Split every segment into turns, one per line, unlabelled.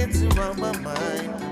gets around my mind.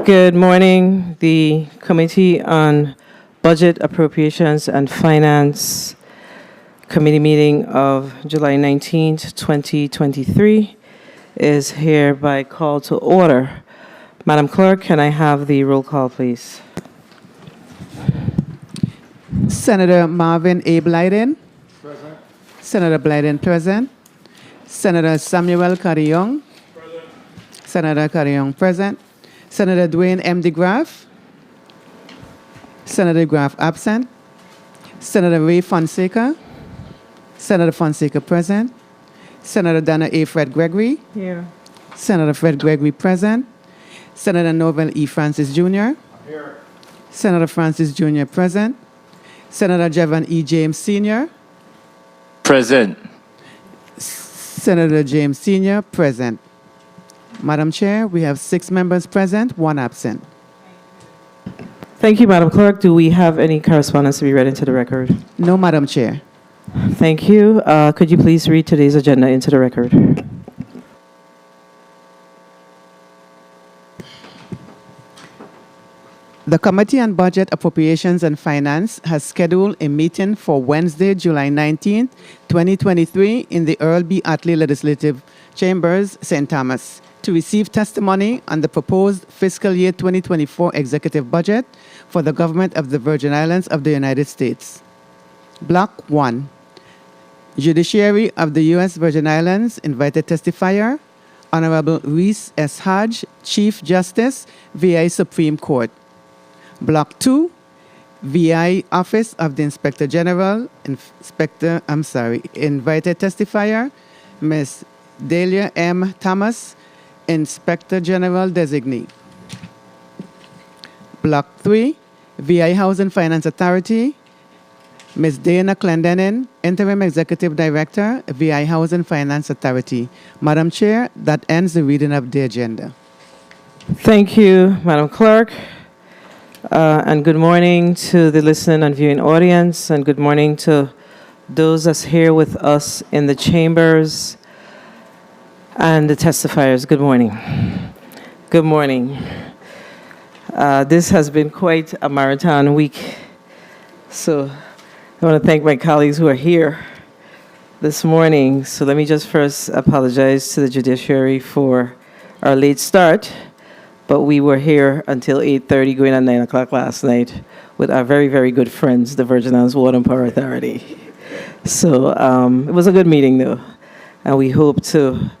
Good morning. The Committee on Budget, Appropriations, and Finance Committee meeting of July 19th, 2023 is hereby called to order. Madam Clerk, can I have the roll call, please?
Senator Marvin A. Blyden. Present. Senator Blyden present. Senator Samuel Carrion. Present. Senator Carrion present. Senator Dwayne M. DeGraff. Senator DeGraff absent. Senator Ray Fonseca. Senator Fonseca present. Senator Donna A. Fred Gregory.
Here.
Senator Fred Gregory present. Senator Norvel E. Francis Jr.
Here.
Senator Francis Jr. present. Senator Jevon E. James Sr.
Present.
Senator James Sr. present. Madam Chair, we have 6 members present, 1 absent.
Thank you, Madam Clerk. Do we have any correspondence to be read into the record?
No, Madam Chair.
Thank you. Could you please read today's agenda into the record?
The Committee on Budget, Appropriations, and Finance has scheduled a meeting for Wednesday, July 19th, 2023 in the Earl B. Attlee Legislative Chambers, St. Thomas, to receive testimony on the proposed fiscal year 2024 executive budget for the government of the Virgin Islands of the United States. Block 1. Judiciary of the U.S. Virgin Islands invited testifier, Honorable Reese S. Hodge, Chief Justice, VI Supreme Court. Block 2, VI Office of the Inspector General, invited testifier, Ms. Delia M. Thomas, Inspector General Designee. Block 3, VI Housing Finance Authority, Ms. Dana Clendenin, Interim Executive Director, VI Housing Finance Authority. Madam Chair, that ends the reading of the agenda.
Thank you, Madam Clerk. And good morning to the listening and viewing audience, and good morning to those that's here with us in the chambers and the testifiers. Good morning. Good morning. This has been quite a marathon week, so I want to thank my colleagues who are here this morning. So let me just first apologize to the judiciary for our late start. But we were here until 8:30, going on 9 o'clock last night with our very, very good friends, the Virgin Islands Water and Power Authority. So it was a good meeting, though. And we hope to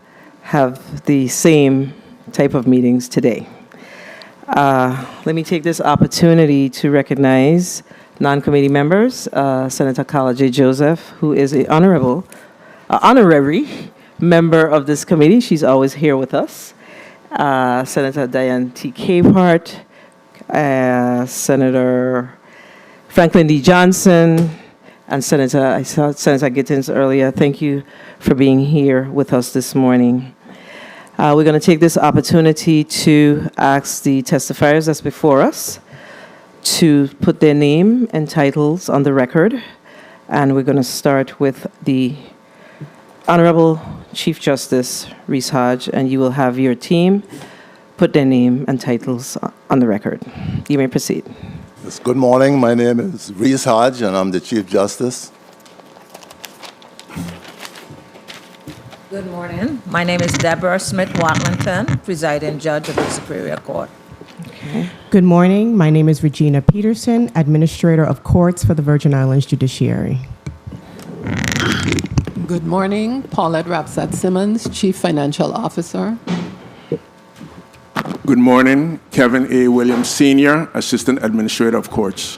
have the same type of meetings today. Let me take this opportunity to recognize non-committee members, Senator Carla J. Joseph, who is an honorary member of this committee. She's always here with us. Senator Diane T. Capehart, Senator Franklin D. Johnson, and I saw Senator Gittins earlier. Thank you for being here with us this morning. We're going to take this opportunity to ask the testifiers that's before us to put their name and titles on the record. And we're going to start with the Honorable Chief Justice Reese Hodge, and you will have your team put their name and titles on the record. You may proceed.
Yes, good morning. My name is Reese Hodge, and I'm the Chief Justice.
Good morning. My name is Deborah Smith-Watlington, presiding judge of the Superior Court.
Okay.
Good morning. My name is Regina Peterson, Administrator of Courts for the Virgin Islands Judiciary.
Good morning. Paulette Rapsat-Simmons, Chief Financial Officer.
Good morning. Kevin A. Williams, Sr., Assistant Administrator of Courts.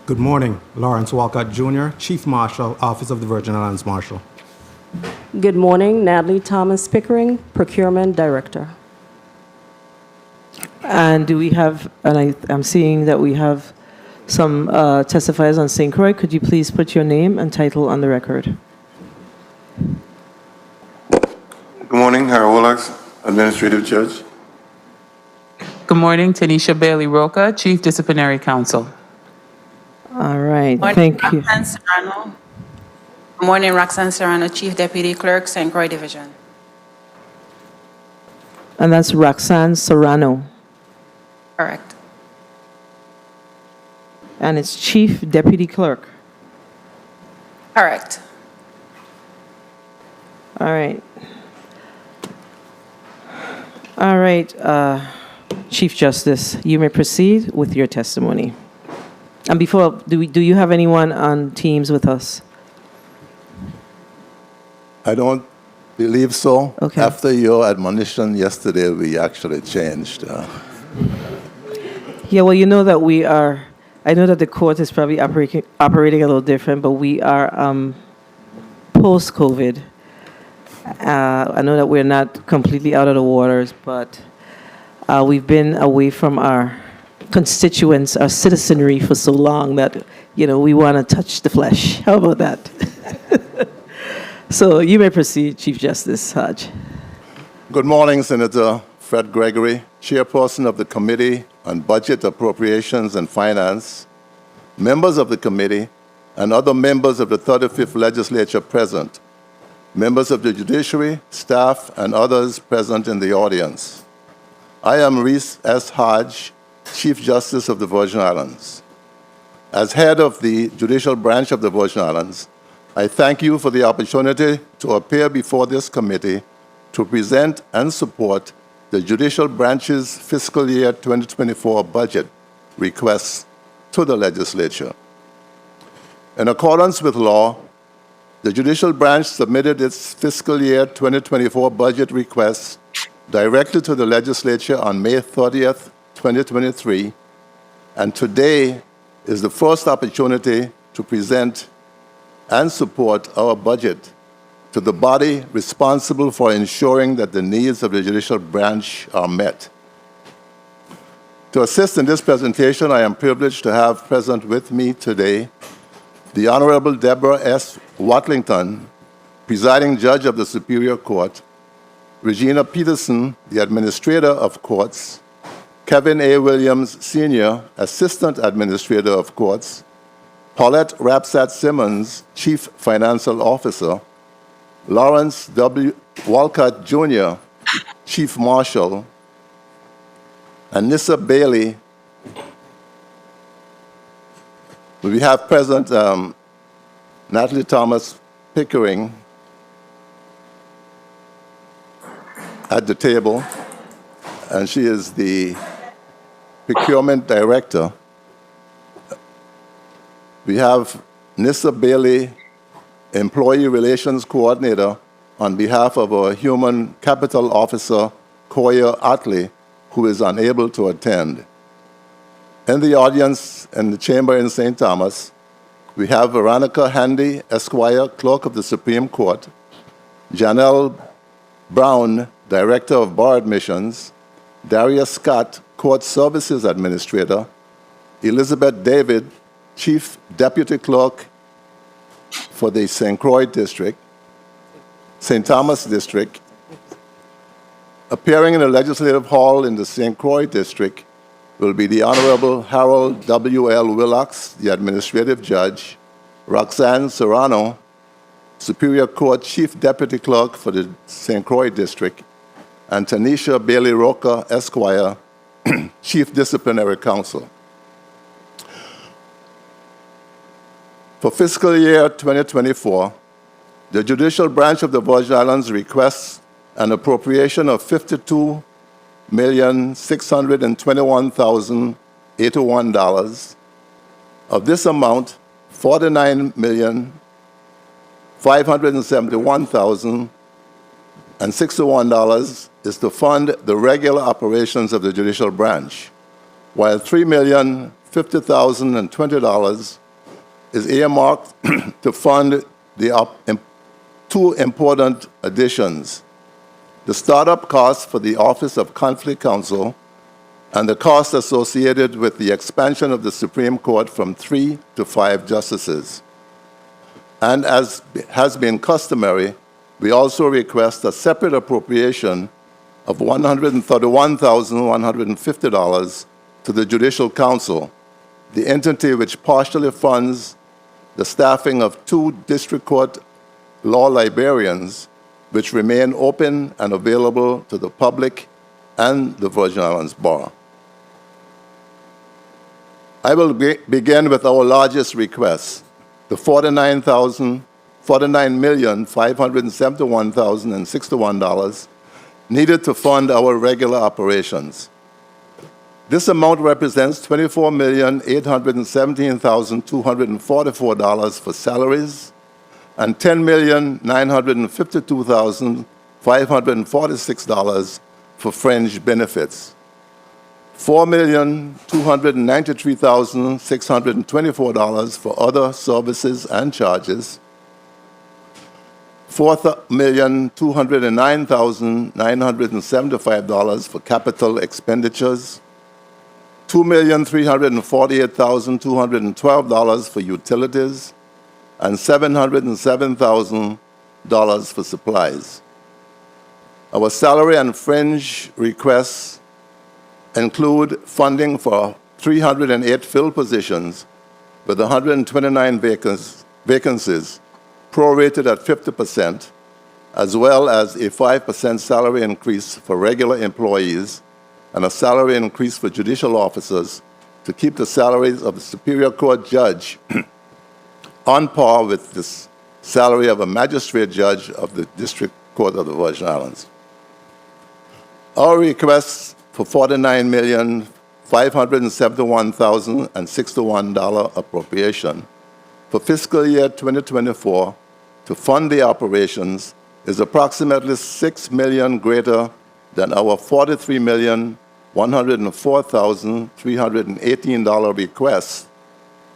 Good morning. Lawrence Walcott, Jr., Chief Marshal, Office of the Virgin Islands Marshal.
Good morning. Natalie Thomas Pickering, Procurement Director.
And do we have, and I'm seeing that we have some testifiers on St. Croix. Could you please put your name and title on the record?
Good morning, Harold Willax, Administrative Judge.
Good morning, Tanisha Bailey Roca, Chief Disciplinary Counsel.
All right,
morning,
thank you.
Roxanne Serrano. Good morning, Roxanne Serrano, Chief Deputy Clerk, St. Croix Division.
And that's Roxanne Serrano.
Correct.
And it's Chief Deputy Clerk.
Correct.
All right. All right, Chief Justice, you may proceed with your testimony. And before, do you have anyone on Teams with us?
I don't believe so.
Okay.
After your admonition yesterday, we actually changed.
Yeah, well, you know that I know that the court is probably operating a little different, but we are post-COVID. I know that we're not completely out of the waters, but we've been away from our constituents, our citizenry for so long that, we want to touch the flesh. How about that? So you may proceed, Chief Justice Hodge.
Good morning, Senator Fred Gregory, Chairperson of the Committee on Budget, Appropriations, and Finance, members of the committee, and other members of the 35th Legislature present, members of the judiciary, staff, and others present in the audience. I am Reese S. Hodge, Chief Justice of the Virgin Islands. As head of the judicial branch of the Virgin Islands, I thank you for the opportunity to appear before this committee to present and support the judicial branch's fiscal year 2024 budget requests to the legislature. In accordance with law, the judicial branch submitted its fiscal year 2024 budget requests directly to the legislature on May 30th, 2023, and today is the first opportunity to present and support our budget to the body responsible for ensuring that the needs of the judicial branch are met. To assist in this presentation, I am privileged to have present with me today the Honorable Deborah S. Watlington, Presiding Judge of the Superior Court, Regina Peterson, the Administrator of Courts, Kevin A. Williams, Sr., Assistant Administrator of Courts, Paulette Rapsat Simmons, Chief Financial Officer, Lawrence W. Walcott, Jr., Chief Marshal, and Nissa Bailey. We have present Natalie Thomas Pickering at the table, and she is the Procurement Director. We have Nissa Bailey, Employee Relations Coordinator, on behalf of our Human Capital Officer, Koya Otley, who is unable to attend. In the audience in the chamber in St. Thomas, we have Veronica Handy, Esquire, Clerk of the Supreme Court, Janelle Brown, Director of Bar Admissions, Darius Scott, Court Services Administrator, Elizabeth David, Chief Deputy Clerk for the St. Croix District, St. Thomas District. Appearing in the Legislative Hall in the St. Croix District will be the Honorable Harold W.L. Willocks, the Administrative Judge, Roxanne Serrano, Superior Court Chief Deputy Clerk for the St. Croix District, and Tanisha Bailey Roca, Esquire, Chief Disciplinary Counsel. For fiscal year 2024, the judicial branch of the Virgin Islands requests an appropriation of $52,621,081. Of this amount, $49,571,061 is to fund the regular operations of the judicial branch, while $3,050,020 is earmarked to fund the two important additions: the startup costs for the Office of Conflict Counsel and the costs associated with the expansion of the Supreme Court from 3 to 5 justices. And as has been customary, we also request a separate appropriation of $131,150 to the Judicial Council, the entity which partially funds the staffing of 2 district court law librarians, which remain open and available to the public and the Virgin Islands Bar. I will begin with our largest request, the $49,571,061 needed to fund our regular operations. This amount represents $24,817,244 for salaries and $10,952,546 for fringe benefits, $4,293,624 for other services and charges, $4,209,975 for capital expenditures, $2,348,212 for utilities, and $707,000 for supplies. Our salary and fringe requests include funding for 308 filled positions with 129 vacancies, prorated at 50%, as well as a 5% salary increase for regular employees and a salary increase for judicial officers to keep the salaries of the Superior Court judge on par with the salary of a magistrate judge of the District Court of the Virgin Islands. Our requests for $49,571,061 appropriation for fiscal year 2024 to fund the operations is approximately $6 million greater than our $43,104,318 request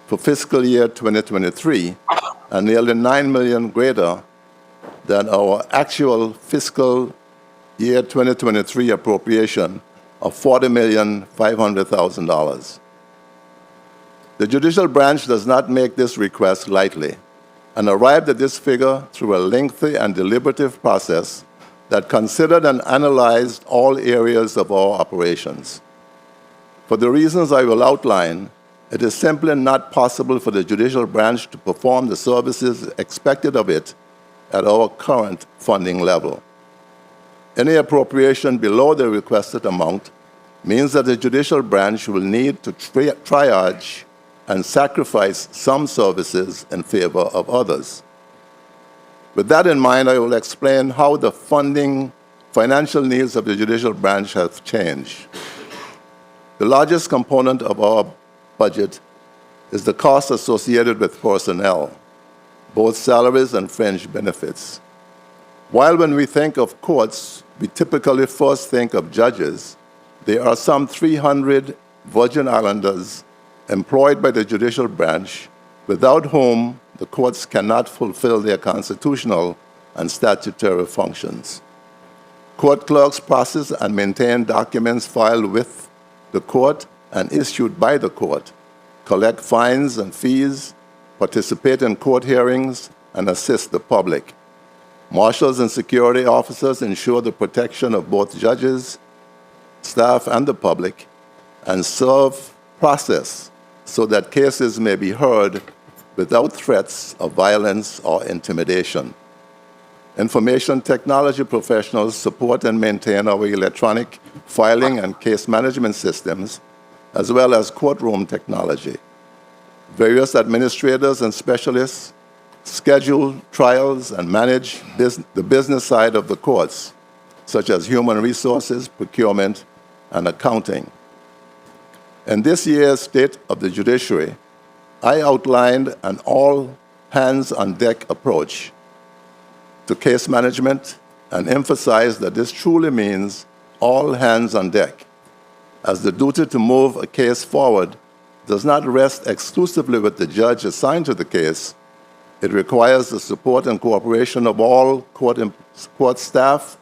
for fiscal year 2023 and nearly $9 million greater than our actual fiscal year 2023 appropriation of $40,500,000. The judicial branch does not make this request lightly and arrived at this figure through a lengthy and deliberative process that considered and analyzed all areas of our operations. For the reasons I will outline, it is simply not possible for the judicial branch to perform the services expected of it at our current funding level. Any appropriation below the requested amount means that the judicial branch will need to triage and sacrifice some services in favor of others. With that in mind, I will explain how the financial needs of the judicial branch have changed. The largest component of our budget is the cost associated with personnel, both salaries and fringe benefits. While when we think of courts, we typically first think of judges, there are some 300 Virgin Islanders employed by the judicial branch, without whom the courts cannot fulfill their constitutional and statutory functions. Court clerks process and maintain documents filed with the court and issued by the court, collect fines and fees, participate in court hearings, and assist the public. Marshals and security officers ensure the protection of both judges, staff, and the public, and serve process so that cases may be heard without threats of violence or intimidation. Information technology professionals support and maintain our electronic filing and case management systems, as well as courtroom technology. Various administrators and specialists schedule trials and manage the business side of the courts, such as human resources, procurement, and accounting. In this year's State of the Judiciary, I outlined an all-hands-on-deck approach to case management and emphasized that this truly means all hands on deck, as the duty to move a case forward does not rest exclusively with the judge assigned to the case. It requires the support and cooperation of all court staff,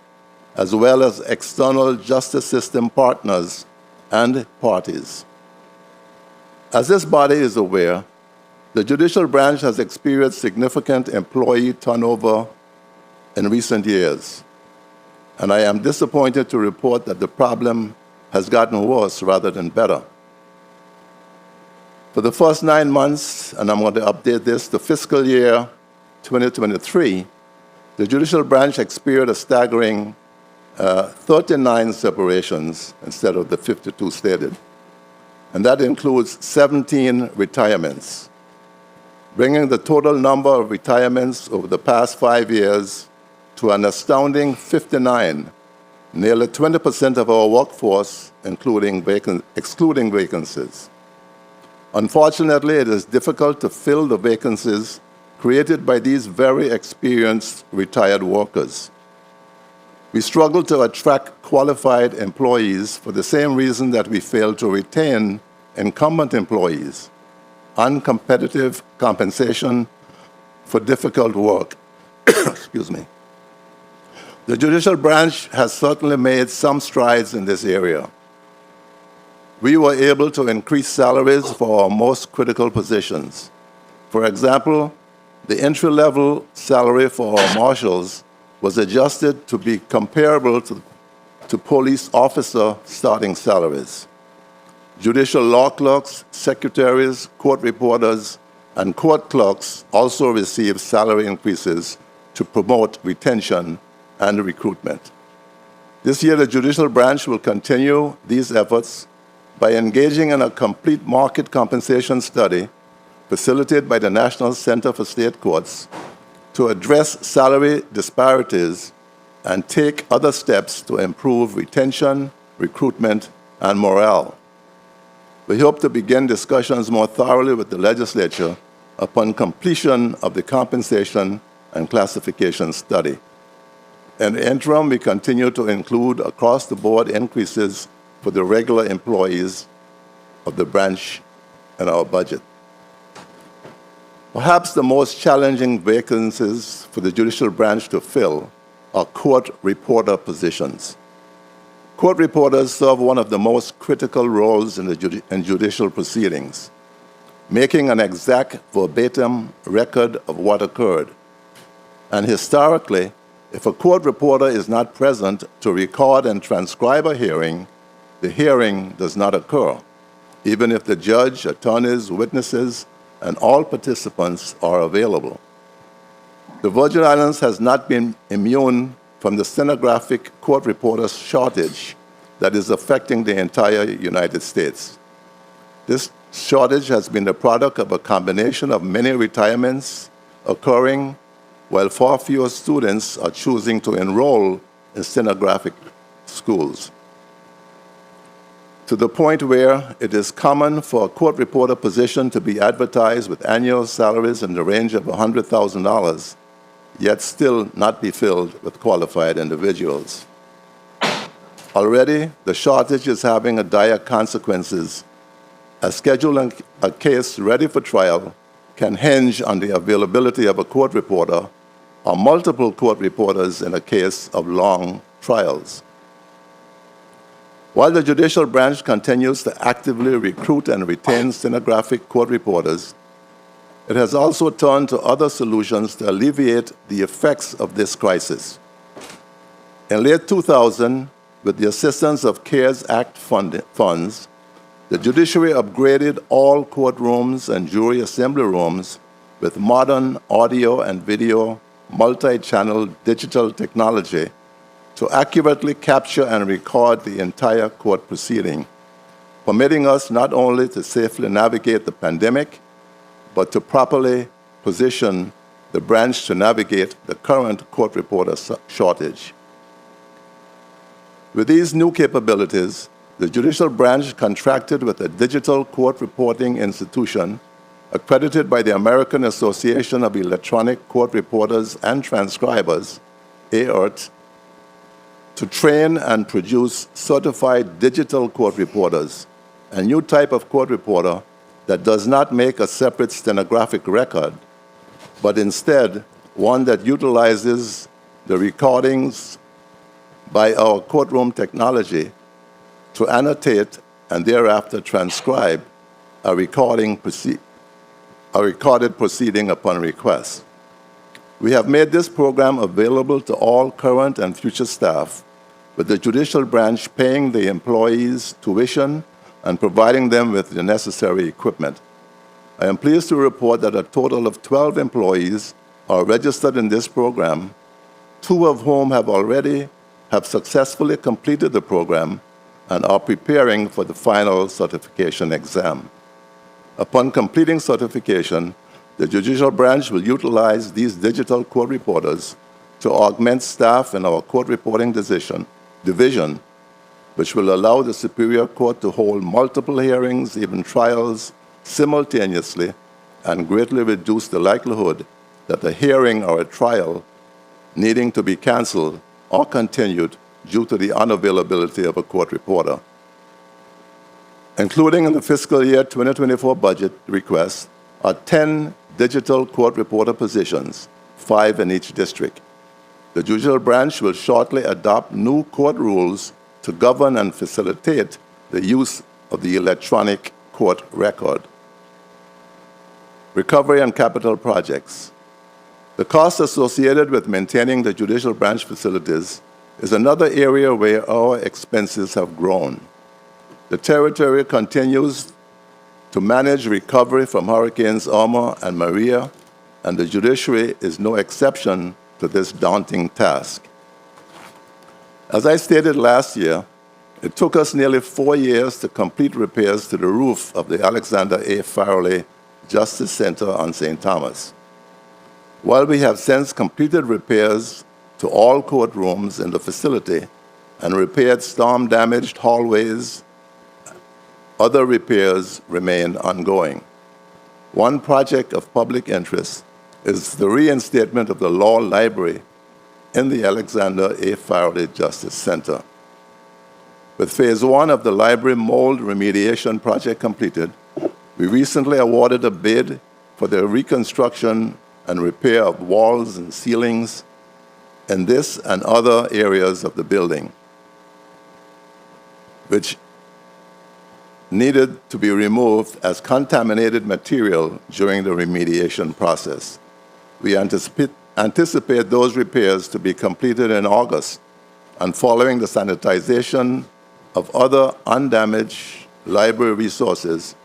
as well as external justice system partners and parties. As this body is aware, the judicial branch has experienced significant employee turnover in recent years, and I am disappointed to report that the problem has gotten worse rather than better. For the first 9 months, and I'm going to update this, the fiscal year 2023, the judicial branch experienced a staggering 39 separations instead of the 52 stated. And that includes 17 retirements, bringing the total number of retirements over the past 5 years to an astounding 59, nearly 20% of our workforce, excluding vacancies. Unfortunately, it is difficult to fill the vacancies created by these very experienced retired workers. We struggle to attract qualified employees for the same reason that we fail to retain incumbent employees: uncompetitive compensation for difficult work. Excuse me. The judicial branch has certainly made some strides in this area. We were able to increase salaries for our most critical positions. For example, the entry-level salary for our marshals was adjusted to be comparable to police officer starting salaries. Judicial law clerks, secretaries, court reporters, and court clerks also received salary increases to promote retention and recruitment. This year, the judicial branch will continue these efforts by engaging in a complete market compensation study facilitated by the National Center for State Courts to address salary disparities and take other steps to improve retention, recruitment, and morale. We hope to begin discussions more thoroughly with the legislature upon completion of the compensation and classification study. In the interim, we continue to include across-the-board increases for the regular employees of the branch in our budget. Perhaps the most challenging vacancies for the judicial branch to fill are court reporter positions. Court reporters serve one of the most critical roles in judicial proceedings, making an exact verbatim record of what occurred. And historically, if a court reporter is not present to record and transcribe a hearing, the hearing does not occur, even if the judge, attorneys, witnesses, and all participants are available. The Virgin Islands has not been immune from the stenographic court reporter shortage that is affecting the entire United States. This shortage has been the product of a combination of many retirements occurring while far fewer students are choosing to enroll in stenographic schools, to the point where it is common for a court reporter position to be advertised with annual salaries in the range of $100,000, yet still not be filled with qualified individuals. Already, the shortage is having dire consequences, as scheduling a case ready for trial can hinge on the availability of a court reporter or multiple court reporters in a case of long trials. While the judicial branch continues to actively recruit and retain stenographic court reporters, it has also turned to other solutions to alleviate the effects of this crisis. In late 2000, with the assistance of CARES Act funds, the judiciary upgraded all courtrooms and jury assembly rooms with modern audio and video, multi-channel digital technology to accurately capture and record the entire court proceeding, permitting us not only to safely navigate the pandemic, but to properly position the branch to navigate the current court reporter shortage. With these new capabilities, the judicial branch contracted with a digital court reporting institution accredited by the American Association of Electronic Court Reporters and Transcribers, AERT, to train and produce certified digital court reporters, a new type of court reporter that does not make a separate stenographic record, but instead one that utilizes the recordings by our courtroom technology to annotate and thereafter transcribe a recorded proceeding upon request. We have made this program available to all current and future staff, with the judicial branch paying the employees tuition and providing them with the necessary equipment. I am pleased to report that a total of 12 employees are registered in this program, 2 of whom have already have successfully completed the program and are preparing for the final certification exam. Upon completing certification, the judicial branch will utilize these digital court reporters to augment staff in our court reporting division, which will allow the Superior Court to hold multiple hearings, even trials, simultaneously, and greatly reduce the likelihood that a hearing or a trial needing to be canceled or continued due to the unavailability of a court reporter. Including in the fiscal year 2024 budget request are 10 digital court reporter positions, 5 in each district. The judicial branch will shortly adopt new court rules to govern and facilitate the use of the electronic court record. Recovery and capital projects. The cost associated with maintaining the judicial branch facilities is another area where our expenses have grown. The territory continues to manage recovery from Hurricanes Irma and Maria, and the judiciary is no exception to this daunting task. As I stated last year, it took us nearly 4 years to complete repairs to the roof of the Alexander A. Farrelly Justice Center on St. Thomas. While we have since completed repairs to all courtrooms in the facility and repaired storm-damaged hallways, other repairs remain ongoing. One project of public interest is the reinstatement of the law library in the Alexander A. Farrelly Justice Center. With phase 1 of the library mold remediation project completed, we recently awarded a bid for the reconstruction and repair of walls and ceilings in this and other areas of the building, which needed to be removed as contaminated material during the remediation process. We anticipate those repairs to be completed in August, and following the sanitization of other undamaged library resources,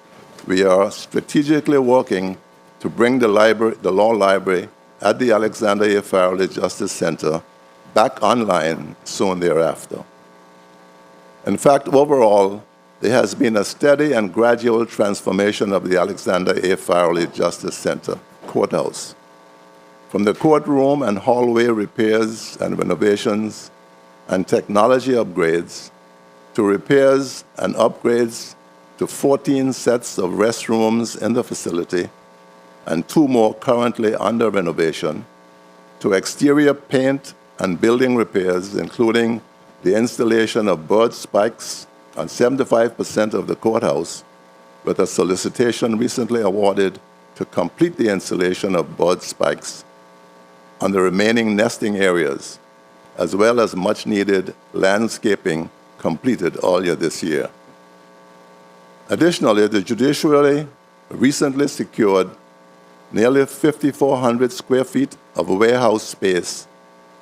we are strategically working to bring the law library at the Alexander A. Farrelly Justice Center back online soon thereafter. In fact, overall, there has been a steady and gradual transformation of the Alexander A. Farrelly Justice Center courthouse. From the courtroom and hallway repairs and renovations and technology upgrades to repairs and upgrades to 14 sets of restrooms in the facility and 2 more currently under renovation, to exterior paint and building repairs, including the installation of bird spikes on 75% of the courthouse, with a solicitation recently awarded to complete the installation of bird spikes on the remaining nesting areas, as well as much-needed landscaping completed earlier this year. Additionally, the judiciary recently secured nearly 5,400 square feet of warehouse space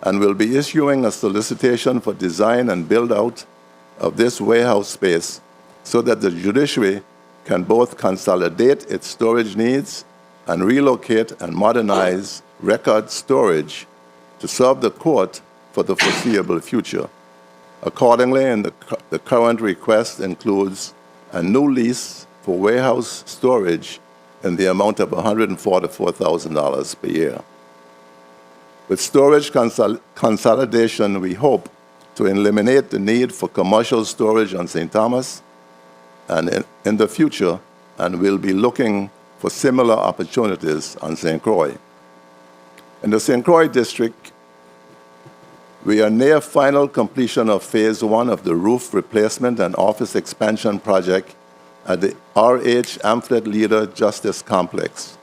and will be issuing a solicitation for design and build-out of this warehouse space so that the judiciary can both consolidate its storage needs and relocate and modernize record storage to serve the court for the foreseeable future. Accordingly, the current request includes a new lease for warehouse storage in the amount of $144,000 per year. With storage consolidation, we hope to eliminate the need for commercial storage on St. Thomas and in the future, and we'll be looking for similar opportunities on St. Croix. In the St. Croix district, we are near final completion of phase 1 of the roof replacement and office expansion project at the R.H. Amphlett Leader Justice Complex.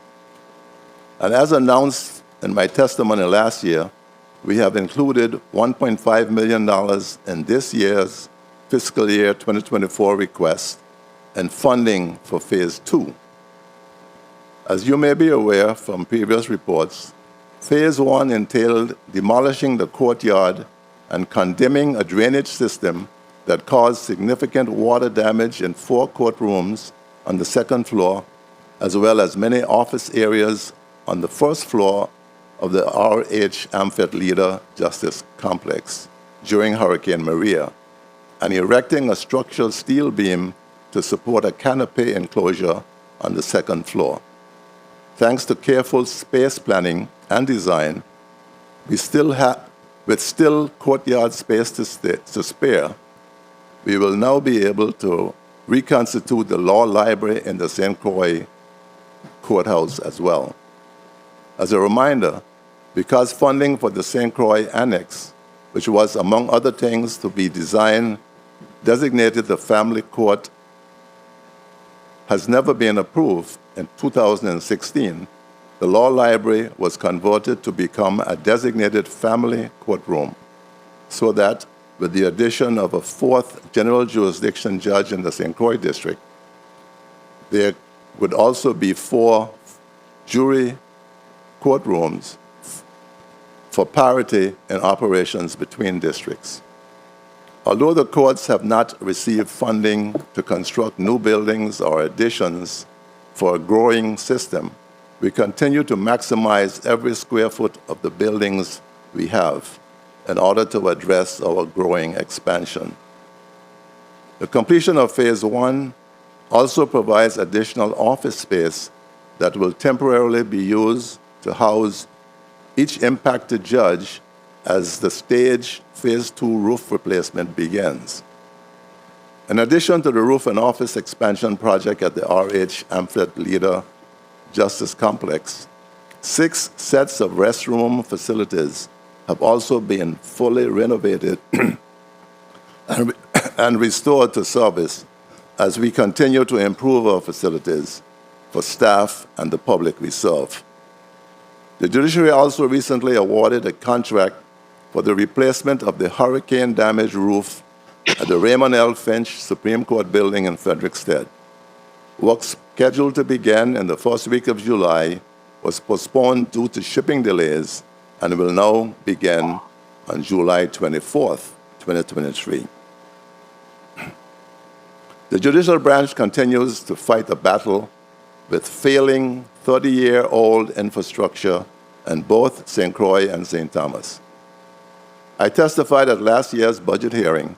And as announced in my testimony last year, we have included $1.5 million in this year's fiscal year 2024 request and funding for phase 2. As you may be aware from previous reports, phase 1 entailed demolishing the courtyard and condemning a drainage system that caused significant water damage in 4 courtrooms on the 2nd floor, as well as many office areas on the 1st floor of the R.H. Amphlett Leader Justice Complex. during Hurricane Maria and erecting a structural steel beam to support a canopy enclosure on the second floor. Thanks to careful space planning and design, with still courtyard space to spare, we will now be able to reconstitute the law library in the St. Croix courthouse as well. As a reminder, because funding for the St. Croix Annex, which was, among other things, to be designated the family court, has never been approved, in 2016, the law library was converted to become a designated family courtroom, so that with the addition of a fourth general jurisdiction judge in the St. Croix district, there would also be 4 jury courtrooms for parity in operations between districts. Although the courts have not received funding to construct new buildings or additions for a growing system, we continue to maximize every square foot of the buildings we have in order to address our growing expansion. The completion of Phase 1 also provides additional office space that will temporarily be used to house each impacted judge as the staged Phase 2 roof replacement begins. In addition to the roof and office expansion project at the R.H. Amphet Leader Justice Complex, 6 sets of restroom facilities have also been fully renovated and restored to service as we continue to improve our facilities for staff and the public we serve. The judiciary also recently awarded a contract for the replacement of the hurricane-damaged roof at the Raymond L. Finch Supreme Court building in Frederiksted. Work scheduled to begin in the first week of July was postponed due to shipping delays and will now begin on July 24th, 2023. The judicial branch continues to fight a battle with failing 30-year-old infrastructure in both St. Croix and St. Thomas. I testified at last year's budget hearing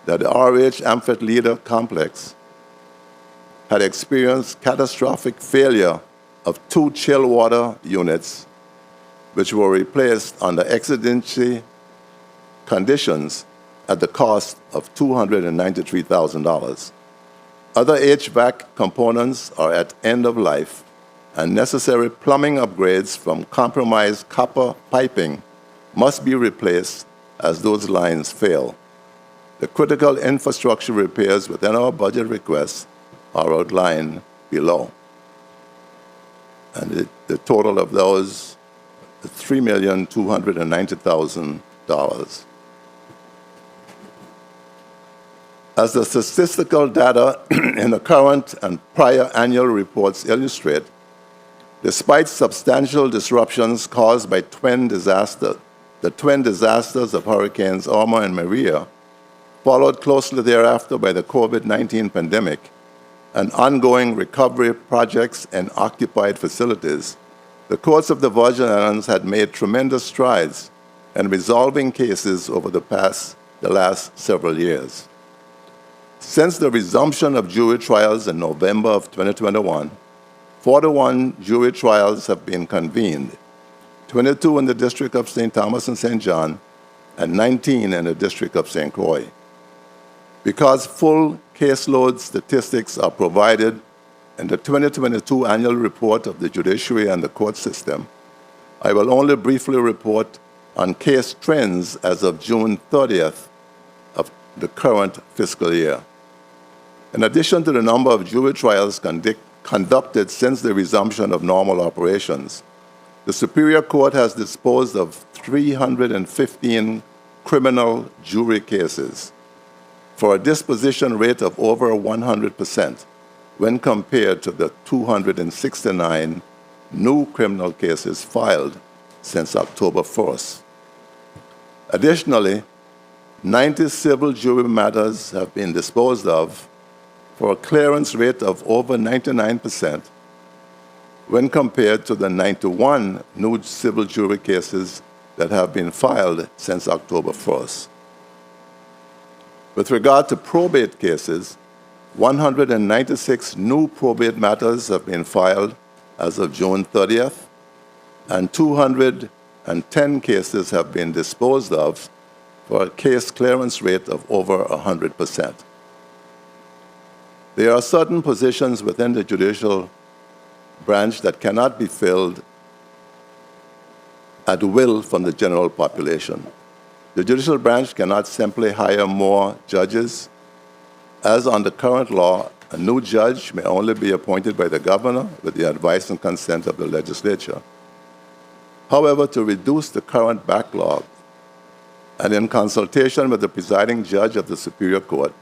that the R.H. Amphet Leader Complex had experienced catastrophic failure of 2 chill water units, which were replaced under exigency conditions at the cost of $293,000. Other HVAC components are at end of life, and necessary plumbing upgrades from compromised copper piping must be replaced as those lines fail. The critical infrastructure repairs within our budget requests are outlined below. And the total of those is $3,290,000. As the statistical data in the current and prior annual reports illustrate, despite substantial disruptions caused by the twin disasters of Hurricanes Irma and Maria, followed closely thereafter by the COVID-19 pandemic, and ongoing recovery projects in occupied facilities, the courts of the Virgin Islands had made tremendous strides in resolving cases over the last several years. Since the resumption of jury trials in November of 2021, 41 jury trials have been convened, 22 in the District of St. Thomas and St. John, and 19 in the District of St. Croix. Because full caseload statistics are provided in the 2022 annual report of the judiciary and the court system, I will only briefly report on case trends as of June 30th of the current fiscal year. In addition to the number of jury trials conducted since the resumption of normal operations, the Superior Court has disposed of 315 criminal jury cases for a disposition rate of over 100% when compared to the 269 new criminal cases filed since October 1st. Additionally, 90 civil jury matters have been disposed of for a clearance rate of over 99% when compared to the 91 new civil jury cases that have been filed since October 1st. With regard to probate cases, 196 new probate matters have been filed as of June 30th, and 210 cases have been disposed of for a case clearance rate of over 100%. There are certain positions within the judicial branch that cannot be filled at will from the general population. The judicial branch cannot simply hire more judges. As under current law, a new judge may only be appointed by the governor with the advice and consent of the legislature. However, to reduce the current backlog, and in consultation with the presiding judge of the Superior Court,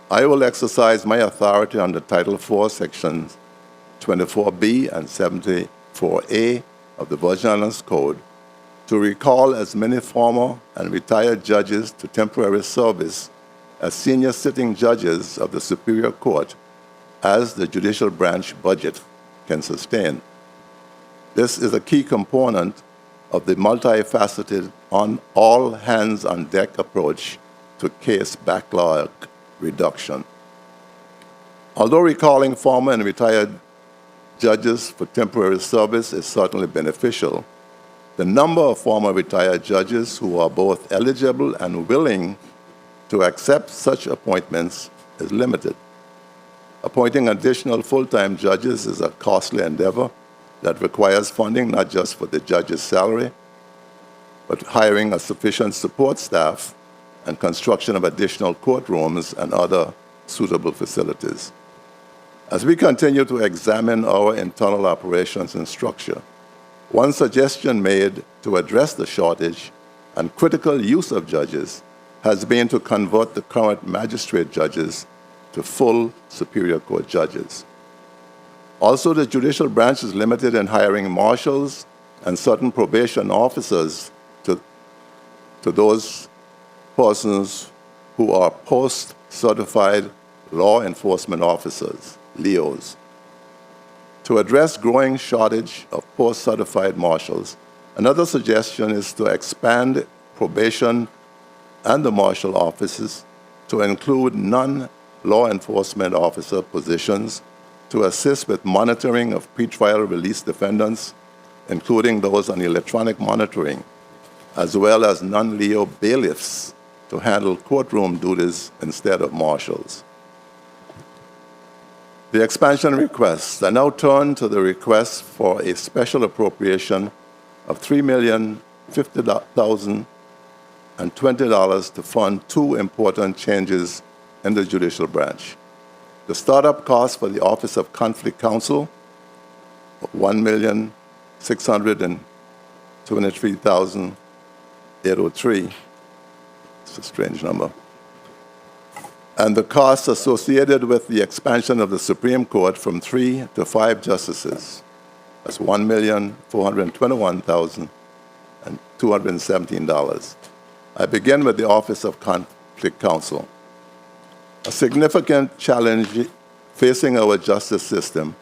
I will exercise my authority under Title IV, Sections 24B and 74A of the Virgin Islands Code to recall as many former and retired judges to temporary service as senior sitting judges of the Superior Court as the judicial branch budget can sustain. This is a key component of the multifaceted, all-hands-on-deck approach to case backlog reduction. Although recalling former and retired judges for temporary service is certainly beneficial, the number of former retired judges who are both eligible and willing to accept such appointments is limited. Appointing additional full-time judges is a costly endeavor that requires funding not just for the judge's salary, but hiring a sufficient support staff and construction of additional courtrooms and other suitable facilities. As we continue to examine our internal operations and structure, one suggestion made to address the shortage and critical use of judges has been to convert the current magistrate judges to full Superior Court judges. Also, the judicial branch is limited in hiring marshals and certain probation officers to those persons who are post-certified law enforcement officers, LEOs. To address growing shortage of post-certified marshals, another suggestion is to expand probation and the marshal offices to include non-law enforcement officer positions to assist with monitoring of pretrial release defendants, including those on electronic monitoring, as well as non-LEO bailiffs to handle courtroom duties instead of marshals. The expansion requests. I now turn to the request for a special appropriation of $3,050,020 to fund two important changes in the judicial branch. The startup cost for the Office of Conflict Counsel, $1,623,803. It's a strange number. And the costs associated with the expansion of the Supreme Court from 3 to 5 justices. That's $1,421,217. I begin with the Office of Conflict Counsel. A significant challenge facing our justice system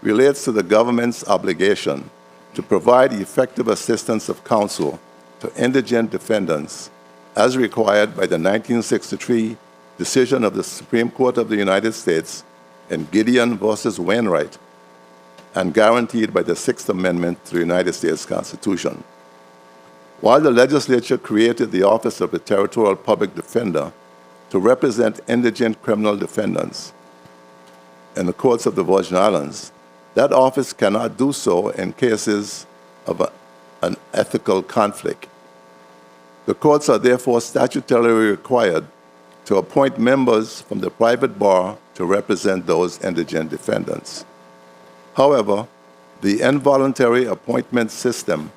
relates to the government's obligation to provide effective assistance of counsel to indigent defendants as required by the 1963 decision of the Supreme Court of the United States in Gideon versus Wainwright and guaranteed by the Sixth Amendment to the United States Constitution. While the legislature created the Office of the Territorial Public Defender to represent indigent criminal defendants in the courts of the Virgin Islands, that office cannot do so in cases of an ethical conflict. The courts are therefore statutorily required to appoint members from the private bar to represent those indigent defendants. However, the involuntary appointment system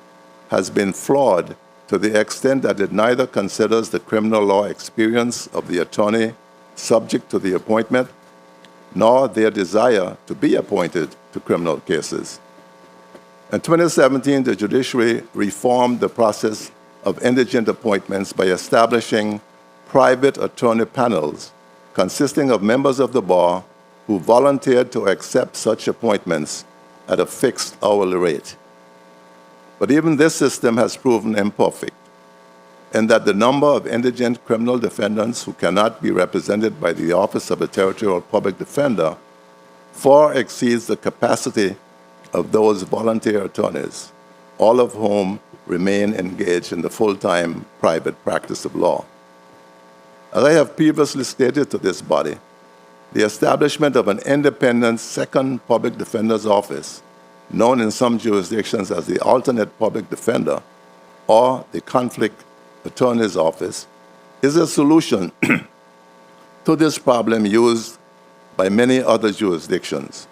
has been flawed to the extent that it neither considers the criminal law experience of the attorney subject to the appointment, nor their desire to be appointed to criminal cases. In 2017, the judiciary reformed the process of indigent appointments by establishing private attorney panels consisting of members of the bar who volunteered to accept such appointments at a fixed hourly rate. But even this system has proven imperfect. in that the number of indigent criminal defendants who cannot be represented by the Office of the Territorial Public Defender far exceeds the capacity of those volunteer attorneys, all of whom remain engaged in the full-time private practice of law. As I have previously stated to this body, the establishment of an independent second public defender's office, known in some jurisdictions as the alternate public defender or the conflict attorney's office, is a solution to this problem used by many other jurisdictions.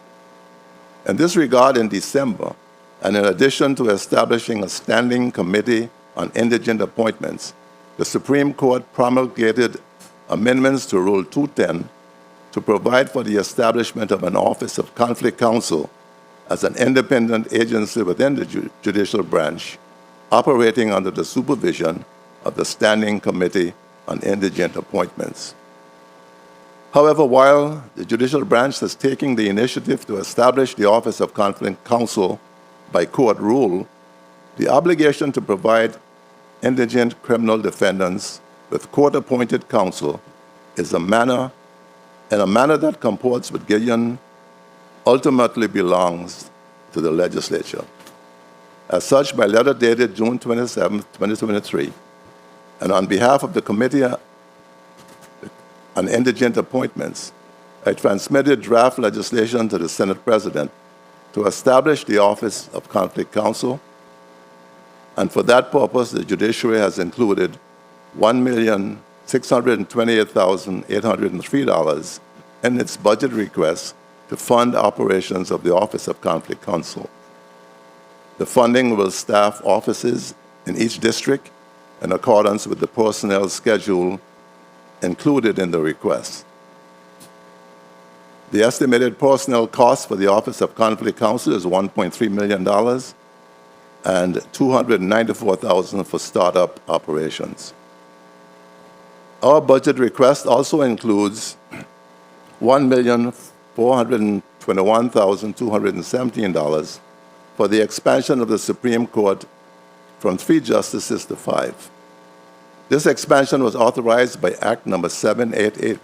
In this regard, in December, and in addition to establishing a standing committee on indigent appointments, the Supreme Court promulgated amendments to Rule 210 to provide for the establishment of an Office of Conflict Counsel as an independent agency within the judicial branch, operating under the supervision of the Standing Committee on Indigent Appointments. However, while the judicial branch is taking the initiative to establish the Office of Conflict Counsel by court rule, the obligation to provide indigent criminal defendants with court-appointed counsel is in a manner that comports with Gideon ultimately belongs to the legislature. As such, by letter dated June 27, 2023, and on behalf of the Committee on Indigent Appointments, I transmitted draft legislation to the Senate President to establish the Office of Conflict Counsel, and for that purpose, the judiciary has included $1,628,803 in its budget request to fund operations of the Office of Conflict Counsel. The funding will staff offices in each district in accordance with the personnel schedule included in the request. The estimated personnel cost for the Office of Conflict Counsel is $1.3 million and $294,000 for startup operations. Our budget request also includes $1,421,217 for the expansion of the Supreme Court from 3 justices to 5. This expansion was authorized by Act Number 788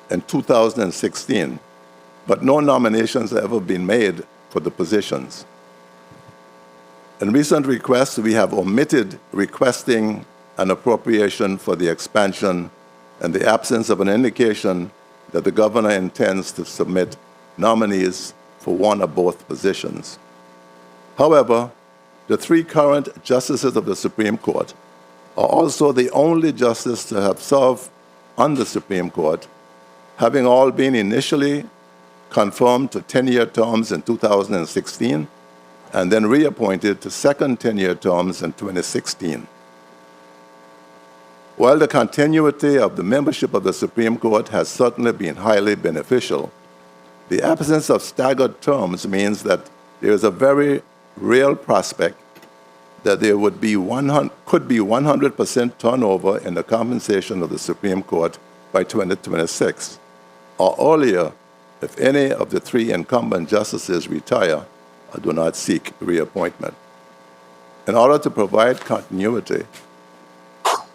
in 2016, but no nominations have ever been made for the positions. In recent requests, we have omitted requesting an appropriation for the expansion in the absence of an indication that the governor intends to submit nominees for one or both positions. However, the 3 current justices of the Supreme Court are also the only justices to have served on the Supreme Court, having all been initially confirmed to 10-year terms in 2016 and then reappointed to second 10-year terms in 2016. While the continuity of the membership of the Supreme Court has certainly been highly beneficial, the absence of staggered terms means that there is a very real prospect that there could be 100% turnover in the compensation of the Supreme Court by 2026, or earlier if any of the 3 incumbent justices retire or do not seek reappointment. In order to provide continuity,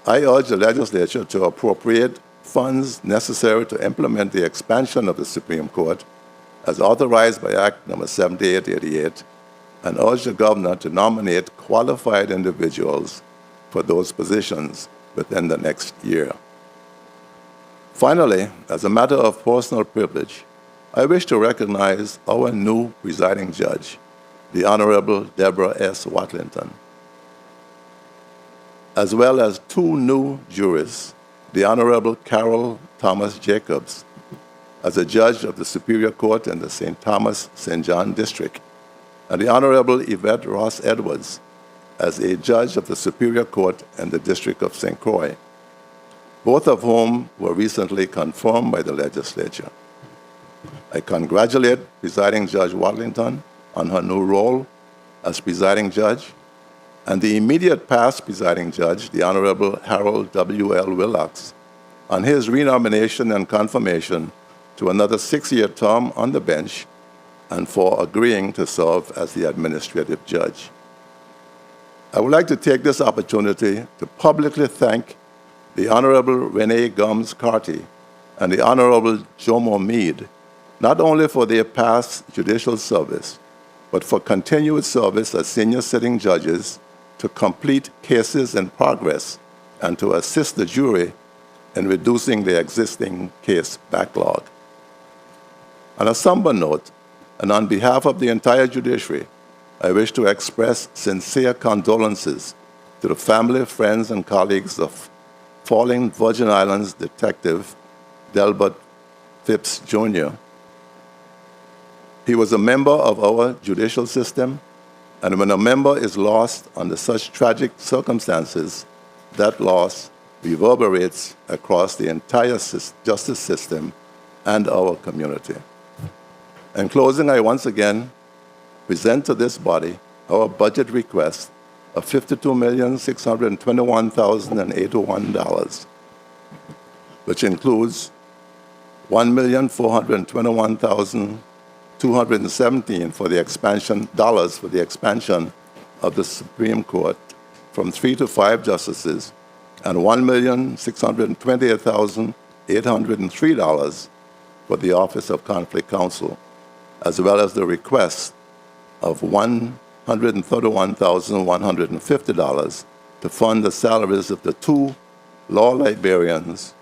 I urge the legislature to appropriate funds necessary to implement the expansion of the Supreme Court as authorized by Act Number 7888, and urge the governor to nominate qualified individuals for those positions within the next year. Finally, as a matter of personal privilege, I wish to recognize our new presiding judge, the Honorable Deborah S. Watlington, as well as 2 new jurists, the Honorable Carol Thomas Jacobs, as a judge of the Superior Court in the St. Thomas, St. John District, and the Honorable Yvette Ross Edwards as a judge of the Superior Court in the District of St. Croix, both of whom were recently confirmed by the legislature. I congratulate Presiding Judge Watlington on her new role as presiding judge, and the immediate past presiding judge, the Honorable Harold W.L. Willocks, on his renomination and confirmation to another 6-year term on the bench and for agreeing to serve as the administrative judge. I would like to take this opportunity to publicly thank the Honorable Renee Gums Carty and the Honorable Jomo Meade, not only for their past judicial service, but for continued service as senior sitting judges to complete cases in progress and to assist the jury in reducing the existing case backlog. On a somber note, and on behalf of the entire judiciary, I wish to express sincere condolences to the family, friends, and colleagues of fallen Virgin Islands Detective Delbert Phipps Jr. He was a member of our judicial system, and when a member is lost under such tragic circumstances, that loss reverberates across the entire justice system and our community. In closing, I once again present to this body our budget request of $52,621,081, which includes $1,421,217 for the expansion of the Supreme Court from 3 to 5 justices, and $1,628,803 for the Office of Conflict Counsel, as well as the request of $131,150 to fund the salaries of the 2 law librarians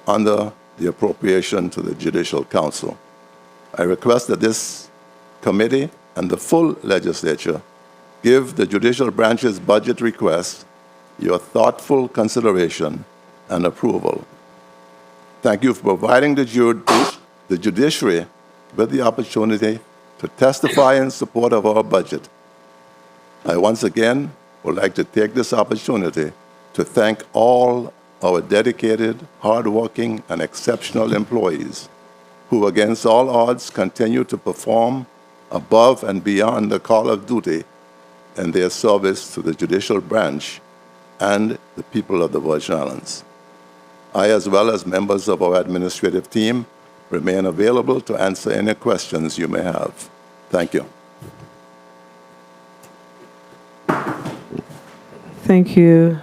under the appropriation to the Judicial Council. I request that this committee and the full legislature give the judicial branch's budget request your thoughtful consideration and approval. Thank you for providing the judiciary with the opportunity to testify in support of our budget. I once again would like to take this opportunity to thank all our dedicated, hardworking, and exceptional employees who, against all odds, continue to perform above and beyond the call of duty in their service to the judicial branch and the people of the Virgin Islands. I, as well as members of our administrative team, remain available to answer any questions you may have. Thank you.
Thank you,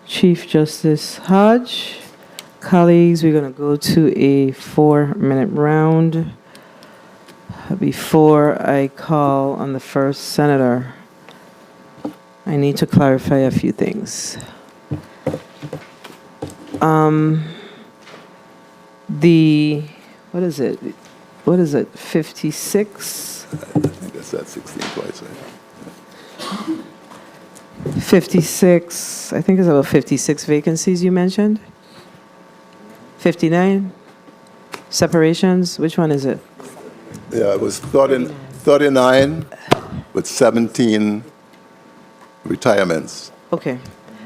Chief Justice Hodge. Colleagues, we're going to go to a 4-minute round. Before I call on the first senator, I need to clarify a few things. What is it? 56?
I think I said 16 twice. Right?
56, I think it's about 56 vacancies you mentioned. 59? Separations? Which one is it?
Yeah, it was 39 with 17 retirements.
Okay.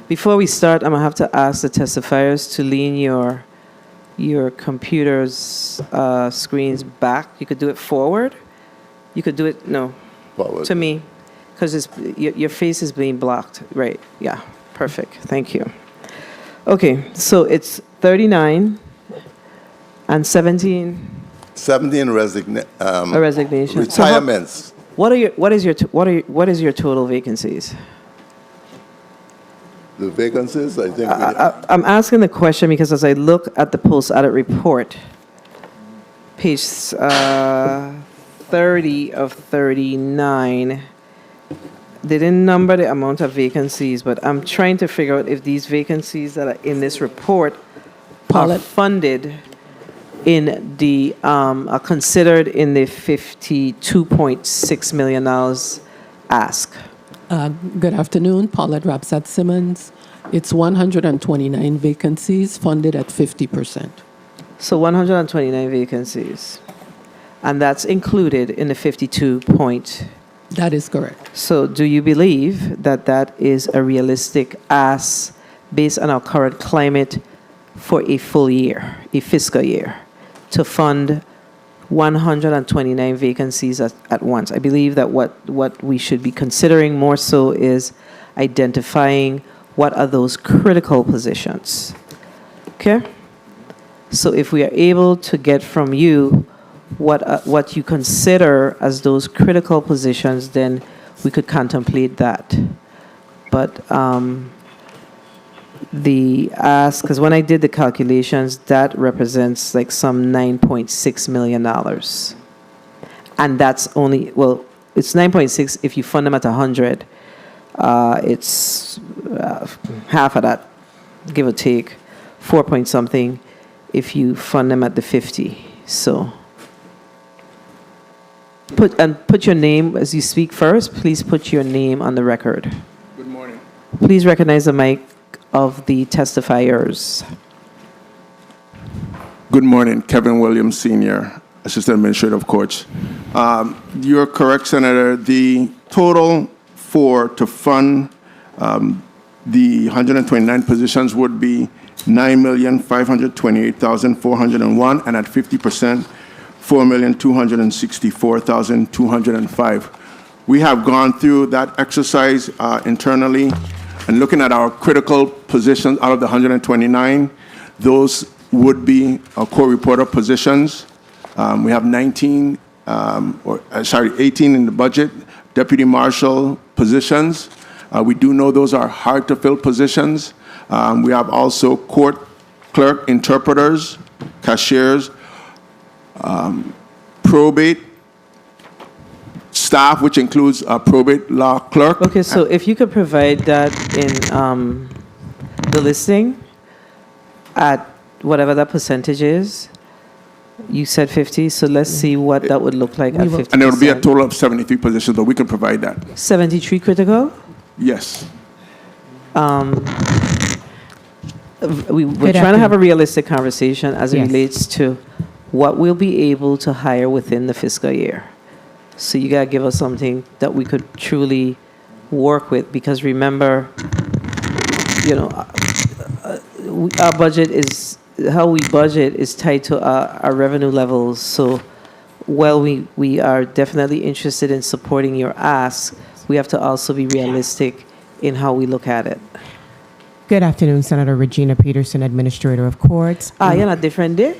Before we start, I'm going to have to ask the testifiers to lean your computer's screens back. You could do it forward. You could do it,
Forward.
to me, because your face is being blocked. Right. Yeah. Perfect. Thank you. Okay. So it's 39 and 17.
17
resignations.
Retirements.
So what is your total vacancies?
The vacancies, I think.
I'm asking the question because as I look at the post-audit report, page 30 of 39, they didn't number the amount of vacancies, but I'm trying to figure out if these vacancies that are in this report are funded in the, are considered in the $52.6 million ask.
Good afternoon, Paulette Rapsat Simmons. It's 129 vacancies funded at 50%.
So 129 vacancies. And that's included in the 52 point.
That is correct.
So do you believe that that is a realistic ask based on our current climate for a full year, a fiscal year, to fund 129 vacancies at once? I believe that what we should be considering more so is identifying what are those critical positions. Okay? So if we are able to get from you what you consider as those critical positions, then we could contemplate that. but the ask, because when I did the calculations, that represents like some $9.6 million. And that's only, well, it's 9.6 if you fund them at 100. It's half of that, give or take, 4 point something if you fund them at the 50. So put your name as you speak first. Please put your name on the record.
Good morning.
Please recognize the mic of the testifiers.
Good morning, Kevin Williams, Sr., Assistant Administrator of Courts. You're correct, Senator. The total to fund the 129 positions would be $9,528,401, and at 50%, $4,264,205. We have gone through that exercise internally, and looking at our critical positions out of the 129, those would be our core reporter positions. We have 18 in the budget, deputy marshal positions. We do know those are hard to fill positions. We have also court clerk, interpreters, cashiers, probate staff, which includes a probate law clerk.
Okay, so if you could provide that in the listing at whatever that percentage is. You said 50, so let's see what that would look like at 50%.
And it would be a total of 73 positions, but we can provide that.
73 critical?
Yes.
We're trying to have a realistic conversation as it relates to what we'll be able to hire within the fiscal year. So you got to give us something that we could truly work with, because remember, our budget is, how we budget is tied to our revenue levels. So while we are definitely interested in supporting your ask, we have to also be realistic in how we look at it.
Good afternoon, Senator Regina Peterson, Administrator of Courts.
You're on a different day?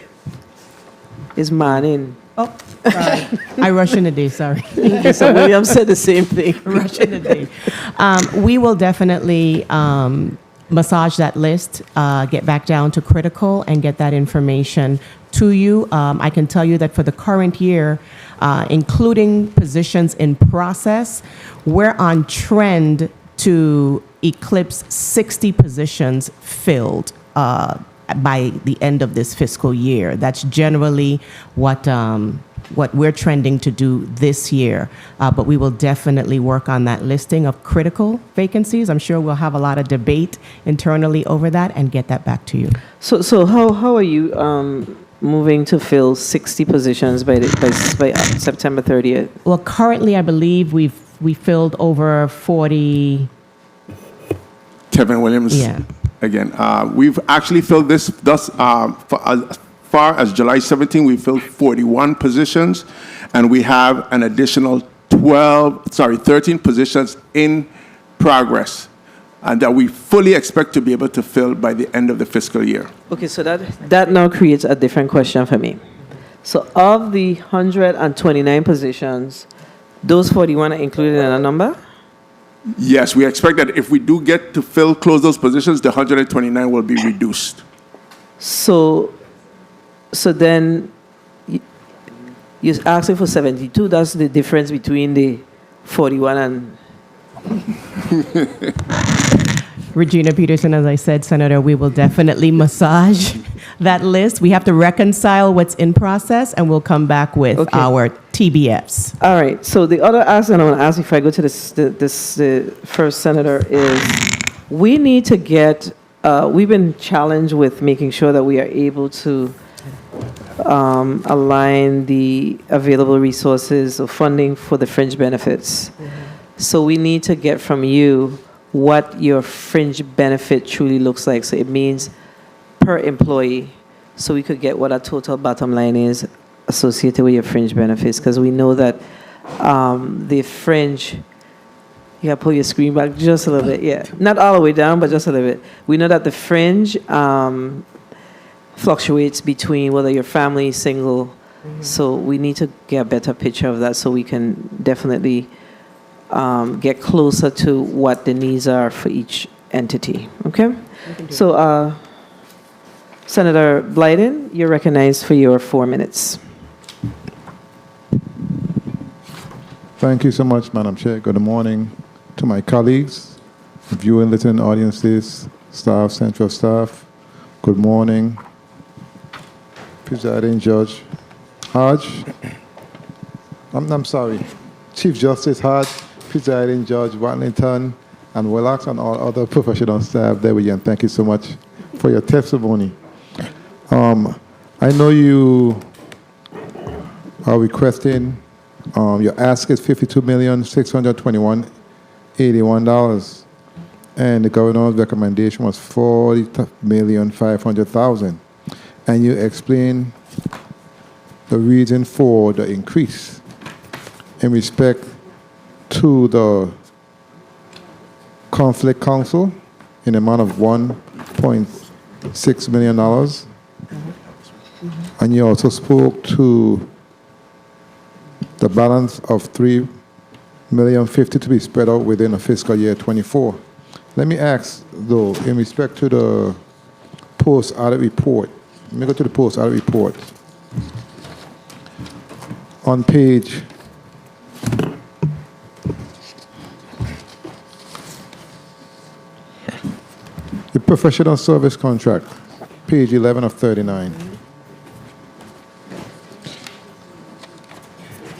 It's morning.
Oh, sorry. I rushed in the day, sorry.
So William said the same thing.
Rush in the day. We will definitely massage that list, get back down to critical, and get that information to you. I can tell you that for the current year, including positions in process, we're on trend to eclipse 60 positions filled by the end of this fiscal year. That's generally what we're trending to do this year. But we will definitely work on that listing of critical vacancies. I'm sure we'll have a lot of debate internally over that and get that back to you.
So how are you moving to fill 60 positions by September 30th?
Well, currently I believe we filled over 40.
Kevin Williams.
Yeah.
Again, we've actually filled this thus as far as July 17. We filled 41 positions, and we have an additional 13 positions in progress, and that we fully expect to be able to fill by the end of the fiscal year.
Okay, so that now creates a different question for me. So of the 129 positions, those 41 are included in a number?
Yes, we expect that if we do get to close those positions, the 129 will be reduced.
So then you're asking for 72. That's the difference between the 41 and...
Regina Peterson, as I said, Senator, we will definitely massage that list. We have to reconcile what's in process, and we'll come back with our TBFs.
All right. So the other ask, and I want to ask if I go to the first senator, is we need to get, we've been challenged with making sure that we are able to align the available resources of funding for the fringe benefits. So we need to get from you what your fringe benefit truly looks like. So it means per employee, so we could get what our total bottom line is associated with your fringe benefits, because we know that the fringe, you gotta pull your screen back just a little bit, yeah. Not all the way down, but just a little bit. We know that the fringe fluctuates between whether you're family, single, so we need to get a better picture of that so we can definitely get closer to what the needs are for each entity. Okay? So, Senator Blyden, you're recognized for your 4 minutes.
Thank you so much, Madam Chair. Good morning to my colleagues, viewing, listening audiences, staff, central staff. Good morning, Presiding Judge Hodge. I'm sorry, Chief Justice Hodge, Presiding Judge Watlington, and Willax, and all other professional staff there with you. And thank you so much for your testimony. I know you are requesting. Your ask is $52,621,081, and the governor's recommendation was $40,500,000. And you explain the reason for the increase in respect to the conflict counsel in the amount of $1.6 million. And you also spoke to the balance of $3,050,000 to be spread out within a fiscal year 24. Let me ask, though, in respect to the post-audit report. Let me go to the post-audit report. On page the professional service contract, page 11 of 39.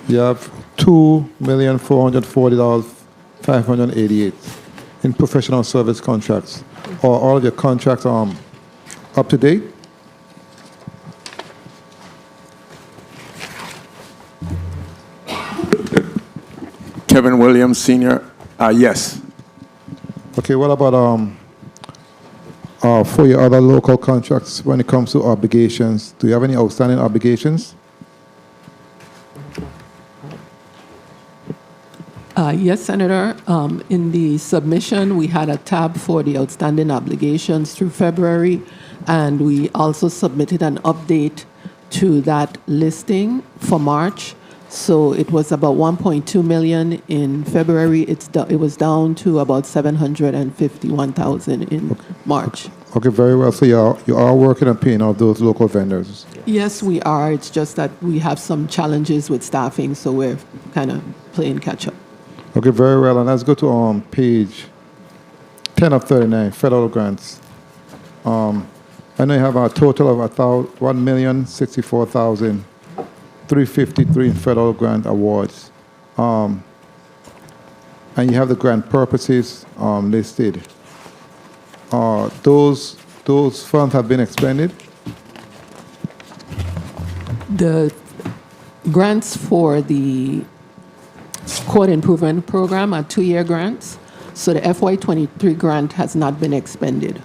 You have $2,440,588 in professional service contracts. Are all of your contracts up to date?
Kevin Williams, Senior. Yes.
Okay, what about for your other local contracts when it comes to obligations? Do you have any outstanding obligations?
Yes, Senator. In the submission, we had a tab for the outstanding obligations through February, and we also submitted an update to that listing for March. So it was about 1.2 million in February. It was down to about 751,000 in March.
Okay, very well. So you are working on paying off those local vendors.
Yes, we are. It's just that we have some challenges with staffing, so we're kind of playing catch up.
Okay, very well. And let's go to page 10 of 39, federal grants. I know you have a total of 1,064,353 in federal grant awards. And you have the grant purposes listed. Those funds have been expended?
The grants for the Court Improvement Program are 2-year grants. So the FY23 grant has not been expended.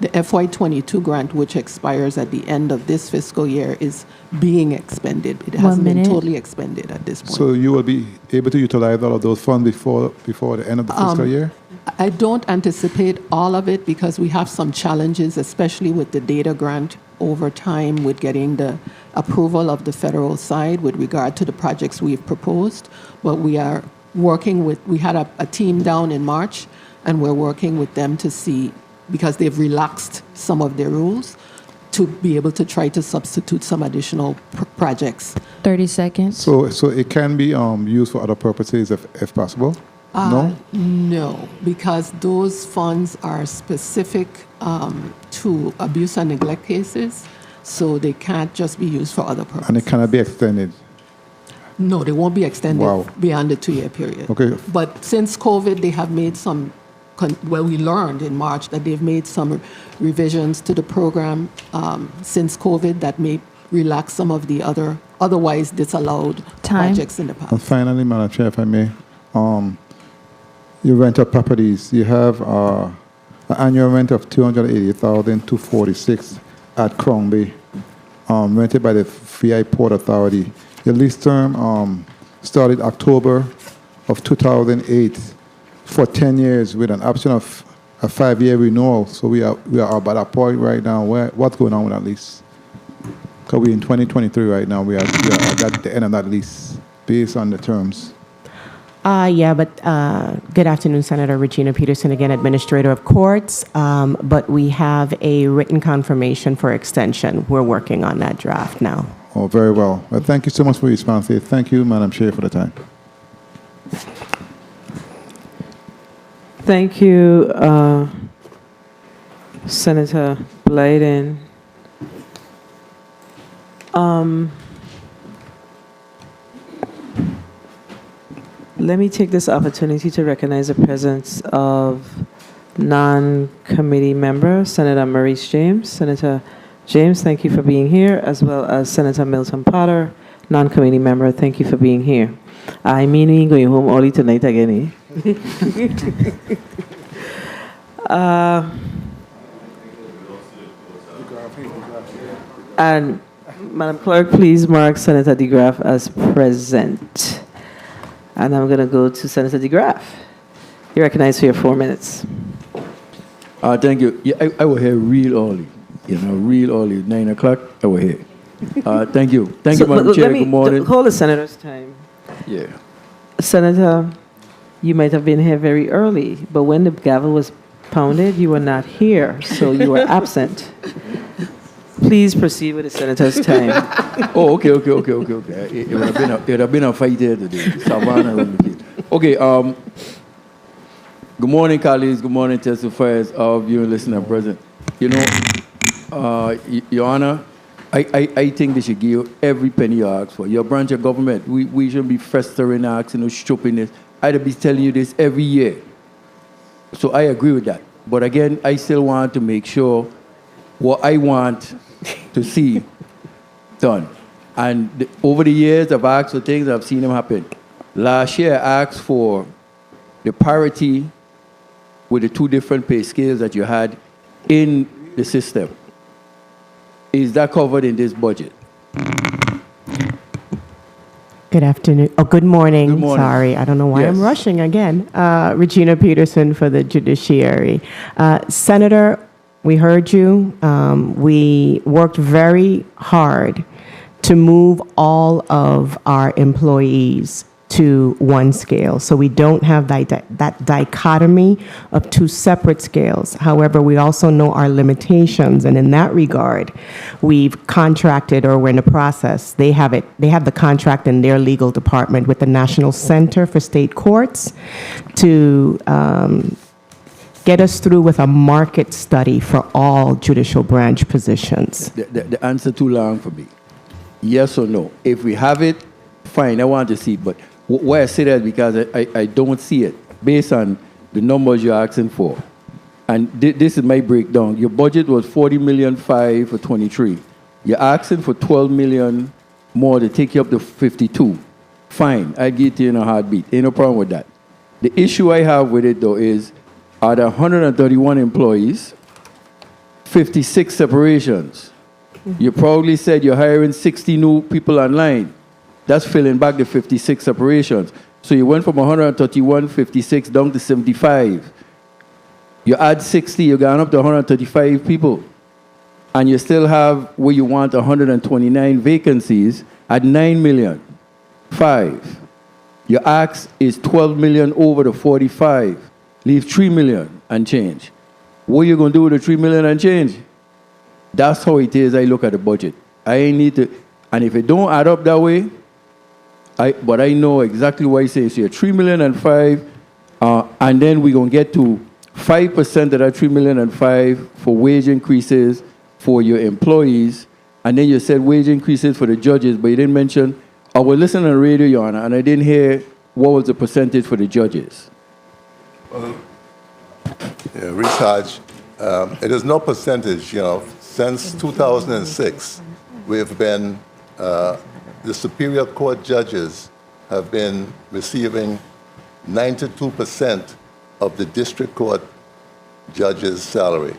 The FY22 grant, which expires at the end of this fiscal year, is being expended. It hasn't been totally expended at this point.
So you will be able to utilize all of those funds before the end of the fiscal year?
I don't anticipate all of it because we have some challenges, especially with the data grant over time with getting the approval of the federal side with regard to the projects we've proposed. But we are working with, we had a team down in March, and we're working with them to see, because they've relaxed some of their rules, to be able to try to substitute some additional projects.
30 seconds.
So it can be used for other purposes if possible? No?
No, because those funds are specific to abuse and neglect cases, so they can't just be used for other purposes.
And it cannot be extended?
No, they won't be extended beyond the 2-year period.
Okay.
But since COVID, they have made some, well, we learned in March that they've made some revisions to the program since COVID that may relax some of the otherwise disallowed projects in the past.
And finally, Madam Chair, if I may, your rental properties, you have an annual rent of $280,246 at Crown Bay, rented by the VI Port Authority. Your lease term started October of 2008 for 10 years with an option of a 5-year renewal. So we are about a point right now. What's going on with that lease? Because we're in 2023 right now. We are at the end of that lease based on the terms.
Yeah, but good afternoon, Senator Regina Peterson, again, Administrator of Courts. But we have a written confirmation for extension. We're working on that draft now.
Oh, very well. Well, thank you so much for your response. Thank you, Madam Chair, for the time.
Thank you, Senator Blyden. Let me take this opportunity to recognize the presence of non-committee member, Senator Maurice James. Senator James, thank you for being here, as well as Senator Milton Potter, non-committee member, thank you for being here. I mean, we going home early tonight again, And Madam Clerk, please mark Senator DeGraff as present. And I'm going to go to Senator DeGraff. You're recognized for your 4 minutes.
Thank you. Yeah, I was here real early, real early, 9 o'clock, I was here. Thank you. Thank you, Madam Chair. Good morning.
Hold the Senator's time.
Yeah.
Senator, you might have been here very early, but when the gavel was pounded, you were not here, so you were absent. Please proceed with the Senator's time.
Oh, okay. It would have been a fight here today. Savannah. Okay, good morning, colleagues. Good morning, testifiers, all of you listeners present. Your Honor, I think they should give you every penny you ask for. Your branch of government, we shouldn't be festering, asking, stupidness. I'd be telling you this every year. So I agree with that. But again, I still want to make sure what I want to see done. And over the years, I've asked for things, I've seen them happen. Last year, I asked for the parity with the two different pay scales that you had in the system. Is that covered in this budget?
Good afternoon. Oh, good morning.
Good morning.
Sorry, I don't know why
Yes.
I'm rushing again. Regina Peterson for the Judiciary. Senator, we heard you. We worked very hard to move all of our employees to one scale. So we don't have that dichotomy of two separate scales. However, we also know our limitations, and in that regard, we've contracted, or we're in the process. They have the contract in their legal department with the National Center for State Courts to get us through with a market study for all judicial branch positions.
The answer too long for me. Yes or no? If we have it, fine, I want to see it. But why I say that is because I don't see it based on the numbers you're asking for. And this is my breakdown. Your budget was $40.5 million for 23. You're asking for $12 million more to take you up to 52. Fine, I get you in a heartbeat. Ain't no problem with that. The issue I have with it, though, is out of 131 employees, 56 separations. You probably said you're hiring 60 new people online. That's filling back the 56 separations. So you went from 131, 56 down to 75. You add 60, you're going up to 135 people. And you still have where you want 129 vacancies at $9 million. 5. Your ask is $12 million over the 45. Leave $3 million and change. What are you going to do with the $3 million and change? That's how it is I look at the budget. I ain't need to, and if it don't add up that way, but I know exactly what I say. So you're $3 million and 5, and then we're going to get to 5% of that $3 million and 5 for wage increases for your employees, and then you said wage increases for the judges, but you didn't mention. I was listening on the radio, Your Honor, and I didn't hear what was the percentage for the judges.
Yeah, research. It is no percentage, Since 2006, we've been, the Superior Court judges have been receiving 92% of the District Court judges' salary.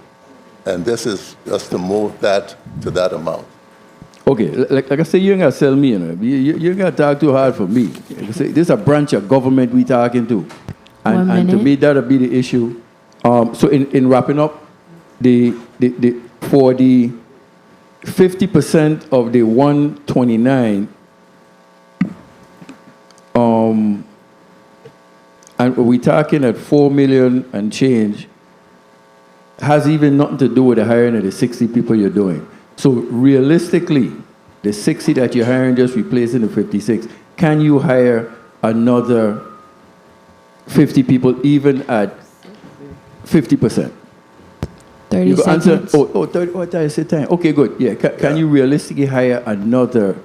And this is just to move that to that amount.
Okay, like I say, you ain't got to sell me, You ain't got to talk too hard for me. Like I say, this is a branch of government we talking to. And to me, that'll be the issue. So in wrapping up, for the 50% of the 129, And we're talking at 4 million and change, has even nothing to do with the hiring of the 60 people you're doing. So realistically, the 60 that you're hiring just replacing the 56, can you hire another 50 people even at 50%?
30
You go answer,
seconds.
30, what I said time. Okay, good. Yeah, can you realistically hire another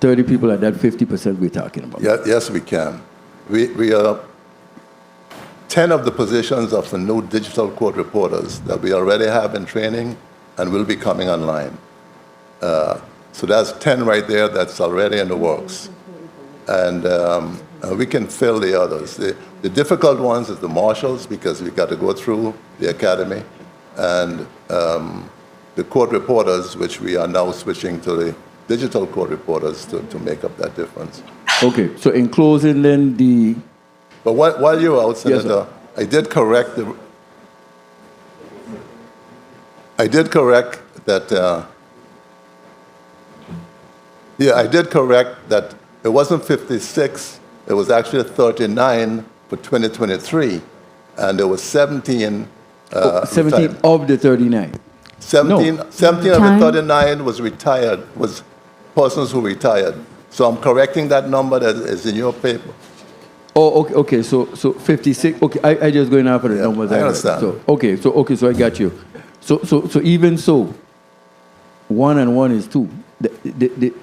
30 people at that 50% we're talking about?
Yeah, yes, we can. We are 10 of the positions of the new digital court reporters that we already have in training and will be coming online. So that's 10 right there that's already in the works. And we can fill the others. The difficult ones is the marshals because we've got to go through the academy, and the court reporters, which we are now switching to the digital court reporters to make up that difference.
Okay, so in closing then
But while you're out, Senator,
Yes,
I did correct that. I did correct that it wasn't 56. It was actually 39 for 2023, and there was 17.
17
retired.
of the 39.
17
No.
17 of the 39 was retired, was persons who retired. So I'm correcting that number that is in your paper.
Oh, okay, so 56, okay, I just going after the numbers.
I understand.
So I got you. So even so, 1 and 1 is 2.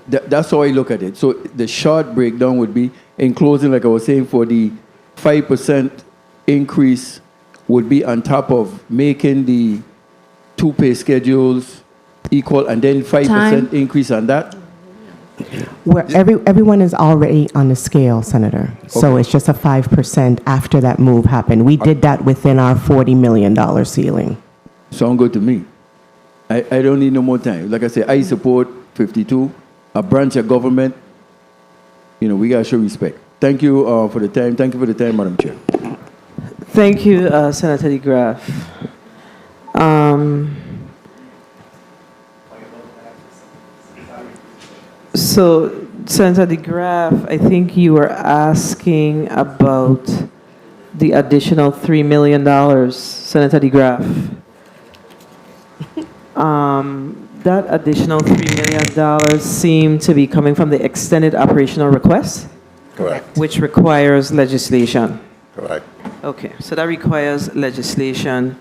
That's how I look at it. So the short breakdown would be, in closing, like I was saying, for the 5% increase would be on top of making the 2 pay schedules equal, and then 5%
Time.
increase on that.
Where everyone is already on the scale, Senator. So it's just a 5% after that move happened. We did that within our $40 million ceiling.
Sound good to me. I don't need no more time. Like I said, I support 52, a branch of government. You know, we got to show respect. Thank you for the time. Thank you for the time, Madam Chair.
Thank you, Senator DeGraff. So, Senator DeGraff, I think you were asking about the additional $3 million, Senator DeGraff. That additional $3 million seemed to be coming from the extended operational request,
Correct.
which requires legislation.
Correct.
Okay, so that requires legislation.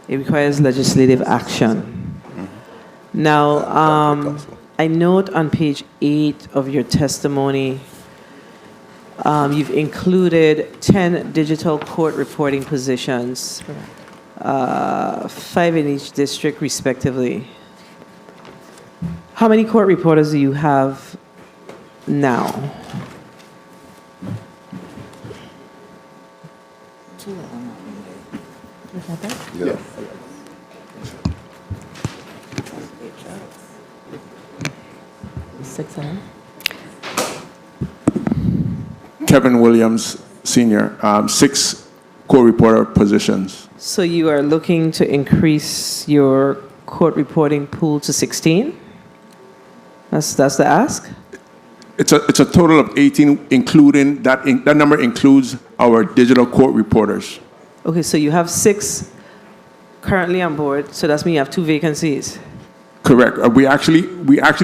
It requires legislative action. Now, I note on page 8 of your testimony, you've included 10 digital court reporting positions, 5 in each district, respectively. How many court reporters do you have now?
Yeah.
Kevin Williams, Senior, 6 co-reporter positions.
So you are looking to increase your court reporting pool to 16? That's the ask?
It's a total of 18, including that number includes our digital court reporters.
Okay, so you have 6 currently on board, so that's mean you have 2 vacancies.
Correct. We actually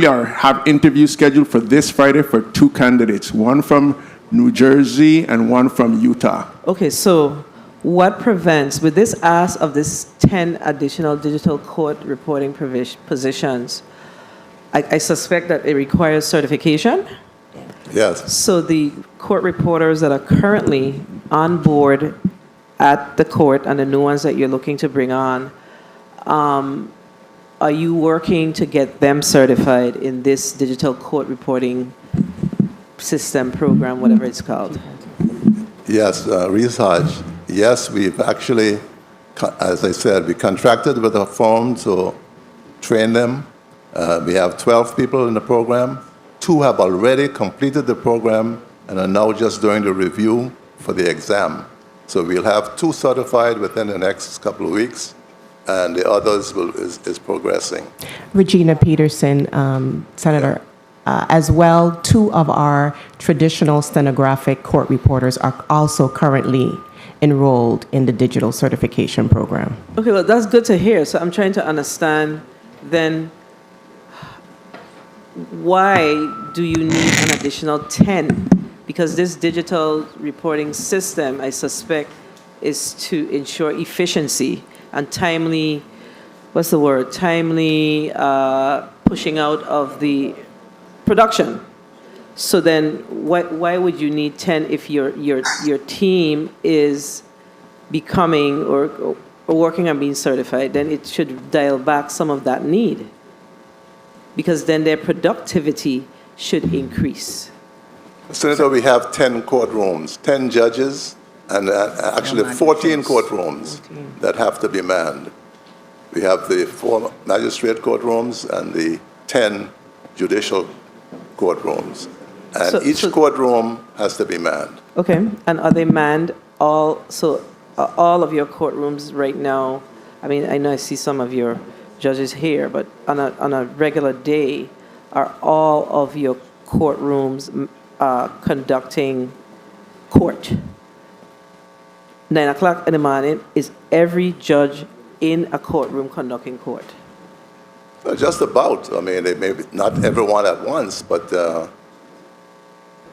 have interviews scheduled for this Friday for 2 candidates, one from New Jersey and one from Utah.
Okay, so what prevents, with this ask of this 10 additional digital court reporting positions, I suspect that it requires certification?
Yes.
So the court reporters that are currently on board at the court and the new ones that you're looking to bring on, are you working to get them certified in this digital court reporting system program, whatever it's called?
Yes, research. Yes, we've actually, as I said, we contracted with a firm to train them. We have 12 people in the program. 2 have already completed the program and are now just doing the review for the exam. So we'll have 2 certified within the next couple of weeks, and the others is progressing.
Regina Peterson, Senator, As well, 2 of our traditional stenographic court reporters are also currently enrolled in the digital certification program.
Okay, well, that's good to hear. So I'm trying to understand then why do you need an additional 10? Because this digital reporting system, I suspect, is to ensure efficiency and timely, what's the word? Timely pushing out of the production. So then why would you need 10 if your team is becoming or working on being certified? Then it should dial back some of that need, because then their productivity should increase.
Senator, we have 10 courtrooms, 10 judges, and actually 14 courtrooms that have to be manned. We have the 4 magistrate courtrooms and the 10 judicial courtrooms. And each courtroom has to be manned.
Okay, and are they manned all of your courtrooms right now? I mean, I know I see some of your judges here, but on a regular day, are all of your courtrooms conducting court? 9 o'clock in the morning, is every judge in a courtroom conducting court?
Just about. I mean, they may be not everyone at once, but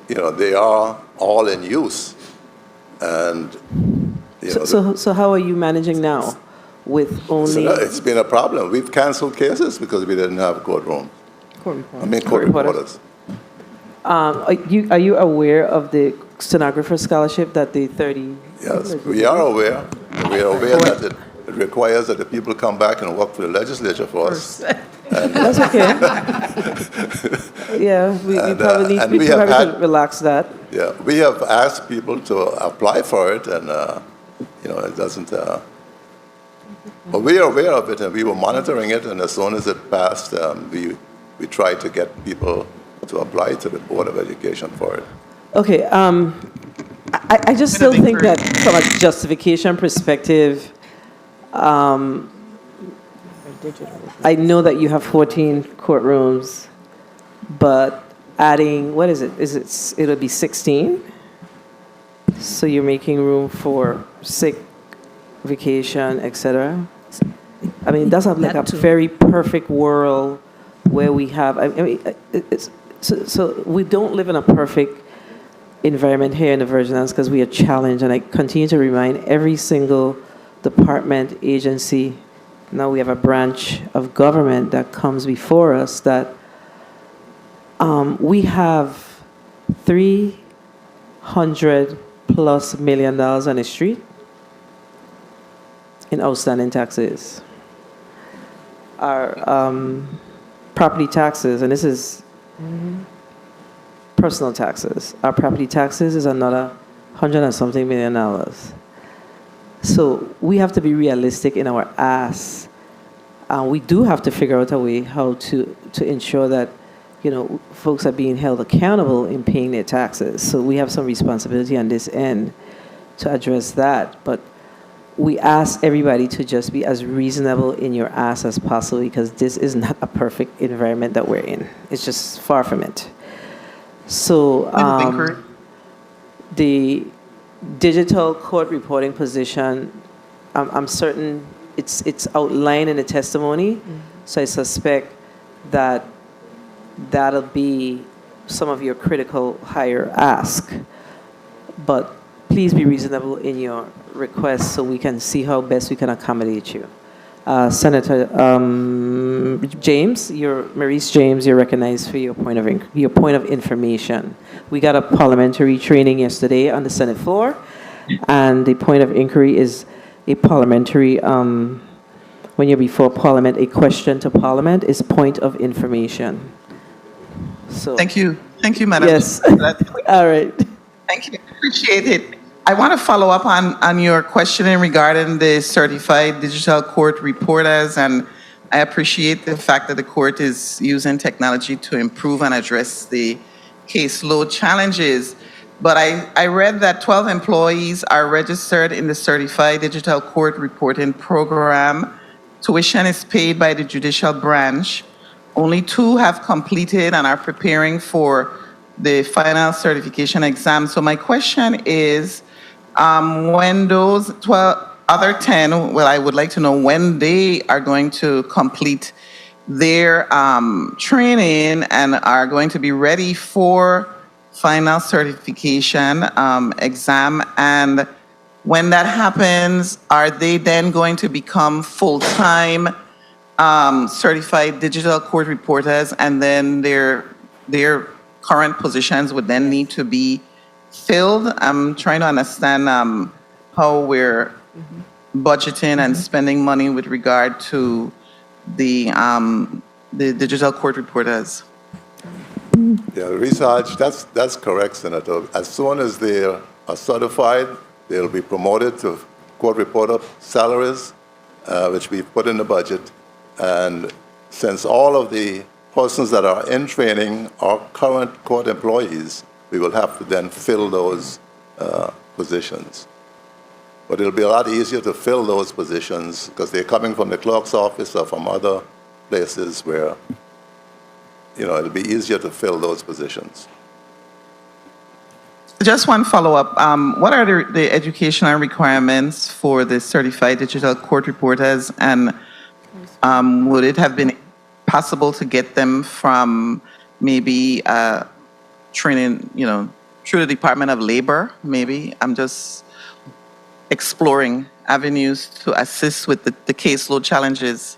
they are all in use. And
so how are you managing now with only?
It's been a problem. We've canceled cases because we didn't have a courtroom. Court reporters.
Are you aware of the stenographer scholarship that the 30?
Yes, we are aware. We are aware that it requires that the people come back and work for the legislature for us.
That's okay. Yeah, we probably need to relax that.
Yeah, we have asked people to apply for it, and it doesn't. But we are aware of it, and we were monitoring it. And as soon as it passed, we tried to get people to apply to the Board of Education for it.
Okay. I just still think that from a justification perspective, I know that you have 14 courtrooms, but adding, what is it? It'll be 16? So you're making room for sick, vacation, etc. I mean, that's like a very perfect world where we have, so we don't live in a perfect environment here in the Virgin Islands because we are challenged, and I continue to remind every single department, agency, now we have a branch of government that comes before us that we have $300+ million on the street in outstanding taxes. Our property taxes, and this is personal taxes. Our property taxes is another $100 and something million. So we have to be realistic in our ask. We do have to figure out a way how to ensure that, folks are being held accountable in paying their taxes. So we have some responsibility on this end to address that. But we ask everybody to just be as reasonable in your ask as possible, because this is not a perfect environment that we're in. It's just far from it. So the digital court reporting position, I'm certain it's outlined in the testimony, so I suspect that that'll be some of your critical higher ask. But please be reasonable in your request so we can see how best we can accommodate you. Senator James, Maurice James, you're recognized for your point of information. We got a parliamentary training yesterday on the Senate floor, and the point of inquiry is a parliamentary, when you're before Parliament, a question to Parliament is point of information. So
Thank you, Madam.
Yes. All right.
Thank you. Appreciate it. I want to follow up on your questioning regarding the certified digital court reporters, and I appreciate the fact that the court is using technology to improve and address the caseload challenges. But I read that 12 employees are registered in the certified digital court reporting program. Tuition is paid by the judicial branch. only 2 have completed and are preparing for the final certification exam. So my question is, when those 12 other 10, well, I would like to know when they are going to complete their training and are going to be ready for final certification exam. And when that happens, are they then going to become full-time certified digital court reporters, and then their current positions would then need to be filled? I'm trying to understand how we're budgeting and spending money with regard to the digital court reporters.
Yeah, research, that's correct, Senator. As soon as they are certified, they'll be promoted to court reporter salaries, which we've put in the budget. And since all of the persons that are in training are current court employees, we will have to then fill those positions. But it'll be a lot easier to fill those positions because they're coming from the clerk's office or from other places where, it'll be easier to fill those positions.
Just one follow-up. What are the educational requirements for the certified digital court reporters, and would it have been possible to get them from maybe training, through the Department of Labor, maybe? I'm just exploring avenues to assist with the caseload challenges.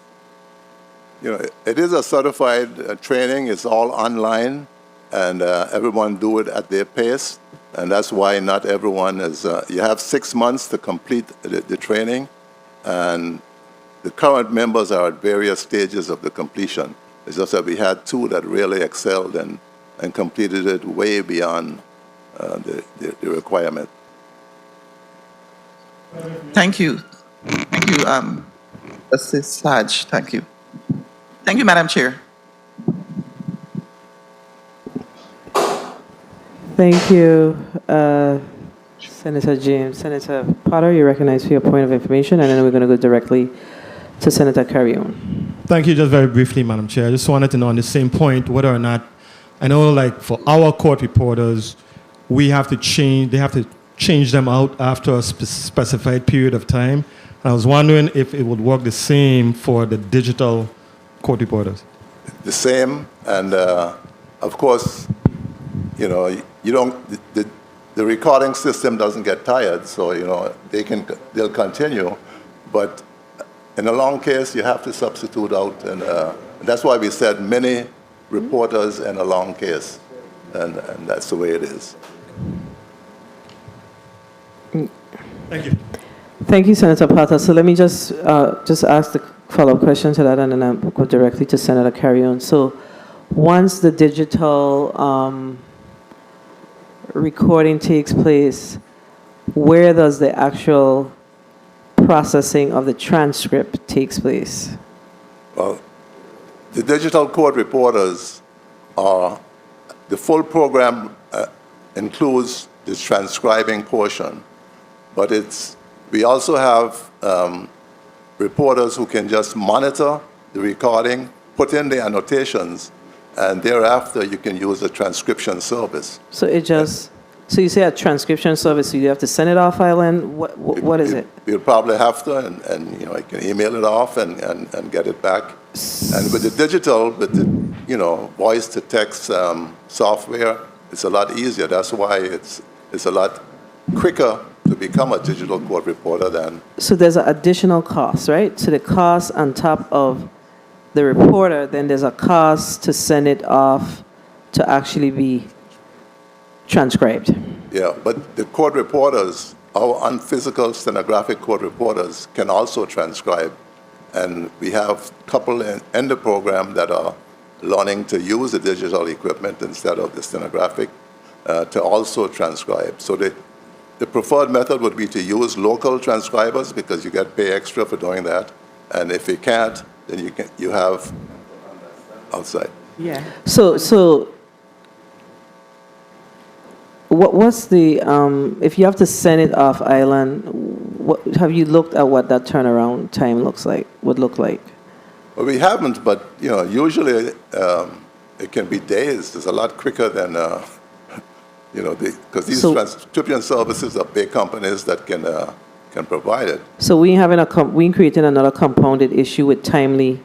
It is a certified training. It's all online, and everyone do it at their pace. And that's why not everyone is, you have 6 months to complete the training, and the current members are at various stages of the completion. It's just that we had 2 that really excelled and completed it way beyond the requirement.
Thank you. Thank you, Justice Hodge. Thank you. Thank you, Madam Chair.
Thank you, Senator James. Senator Potter, you recognize for your point of information, and then we're going to go directly to Senator Carrion.
Thank you. Just very briefly, Madam Chair. I just wanted to know on the same point whether or not, I know like for our court reporters, they have to change them out after a specified period of time. And I was wondering if it would work the same for the digital court reporters.
The same, and of course, you don't, the recording system doesn't get tired, so they'll continue, but in a long case, you have to substitute out, and that's why we said many reporters in a long case, and that's the way it is.
Thank you.
Thank you, Senator Potter. So let me just ask the follow-up question to that, and then I'll go directly to Senator Carrion. So once the digital recording takes place, where does the actual processing of the transcript takes place?
Well, the digital court reporters are, the full program includes the transcribing portion, but we also have reporters who can just monitor the recording, put in the annotations, and thereafter you can use a transcription service.
So so you say a transcription service, so you have to send it off island? What is it?
You'll probably have to, and you can email it off and get it back. And with the digital, with the voice to text software, it's a lot easier. That's why it's a lot quicker to become a digital court reporter than.
So there's an additional cost, right? So the cost on top of the reporter, then there's a cost to send it off to actually be transcribed.
Yeah, but the court reporters, our unphysical stenographic court reporters, can also transcribe. And we have a couple in the program that are learning to use the digital equipment instead of the stenographic to also transcribe. So the preferred method would be to use local transcribers because you get pay extra for doing that. And if you can't, then you have outside.
Yeah. So what's the if you have to send it off island? Have you looked at what that turnaround time would look like?
Well, we haven't, but usually it can be days. It's a lot quicker than because these transcription services are big companies that can provide it.
So we creating another compounded issue with timely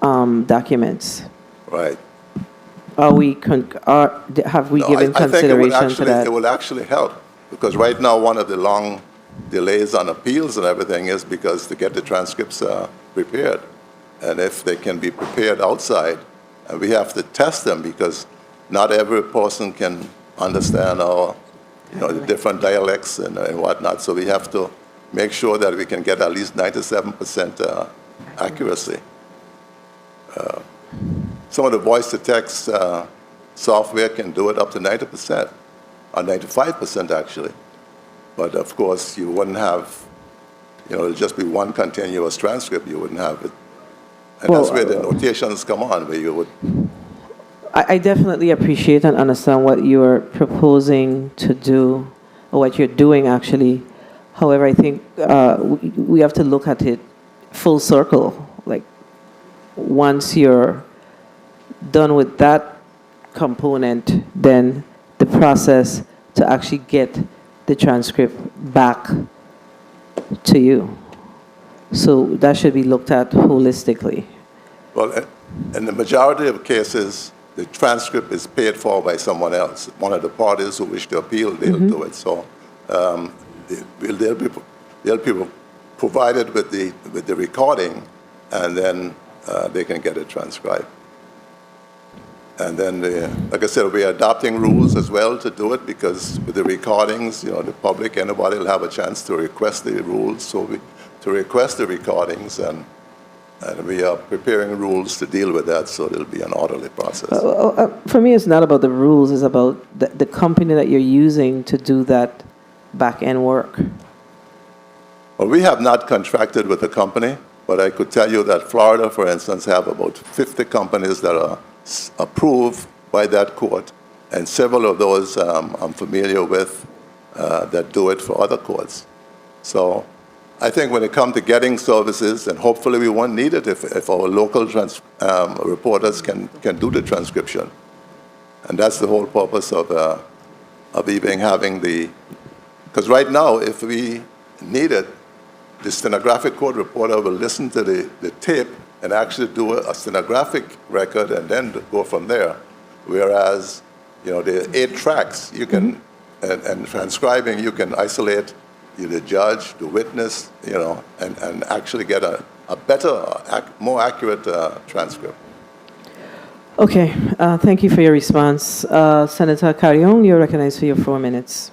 documents.
Right.
Have we given consideration to that?
It will actually help because right now one of the long delays on appeals and everything is because to get the transcripts prepared. And if they can be prepared outside, and we have to test them because not every person can understand the different dialects and whatnot. So we have to make sure that we can get at least 97% accuracy. Some of the voice-to-text software can do it up to 90%, or 95% actually. But of course, you wouldn't have, it'll just be one continuous transcript. You wouldn't have it. And that's where the notations come on, where you would.
I definitely appreciate and understand what you're proposing to do, or what you're doing actually. However, I think we have to look at it full circle. Like, once you're done with that component, then the process to actually get the transcript back to you. So that should be looked at holistically.
Well, in the majority of cases, the transcript is paid for by someone else. One of the parties who wish to appeal, they'll do it. So they'll be provided with the recording, and then they can get it transcribed. And then, like I said, we're adopting rules as well to do it because with the recordings, the public, anybody will have a chance to request the rules. So to request the recordings, and we are preparing rules to deal with that, so it'll be an orderly process.
For me, it's not about the rules, it's about the company that you're using to do that back-end work.
Well, we have not contracted with a company, but I could tell you that Florida, for instance, have about 50 companies that are approved by that court, and several of those I'm familiar with that do it for other courts. So I think when it comes to getting services, and hopefully we won't need it if our local reporters can do the transcription. And that's the whole purpose of even having because right now, if we need it, the stenographic court reporter will listen to the tape and actually do a stenographic record and then go from there. Whereas, the 8 tracks, you can, and transcribing, you can isolate the judge, the witness, and actually get a better, more accurate transcript.
Okay, thank you for your response. Senator Carrion, you're recognized for your 4 minutes.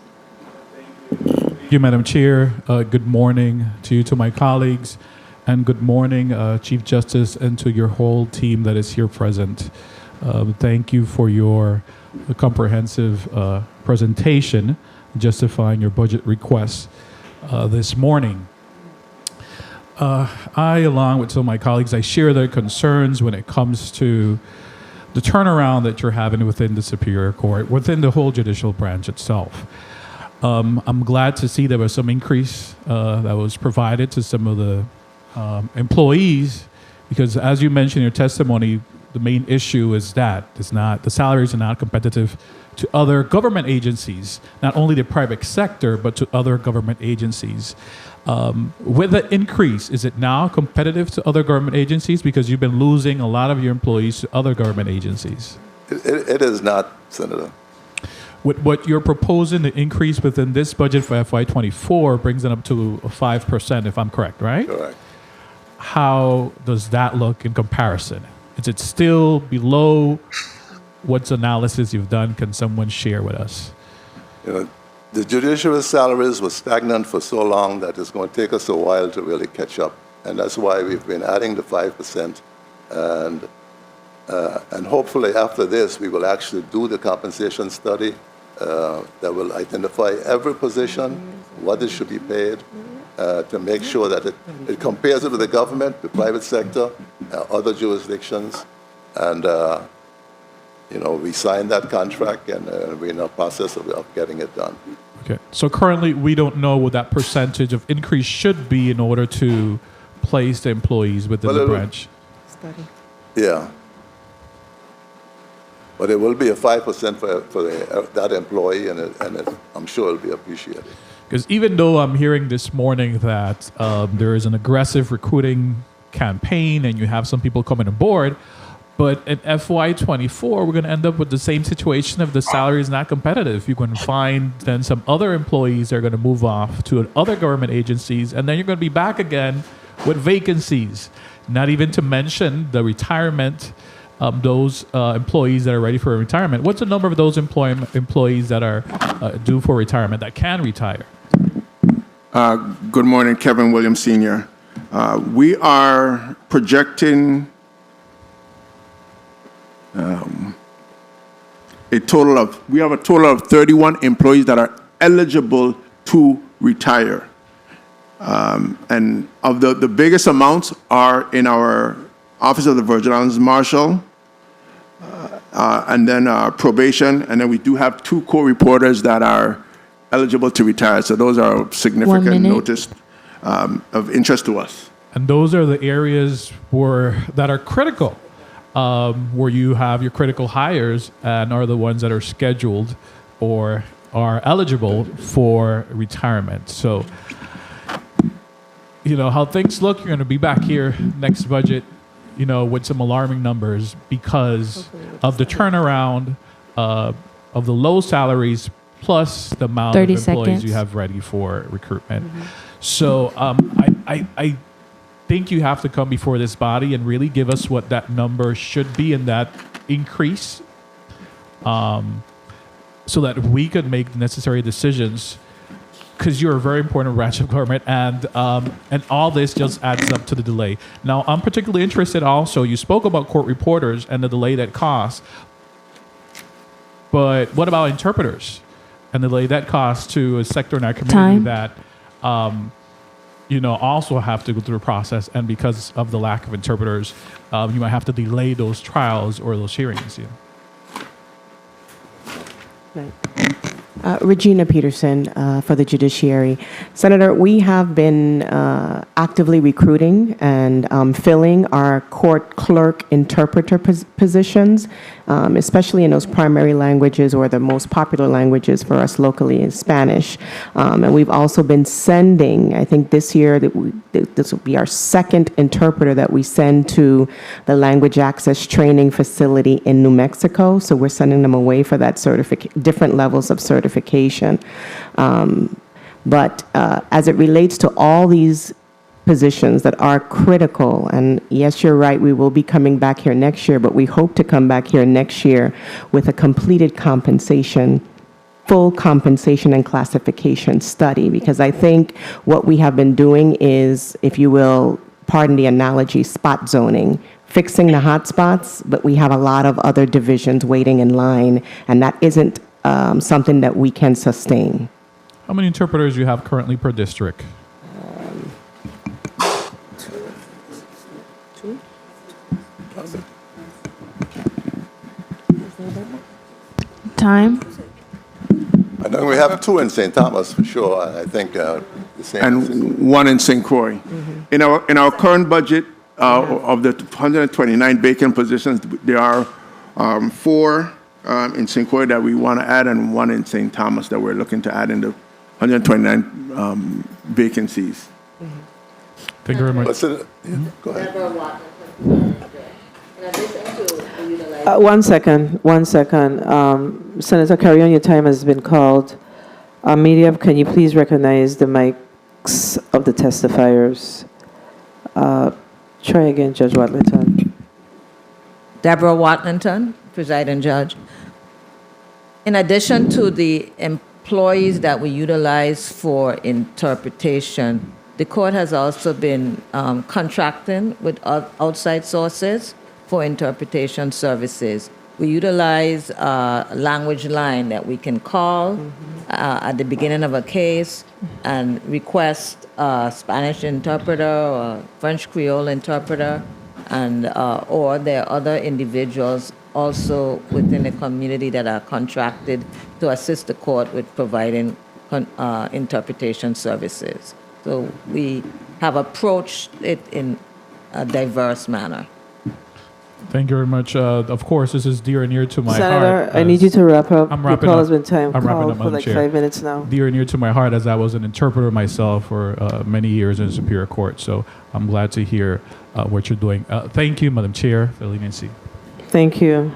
Thank you, Madam Chair. Good morning to you, to my colleagues, and good morning, Chief Justice, and to your whole team that is here present. Thank you for your comprehensive presentation justifying your budget requests this morning. I, along with some of my colleagues, I share their concerns when it comes to the turnaround that you're having within the Superior Court, within the whole judicial branch itself. I'm glad to see there was some increase that was provided to some of the employees, because as you mentioned in your testimony, the main issue is that the salaries are not competitive to other government agencies, not only the private sector, but to other government agencies. With the increase, is it now competitive to other government agencies? Because you've been losing a lot of your employees to other government agencies.
It is not, Senator.
With what you're proposing, the increase within this budget for FY24 brings it up to 5%, if I'm correct, right?
Correct.
How does that look in comparison? Is it still below what's analysis you've done? Can someone share with us?
The judiciary salaries were stagnant for so long that it's going to take us a while to really catch up. And that's why we've been adding the 5%. And hopefully after this, we will actually do the compensation study that will identify every position, what it should be paid, to make sure that it compares it with the government, the private sector, other jurisdictions. And, we signed that contract, and we're in the process of getting it done.
Okay. So currently, we don't know what that percentage of increase should be in order to place the employees within the branch.
Yeah. But it will be a 5% for that employee, and I'm sure it'll be appreciated.
Because even though I'm hearing this morning that there is an aggressive recruiting campaign and you have some people coming aboard, but in FY24, we're going to end up with the same situation if the salary is not competitive. You can find then some other employees that are going to move off to other government agencies, and then you're going to be back again with vacancies. Not even to mention the retirement, those employees that are ready for retirement. What's the number of those employees that are due for retirement that can retire?
Good morning, Kevin Williams Sr. We are projecting we have a total of 31 employees that are eligible to retire. And of the biggest amounts are in our Office of the Virgin Islands Marshal, and then probation, and then we do have 2 co-reporters that are eligible to retire. So those are significant notice of interest to us.
And those are the areas that are critical, where you have your critical hires and are the ones that are scheduled or are eligible for retirement. So, you know, how things look, you're going to be back here next budget, you know, with some alarming numbers because of the turnaround of the low salaries plus the amount of employees you have ready for recruitment. So I think you have to come before this body and really give us what that number should be in that increase, so that we could make the necessary decisions, because you're a very important branch of government, and all this just adds up to the delay. Now, I'm particularly interested also, you spoke about court reporters and the delay that costs, but what about interpreters and the delay that costs to a sector in our community that you know, also have to go through a process, and because of the lack of interpreters, you might have to delay those trials or those hearings. Yeah.
Regina Peterson for the Judiciary. Senator, we have been actively recruiting and filling our court clerk interpreter positions, especially in those primary languages or the most popular languages for us locally in Spanish. And we've also been sending, I think this year, this will be our second interpreter that we send to the language access training facility in New Mexico. So we're sending them away for that different levels of certification. But as it relates to all these positions that are critical, and yes, you're right, we will be coming back here next year, but we hope to come back here next year with a completed full compensation and classification study, because I think what we have been doing is, if you will, pardon the analogy, spot zoning, fixing the hot spots, but we have a lot of other divisions waiting in line, and that isn't something that we can sustain.
How many interpreters do you have currently per district?
Two.
Time.
I know we have 2 in St. Thomas for sure. I think the same.
And 1 in St. Croix. In our current budget of the 129 vacant positions, there are 4 in St. Croix that we want to add, and 1 in St. Thomas that we're looking to add in the 129 vacancies.
Thank you very much.
Go ahead.
One second. Senator Carrion, your time has been called. Media, can you please recognize the mics of the testifiers? Try again, Judge Watlington.
Deborah Watlington, presiding judge. In addition to the employees that we utilize for interpretation, the court has also been contracting with outside sources for interpretation services. We utilize a language line that we can call at the beginning of a case and request a Spanish interpreter or French Creole interpreter, and or there are other individuals also within the community that are contracted to assist the court with providing interpretation services. So we have approached it in a diverse manner.
Thank you very much. Of course, this is dear and near to my
Senator,
heart.
I need you to wrap up.
I'm
Your
wrapping
call
up.
has been time
I'm wrapping
called
up,
for
Madam
like
Chair.
5 minutes now.
Dear and near to my heart, as I was an interpreter myself for many years in the Superior Court. So I'm glad to hear what you're doing. Thank you, Madam Chair, for the leniency.
Thank you.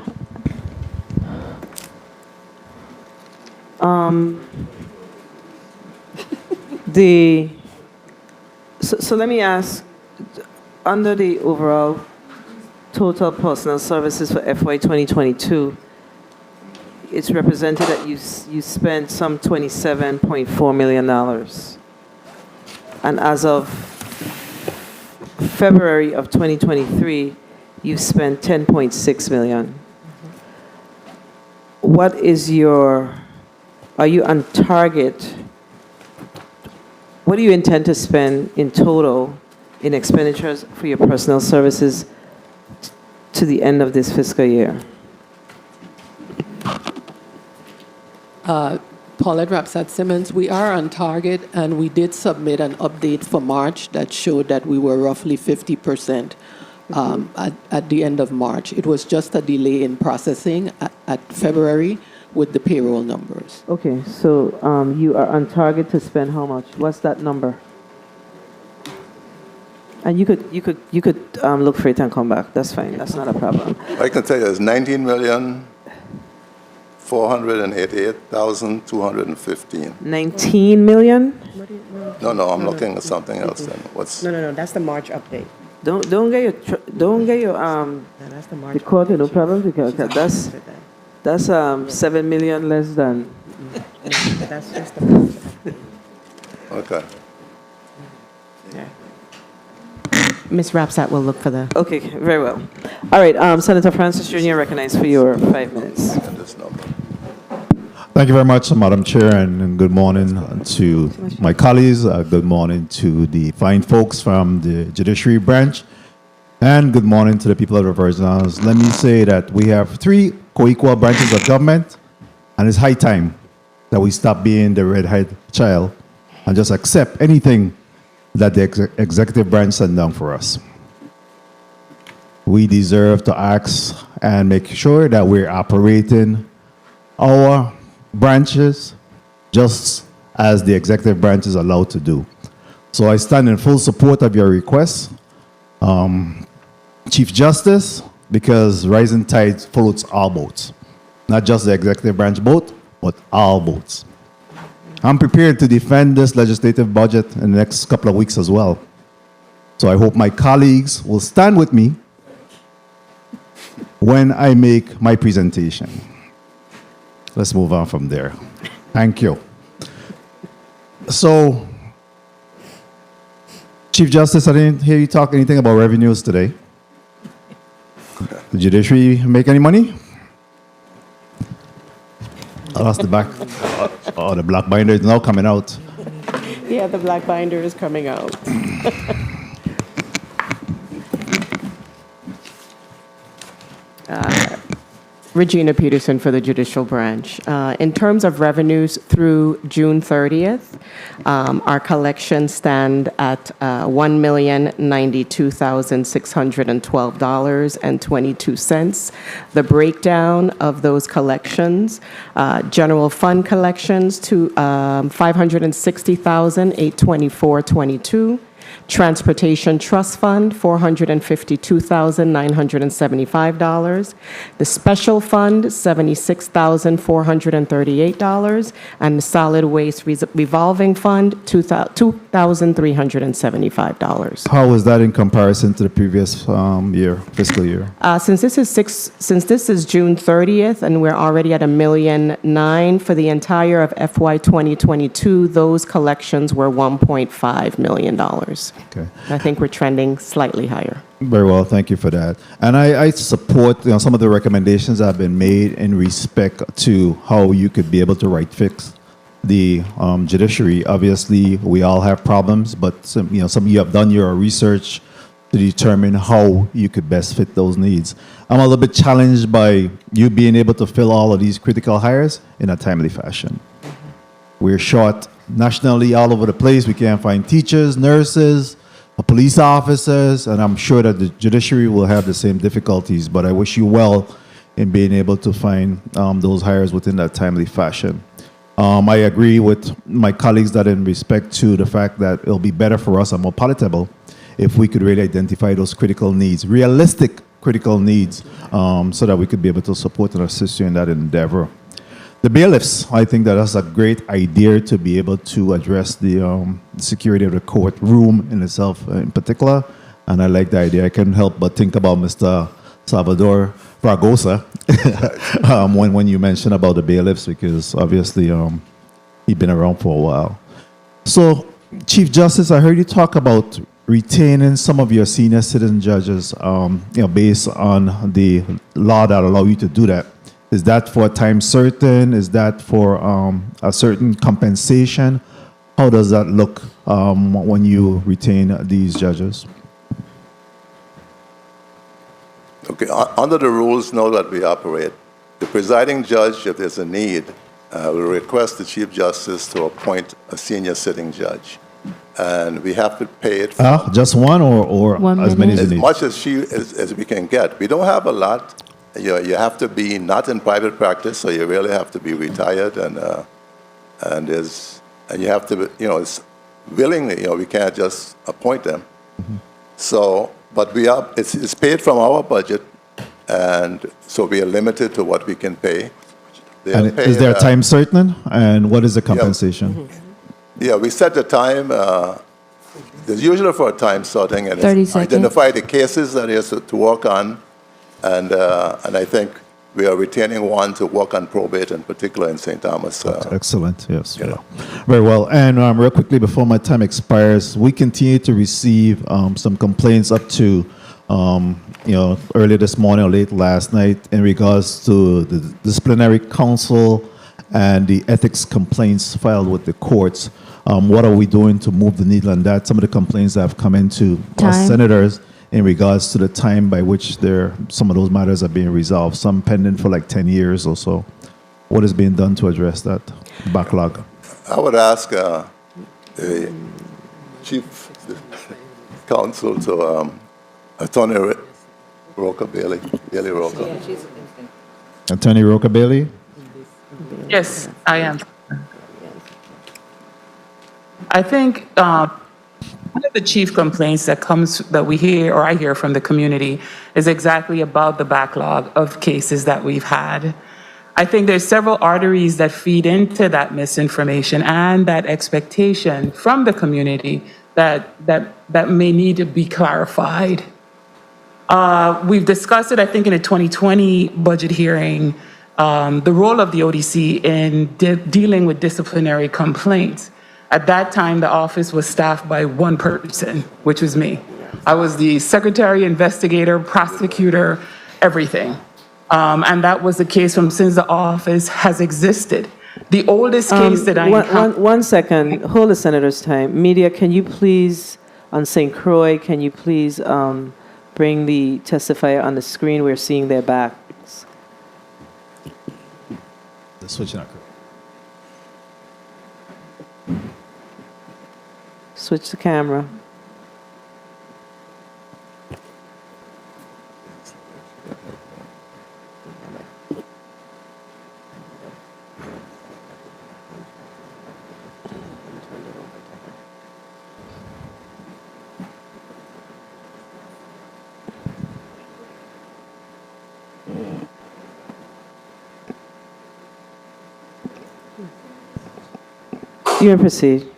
So let me ask, under the overall total personnel services for FY 2022, it's represented that you spent some $27.4 million. And as of February of 2023, you spent $10.6 million. What is are you on target? What do you intend to spend in total in expenditures for your personnel services to the end of this fiscal year?
Paulette Rapsat Simmons, we are on target, and we did submit an update for March that showed that we were roughly 50% at the end of March. It was just a delay in processing at February with the payroll numbers.
Okay, so you are on target to spend how much? What's that number? And you could look for it and come back. That's fine. That's not a problem.
I can tell you it's 19,488,215.
19 million?
No, I'm looking at something else then. What's
No, that's the March update.
Don't get your
That's the March
the court no problem because that's 7 million less than.
That's just the March update.
okay?
Ms. Rapsat will look for the.
Okay, very well. All right, Senator Francis Jr. recognized for your 5 minutes.
And this number.
Thank you very much, Madam Chair, and good morning to my colleagues. Good morning to the fine folks from the Judiciary Branch, and good morning to the people of the Virgin Islands. Let me say that we have 3 co-equal branches of government, and it's high time that we stop being the red-headed child and just accept anything that the executive branch sent down for us. We deserve to ask and make sure that we're operating our branches just as the executive branch is allowed to do. So I stand in full support of your request, Chief Justice, because rising tide floats all boats, not just the executive branch boat, but all boats. I'm prepared to defend this legislative budget in the next couple of weeks as well. So I hope my colleagues will stand with me when I make my presentation. Let's move on from there. Thank you. So, Chief Justice, I didn't hear you talk anything about revenues today. The judiciary make any money? I lost the back. Oh, the black binder is now coming out.
Yeah, the black binder is coming out. Regina Peterson for the Judicial Branch. In terms of revenues through June 30th, our collections stand at $1,092,612.22. The breakdown of those collections, general fund collections to $560,824.22. Transportation Trust Fund, $452,975. The Special Fund, $76,438. And the Solid Waste Revolving Fund, $2,375.
How is that in comparison to the previous fiscal year?
Since this is June 30th, and we're already at $1.9 million for the entire of FY 2022, those collections were $1.5 million.
Okay.
I think we're trending slightly higher.
Very well, thank you for that. And I support some of the recommendations that have been made in respect to how you could be able to fix the judiciary. Obviously, we all have problems, but some of you have done your research to determine how you could best fit those needs. I'm a little bit challenged by you being able to fill all of these critical hires in a timely fashion. We're short nationally all over the place. We can't find teachers, nurses, police officers, and I'm sure that the judiciary will have the same difficulties, but I wish you well in being able to find those hires within that timely fashion. I agree with my colleagues that in respect to the fact that it'll be better for us and more palatable if we could really identify those critical needs, realistic critical needs, so that we could be able to support and assist you in that endeavor. The bailiffs, I think that that's a great idea to be able to address the security of the courtroom in itself in particular, and I like the idea. I can't help but think about Mr. Salvador Fragosa when you mentioned about the bailiffs, because obviously he's been around for a while. So, Chief Justice, I heard you talk about retaining some of your senior citizen judges, based on the law that allow you to do that. Is that for a time certain? Is that for a certain compensation? How does that look when you retain these judges?
Okay, under the rules now that we operate, the presiding judge, if there's a need, will request the Chief Justice to appoint a senior sitting judge. And we have to pay it for
Just one or as many as you need?
as much as we can get. We don't have a lot. You have to be not in private practice, so you really have to be retired, and you have to, it's willingly, we can't just appoint them.
Mm-hmm.
So, but it's paid from our budget, and so we are limited to what we can pay.
And is there a time certain? And what is the compensation?
Yeah, we set the time. There's usually for a time certain, and
30
it's
seconds.
identify the cases that he has to work on, and I think we are retaining one to work on probate, in particular in St. Thomas.
Excellent, yes. Yeah. Very well. And real quickly, before my time expires, we continue to receive some complaints up to, early this morning or late last night in regards to the disciplinary council and the ethics complaints filed with the courts. What are we doing to move the needle on that? Some of the complaints that have come into us senators in regards to the time by which some of those matters are being resolved, some pending for like 10 years or so. What is being done to address that backlog?
I would ask the Chief Counsel to Attorney Roca Bailey Roca.
Attorney Roca Bailey?
Yes, I am. I think one of the chief complaints that we hear, or I hear from the community, is exactly about the backlog of cases that we've had. I think there's several arteries that feed into that misinformation and that expectation from the community that may need to be clarified. We've discussed it, I think, in a 2020 budget hearing, the role of the ODC in dealing with disciplinary complaints. At that time, the office was staffed by one person, which was me. I was the secretary, investigator, prosecutor, everything. And that was the case since the office has existed. The oldest case that I encountered...
One second. Hold the senator's time. Media, can you please, on St. Croix, can you please bring the testifier on the screen? We're seeing their backs.
The switch not correct.
Switch the camera. You may proceed.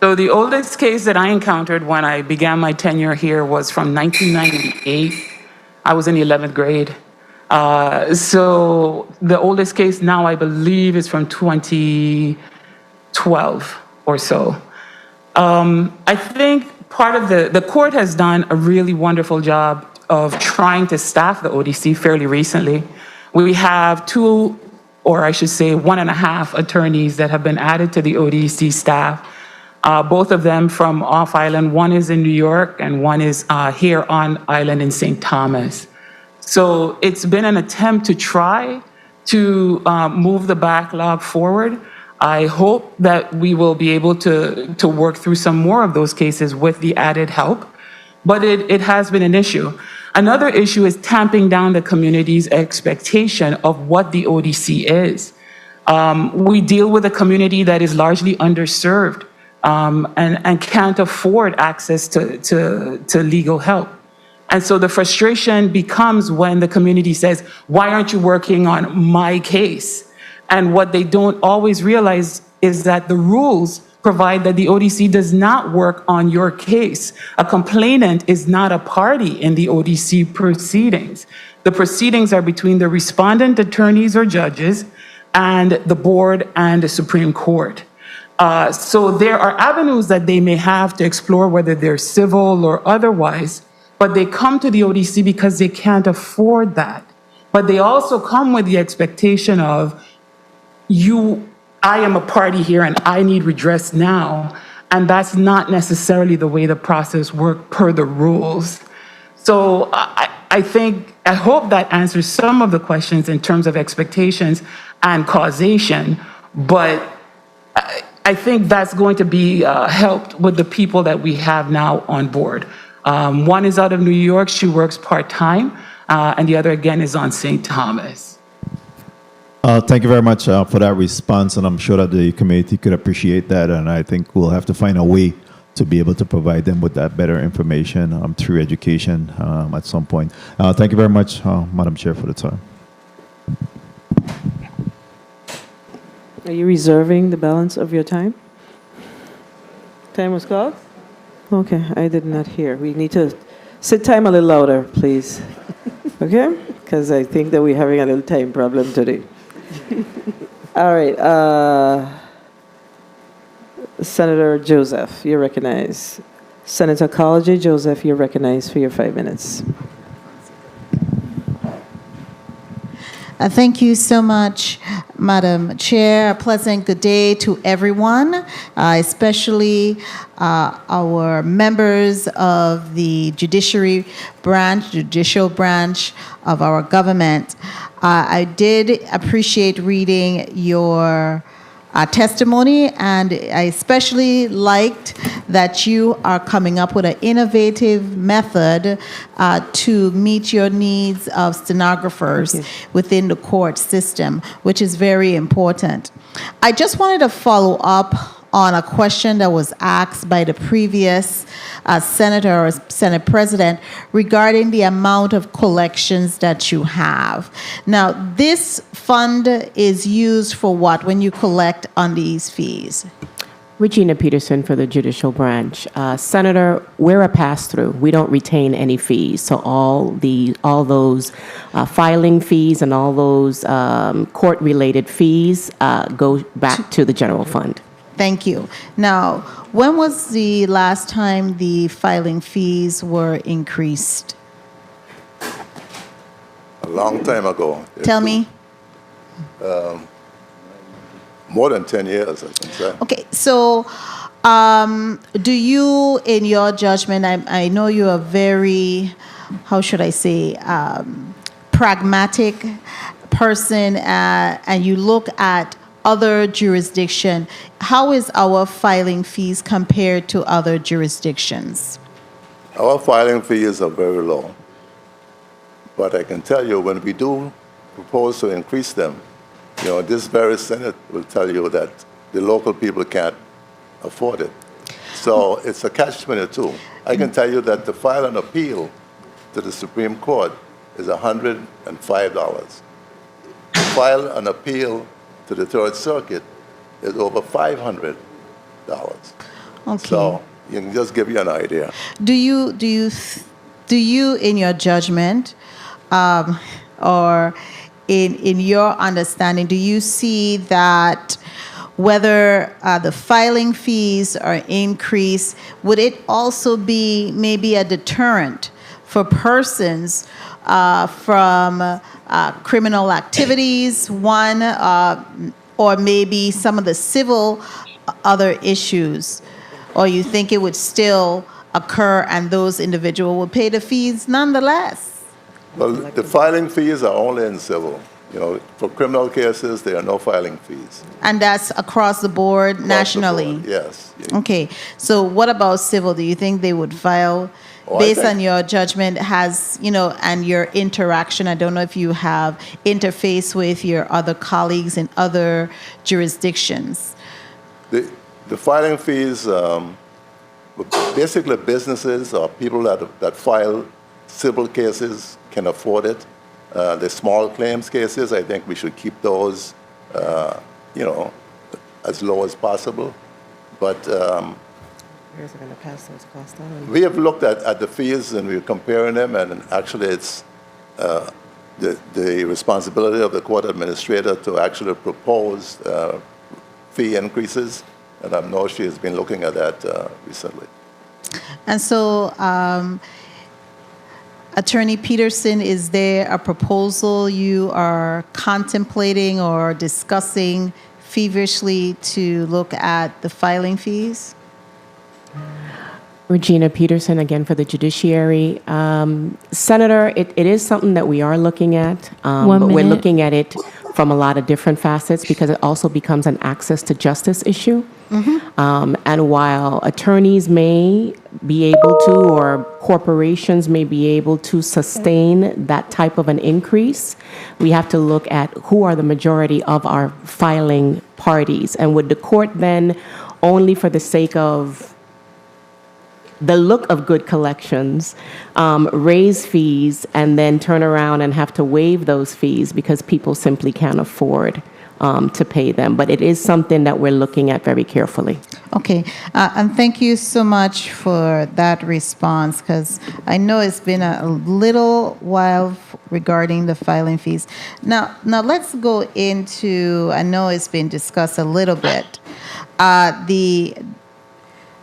So the oldest case that I encountered when I began my tenure here was from 1998. I was in the 11th grade. So the oldest case now, I believe, is from 2012 or so. I think part of the court has done a really wonderful job of trying to staff the ODC fairly recently. We have 2, or I should say 1.5 attorneys that have been added to the ODC staff. Both of them from off island. One is in New York and one is here on island in St. Thomas. So it's been an attempt to try to move the backlog forward. I hope that we will be able to work through some more of those cases with the added help, but it has been an issue. Another issue is tamping down the community's expectation of what the ODC is. We deal with a community that is largely underserved and can't afford access to legal help. And so the frustration becomes when the community says, why aren't you working on my case? And what they don't always realize is that the rules provide that the ODC does not work on your case. A complainant is not a party in the ODC proceedings. The proceedings are between the respondent attorneys or judges and the board and the Supreme Court. So there are avenues that they may have to explore, whether they're civil or otherwise, but they come to the ODC because they can't afford that. But they also come with the expectation of, I am a party here and I need redress now. And that's not necessarily the way the process works per the rules. So I hope that answers some of the questions in terms of expectations and causation, but I think that's going to be helped with the people that we have now on board. One is out of New York, she works part-time, and the other again is on St. Thomas.
Thank you very much for that response, and I'm sure that the community could appreciate that, and I think we'll have to find a way to be able to provide them with that better information through education at some point. Thank you very much, Madam Chair, for the time.
Are you reserving the balance of your time? Time was called? Okay, I did not hear. We need to sit time a little louder, please. Okay? Because I think that we're having a little time problem today. All right. Senator Joseph, you're recognized. Senator College Joseph, you're recognized for your 5 minutes.
Thank you so much, Madam Chair. A pleasant good day to everyone, especially our members of the judicial branch of our government. I did appreciate reading your testimony, and I especially liked that you are coming up with an innovative method to meet your needs of stenographers within the court system, which is very important. I just wanted to follow up on a question that was asked by the previous senator or Senate president regarding the amount of collections that you have. Now, this fund is used for what when you collect on these fees?
Regina Peterson for the Judicial Branch. Senator, we're a pass-through. We don't retain any fees. So all those filing fees and all those court-related fees go back to the general fund.
Thank you. Now, when was the last time the filing fees were increased?
A long time ago.
Tell me.
More than 10 years, I think so.
Okay, so do you, in your judgment, I know you are very, how should I say, pragmatic person, and you look at other jurisdiction. How is our filing fees compared to other jurisdictions?
Our filing fees are very low. But I can tell you, when we do propose to increase them, this very Senate will tell you that the local people can't afford it. So it's a catch-22. I can tell you that to file an appeal to the Supreme Court is $105. To file an appeal to the Third Circuit is over $500.
Okay.
So you can just give you an idea.
Do you, in your judgment, or in your understanding, do you see that whether the filing fees are increased, would it also be maybe a deterrent for persons from criminal activities, or maybe some of the civil other issues? Or you think it would still occur and those individuals would pay the fees nonetheless?
Well, the filing fees are only in civil. For criminal cases, there are no filing fees.
And that's across the board nationally?
Across the board, yes.
Okay. So what about civil? Do you think they would file based on your judgment and your interaction? I don't know if you have interface with your other colleagues in other jurisdictions.
The filing fees, basically businesses or people that file civil cases can afford it. The small claims cases, I think we should keep those, as low as possible. But
Where's it going to pass those costs on?
we have looked at the fees and we're comparing them, and actually it's the responsibility of the court administrator to actually propose fee increases, and I know she has been looking at that recently.
And so, Attorney Peterson, is there a proposal you are contemplating or discussing feverishly to look at the filing fees?
Regina Peterson, again for the judiciary. Senator, it is something that we are looking at, but we're looking at it from a lot of different facets because it also becomes an access to justice issue. And while attorneys may be able to, or corporations may be able to sustain that type of an increase, we have to look at who are the majority of our filing parties. And would the court then, only for the sake of the look of good collections, raise fees and then turn around and have to waive those fees because people simply can't afford to pay them? But it is something that we're looking at very carefully.
Okay, and thank you so much for that response, because I know it's been a little while regarding the filing fees. Now let's go into, I know it's been discussed a little bit,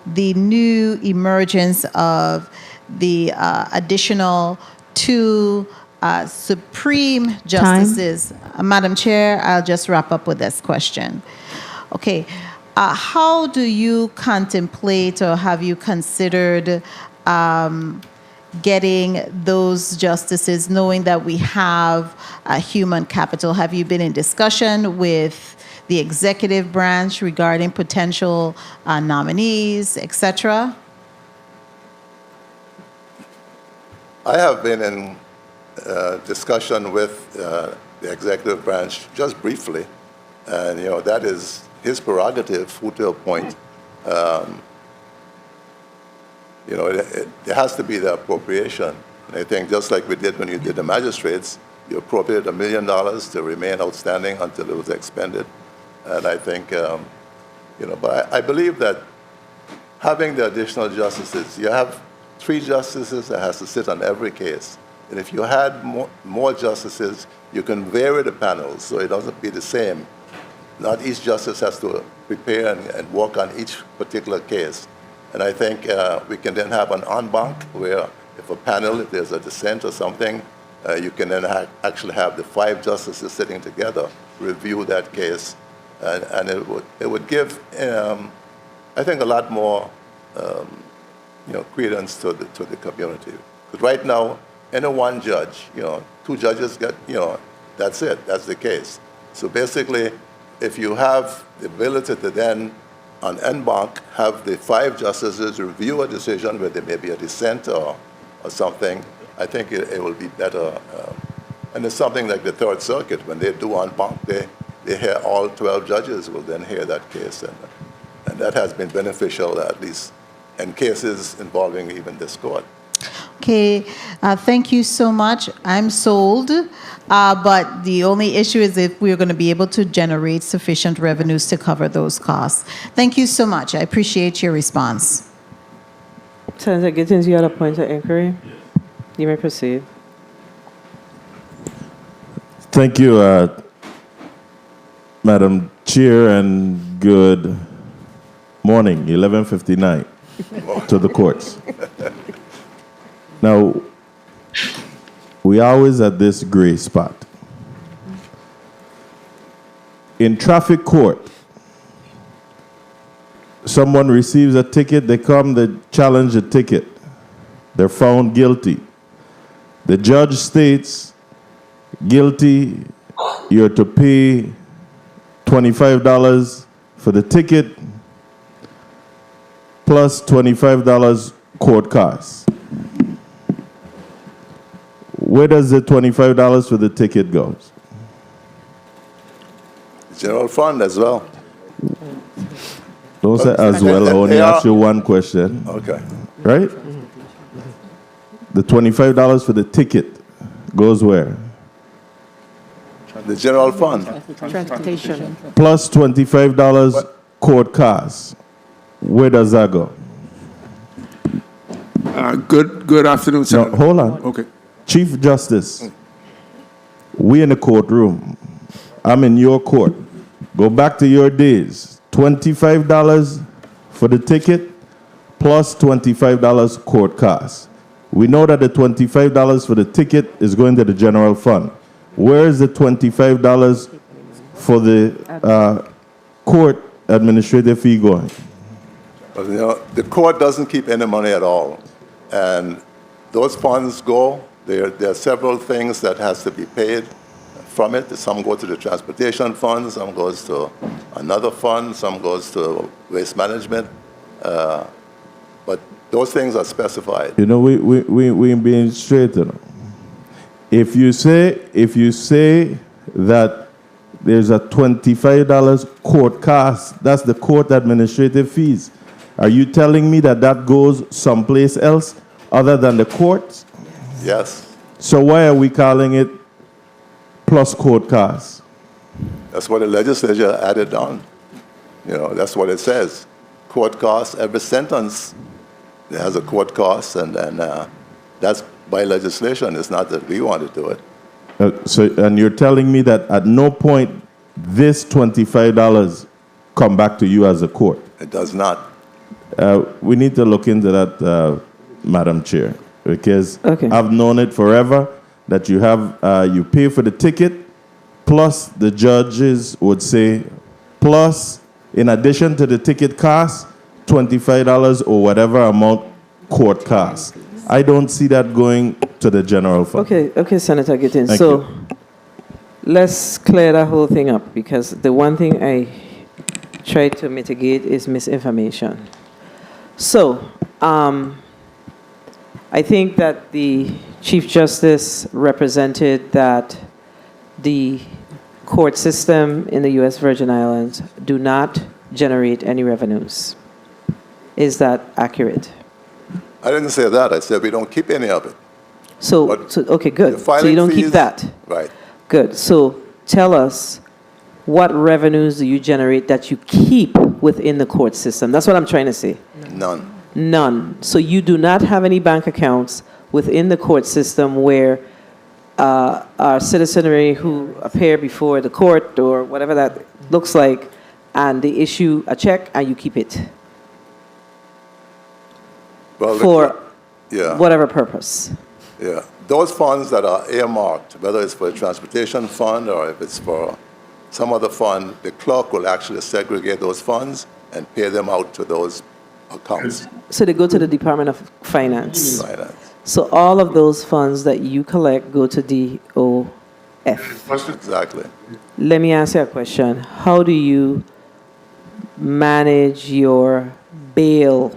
the new emergence of the additional two Supreme Justices. Madam Chair, I'll just wrap up with this question. Okay, how do you contemplate, or have you considered getting those justices, knowing that we have human capital? Have you been in discussion with the executive branch regarding potential nominees, etc.?
I have been in discussion with the executive branch just briefly, and that is his prerogative who to appoint. There has to be the appropriation. And I think just like we did when you did the magistrates, you appropriated $1 million to remain outstanding until it was expended. And I think, but I believe that having the additional justices, you have 3 justices that has to sit on every case. And if you had more justices, you can vary the panels so it doesn't be the same. Not each justice has to prepare and work on each particular case. And I think we can then have an en banc where if there's a dissent or something, you can then actually have the 5 justices sitting together, review that case, and it would give, I think, a lot more credence to the community. Because right now, any one judge, 2 judges get, that's it, that's the case. So basically, if you have the ability to then, on en banc, have the 5 justices review a decision where there may be a dissent or something, I think it will be better. And it's something like the Third Circuit, when they do en banc, they hear all 12 judges will then hear that case. And that has been beneficial, at least in cases involving even this court.
Okay, thank you so much. I'm sold, but the only issue is if we're going to be able to generate sufficient revenues to cover those costs. Thank you so much. I appreciate your response.
Senator Gittins, you had a point of inquiry? You may proceed.
Thank you, Madam Chair, and good morning, 11:59 to the courts. Now, we always at this gray spot. In traffic court, someone receives a ticket, they come, they challenge the ticket. They're found guilty. The judge states guilty you're to pay $25 for the ticket plus $25 court costs. Where does the $25 for the ticket go?
General fund as well.
Don't say as well. I only asked you one question.
Okay.
Right? The $25 for the ticket goes where?
The general fund.
Transportation.
Plus $25 court costs. Where does that go?
Good afternoon, sir.
No, hold on.
Okay.
Chief Justice, we in the courtroom. I'm in your court. Go back to your days. $25 for the ticket plus $25 court costs. We know that the $25 for the ticket is going to the general fund. Where is the $25 for the court administrative fee going?
Well, you know, the court doesn't keep any money at all. And those funds go, there are several things that has to be paid from it. Some go to the transportation fund, some goes to another fund, some goes to waste management. But those things are specified.
You know, we being straight, you know. If you say that there's a $25 court cost, that's the court administrative fees. Are you telling me that that goes someplace else other than the courts?
Yes.
So why are we calling it plus court costs?
That's what the legislature added on. You know, that's what it says. Court costs, every sentence has a court cost, and that's by legislation. It's not that we want to do it.
And you're telling me that at no point this $25 come back to you as a court?
It does not.
We need to look into that, Madam Chair, because I've known it forever that you have you pay for the ticket, plus the judges would say, plus in addition to the ticket cost, $25 or whatever amount court costs. I don't see that going to the general fund.
Okay, Senator Gittins.
Thank
So
you.
let's clear that whole thing up, because the one thing I try to mitigate is misinformation. So I think that the Chief Justice represented that the court system in the U.S. Virgin Islands do not generate any revenues. Is that accurate?
I didn't say that. I said we don't keep any of it.
So okay, good.
The
So
filing
you don't keep
fees-
that.
Right.
Good. So tell us, what revenues do you generate that you keep within the court system? That's what I'm trying to say.
None.
None. So you do not have any bank accounts within the court system where our citizenry who appear before the court or whatever that looks like, and they issue a check and you keep it
Well,
for
yeah.
whatever purpose.
Yeah. Those funds that are earmarked, whether it's for a transportation fund or if it's for some other fund, the clerk will actually segregate those funds and pay them out to those accounts.
So they go to the Department of Finance.
Finance.
So all of those funds that you collect go to DOF.
Exactly.
Let me ask you a question. How do you manage your bail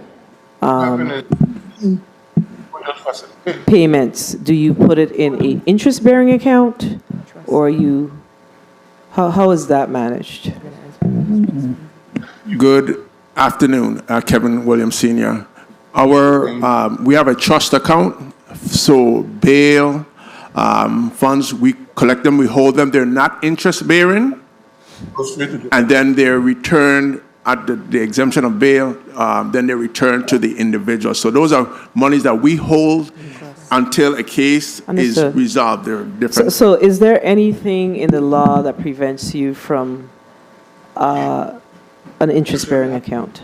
payments? Do you put it in an interest-bearing account, or how is that managed?
Good afternoon, Kevin Williams Sr. We have a trust account, so bail funds, we collect them, we hold them. They're not interest-bearing, and then they're returned at the exemption of bail, then they return to the individual. So those are monies that we hold until a case
Understood.
is resolved. They're different.
So is there anything in the law that prevents you from an interest-bearing account?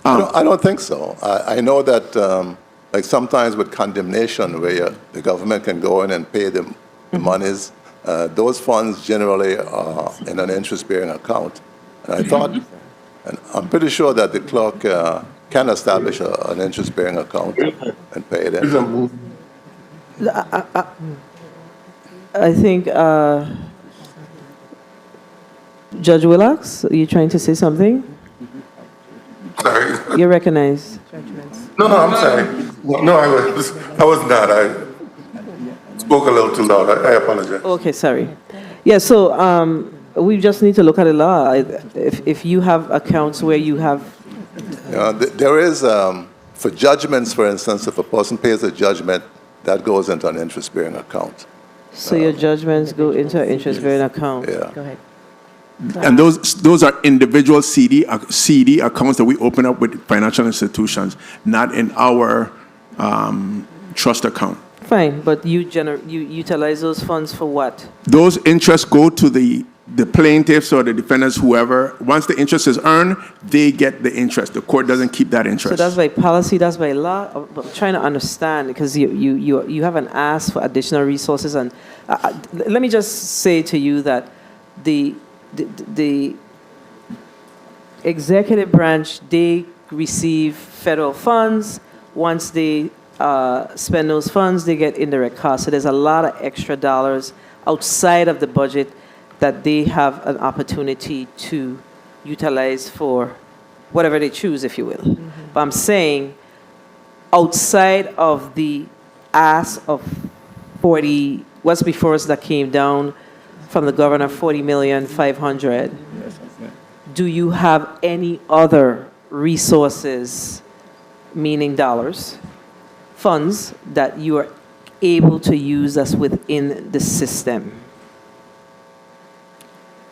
I don't think so. I know that, like sometimes with condemnation, where the government can go in and pay the monies, those funds generally are in an interest-bearing account. And I thought, and I'm pretty sure that the clerk can establish an interest-bearing account and pay it in.
I think Judge Willocks, are you trying to say something?
Sorry.
You're recognized.
No, I'm sorry. No, I was not. I spoke a little too loud. I apologize.
Okay, sorry. Yeah, so we just need to look at the law. If you have accounts where you have...
There is, for judgments, for instance, if a person pays a judgment, that goes into an interest-bearing account.
So your judgments go into an interest-bearing account.
Yeah.
Go ahead.
And those are individual CD accounts that we open up with financial institutions, not in our trust account.
Fine, but you utilize those funds for what?
Those interests go to the plaintiffs or the defendants, whoever. Once the interest is earned, they get the interest. The court doesn't keep that interest.
So that's by policy, that's by law. I'm trying to understand because you haven't asked for additional resources. And let me just say to you that the executive branch, they receive federal funds. Once they spend those funds, they get indirect costs. So there's a lot of extra dollars outside of the budget that they have an opportunity to utilize for whatever they choose, if you will. Mm-hmm. But I'm saying outside of the ask of 40, what's before us that came down from the governor, 40,500,000, do you have any other resources, meaning dollars, funds, that you are able to use that's within the system?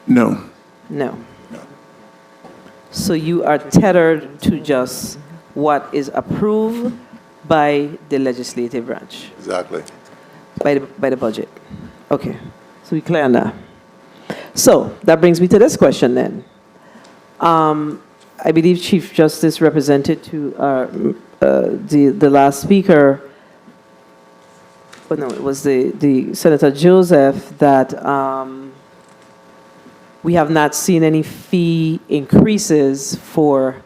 No.
No. So you are tethered to just what is approved by the legislative branch.
Exactly.
By the budget. Okay. So we clear on that. So that brings me to this question then. I believe Chief Justice represented to the last speaker, but no, it was the Senator Joseph, that we have not seen any fee increases for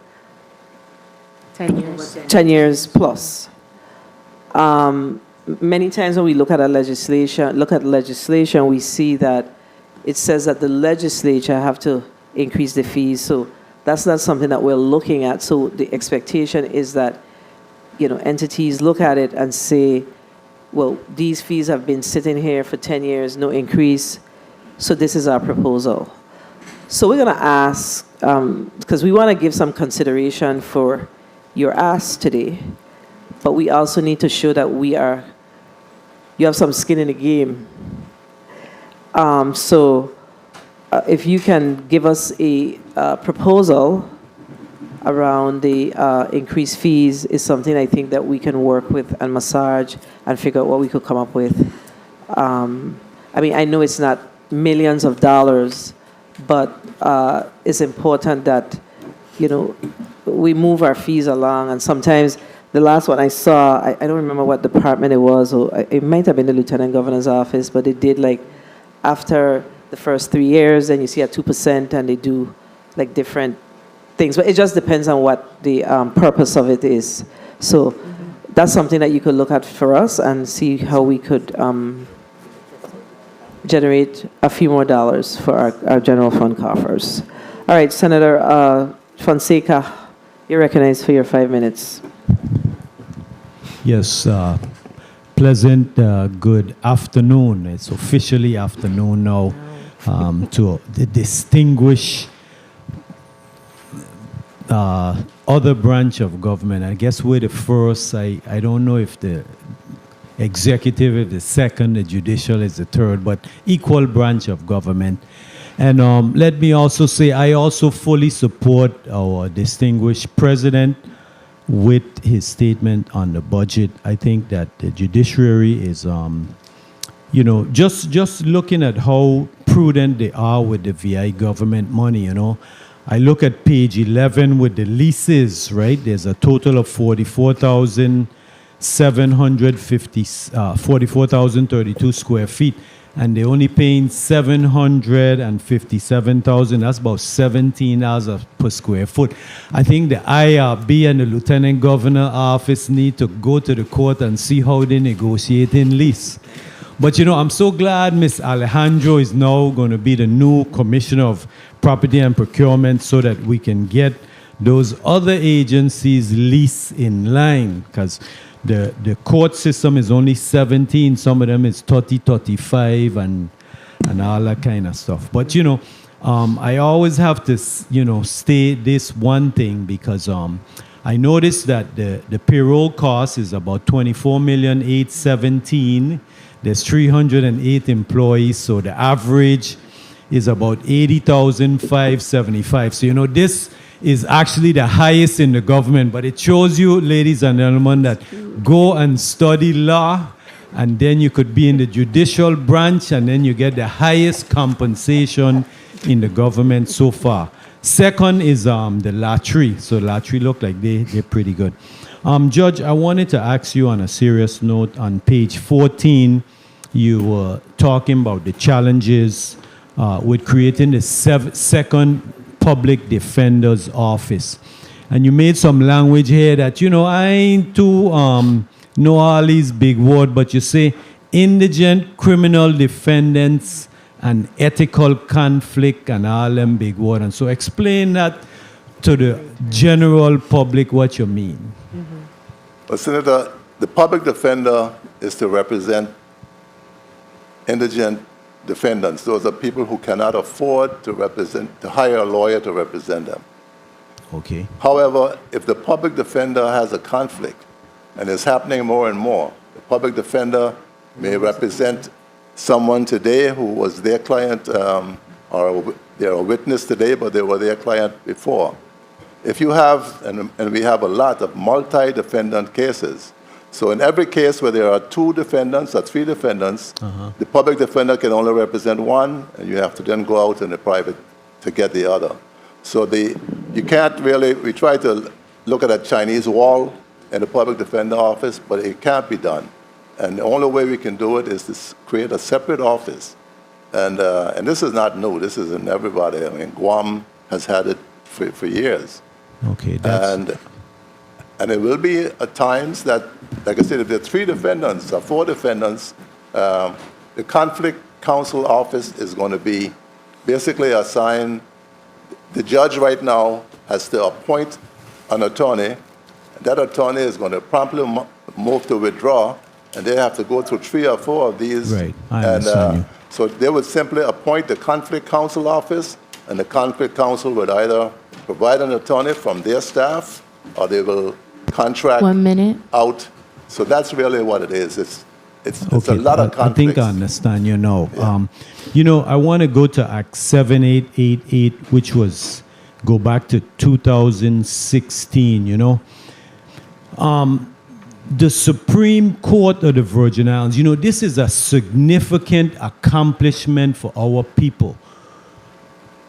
10 years.
10 years plus. Many times when we look at legislation, we see that it says that the legislature have to increase the fees. So that's not something that we're looking at. So the expectation is that, entities look at it and say, well, these fees have been sitting here for 10 years, no increase. So this is our proposal. So we're going to ask, because we want to give some consideration for your ask today, but we also need to show that you have some skin in the game. If you can give us a proposal around the increased fees, is something I think that we can work with and massage and figure out what we could come up with. I know it's not millions of dollars, but it's important that, we move our fees along. And sometimes the last one I saw, I don't remember what department it was, or it might have been the Lieutenant Governor's office, but they did after the first 3 years, then you see at 2%, and they do different things. But it just depends on what the purpose of it is. So that's something that you could look at for us and see how we could generate a few more dollars for our general fund coffers. All right, Senator Fonseca, you're recognized for your 5 minutes.
Yes, pleasant good afternoon. It's officially afternoon now to the distinguished other branch of government. I guess we're the first. I don't know if the executive is the second, the judicial is the third, but equal branch of government. And let me also say, I also fully support our distinguished president with his statement on the budget. I think that the judiciary is, just looking at how prudent they are with the VI government money, I look at page 11 with the leases, right? There's a total of 44,32 square feet, and they're only paying 757,000. That's about $17 per square foot. I think the IRB and the Lieutenant Governor office need to go to the court and see how they negotiate in lease. But I'm so glad Miss Alejandro is now going to be the new Commissioner of Property and Procurement so that we can get those other agencies' lease in line, because the court system is only 17, some of them is 30, 35, and all that kind of stuff. But I always have to state this one thing, because I noticed that the payroll cost is about 24,817,000. There's 308 employees, so the average is about 80,575. So this is actually the highest in the government, but it shows you, ladies and gentlemen, that go and study law, and then you could be in the judicial branch, and then you get the highest compensation in the government so far. Second is the lottery. So lottery look like they're pretty good. Judge, I wanted to ask you on a serious note, on page 14, you were talking about the challenges with creating the second public defender's office. And you made some language here that, I ain't too know all these big words, but you say indigent criminal defendants and ethical conflict and all them big words. And so explain that to the general public what you mean.
Well, Senator, the public defender is to represent indigent defendants. Those are people who cannot afford to hire a lawyer to represent them.
Okay.
However, if the public defender has a conflict, and it's happening more and more, the public defender may represent someone today who was their client, or they're a witness today, but they were their client before. If you have, and we have a lot of multi-defendant cases, so in every case where there are 2 defendants or 3 defendants, the public defender can only represent one, and you have to then go out in the private to get the other. So you can't really, we try to look at a Chinese wall in the public defender office, but it can't be done. And the only way we can do it is to create a separate office. And this is not new. This is in everybody. I mean, Guam has had it for years.
Okay.
And it will be at times that, like I said, if there are 3 defendants or 4 defendants, the conflict counsel office is going to be basically assigned. The judge right now has to appoint an attorney. That attorney is going to promptly move to withdraw, and they have to go through 3 or 4 of these.
Right, I understand you.
So they would simply appoint the conflict counsel office, and the conflict counsel would either provide an attorney from their staff, or they will contract
1 minute.
out. So that's really what it is. It's
Okay,
a lot of conflicts.
I think I understand you now. I want to go to Act 7888, which go back to 2016, the Supreme Court of the Virgin Islands, this is a significant accomplishment for our people.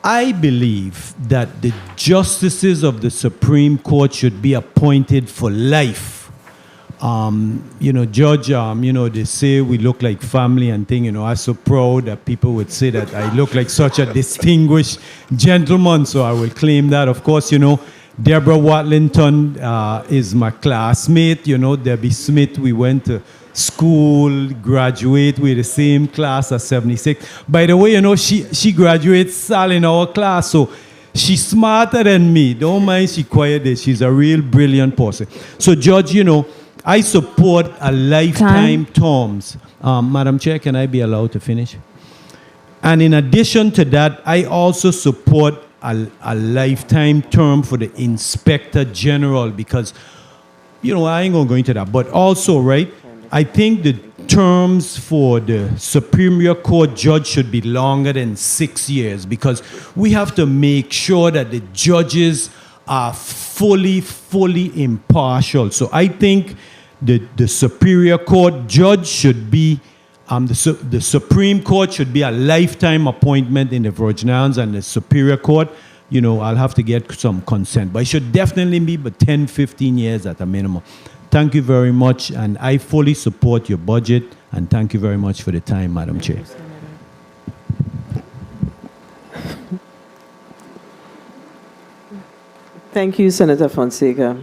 I believe that the justices of the Supreme Court should be appointed for life. Judge, they say we look like family and thing, I'm so proud that people would say that I look like such a distinguished gentleman, so I will claim that. Of course, Deborah Watlington is my classmate, Debbie Smith, we went to school, graduate, we're the same class as 76. By the way, she graduates all in our class, so she's smarter than me. Don't mind she quiet there. She's a real brilliant person. So, Judge, I support a lifetime terms. Madam Chair, can I be allowed to finish? And in addition to that, I also support a lifetime term for the Inspector General because, I ain't going to go into that. But also, right, I think the terms for the Superior Court judge should be longer than 6 years because we have to make sure that the judges are fully impartial. So I think the Superior Court judge should be, the Supreme Court should be a lifetime appointment in the Virgin Islands, and the Superior Court, I'll have to get some consent. But it should definitely be 10, 15 years at a minimum. Thank you very much, and I fully support your budget, and thank you very much for the time, Madam Chair.
Thank you, Senator Fonseca.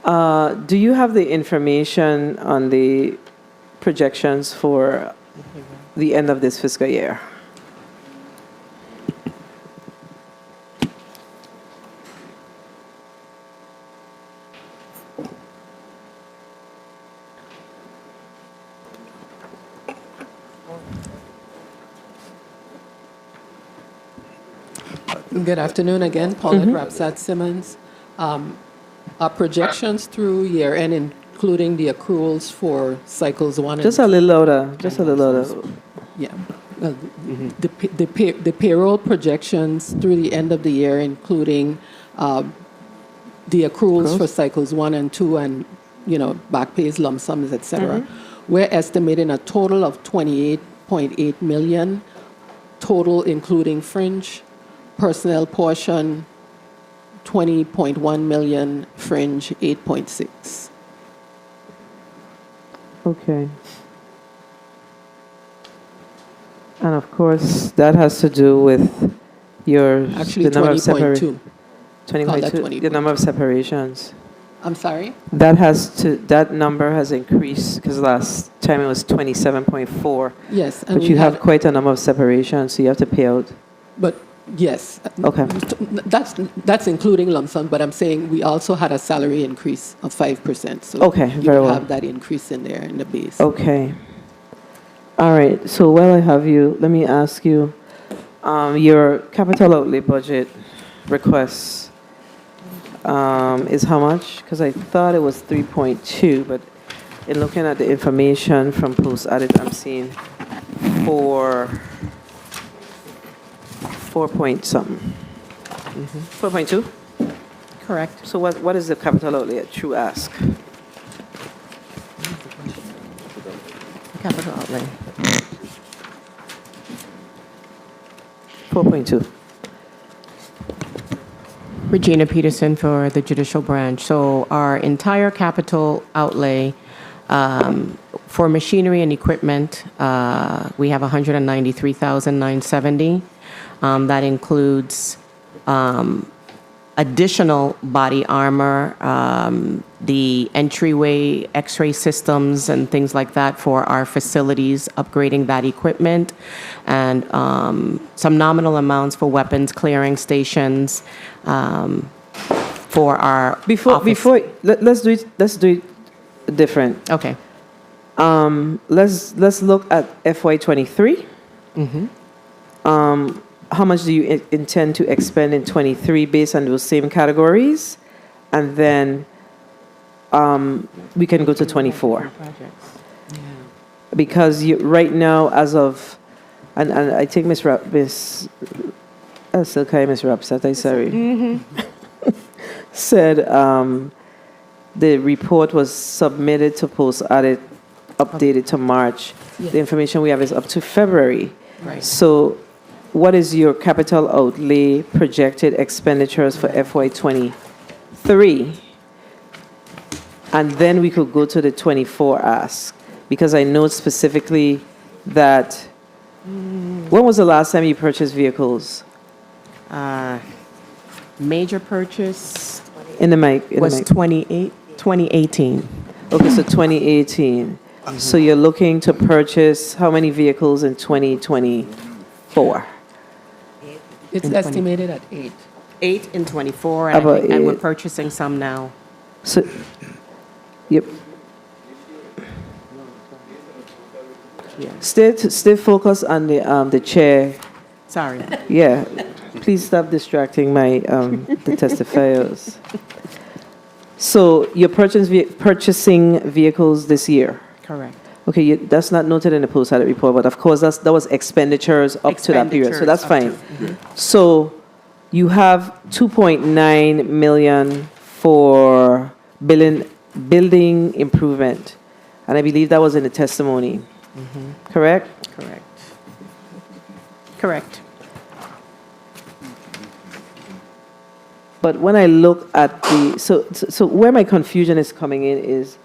Do you have the information on the projections for the end of this fiscal year.
Good afternoon again, Paulette Rapsat Simmons. Our projections through year end, including the accruals for cycles 1 and 2.
Just a little louder. Just a little louder.
Yeah. Well, the payroll projections through the end of the year, including the accruals for cycles 1 and 2 and, back pays, lump sums, et cetera, we're estimating a total of 28.8 million, total including fringe, personnel portion, 20.1 million, fringe, 8.6.
Okay. And of course, that has to do with your
Actually,
the number of
20.2.
20.2, the number of separations.
I'm sorry?
That number has increased because last time it was 27.4.
Yes.
But you have quite a number of separations, so you have to pay out.
But yes.
Okay.
That's including lump sum, but I'm saying we also had a salary increase of 5%. So
Okay,
you
very
would
well.
have that increase in there in the base.
Okay. All right. So while I have you, let me ask you, your capital outlay budget requests is how much? Because I thought it was 3.2, but in looking at the information from post audit, I'm seeing 4 point something. 4.2?
Correct.
So what is the capital outlay at true ask?
Capital outlay.
4.2.
Regina Peterson for the Judicial Branch. So our entire capital outlay for machinery and equipment, we have 193,970. That includes additional body armor, the entryway X-ray systems and things like that for our facilities, upgrading that equipment, and some nominal amounts for weapons clearing stations for our
let's do it different.
Okay.
Let's look at FY23. How much do you intend to expend in 23 based on those same categories? And then we can go to 24. Because right now, as of, and I think Miss Rapsat, I'm sorry, said the report was submitted to post audit, updated to March.
Yeah.
The information we have is up to February.
Right.
So what is your capital outlay projected expenditures for FY23? And then we could go to the 24 ask, because I know specifically that, when was the last time you purchased vehicles?
Major purchase
In the mic.
was 2018.
Okay, so 2018. So you're looking to purchase how many vehicles in 2024?
It's
In 20.
estimated at 8.
8 in 24, and,
About
and we're
8.
purchasing some now.
So, yep. Stay focused on the chair.
Sorry.
Yeah. Please stop distracting my the testifiers. So you're purchasing vehicles this year?
Correct.
Okay, that's not noted in the post audit report, but of course that was expenditures up to that period, so that's fine. So you have 2.9 million for building improvement, and I believe that was in the testimony. Correct?
Correct.
But when I look at so where my confusion is coming in is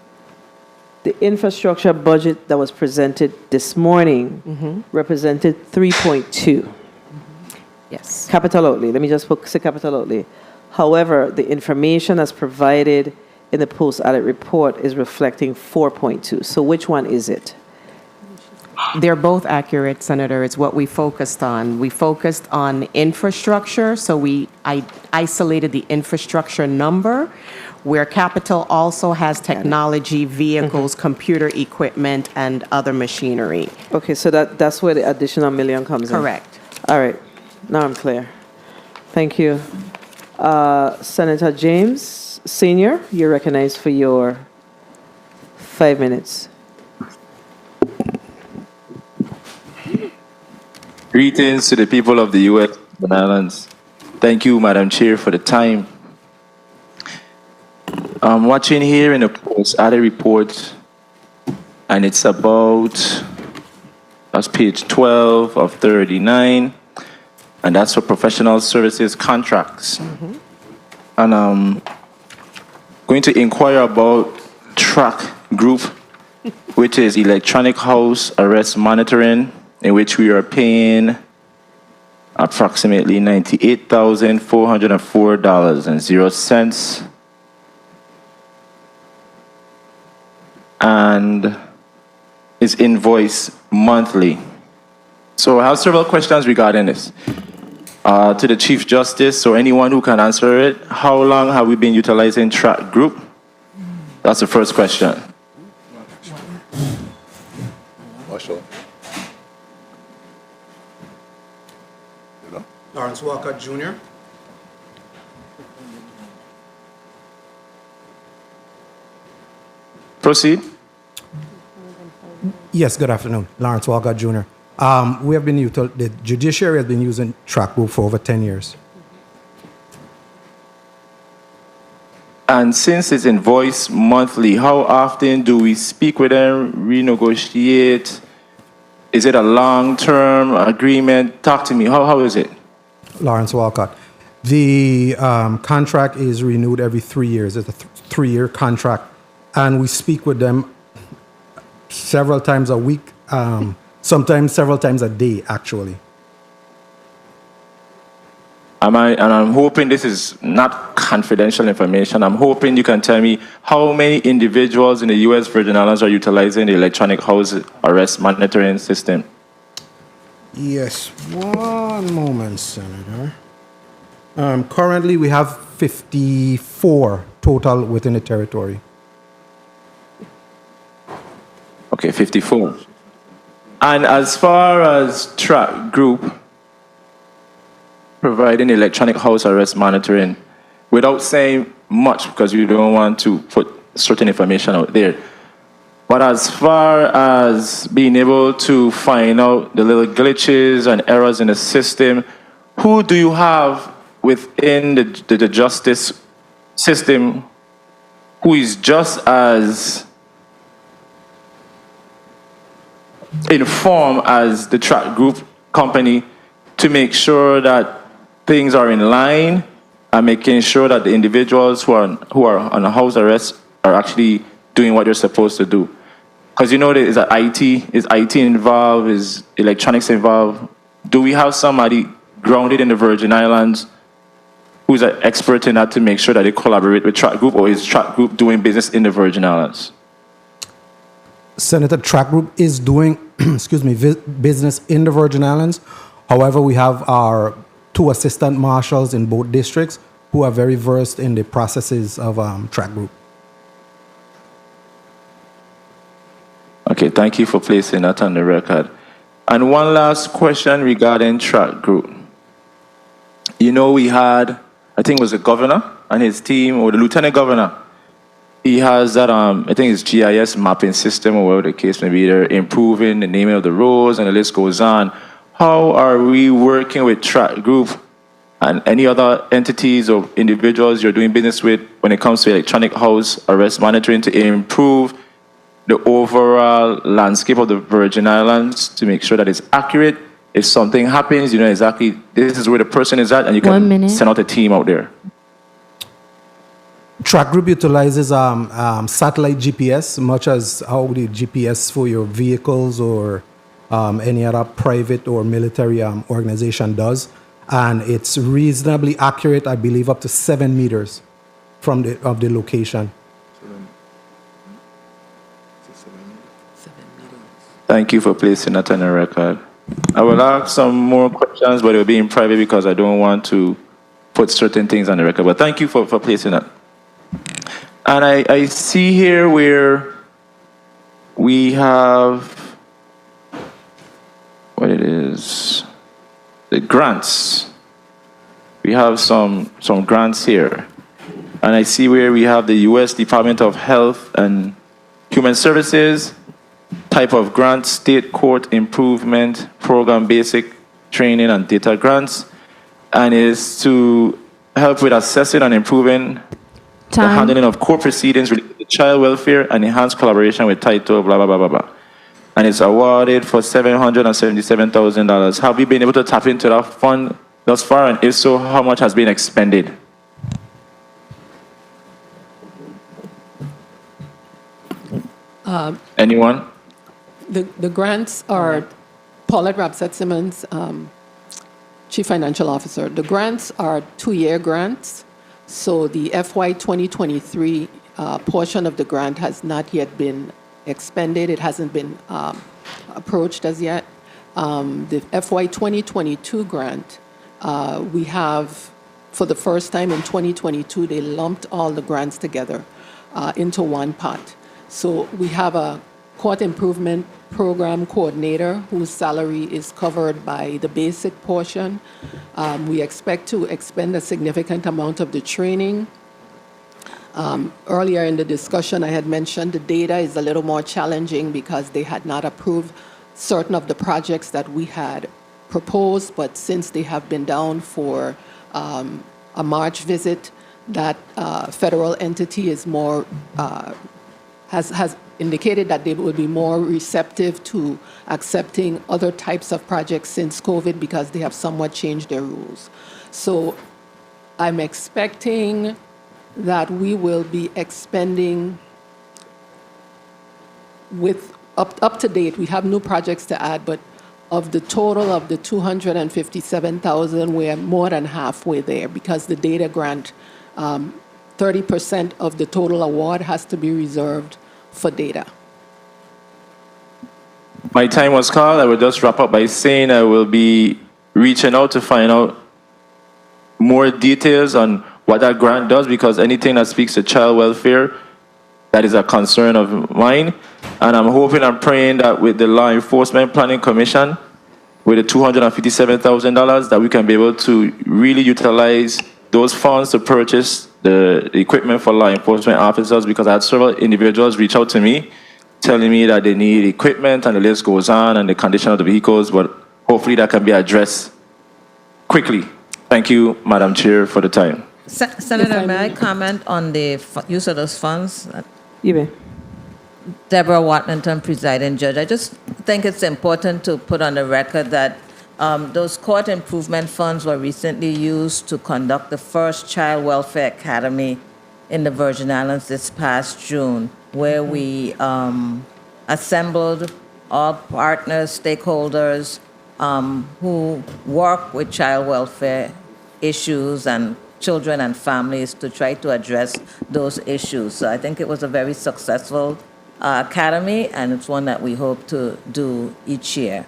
the infrastructure budget that was presented this morning represented 3.2.
Yes.
Capital outlay. Let me just say capital outlay. However, the information that's provided in the post-audit report is reflecting 4.2. So which one is it?
They're both accurate, Senator. It's what we focused on. We focused on infrastructure, so I isolated the infrastructure number, where capital also has technology, vehicles, computer equipment, and other machinery.
Okay, so that's where the additional million comes in?
Correct.
All right, now I'm clear. Thank you. Senator James, Senior, you're recognized for your 5 minutes.
Greetings to the people of the U.S. and Islands. Thank you, Madam Chair, for the time. I'm watching here in the post other report, and it's about, that's page 12 of 39, and that's for professional services contracts. And I'm going to inquire about track group, which is electronic house arrest monitoring, in which we are paying approximately $98,404.00. And is invoiced monthly. So I have several questions regarding this. To the Chief Justice or anyone who can answer it, how long have we been utilizing track group? That's the first question.
Marshall.
Lawrence Walker, Jr.
Proceed.
Yes, good afternoon. Lawrence Walker, Jr. The judiciary has been using track group for over 10 years.
And since it's invoiced monthly, how often do we speak with them, renegotiate? Is it a long-term agreement? Talk to me. How is it?
Lawrence Walcott. The contract is renewed every 3 years. It's a 3-year contract. And we speak with them several times a week, sometimes several times a day, actually.
I'm hoping this is not confidential information. I'm hoping you can tell me how many individuals in the U.S. Virgin Islands are utilizing the electronic house arrest monitoring system.
Yes, one moment, Senator. Currently, we have 54 total within the territory.
Okay, 54. And as far as track group providing electronic house arrest monitoring, without saying much because we don't want to put certain information out there, but as far as being able to find out the little glitches and errors in the system, who do you have within the justice system who is just as informed as the track group company to make sure that things are in line and making sure that the individuals who are on a house arrest are actually doing what they're supposed to do? Because you know there is IT involved, is electronics involved. Do we have somebody grounded in the Virgin Islands who's an expert in that to make sure that they collaborate with track group, or is track group doing business in the Virgin Islands?
Senator, track group is doing business in the Virgin Islands. However, we have our 2 assistant marshals in both districts who are very versed in the processes of track group.
Okay, thank you for placing that on the record. And one last question regarding track group. You know, we had, I think it was the governor and his team, or the lieutenant governor. He has that, I think it's GIS mapping system, or whatever the case may be. They're improving the naming of the roads, and the list goes on. How are we working with track group and any other entities or individuals you're doing business with when it comes to electronic house arrest monitoring to improve the overall landscape of the Virgin Islands, to make sure that it's accurate? If something happens, you know exactly this is where the person is at, and you can send out a team out there.
Track group utilizes satellite GPS, much as how the GPS for your vehicles or any other private or military organization does. And it's reasonably accurate, I believe, up to 7 meters from the location.
Thank you for placing that on the record. I will ask some more questions, but it will be in private because I don't want to put certain things on the record. But thank you for placing that. And I see here where we have what it is, the grants. We have some grants here. And I see where we have the U.S. Department of Health and Human Services, type of grant, state court improvement program, basic training and data grants, and is to help with assessing and improving the handling of court proceedings related to child welfare and enhanced collaboration with title, blah, blah, blah, blah, blah. And it's awarded for $777,000. Have we been able to tap into that fund thus far? And if so, how much has been expended? Anyone?
The grants are, Paulette Rapsett-Simmons, Chief Financial Officer. The grants are 2-year grants. So the FY 2023 portion of the grant has not yet been expended. It hasn't been approached as yet. The FY 2022 grant, we have, for the first time in 2022, they lumped all the grants together into one pot. So we have a court improvement program coordinator whose salary is covered by the basic portion. We expect to expend a significant amount of the training. Earlier in the discussion, I had mentioned the data is a little more challenging because they had not approved certain of the projects that we had proposed, but since they have been down for a March visit, that federal entity is more, has indicated that they will be more receptive to accepting other types of projects since COVID because they have somewhat changed their rules. So I'm expecting that we will be expending with up to date. We have new projects to add, but of the total of the 257,000, we're more than halfway there because the data grant, 30% of the total award has to be reserved for data.
My time was called. I will just wrap up by saying I will be reaching out to find out more details on what that grant does, because anything that speaks to child welfare, that is a concern of mine. And I'm hoping and praying that with the Law Enforcement Planning Commission, with the $257,000, that we can be able to really utilize those funds to purchase the equipment for law enforcement officers, because I had several individuals reach out to me telling me that they need equipment, and the list goes on, and the condition of the vehicles, but hopefully that can be addressed quickly. Thank you, Madam Chair, for the time.
Senator, may I comment on the use of those funds?
You may.
Deborah Watlington, presiding judge. I just think it's important to put on the record that those court improvement funds were recently used to conduct the first Child Welfare Academy in the Virgin Islands this past June, where we assembled all partners, stakeholders who work with child welfare issues and children and families to try to address those issues. So I think it was a very successful academy, and it's one that we hope to do each year.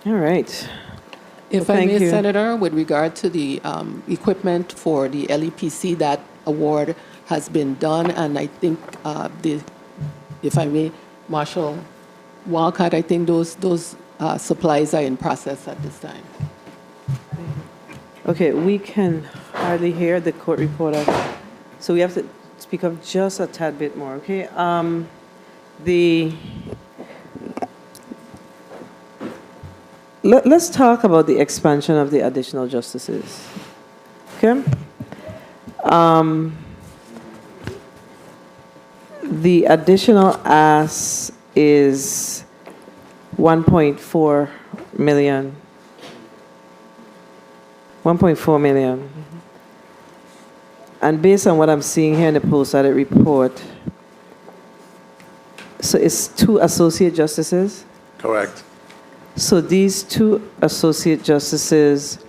All right.
If
Well,
I
thank
may,
you.
Senator, with regard to the equipment for the LEPC, that award has been done, and I think, if I may, Marshal Walcott, I think those supplies are in process at this time.
Okay, we can hardly hear the court reporter, so we have to speak up just a tad bit more, okay? Let's talk about the expansion of the additional justices, okay? The additional ask is 1.4 million. 1.4 million. And based on what I'm seeing here in the post-audit report, so it's 2 associate justices?
Correct.
So these 2 associate justices,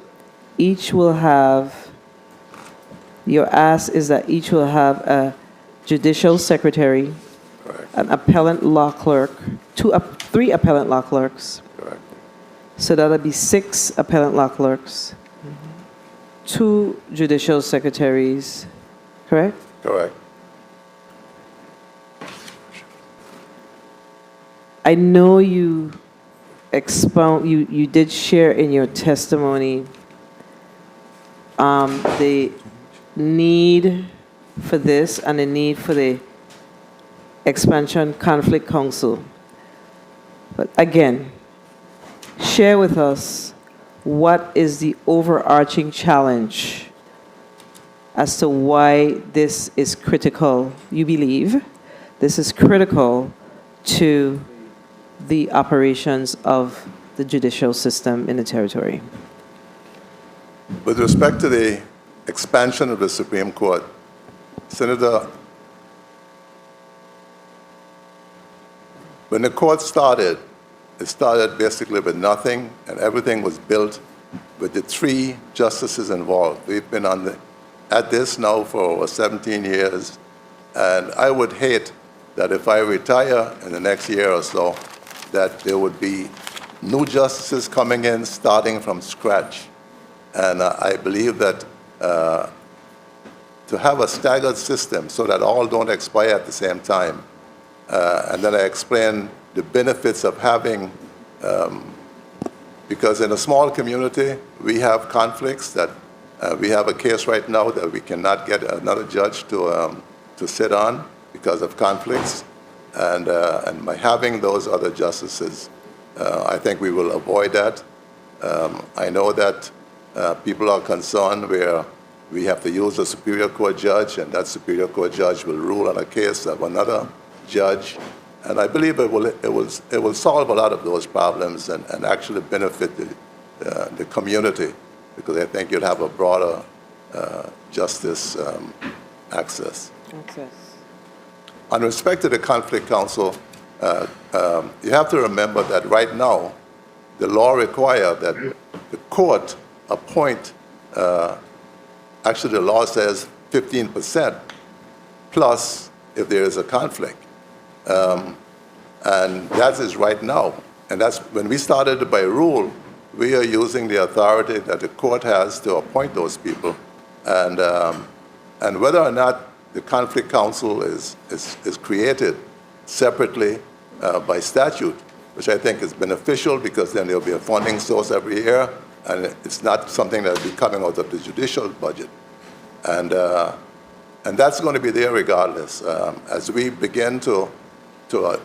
each will have, your ask is that each will have a judicial secretary, an appellant law clerk, three appellant law clerks.
Correct.
So that'll be 6 appellant law clerks, 2 judicial secretaries, correct?
Correct.
I know you you did share in your testimony the need for this and the need for the expansion conflict council. But again, share with us what is the overarching challenge as to why this is critical, you believe this is critical to the operations of the judicial system in the territory.
With respect to the expansion of the Supreme Court, Senator, when the court started, it started basically with nothing, and everything was built with the 3 justices involved. We've been at this now for over 17 years, and I would hate that if I retire in the next year or so, that there would be new justices coming in starting from scratch. And I believe that to have a staggered system so that all don't expire at the same time, and then I explain the benefits of having, because in a small community, we have conflicts that we have a case right now that we cannot get another judge to sit on because of conflicts. And by having those other justices, I think we will avoid that. I know that people are concerned where we have to use a Superior Court judge, and that Superior Court judge will rule on a case of another judge. And I believe it will solve a lot of those problems and actually benefit the community, because I think you'll have a broader justice access. On respect to the Conflict Council, you have to remember that right now, the law requires that the court appoint, actually the law says 15% plus if there is a conflict. And that is right now. And that's when we started by rule, we are using the authority that the court has to appoint those people. And whether or not the Conflict Council is created separately by statute, which I think is beneficial because then there'll be a funding source every year, and it's not something that will be coming out of the judicial budget. And that's going to be there regardless. As we begin to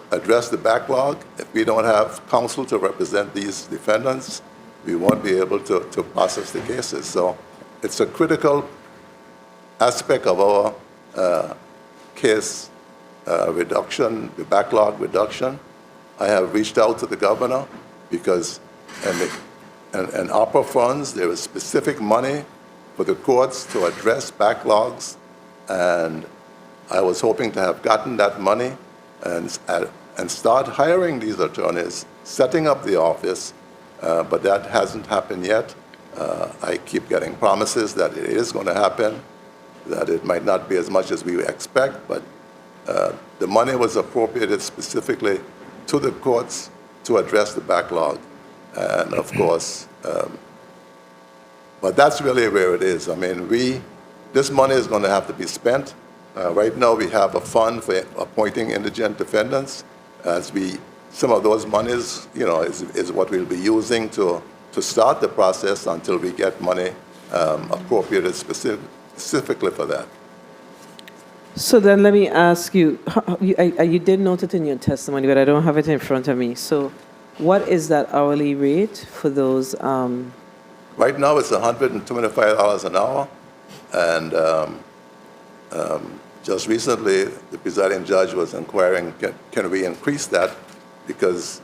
address the backlog, if we don't have counsel to represent these defendants, we won't be able to process the cases. So it's a critical aspect of our case reduction, the backlog reduction. I have reached out to the governor because in ARPA funds, there is specific money for the courts to address backlogs, and I was hoping to have gotten that money and start hiring these attorneys, setting up the office, but that hasn't happened yet. I keep getting promises that it is going to happen, that it might not be as much as we expect, but the money was appropriated specifically to the courts to address the backlog. And of course, but that's really where it is. I mean, this money is going to have to be spent. Right now, we have a fund for appointing indigent defendants. Some of those monies, is what we'll be using to start the process until we get money appropriated specifically for that.
So then let me ask you, you did note it in your testimony, but I don't have it in front of me. So what is that hourly rate for those?
Right now, it's $125 an hour. And just recently, the presiding judge was inquiring, can we increase that? Because,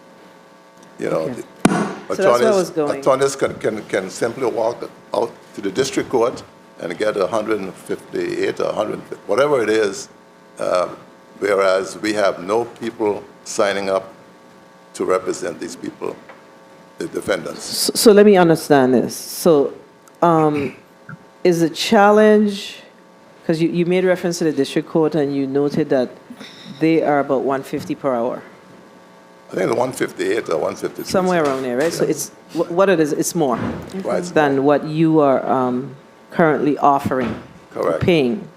attorneys can simply walk out to the district court and get 158 or 100, whatever it is, whereas we have no people signing up to represent these people, the defendants.
So let me understand this. So is the challenge, because you made reference to the district court and you noted that they are about 150 per hour.
I think the 158 or 153.
Somewhere around there, right? So it's what it is. It's more
Right.
than what you are currently offering,
Correct.
paying.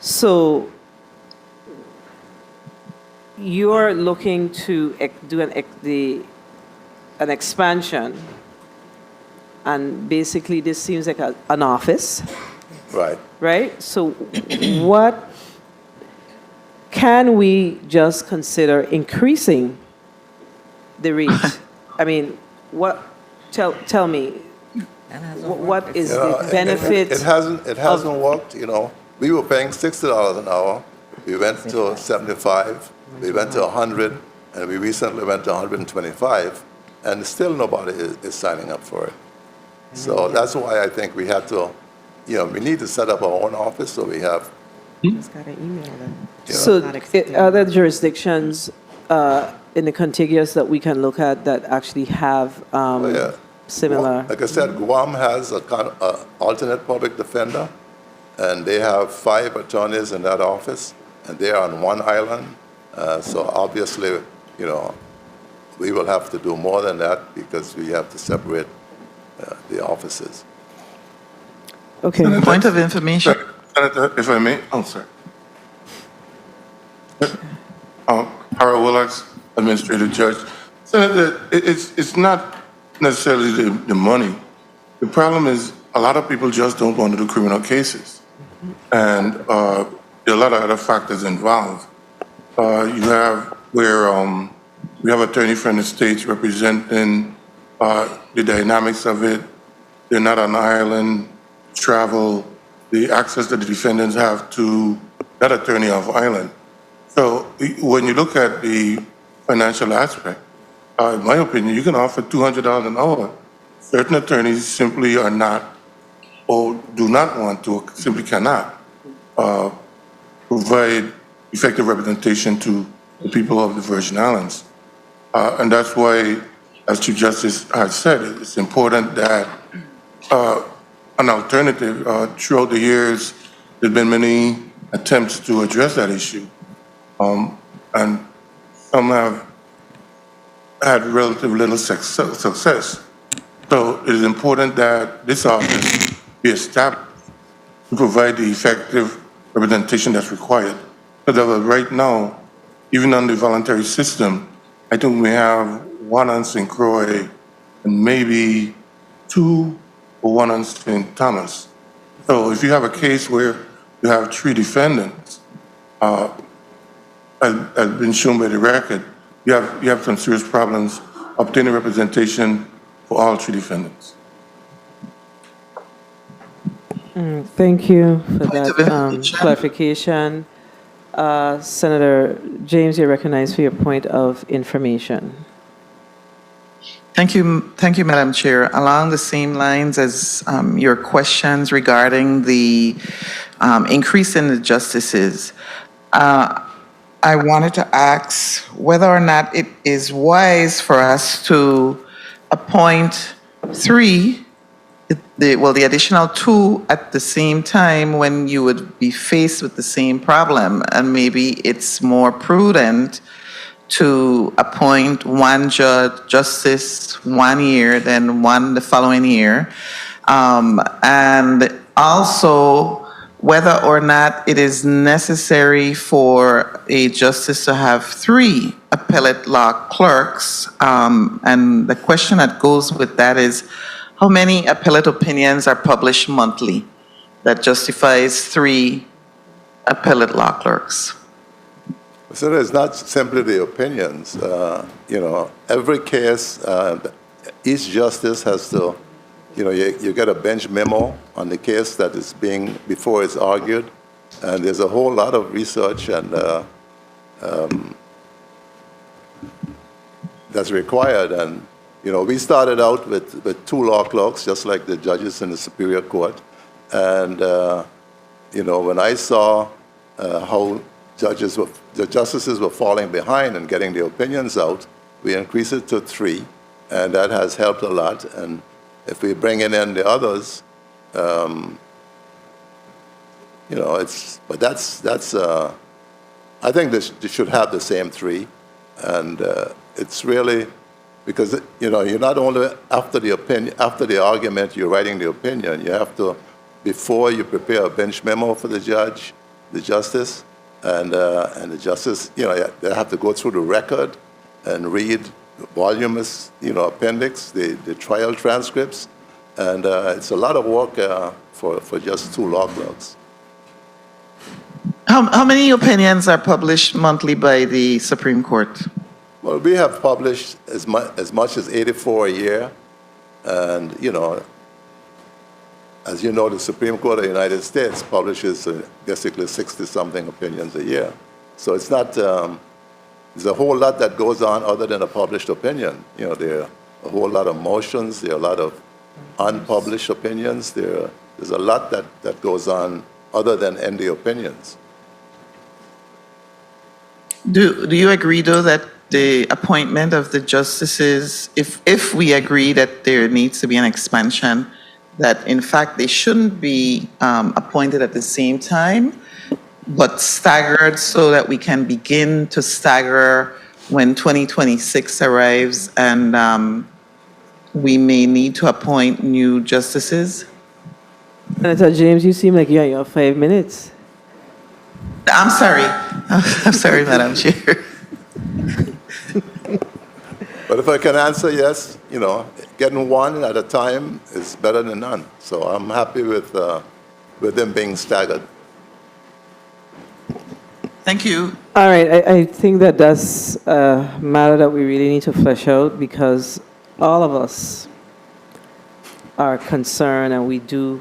So you're looking to do an expansion, and basically this seems like an office,
Right.
right? So what can we just consider increasing the rate? I mean, tell me, what is the benefit?
It hasn't worked, you know. We were paying $60 an hour. We went to 75, we went to 100, and we recently went to 125, and still nobody is signing up for it. So that's why I think we had to, we need to set up our own office so we have.
Just got an email then. So other jurisdictions in the contiguous that we can look at that actually have similar.
Like I said, Guam has an alternate public defender, and they have 5 attorneys in that office, and they are on one island. So obviously, we will have to do more than that because we have to separate the offices.
Okay.
Point of information.
Senator, if I may, sorry. Harold Willocks, Administrative Judge. Senator, it's not necessarily the money. The problem is a lot of people just don't want to do criminal cases. And there are a lot of other factors involved. You have where we have attorney from the states representing the dynamics of it. They're not on island, travel, the access that the defendants have to that attorney off island. So when you look at the financial aspect, in my opinion, you can offer $200 an hour. Certain attorneys simply are not or do not want to, simply cannot provide effective representation to the people of the Virgin Islands. And that's why, as Chief Justice has said, it's important that an alternative, throughout the years, there have been many attempts to address that issue. And some have had relatively little success. So it is important that this office be established to provide the effective representation that's required. But right now, even on the voluntary system, I think we have 1 on St. Croix and maybe 2 or 1 on St. Thomas. So if you have a case where you have 3 defendants, as been shown by the record, you have some serious problems obtaining representation for all 3 defendants.
Thank you for that clarification. Senator James, you're recognized for your point of information.
Thank you, Madam Chair. Along the same lines as your questions regarding the increase in the justices, I wanted to ask whether or not it is wise for us to appoint 3, the additional 2 at the same time when you would be faced with the same problem, and maybe it's more prudent to appoint 1 justice 1 year, then 1 the following year, and also whether or not it is necessary for a justice to have 3 appellate law clerks. And the question that goes with that is, how many appellate opinions are published monthly that justifies 3 appellate law clerks?
So it's not simply the opinions. Every case, each justice has to, you get a bench memo on the case that is before it's argued, and there's a whole lot of research and that's required. And we started out with 2 law clerks, just like the judges in the Superior Court. And when I saw how the justices were falling behind and getting the opinions out, we increased it to 3, and that has helped a lot. And if we bring in the others, but that's I think they should have the same three. And it's really, because, you know, you're not only after the opinion, after the argument, you're writing the opinion. You have to, before you prepare a bench memo for the judge, the justice, and the justice, you know, they have to go through the record and read the voluminous, you know, appendix, the trial transcripts. And it's a lot of work for just 2 log logs.
How many opinions are published monthly by the Supreme Court?
Well, we have published as much as 84 a year. And, you know, as you know, the Supreme Court of the United States publishes basically 60-something opinions a year. So it's not, there's a whole lot that goes on other than a published opinion. You know, there are a whole lot of motions, there are a lot of unpublished opinions, there's a lot that goes on other than the opinions.
Do you agree, though, that the appointment of the justices, if we agree that there needs to be an expansion, that in fact they shouldn't be appointed at the same time, but staggered so that we can begin to stagger when 2026 arrives and we may need to appoint new justices?
Senator James, you seem like you're in your 5 minutes.
I'm sorry. I'm sorry, Madam Chair.
But if I can answer yes, you know, getting one at a time is better than none. So I'm happy with them being staggered.
Thank you.
All right, I think that that's a matter that we really need to flesh out because all of us are concerned and we do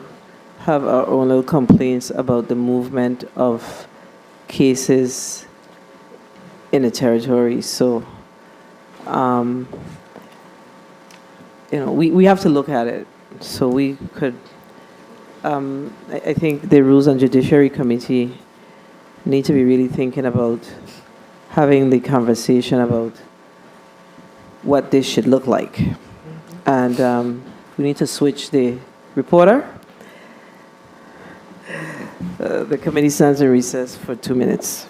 have our own little complaints about the movement of cases in the territory. So, you know, we have to look at it. So we could, I think the Rules and Judiciary Committee need to be really thinking about having the conversation about what this should look like. And we need to switch the reporter. The committee stands in recess for 2 minutes.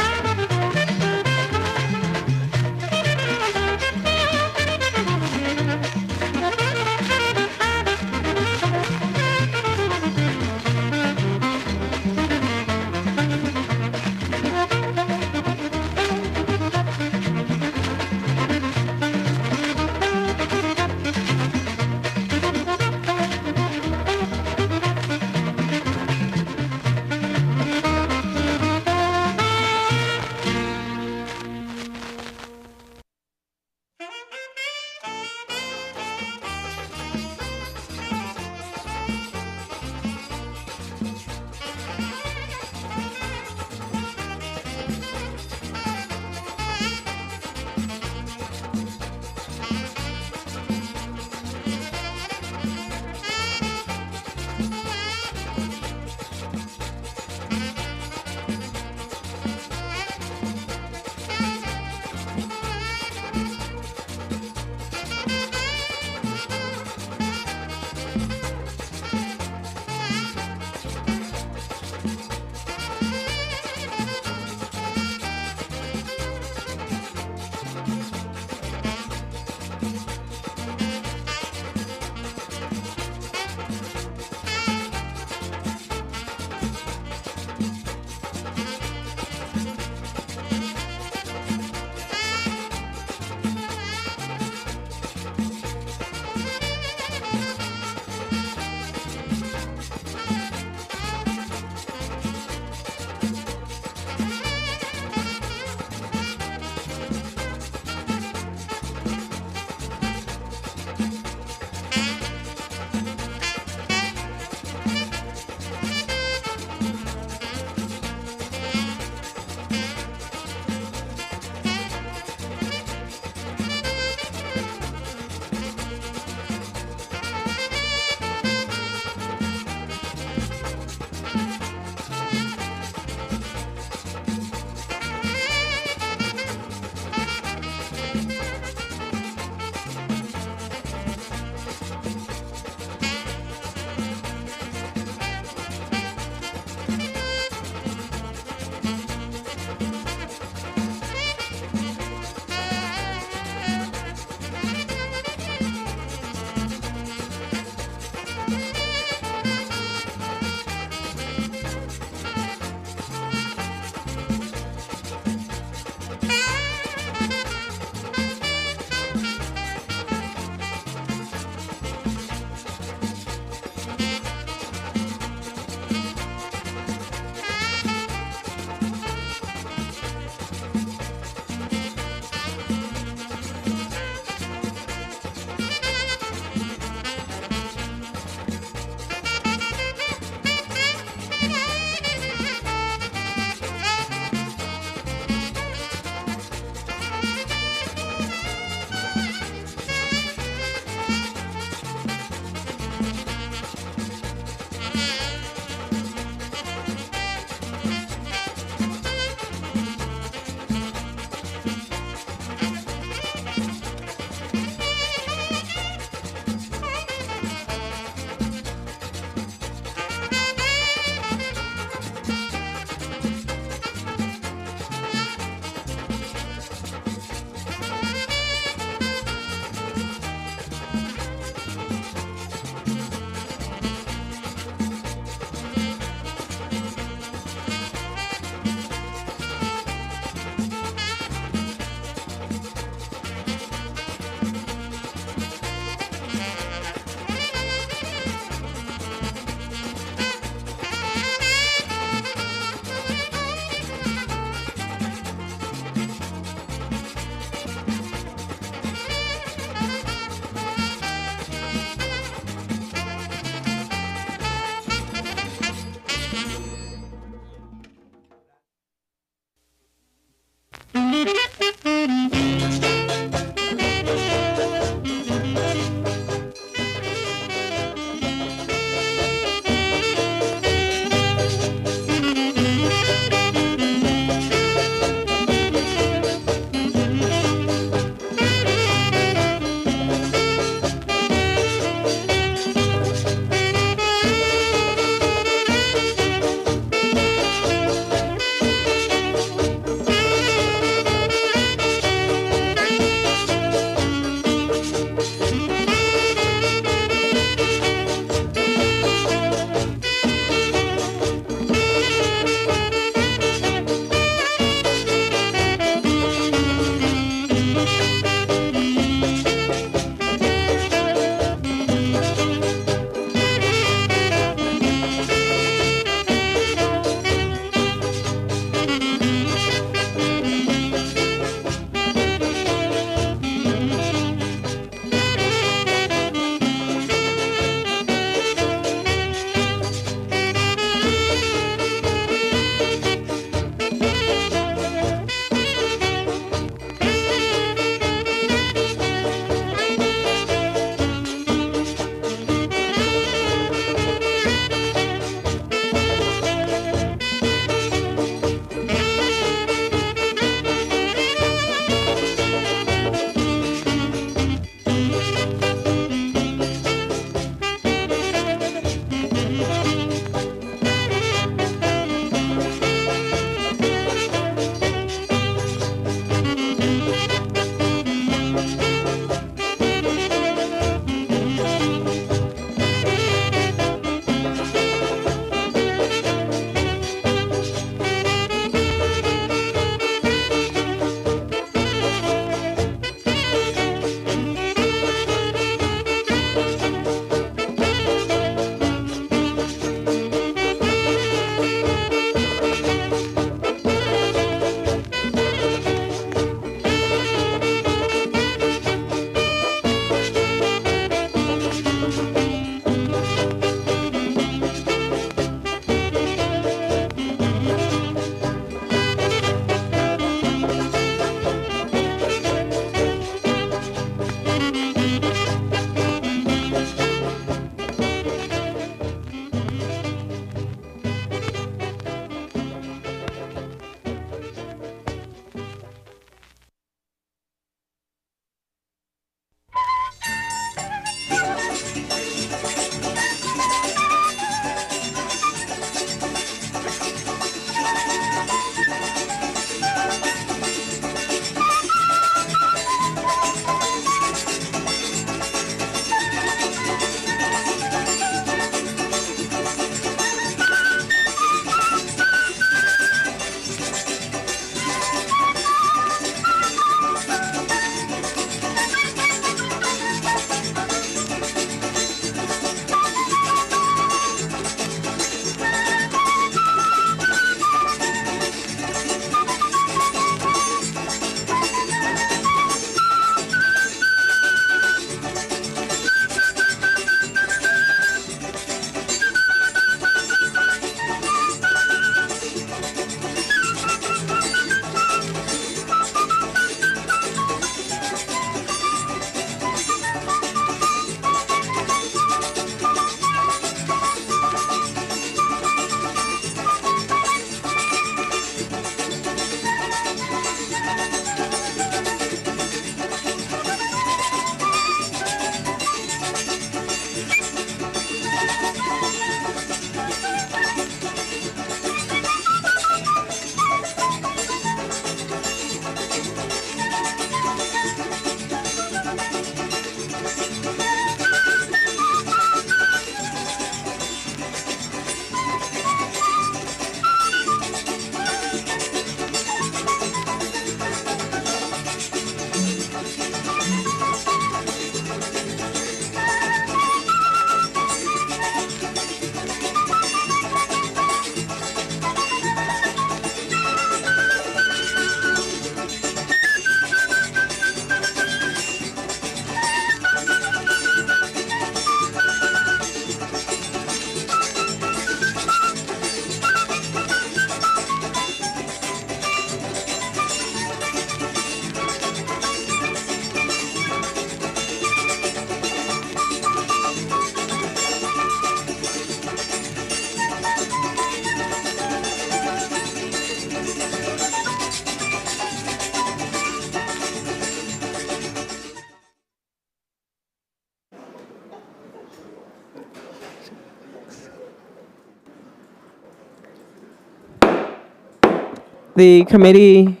The committee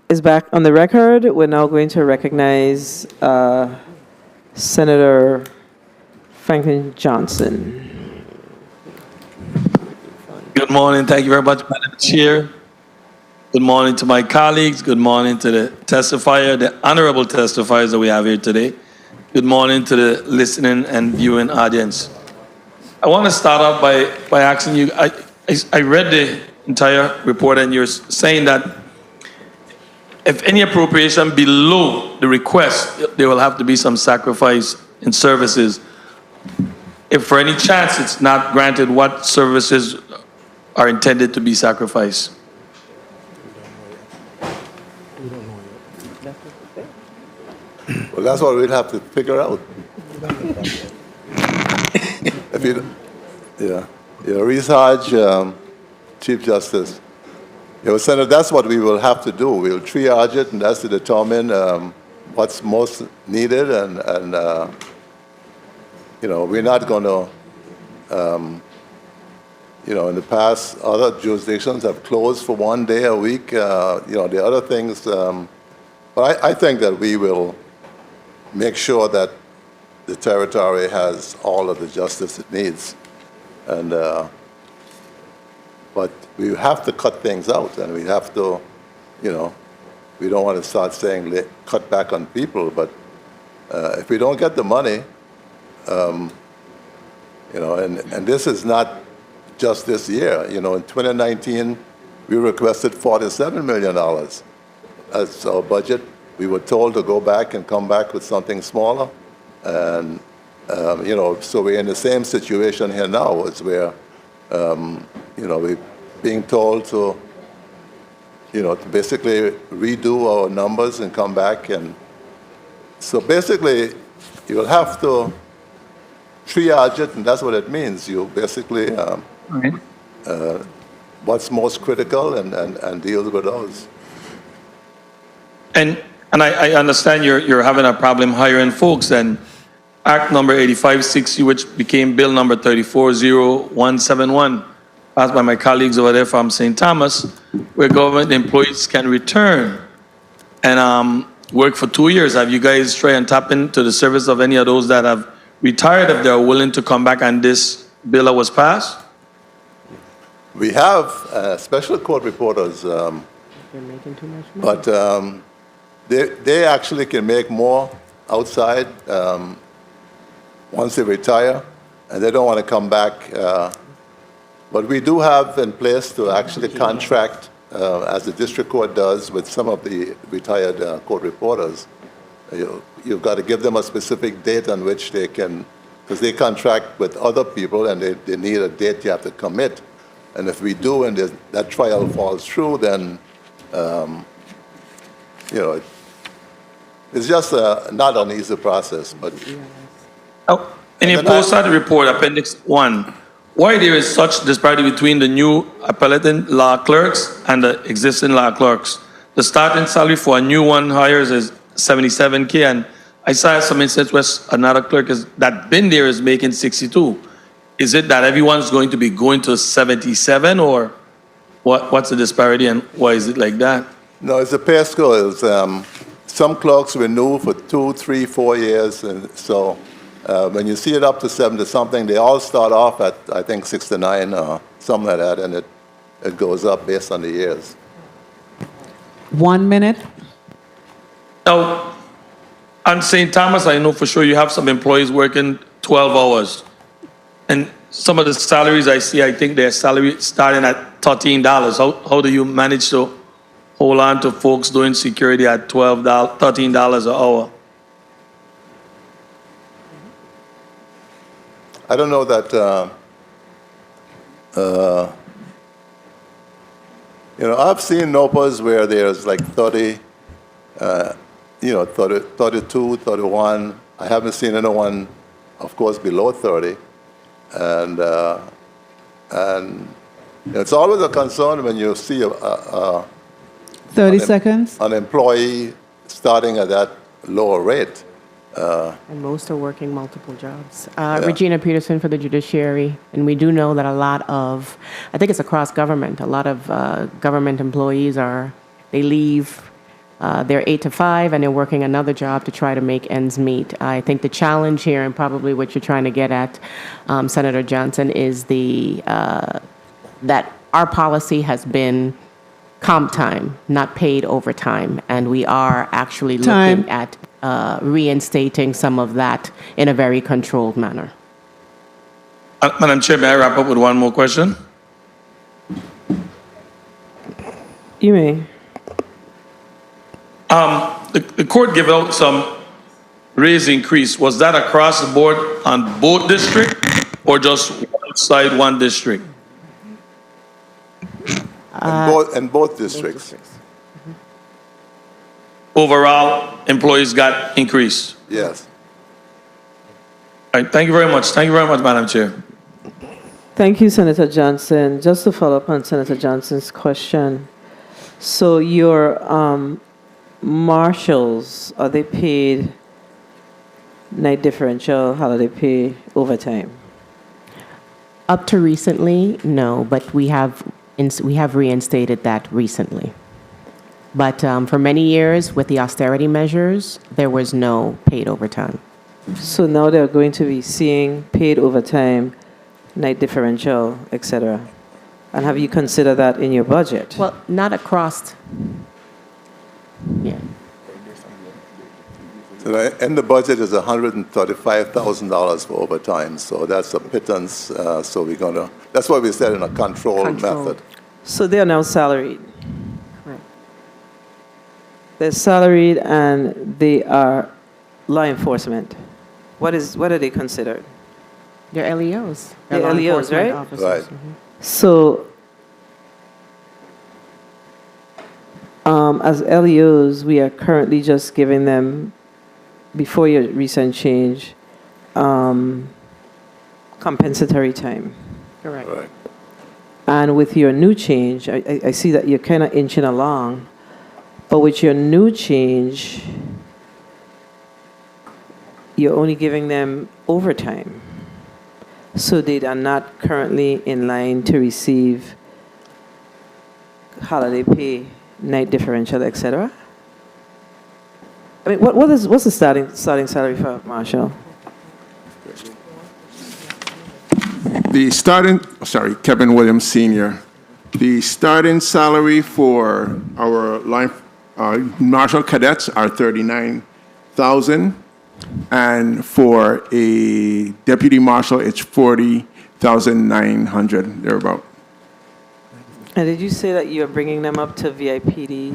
is back on the record. We're now going to recognize Senator Franklin Johnson.
Good morning. Thank you very much, Madam Chair. Good morning to my colleagues. Good morning to the testifier, the honorable testifiers that we have here today. Good morning to the listening and viewing audience. I want to start off by asking you, I read the entire report and you're saying that if any appropriation below the request, there will have to be some sacrifice in services. If for any chance it's not granted, what services are intended to be sacrificed?
Well, that's what we'll have to figure out. If you, research, Chief Justice. Senator, that's what we will have to do. We'll triage it, and that's to determine what's most needed, and we're not going to, in the past, other jurisdictions have closed for one day a week. The other things, but I think that we will make sure that the territory has all of the justice it needs. And, but we have to cut things out, and we have to, we don't want to start saying cut back on people, but if we don't get the money, and this is not just this year. In 2019, we requested $47 million as our budget. We were told to go back and come back with something smaller. And, so we're in the same situation here now, as where, we're being told to, to basically redo our numbers and come back. And so basically, you'll have to triage it, and that's what it means. You basically, what's most critical and deal with those.
And I understand you're having a problem hiring folks, and Act number 8560, which became Bill number 340171, passed by my colleagues over there from St. Thomas, where government employees can return and work for 2 years. Have you guys tried and tap into the service of any of those that have retired if they're willing to come back and this bill that was passed?
We have special court reporters, but they actually can make more outside once they retire, and they don't want to come back. But we do have in place to actually contract, as the district court does, with some of the retired court reporters. You've got to give them a specific date on which they can, because they contract with other people and they need a date you have to commit. And if we do and that trial falls through, then, it's just not an easy process. But
in your post-study report, Appendix 1, why there is such disparity between the new appellate law clerks and the existing law clerks? The starting salary for a new one hires is $77K, and I saw some instance where another clerk that been there is making $62. Is it that everyone's going to be going to 77, or what's the disparity and why is it like that?
No, it's a pay scale. Some clerks renew for 2, 3, 4 years, and so when you see it up to 70-something, they all start off at, I think, 69 or something like that, and it goes up based on the years.
1 minute.
Now, on St. Thomas, I know for sure you have some employees working 12 hours. And some of the salaries I see, I think their salary starting at $13. How do you manage to hold on to folks doing security at $13 an hour?
I don't know that, I've seen NOPAs where there's like 30, 32, 31. I haven't seen anyone, of course, below 30. And it's always a concern when you see
30 seconds.
An employee starting at that lower rate.
And most are working multiple jobs. Regina Peterson for the Judiciary, and we do know that a lot of, I think it's across government, a lot of government employees they leave their 8 to 5 and they're working another job to try to make ends meet. I think the challenge here, and probably what you're trying to get at, Senator Johnson, is that our policy has been comp time, not paid overtime, and we are actually looking at reinstating some of that in a very controlled manner.
Madam Chair, may I wrap up with one more question?
You may.
The court gave out some raise increase. Was that across the board on both districts or just one side, one district?
In both districts.
Overall, employees got increased.
Yes.
All right, thank you very much. Thank you very much, Madam Chair.
Thank you, Senator Johnson. Just to follow up on Senator Johnson's question, so your marshals, are they paid night differential, holiday pay, overtime?
Up to recently, no, but we have reinstated that recently. But for many years, with the austerity measures, there was no paid overtime.
So now they're going to be seeing paid overtime, night differential, etc. And have you considered that in your budget?
Well, not across. Yeah.
So in the budget is $135,000 for overtime, so that's a pittance. So that's why we said in a controlled method.
So they are now salaried.
Right.
They're salaried and they are law enforcement. What are they considered?
They're LEOs.
They're
law
LEOs,
enforcement
right?
officers.
Right.
So, as LEOs, we are currently just giving them, before your recent change, compensatory time.
Correct.
Right.
And with your new change, I see that you're kind of inching along, but with your new change, you're only giving them overtime. So they are not currently in line to receive holiday pay, night differential, etc. I mean, what's the starting salary for Marshall?
Kevin Williams Sr. The starting salary for our Marshal cadets are $39,000, and for a deputy marshal, it's $40,900 thereabout.
And did you say that you're bringing them up to VIPD?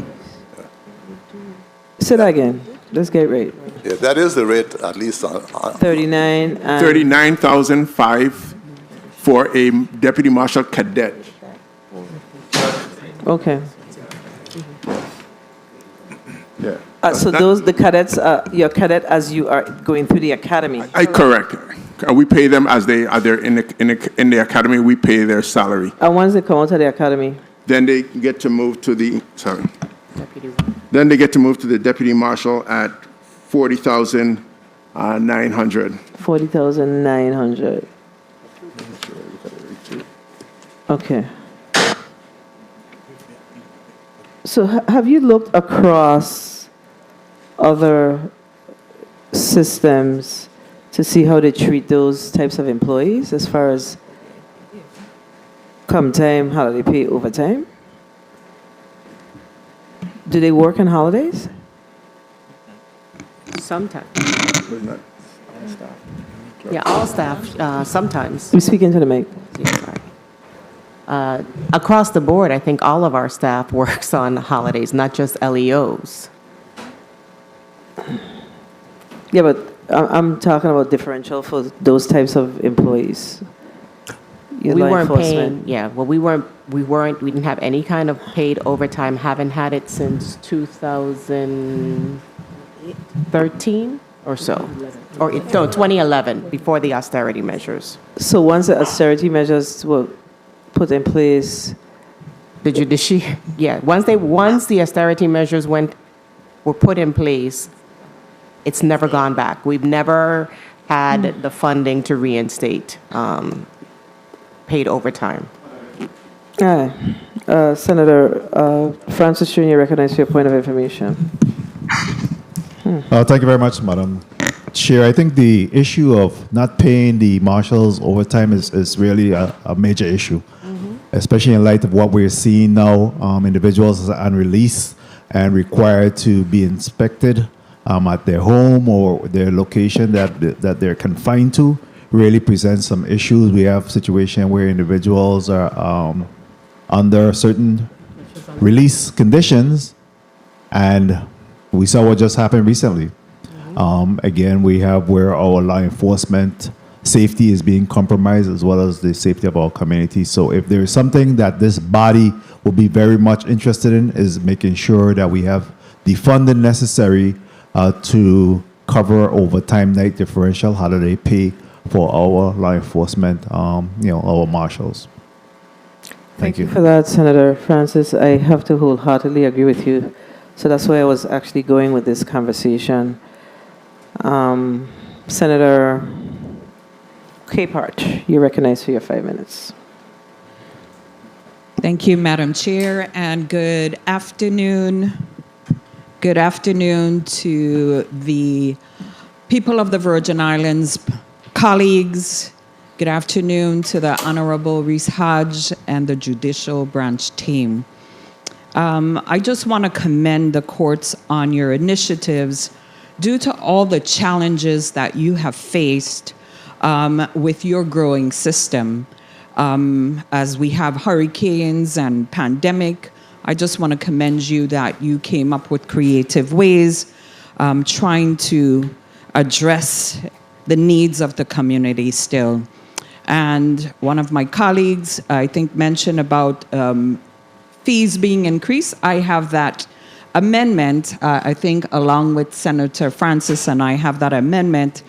Say that again. Let's get right.
Yeah, that is the rate, at least on
39 and
$39,500 for a deputy marshal cadet.
Okay.
Yeah.
So the cadets, your cadet as you are going through the academy.
Correct. We pay them as they're in the academy. We pay their salary.
And once they come out of the academy,
Then they get to move to the Then they get to move to the deputy marshal at $40,900.
$40,900. Okay. So have you looked across other systems to see how they treat those types of employees as far as come time, holiday pay, overtime? Do they work on holidays?
Sometimes. Yeah, all staff, sometimes.
I'm speaking to the mic.
Yeah, sorry. Across the board, I think all of our staff works on holidays, not just LEOs.
Yeah, but I'm talking about differential for those types of employees. Your
We
law
weren't
enforcement.
paying, yeah, well, we didn't have any kind of paid overtime, haven't had it since 2013 or so. Or, no, 2011, before the austerity measures.
So once the austerity measures were put in place,
Yeah, once the austerity measures were put in place, it's never gone back. We've never had the funding to reinstate paid overtime.
Senator Francis Jr., recognize your point of information.
Thank you very much, Madam Chair. I think the issue of not paying the marshals overtime is really a major issue, especially in light of what we're seeing now. Individuals are on release and required to be inspected at their home or their location that they're confined to. Really presents some issues. We have a situation where individuals are under certain release conditions, and we saw what just happened recently. Again, we have where our law enforcement safety is being compromised as well as the safety of our community. So if there is something that this body will be very much interested in is making sure that we have the funding necessary to cover overtime night differential holiday pay for our law enforcement, our marshals. Thank you
for that, Senator Francis. I have to wholeheartedly agree with you. So that's why I was actually going with this conversation. Senator Capehart, you're recognized for your 5 minutes.
Thank you, Madam Chair, and good afternoon. Good afternoon to the people of the Virgin Islands, colleagues. Good afternoon to the Honorable Reese Hodge and the Judicial Branch team. I just want to commend the courts on your initiatives due to all the challenges that you have faced with your growing system. As we have hurricanes and pandemic, I just want to commend you that you came up with creative ways trying to address the needs of the community still. And one of my colleagues, I think, mentioned about fees being increased. I have that amendment, I think, along with Senator Francis and I have that amendment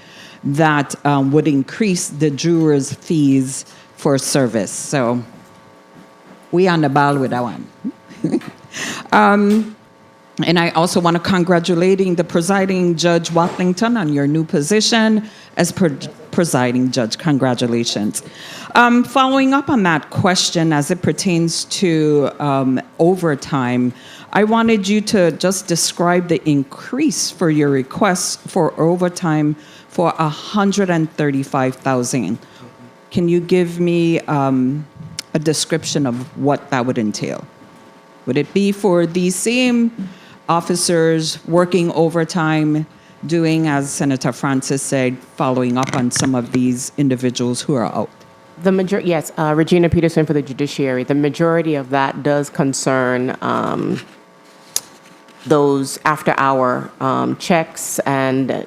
that would increase the jurors' fees for service. So we on the ball with that one. And I also want to congratulate the presiding Judge Watlington on your new position as presiding judge. Congratulations. Following up on that question as it pertains to overtime, I wanted you to just describe the increase for your request for overtime for $135,000. Can you give me a description of what that would entail? Would it be for these same officers working overtime, doing, as Senator Francis said, following up on some of these individuals who are out?
Yes, Regina Peterson for the Judiciary. The majority of that does concern those after-hour checks and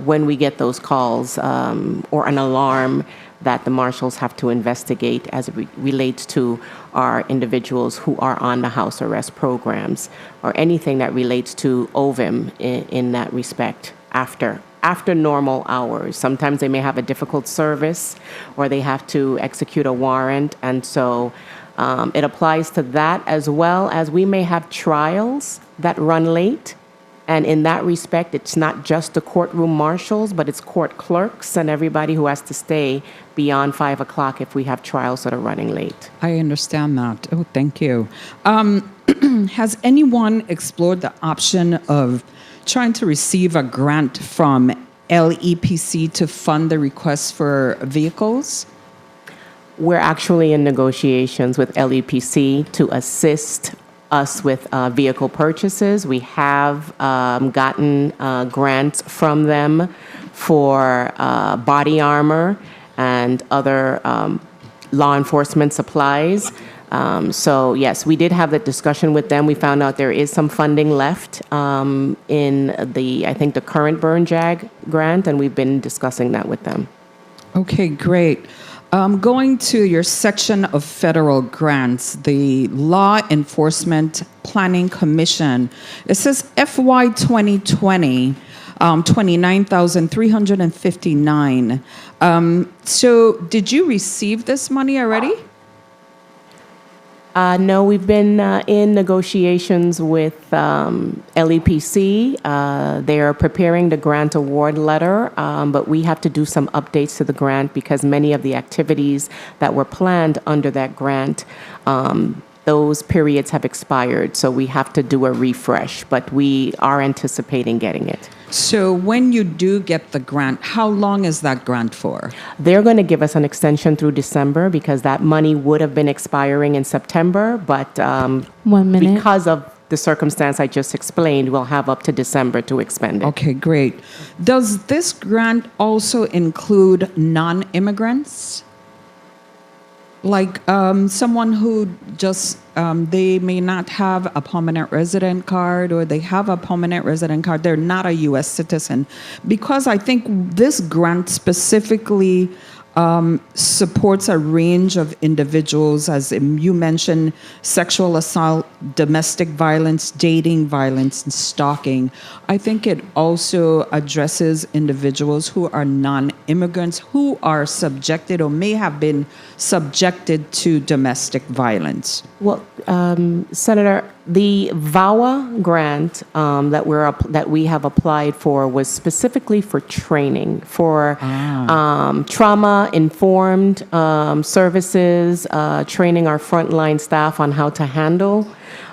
when we get those calls or an alarm that the marshals have to investigate as it relates to our individuals who are on the house arrest programs or anything that relates to OVIM in that respect after normal hours. Sometimes they may have a difficult service or they have to execute a warrant. And so it applies to that as well as we may have trials that run late. And in that respect, it's not just the courtroom marshals, but it's court clerks and everybody who has to stay beyond 5 o'clock if we have trials that are running late.
I understand that. Oh, thank you. Has anyone explored the option of trying to receive a grant from LEPC to fund the request for vehicles?
We're actually in negotiations with LEPC to assist us with vehicle purchases. We have gotten grants from them for body armor and other law enforcement supplies. So yes, we did have that discussion with them. We found out there is some funding left in I think the current Burn Jag grant, and we've been discussing that with them.
Okay, great. Going to your section of federal grants, the Law Enforcement Planning Commission, it says FY 2020, 29,359. So did you receive this money already?
No, we've been in negotiations with LEPC. They are preparing the grant award letter, but we have to do some updates to the grant because many of the activities that were planned under that grant, those periods have expired. So we have to do a refresh, but we are anticipating getting it.
So when you do get the grant, how long is that grant for?
They're going to give us an extension through December because that money would have been expiring in September, but
1 minute.
because of the circumstance I just explained, we'll have up to December to expend it.
Okay, great. Does this grant also include non-immigrants? Like someone who just, they may not have a permanent resident card or they have a permanent resident card, they're not a U.S. citizen. Because I think this grant specifically supports a range of individuals, as you mentioned, sexual assault, domestic violence, dating violence, and stalking. I think it also addresses individuals who are non-immigrants who are subjected or may have been subjected to domestic violence.
Well, Senator, the VAWA grant that we have applied for was specifically for training, for trauma-informed services, training our frontline staff on how to handle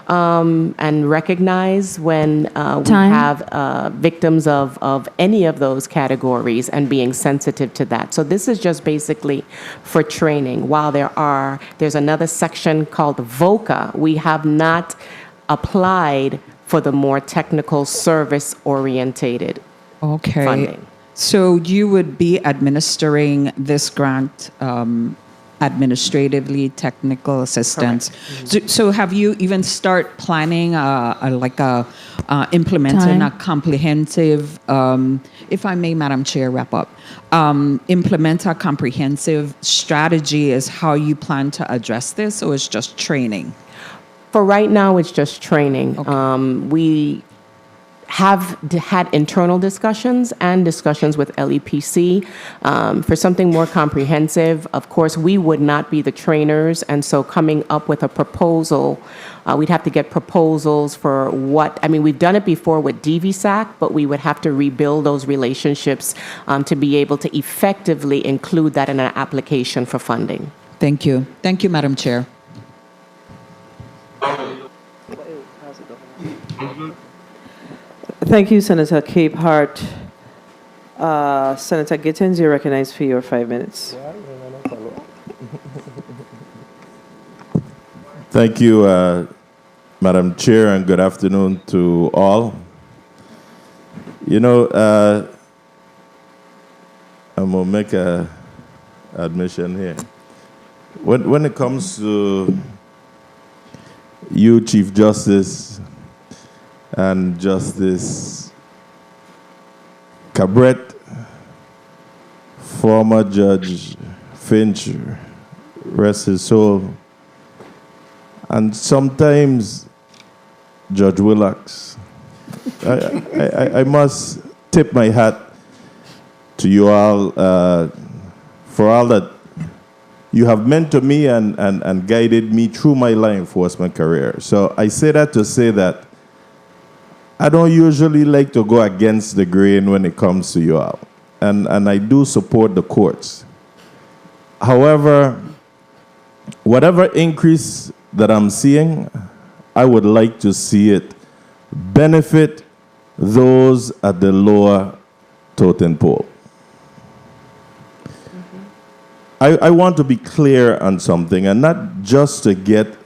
and recognize when we have victims of any of those categories and being sensitive to that. So this is just basically for training. While there's another section called VOCA, we have not applied for the more technical service-orientated funding.
So you would be administering this grant administratively, technical assistance. So have you even start planning implementing a comprehensive, if I may, Madam Chair, wrap up, implement a comprehensive strategy as how you plan to address this, or it's just training?
For right now, it's just training. We have had internal discussions and discussions with LEPC for something more comprehensive. Of course, we would not be the trainers, and so coming up with a proposal, we'd have to get proposals for what, I mean, we've done it before with DVSAC, but we would have to rebuild those relationships to be able to effectively include that in an application for funding.
Thank you. Thank you, Madam Chair.
Thank you, Senator Capehart. Senator Gittins, you're recognized for your 5 minutes.
Thank you, Madam Chair, and good afternoon to all. You know, I'm going to make an admission here. When it comes to you, Chief Justice, and Justice Cabret, former Judge Finch, rest his soul, and sometimes Judge Willax, I must tip my hat to you all for all that you have meant to me and guided me through my law enforcement career. So I say that to say that I don't usually like to go against the grain when it comes to you all. And I do support the courts. However, whatever increase that I'm seeing, I would like to see it benefit those at the lower totem pole. I want to be clear on something, and not just to get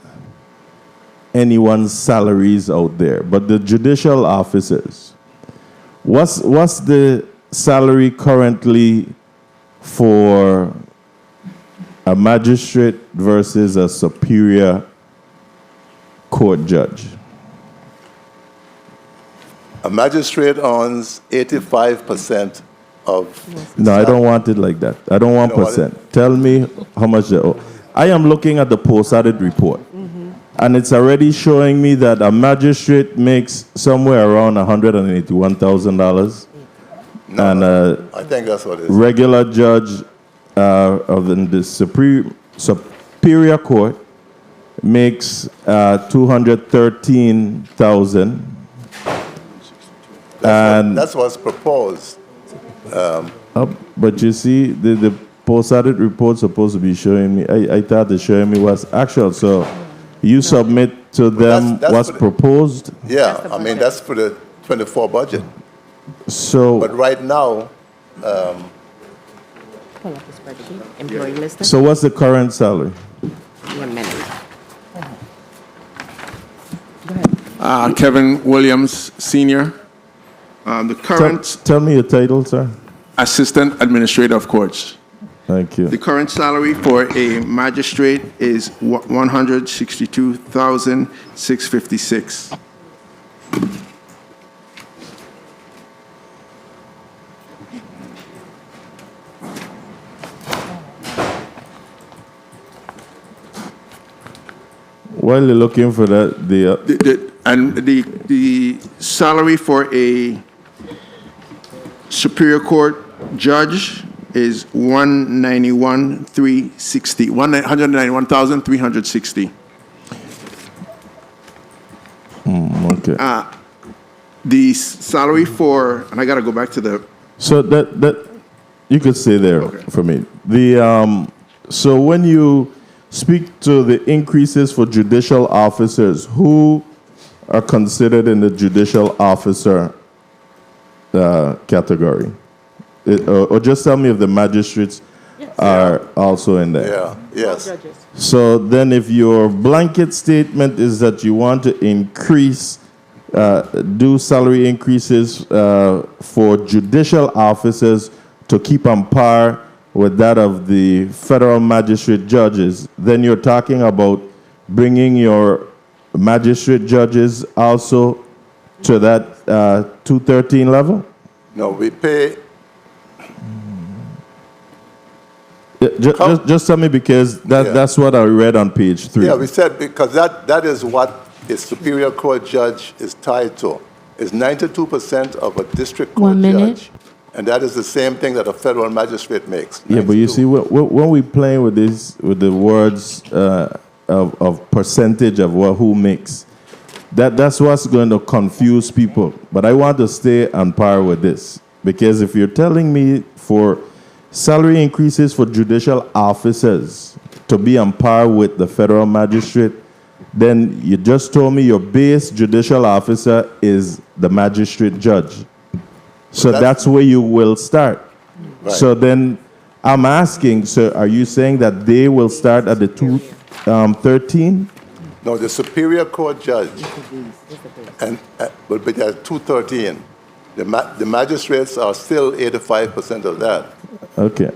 anyone's salaries out there, but the judicial officers. What's the salary currently for a magistrate versus a superior court judge?
A magistrate earns 85% of...
No, I don't want it like that. I don't want percent. Tell me how much they owe. I am looking at the post-audit report. And it's already showing me that a magistrate makes somewhere around $181,000. And
I think that's what it is.
Regular judge of the superior court makes 213,000. And
That's what's proposed.
but you see, the post-audit report supposed to be showing me. I thought it's showing me what's actual. So you submit to them
that's
what's
for the-
proposed.
Yeah, I mean, that's for the 24 budget.
So
But right now,
Pull up the spreadsheet, employee list.
so what's the current salary?
1 minute.
Kevin Williams, Senior. The current
Tell me your title, sir.
Assistant Administrator of Courts.
Thank you.
The current salary for a magistrate is $162,656.
While you're looking for that,
The salary for a Superior Court judge is $191,360.
Okay.
The salary for, and I got to go back to the.
So that you could stay there for me. So when you speak to the increases for judicial officers, who are considered in the judicial officer category? Or just tell me if the magistrates are also in there.
yeah, yes.
So then if your blanket statement is that you want to increase, do salary increases for judicial officers to keep on par with that of the federal magistrate judges, then you're talking about bringing your magistrate judges also to that 213 level?
No, we pay.
Just tell me, because that's what I read on page 3.
Yeah, we said because that is what a Superior Court judge is tied to. Is 92% of a district court
1 minute.
judge. And that is the same thing that a federal magistrate makes.
Yeah, but you see, when we playing with this, with the words of percentage of who makes, that's what's going to confuse people. But I want to stay on par with this, because if you're telling me for salary increases for judicial officers to be on par with the federal magistrate, then you just told me your base judicial officer is the magistrate judge. So that's where you will start.
Right.
So then I'm asking, so are you saying that they will start at the 213?
No, the Superior Court judge, and will be at 213. The magistrates are still 85% of that.
Okay,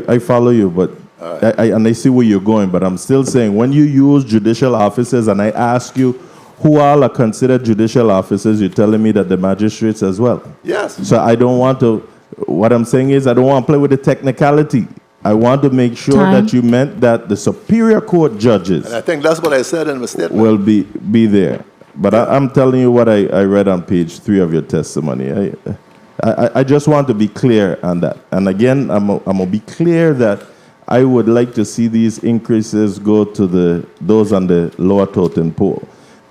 I follow you, but I see where you're going, but I'm still saying when you use judicial officers and I ask you who all are considered judicial officers, you're telling me that the magistrates as well.
Yes.
So I don't want to, what I'm saying is I don't want to play with the technicality. I want to make sure that you meant that the Superior Court judges
And I think that's what I said in my statement.
will be there. But I'm telling you what I read on page 3 of your testimony. I just want to be clear on that. And again, I'm going to be clear that I would like to see these increases go to those on the lower totem pole.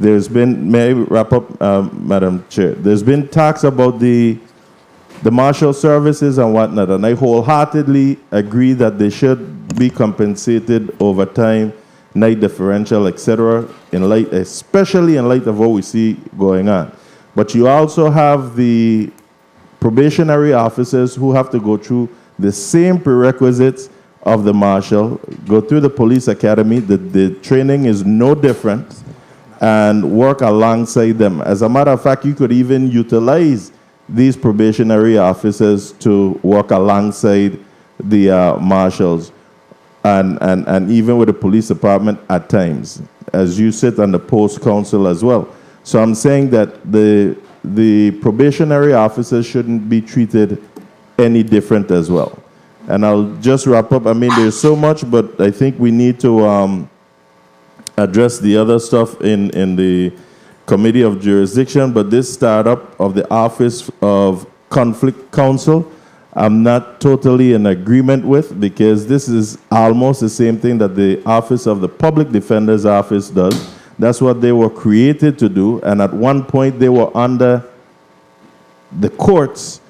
There's been, may I wrap up, Madam Chair? There's been talks about the marshal services and whatnot, and I wholeheartedly agree that they should be compensated over time, night differential, etc., especially in light of what we see going on. But you also have the probationary officers who have to go through the same prerequisites of the marshal, go through the police academy. The training is no different, and work alongside them. As a matter of fact, you could even utilize these probationary officers to work alongside the marshals and even with the police department at times, as you sit on the post council as well. So I'm saying that the probationary officers shouldn't be treated any different as well. And I'll just wrap up. I mean, there's so much, but I think we need to address the other stuff in the Committee of Jurisdiction. But this startup of the Office of Conflict Counsel, I'm not totally in agreement with, because this is almost the same thing that the Office of the Public Defender's Office does. That's what they were created to do, and at one point they were under the courts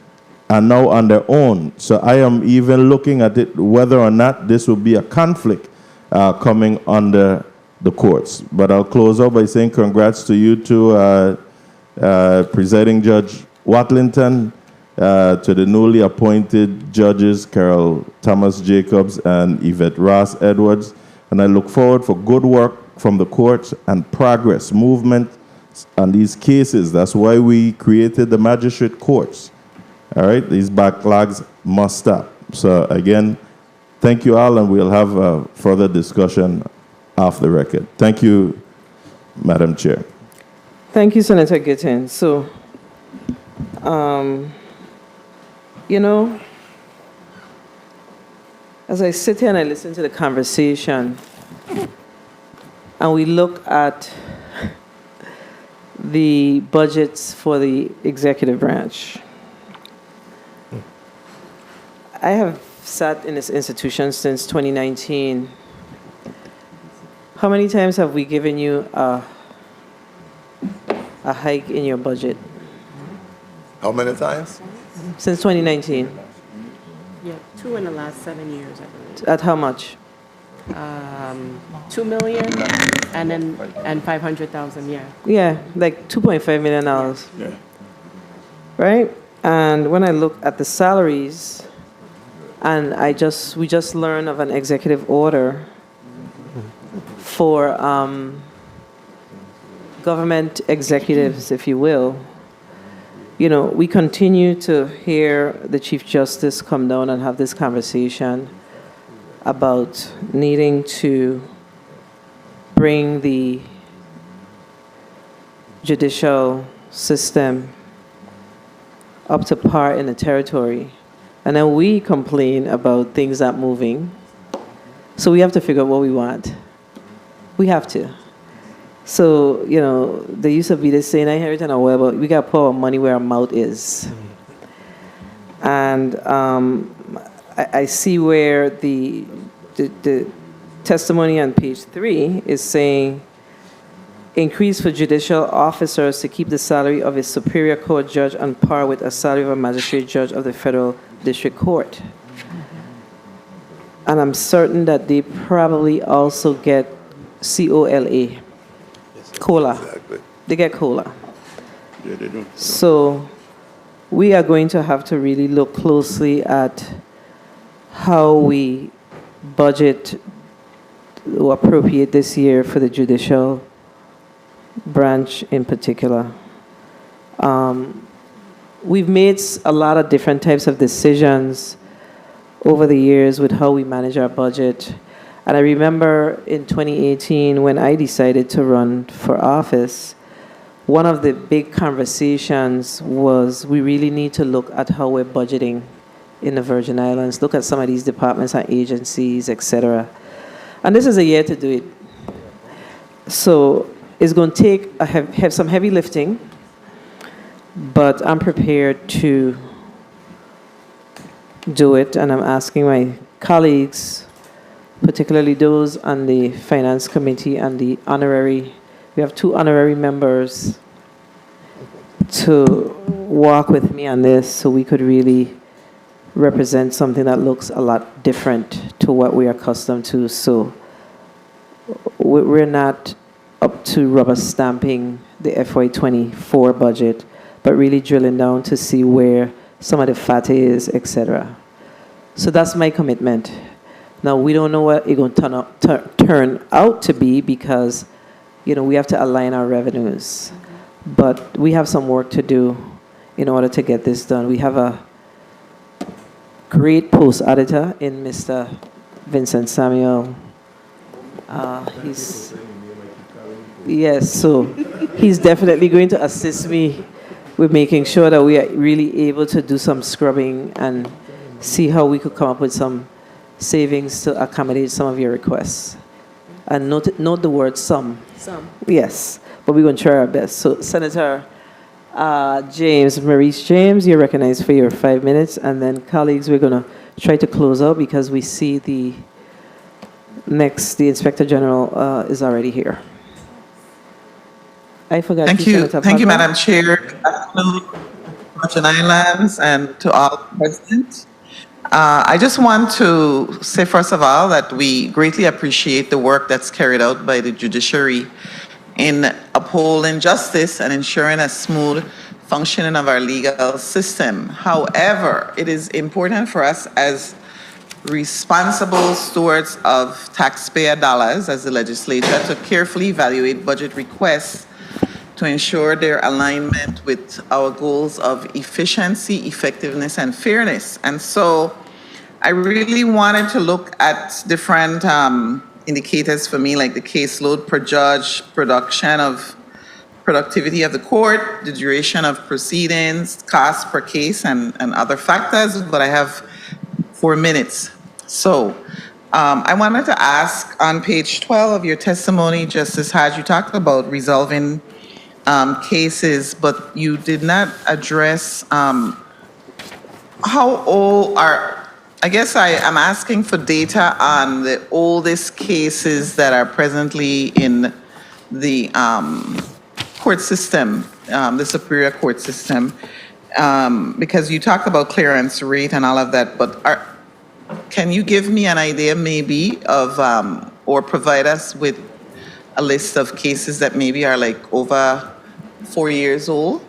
and now on their own. So I am even looking at it whether or not this will be a conflict coming under the courts. But I'll close out by saying congrats to you too, Presiding Judge Watlington, to the newly appointed judges, Carol Thomas Jacobs and Yvette Ross Edwards. And I look forward for good work from the courts and progress, movement on these cases. That's why we created the magistrate courts. All right, these backlogs must stop. So again, thank you all, and we'll have a further discussion off the record. Thank you, Madam Chair.
Thank you, Senator Gittin. So, you know, as I sit here and I listen to the conversation, and we look at the budgets for the executive branch, I have sat in this institution since 2019. How many times have we given you a hike in your budget?
How many times?
Since 2019.
Yeah, 2 in the last 7 years, I believe.
At how much?
2 million and 500,000, yeah.
Yeah, like $2.5 million.
Yeah.
Right? And when I look at the salaries, and we just learned of an executive order for government executives, if you will. You know, we continue to hear the Chief Justice come down and have this conversation about needing to bring the judicial system up to par in the territory. And then we complain about things not moving. So we have to figure out what we want. We have to. So, you know, there used to be this saying, I hear it in a while, but we got to put our money where our mouth is. And I see where the testimony on page 3 is saying, increase for judicial officers to keep the salary of a superior court judge on par with a salary of a magistrate judge of the federal district court. And I'm certain that they probably also get COLA. COLA.
Exactly.
They get COLA.
Yeah, they do.
So we are going to have to really look closely at how we budget or appropriate this year for the judicial branch in particular. We've made a lot of different types of decisions over the years with how we manage our budget. And I remember in 2018 when I decided to run for office, one of the big conversations was we really need to look at how we're budgeting in the Virgin Islands, look at some of these departments and agencies, etc. And this is a year to do it. So it's going to take have some heavy lifting, but I'm prepared to do it, and I'm asking my colleagues, particularly those on the Finance Committee and the honorary, we have 2 honorary members, to walk with me on this so we could really represent something that looks a lot different to what we are accustomed to. So we're not up to rubber stamping the FY24 budget, but really drilling down to see where some of the fat is, etc. So that's my commitment. Now, we don't know what it's going to turn out to be because, you know, we have to align our revenues. But we have some work to do in order to get this done. We have a great post auditor in Mr. Vincent Samuel. Yes, so he's definitely going to assist me with making sure that we are really able to do some scrubbing and see how we could come up with some savings to accommodate some of your requests. And note the word some.
Some.
Yes, but we're going to try our best. So, Senator Maurice James, you're recognized for your 5 minutes. And then, colleagues, we're going to try to close out because we see the Inspector General is already here. I forgot.
Thank you.
Senator
Thank you,
Potter.
Madam Chair. Good afternoon, Virgin Islands, and to all present. I just want to say, first of all, that we greatly appreciate the work that's carried out by the judiciary in upholding justice and ensuring a smooth functioning of our legal system. However, it is important for us as responsible stewards of taxpayer dollars as the legislature to carefully evaluate budget requests to ensure their alignment with our goals of efficiency, effectiveness, and fairness. And so I really wanted to look at different indicators for me, like the caseload per judge, productivity of the court, the duration of proceedings, cost per case, and other factors, but I have 4 minutes. So I wanted to ask, on page 12 of your testimony, Justice Hodge, you talked about resolving cases, but you did not address how old are, I guess I'm asking for data on the oldest cases that are presently in the court system, the Superior Court system, because you talked about clearance rate and all of that, but can you give me an idea maybe of, or provide us with a list of cases that maybe are like over 4 years old?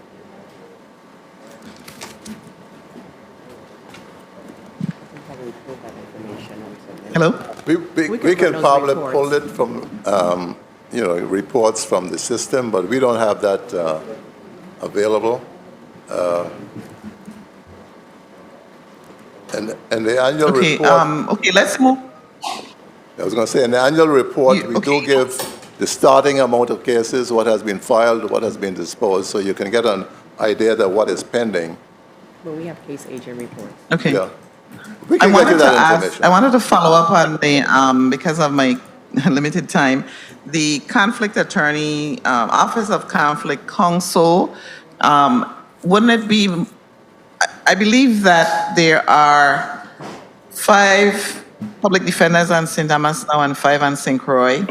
Hello?
We can probably pull it from, reports from the system, but we don't have that available. And the annual report...
okay, let's move.
I was going to say, in the annual report, we do give the starting amount of cases, what has been filed, what has been disposed, so you can get an idea of what is pending.
But we have case agent reports.
Okay.
Yeah. We can get you that information.
I wanted to follow up on the, because of my limited time, the conflict attorney, Office of Conflict Counsel, wouldn't it be, I believe that there are 5 public defenders on St. Thomas now and 5 on St. Croix,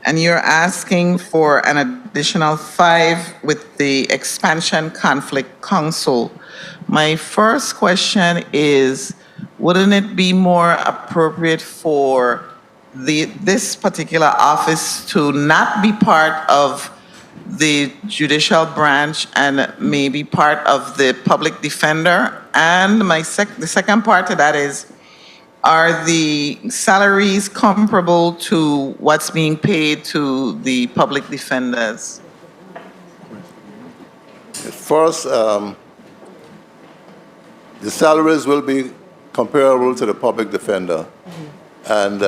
and you're asking for an additional 5 with the expansion conflict counsel. My first question is, wouldn't it be more appropriate for this particular office to not be part of the judicial branch and maybe part of the public defender? And the second part to that is, are the salaries comparable to what's being paid to the public defenders?
First, the salaries will be comparable to the public defender. And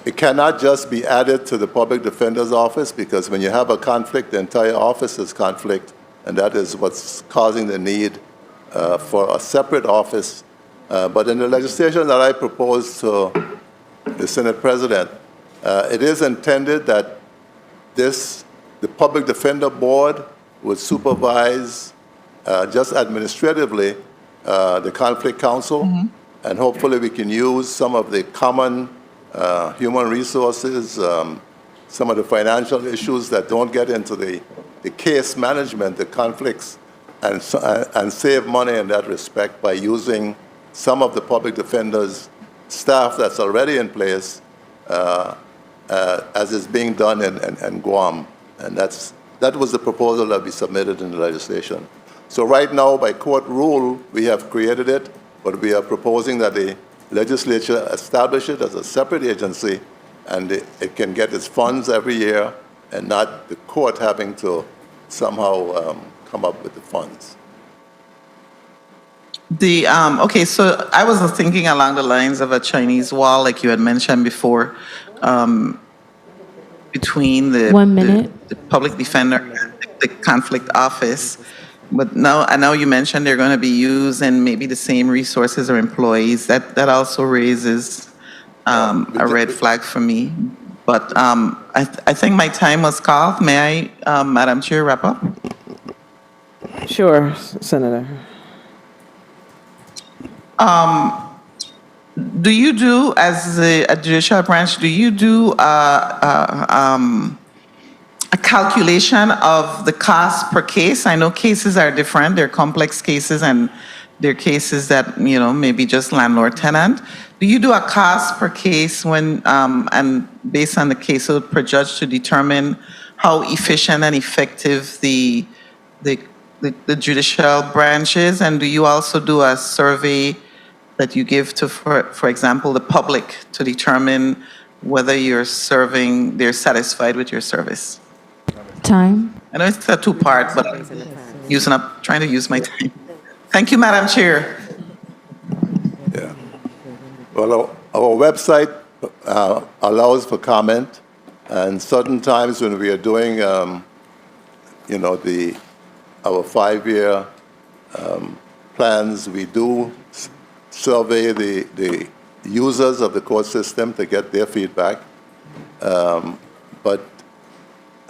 it cannot just be added to the public defender's office, because when you have a conflict, the entire office is conflict, and that is what's causing the need for a separate office. But in the legislation that I proposed to the Senate President, it is intended that the Public Defender Board would supervise just administratively the Conflict Counsel, and hopefully we can use some of the common human resources, some of the financial issues that don't get into the case management, the conflicts, and save money in that respect by using some of the public defenders' staff that's already in place, as is being done in Guam. And that was the proposal that we submitted in the legislation. So right now, by court rule, we have created it, but we are proposing that the legislature establish it as a separate agency, and it can get its funds every year, and not the court having to somehow come up with the funds.
Okay, so I was thinking along the lines of a Chinese wall, like you had mentioned before, between the public defender and the conflict office. But now, I know you mentioned they're going to be using maybe the same resources or employees. That also raises a red flag for me. But I think my time was called. May I, Madam Chair, wrap up?
Sure, Senator.
Do you do, as a judicial branch, do you do a calculation of the cost per case? I know cases are different. They're complex cases, and they're cases that, maybe just landlord-tenant. Do you do a cost per case when, and based on the caseload per judge to determine how efficient and effective the judicial branch is? And do you also do a survey that you give to, for example, the public to determine whether they're satisfied with your service?
Time.
I know it's a two-part, but I'm trying to use my time. Thank you, Madam Chair.
Yeah. Well, our website allows for comment, and certain times when we are doing, our 5-year plans, we do survey the users of the court system to get their feedback. But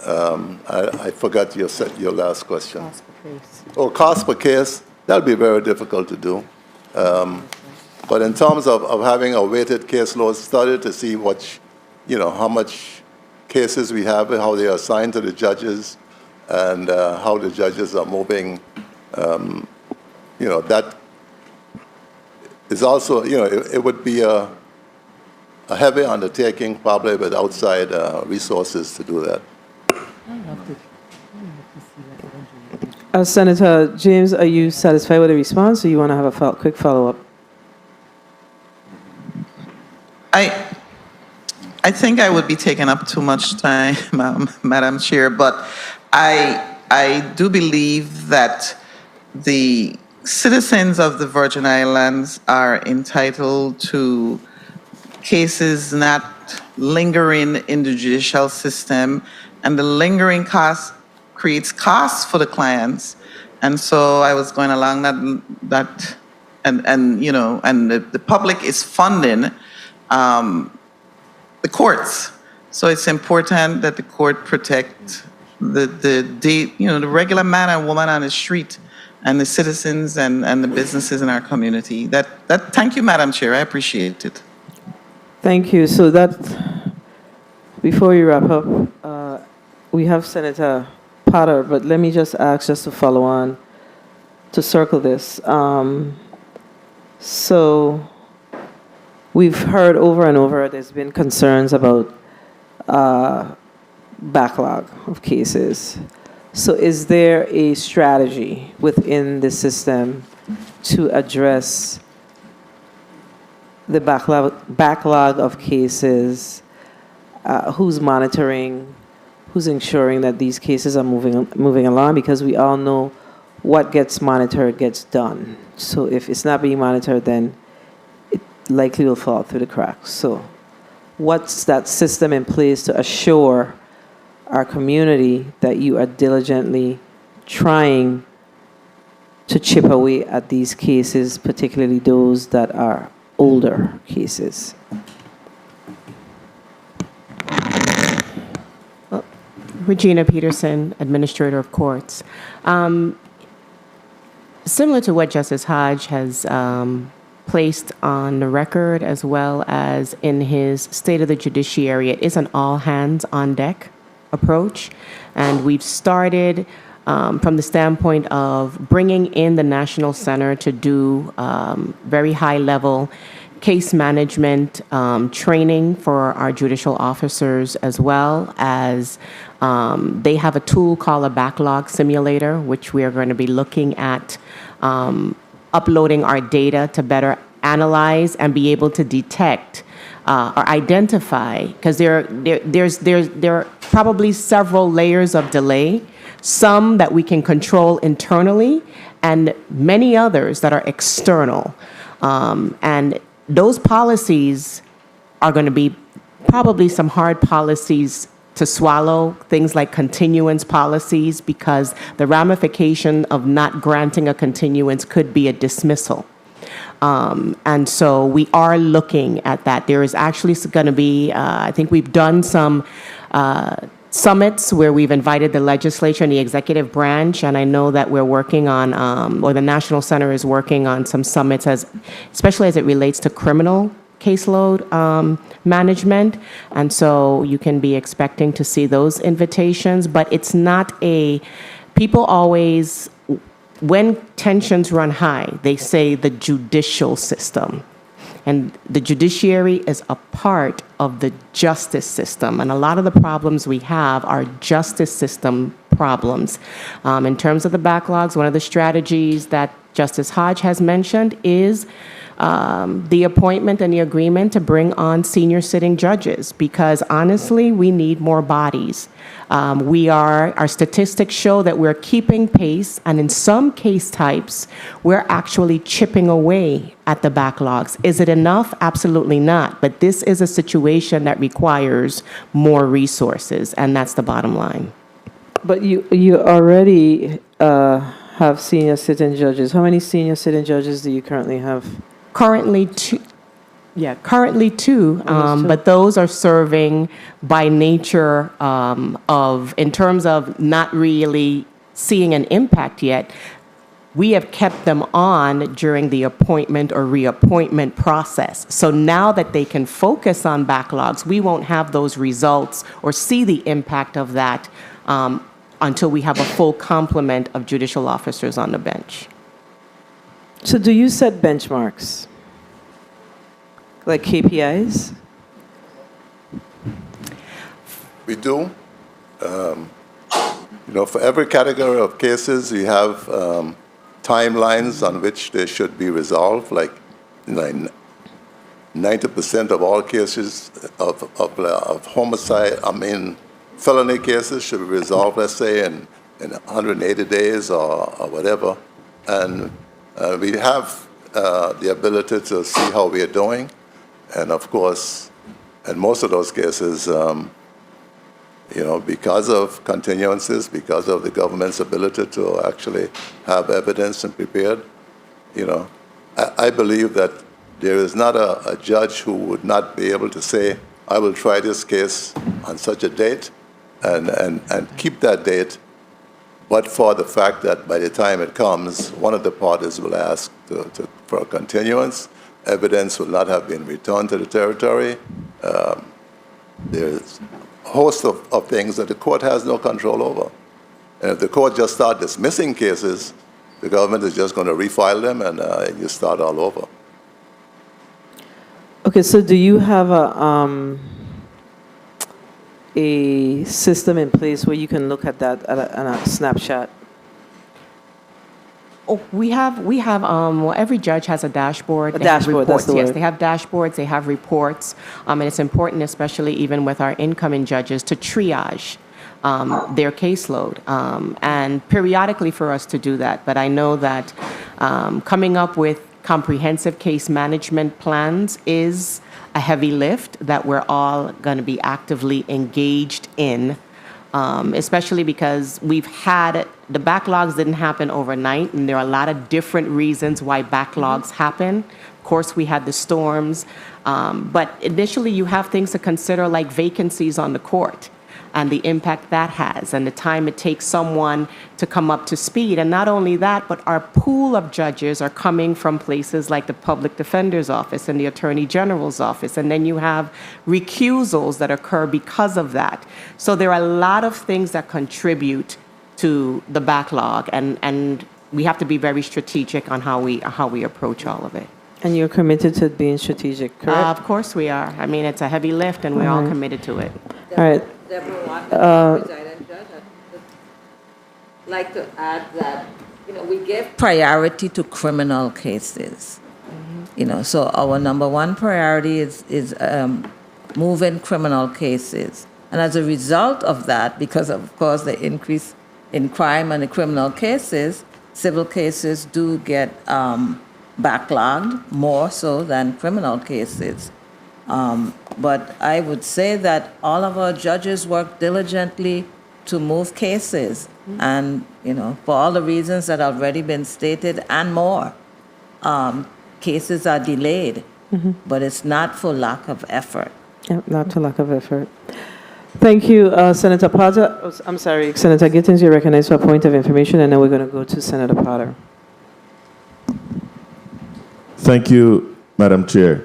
I forgot your last question.
Cost per case.
Oh, cost per case, that'll be very difficult to do. But in terms of having a weighted caseload study to see how much cases we have, how they are assigned to the judges, and how the judges are moving, that is also, it would be a heavy undertaking, probably with outside resources to do that.
Senator James, are you satisfied with the response, or you want to have a quick follow-up?
I think I would be taking up too much time, Madam Chair, but I do believe that the citizens of the Virgin Islands are entitled to cases not lingering in the judicial system, and the lingering cost creates costs for the clients. And so I was going along that and the public is funding the courts. So it's important that the court protect the regular man and woman on the street, and the citizens and the businesses in our community. Thank you, Madam Chair. I appreciate it.
Thank you. So before we wrap up, we have Senator Potter, but let me just ask, just to follow on, to circle this. So we've heard over and over, there's been concerns about backlog of cases. So is there a strategy within the system to address the backlog of cases? Who's monitoring? Who's ensuring that these cases are moving along? Because we all know what gets monitored gets done. So if it's not being monitored, then it likely will fall through the cracks. So what's that system in place to assure our community that you are diligently trying to chip away at these cases, particularly those that are older cases?
Regina Peterson, Administrator of Courts. Similar to what Justice Hodge has placed on the record, as well as in his State of the Judiciary, it is an all-hands-on-deck approach. And we've started from the standpoint of bringing in the National Center to do very high-level case management training for our judicial officers, as well as they have a tool called a backlog simulator, which we are going to be looking at uploading our data to better analyze and be able to detect or identify, because there are probably several layers of delay, some that we can control internally, and many others that are external. And those policies are going to be probably some hard policies to swallow, things like continuance policies, because the ramification of not granting a continuance could be a dismissal. And so we are looking at that. There is actually going to be, I think we've done some summits where we've invited the legislature and the executive branch, and I know that we're working on, or the National Center is working on some summits, especially as it relates to criminal caseload management. And so you can be expecting to see those invitations, but it's not people always, when tensions run high, they say the judicial system. And the judiciary is a part of the justice system. And a lot of the problems we have are justice system problems. In terms of the backlogs, one of the strategies that Justice Hodge has mentioned is the appointment and the agreement to bring on senior sitting judges, because honestly, we need more bodies. Our statistics show that we're keeping pace, and in some case types, we're actually chipping away at the backlogs. Is it enough? Absolutely not. But this is a situation that requires more resources, and that's the bottom line.
But you already have senior sitting judges. How many senior sitting judges do you currently have?
Currently two. Yeah, currently two, but those are serving by nature in terms of not really seeing an impact yet. We have kept them on during the appointment or reappointment process. So now that they can focus on backlogs, we won't have those results or see the impact of that until we have a full complement of judicial officers on the bench.
So do you set benchmarks? Like KPIs?
We do. For every category of cases, we have timelines on which they should be resolved. Like 90% of all cases of homicide, felony cases should be resolved, let's say, in 180 days or whatever. And we have the ability to see how we are doing. And of course, in most of those cases, because of continuances, because of the government's ability to actually have evidence and prepared, I believe that there is not a judge who would not be able to say, I will try this case on such a date and keep that date, but for the fact that by the time it comes, one of the parties will ask for a continuance. Evidence will not have been returned to the territory. There's a host of things that the court has no control over. And if the court just starts dismissing cases, the government is just going to refile them and you start all over.
Okay, so do you have a system in place where you can look at that at a snapshot?
Oh, we have. Every judge has a dashboard. They have
Dashboard,
reports.
that's the
Yes,
word.
they have dashboards. They have reports, and it's important, especially even with our incoming judges, to triage their caseload, and periodically for us to do that. But I know that coming up with comprehensive case management plans is a heavy lift that we're all going to be actively engaged in. Especially because the backlogs didn't happen overnight, and there are a lot of different reasons why backlogs happen. Of course, we had the storms, but initially you have things to consider like vacancies on the court and the impact that has and the time it takes someone to come up to speed. And not only that, but our pool of judges are coming from places like the Public Defender's Office and the Attorney General's Office. And then you have recusals that occur because of that. So there are a lot of things that contribute to the backlog, and we have to be very strategic on how we approach all of it.
And you're committed to being strategic, correct?
Of course we are. I mean, it's a heavy lift, and we're all committed to it.
All right.
Deborah Watson, Presiding Judge, I'd like to add that, we give priority to criminal cases. So our number one priority is moving criminal cases. And as a result of that, because of course the increase in crime and the criminal cases, civil cases do get backlogged more so than criminal cases. But I would say that all of our judges work diligently to move cases. And, for all the reasons that have already been stated and more, cases are delayed, but it's not for lack of effort.
Yeah, not for lack of effort. Thank you, Senator Potter. Oh, I'm sorry, Senator Gittins, you're recognized for a point of information, and then we're going to go to Senator Potter.
Thank you, Madam Chair.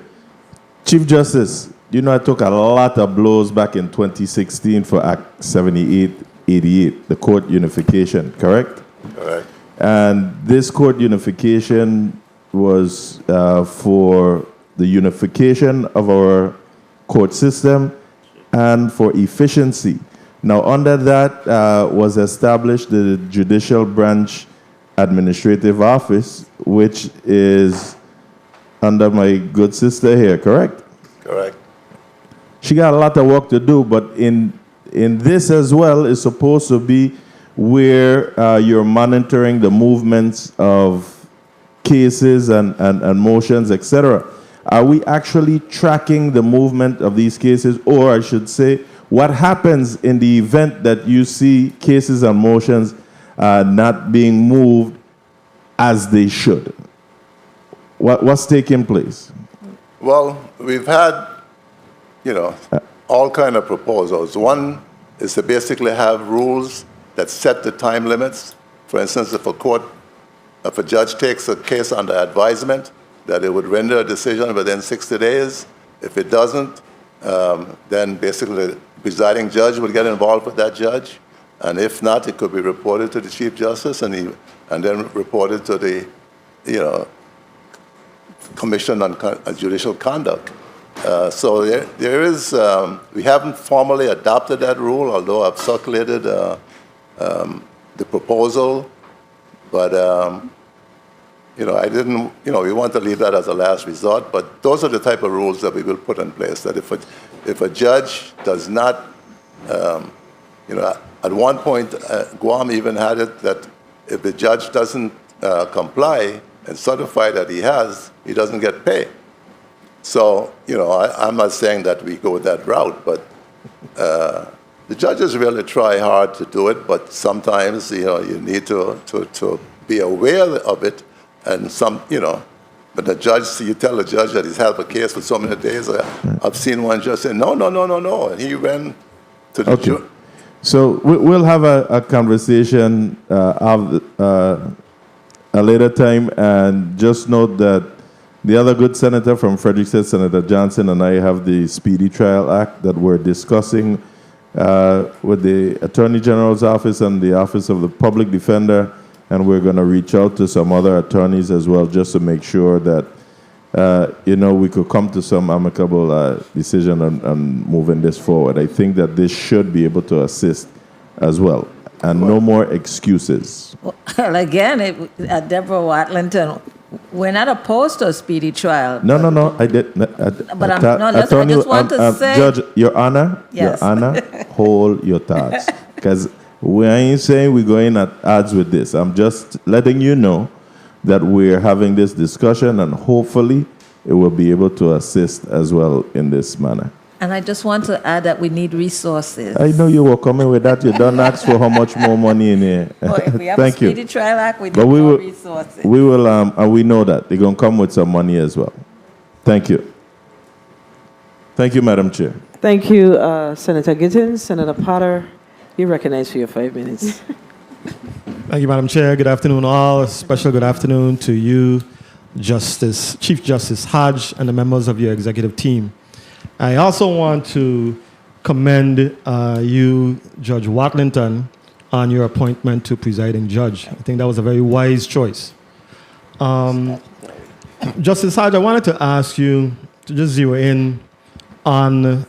Chief Justice, you know I took a lot of blows back in 2016 for Act 7888, the court unification, correct?
Correct.
And this court unification was for the unification of our court system and for efficiency. Now, under that was established the Judicial Branch Administrative Office, which is under my good sister here, correct?
Correct.
She got a lot of work to do, but in this as well is supposed to be where you're monitoring the movements of cases and motions, etc. Are we actually tracking the movement of these cases, or I should say, what happens in the event that you see cases and motions not being moved as they should? What's taking place?
Well, we've had, all kind of proposals. One is to basically have rules that set the time limits. For instance, if a judge takes a case under advisement, that it would render a decision within 60 days. If it doesn't, then basically the presiding judge would get involved with that judge. And if not, it could be reported to the Chief Justice and then reported to the, Commission on Judicial Conduct. So there is, we haven't formally adopted that rule, although I've circulated the proposal, but I didn't, we want to leave that as a last resort, but those are the type of rules that we will put in place, that if a judge does not, at one point, Guam even had it that if the judge doesn't comply and certify that he doesn't get paid. So, I'm not saying that we go that route, but the judges really try hard to do it, but sometimes, you need to be aware of it. And but the judge, you tell the judge that he's held a case for so many days. I've seen one judge say, no, and he ran to the judge.
So we'll have a conversation a later time, and just note that the other good senator from Frederick said, Senator Johnson, and I have the Speedy Trial Act that we're discussing with the Attorney General's office and the Office of the Public Defender, and we're going to reach out to some other attorneys as well, just to make sure that we could come to some amicable decision on moving this forward. I think that this should be able to assist as well, and no more excuses.
Well, again, Deborah Watlington, we're not opposed to a speedy trial.
No, I did.
But I just want to say,
Judge, Your Honor,
yes.
Your Honor, hold your thoughts, because we ain't saying we're going at odds with this. I'm just letting you know that we're having this discussion, and hopefully it will be able to assist as well in this manner.
And I just want to add that we need resources.
I know you were coming with that. You don't ask for how much more money in here.
Well, if we have
Thank
a Speedy
you.
Trial Act, we need
But
more resources.
We will, and we know that. They're going to come with some money as well. Thank you. Thank you, Madam Chair.
Thank you, Senator Gittins. Senator Potter, you're recognized for your 5 minutes.
Thank you, Madam Chair. Good afternoon, all. A special good afternoon to you, Chief Justice Hodge, and the members of your executive team. I also want to commend you, Judge Watlington, on your appointment to presiding judge. I think that was a very wise choice. Justice Hodge, I wanted to ask you to just zero in on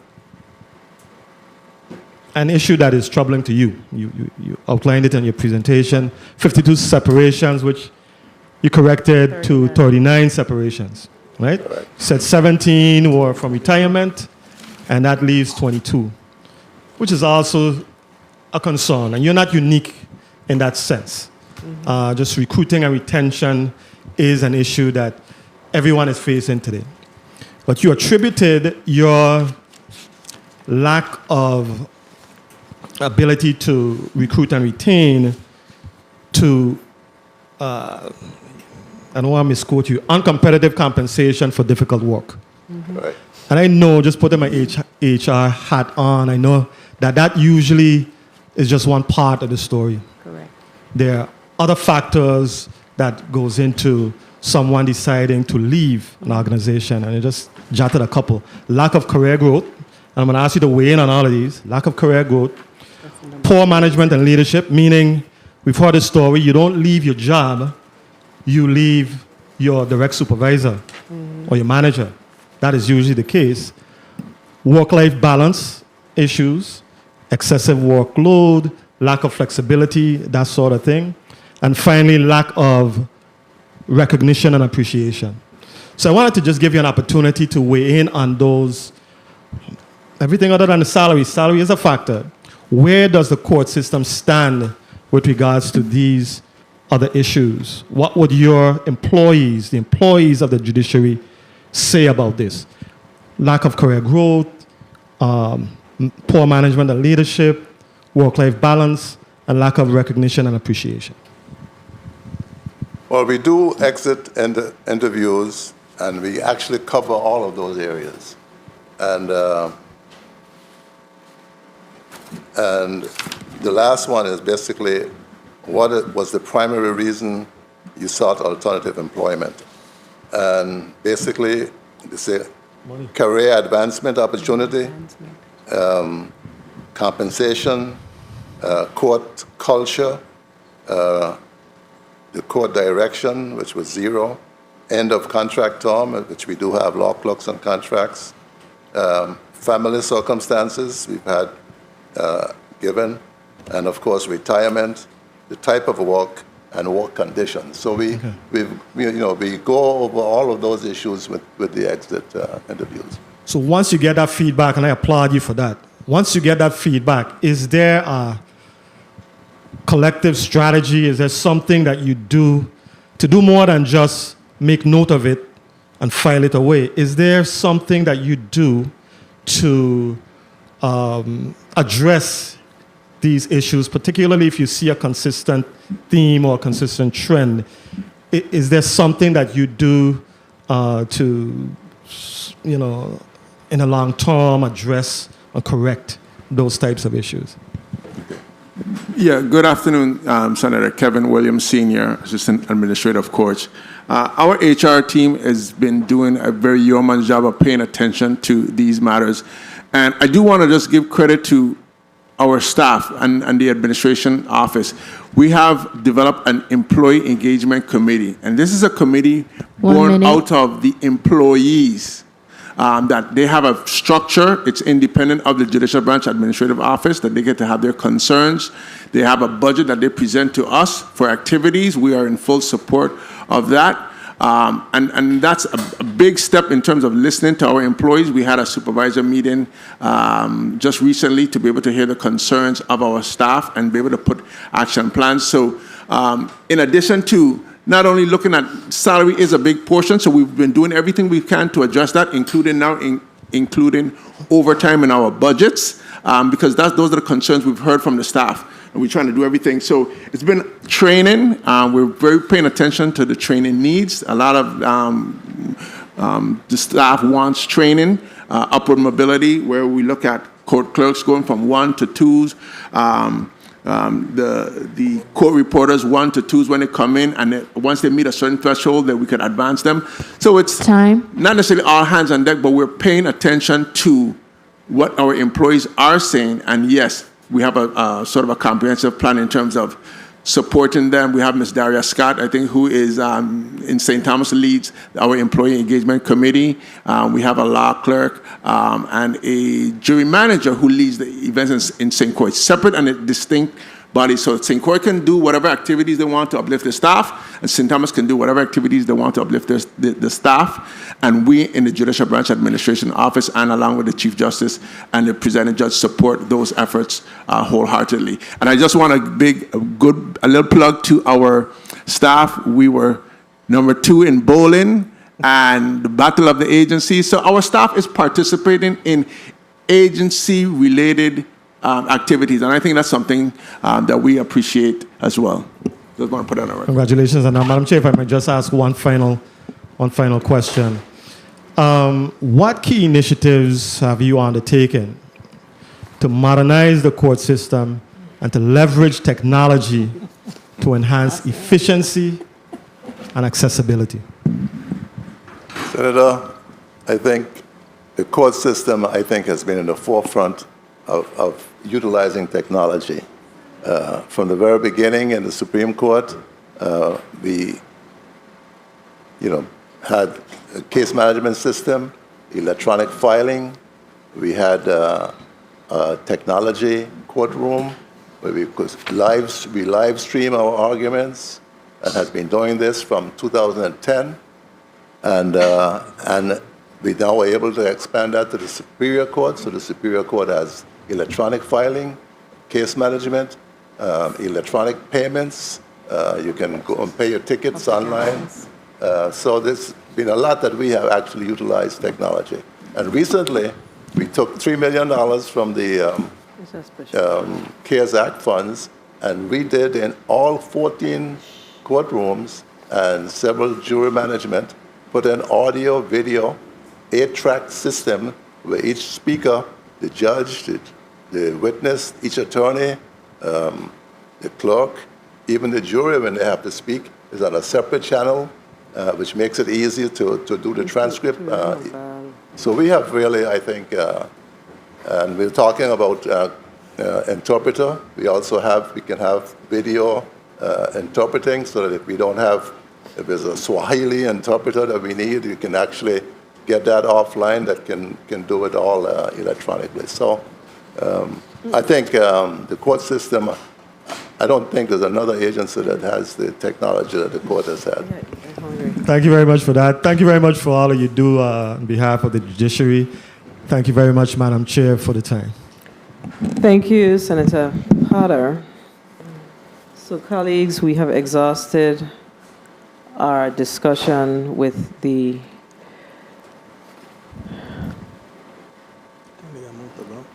an issue that is troubling to you. You outlined it in your presentation, 52 separations, which you corrected to 39 separations, right? You said 17 were from retirement, and that leaves 22, which is also a concern. And you're not unique in that sense. Just recruiting and retention is an issue that everyone is facing today. But you attributed your lack of ability to recruit and retain to, I don't want to misquote you, uncompetitive compensation for difficult work.
Right.
And I know, just putting my HR hat on, I know that usually is just one part of the story.
Correct.
There are other factors that goes into someone deciding to leave an organization, and I just jotted a couple. Lack of career growth. I'm going to ask you to weigh in on all of these. Lack of career growth. Poor management and leadership, meaning we've heard a story, you don't leave your job, you leave your direct supervisor or your manager. That is usually the case. Work-life balance issues, excessive workload, lack of flexibility, that sort of thing. And finally, lack of recognition and appreciation. So I wanted to just give you an opportunity to weigh in on those. Everything other than the salary. Salary is a factor. Where does the court system stand with regards to these other issues? What would your employees, the employees of the judiciary, say about this? Lack of career growth, poor management and leadership, work-life balance, and lack of recognition and appreciation.
Well, we do exit interviews, and we actually cover all of those areas. And the last one is basically what was the primary reason you sought alternative employment. And basically, they say career advancement opportunity, compensation, court culture, the court direction, which was 0, end of contract term, which we do have law clerks on contracts, family circumstances we've had given, and of course retirement, the type of work, and work conditions. So we go over all of those issues with the exit interviews.
So once you get that feedback, and I applaud you for that, once you get that feedback, is there a collective strategy? Is there something that you do to do more than just make note of it and file it away? Is there something that you do to address these issues, particularly if you see a consistent theme or a consistent trend? Is there something that you do to, in the long term, address or correct those types of issues?
Yeah, good afternoon, Senator Kevin Williams, Senior Assistant Administrator of Courts. Our HR team has been doing a very yeoman's job of paying attention to these matters. And I do want to just give credit to our staff and the administration office. We have developed an employee engagement committee. And this is a committee born out of the employees. That they have a structure, it's independent of the Judicial Branch Administrative Office, that they get to have their concerns. They have a budget that they present to us for activities. We are in full support of that. And that's a big step in terms of listening to our employees. We had a supervisor meeting just recently to be able to hear the concerns of our staff and be able to put action plans. So in addition to not only looking at salary is a big portion, so we've been doing everything we can to address that, including now including overtime in our budgets, because those are the concerns we've heard from the staff, and we're trying to do everything. So it's been training. We're very paying attention to the training needs. A lot of the staff wants training, upward mobility, where we look at court clerks going from 1 to 2s. The court reporters 1 to 2s when they come in, and once they meet a certain threshold, that we can advance them. So it's not necessarily all hands on deck, but we're paying attention to what our employees are saying. And yes, we have a sort of a comprehensive plan in terms of supporting them. We have Ms. Daria Scott, I think, who is in St. Thomas, leads our employee engagement committee. We have a law clerk and a jury manager who leads the events in St. Croix, separate and distinct bodies. So St. Croix can do whatever activities they want to uplift the staff, and St. Thomas can do whatever activities they want to uplift the staff. And we in the Judicial Branch Administration Office, and along with the Chief Justice and the presiding judge, support those efforts wholeheartedly. And I just want a little plug to our staff. We were number 2 in bowling and the Battle of the Agencies. So our staff is participating in agency-related activities, and I think that's something that we appreciate as well. Just want to put that on record.
Congratulations, and Madam Chair, if I might just ask one final question. What key initiatives have you undertaken to modernize the court system and to leverage technology to enhance efficiency and accessibility.
Senator, I think the court system, I think, has been in the forefront of utilizing technology. From the very beginning in the Supreme Court, we had a case management system, electronic filing. We had a technology courtroom where we could live stream our arguments, and has been doing this from 2010. And we now are able to expand that to the Superior Court. So the Superior Court has electronic filing, case management, electronic payments. You can go and pay your tickets online. So there's been a lot that we have actually utilized technology. And recently, we took $3 million from the CARES Act funds and redid in all 14 courtrooms and several jury management, put an audio, video, 8-track system where each speaker, the judge, the witness, each attorney, the clerk, even the jury, when they have to speak, is on a separate channel, which makes it easier to do the transcript. So we have really, I think, and we're talking about interpreter. We can have video interpreting, so that if there's a Swahili interpreter that we need, you can actually get that offline that can do it all electronically. So I think the court system, I don't think there's another agency that has the technology that the court has had.
Thank you very much for that. Thank you very much for all that you do on behalf of the judiciary. Thank you very much, Madam Chair, for the time.
Thank you, Senator Potter. So, colleagues, we have exhausted our discussion with the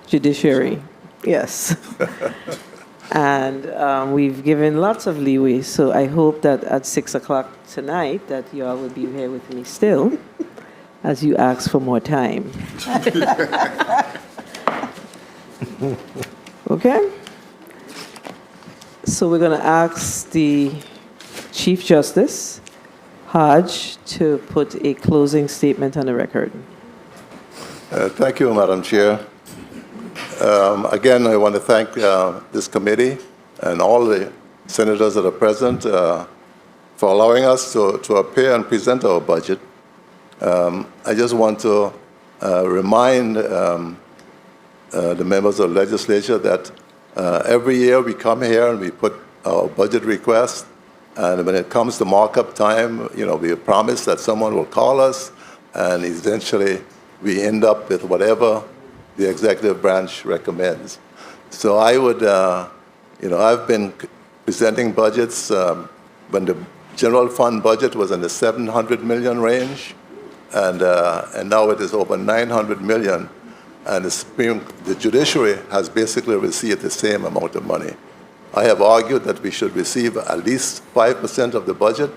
judiciary. Yes. And we've given lots of leeway, so I hope that at 6 o'clock tonight that you all will be here with me still as you ask for more time. Okay? So we're going to ask the Chief Justice, Hodge, to put a closing statement on the record.
Thank you, Madam Chair. Again, I want to thank this committee and all the senators that are present for allowing us to appear and present our budget. I just want to remind the members of the legislature that every year we come here and we put our budget request, and when it comes to markup time, we promise that someone will call us, and eventually we end up with whatever the executive branch recommends. So I would, I've been presenting budgets when the general fund budget was in the 700 million range, and now it is over 900 million, and the judiciary has basically received the same amount of money. I have argued that we should receive at least 5% of the budget,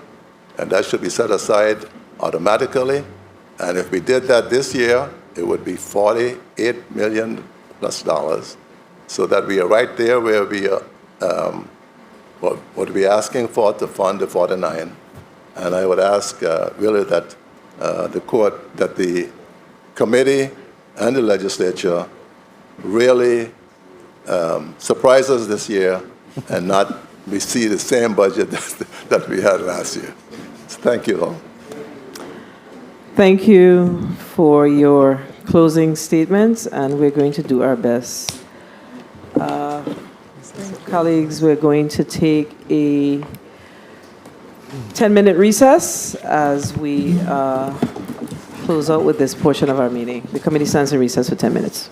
and that should be set aside automatically. And if we did that this year, it would be $48 million plus, so that we are right there where we are, what we're asking for to fund the 49. And I would ask really that the court, that the committee and the legislature really surprise us this year and not we see the same budget that we had last year. Thank you all.
Thank you for your closing statements, and we're going to do our best. Colleagues, we're going to take a 10-minute recess as we close out with this portion of our meeting. The committee stands in recess for 10 minutes.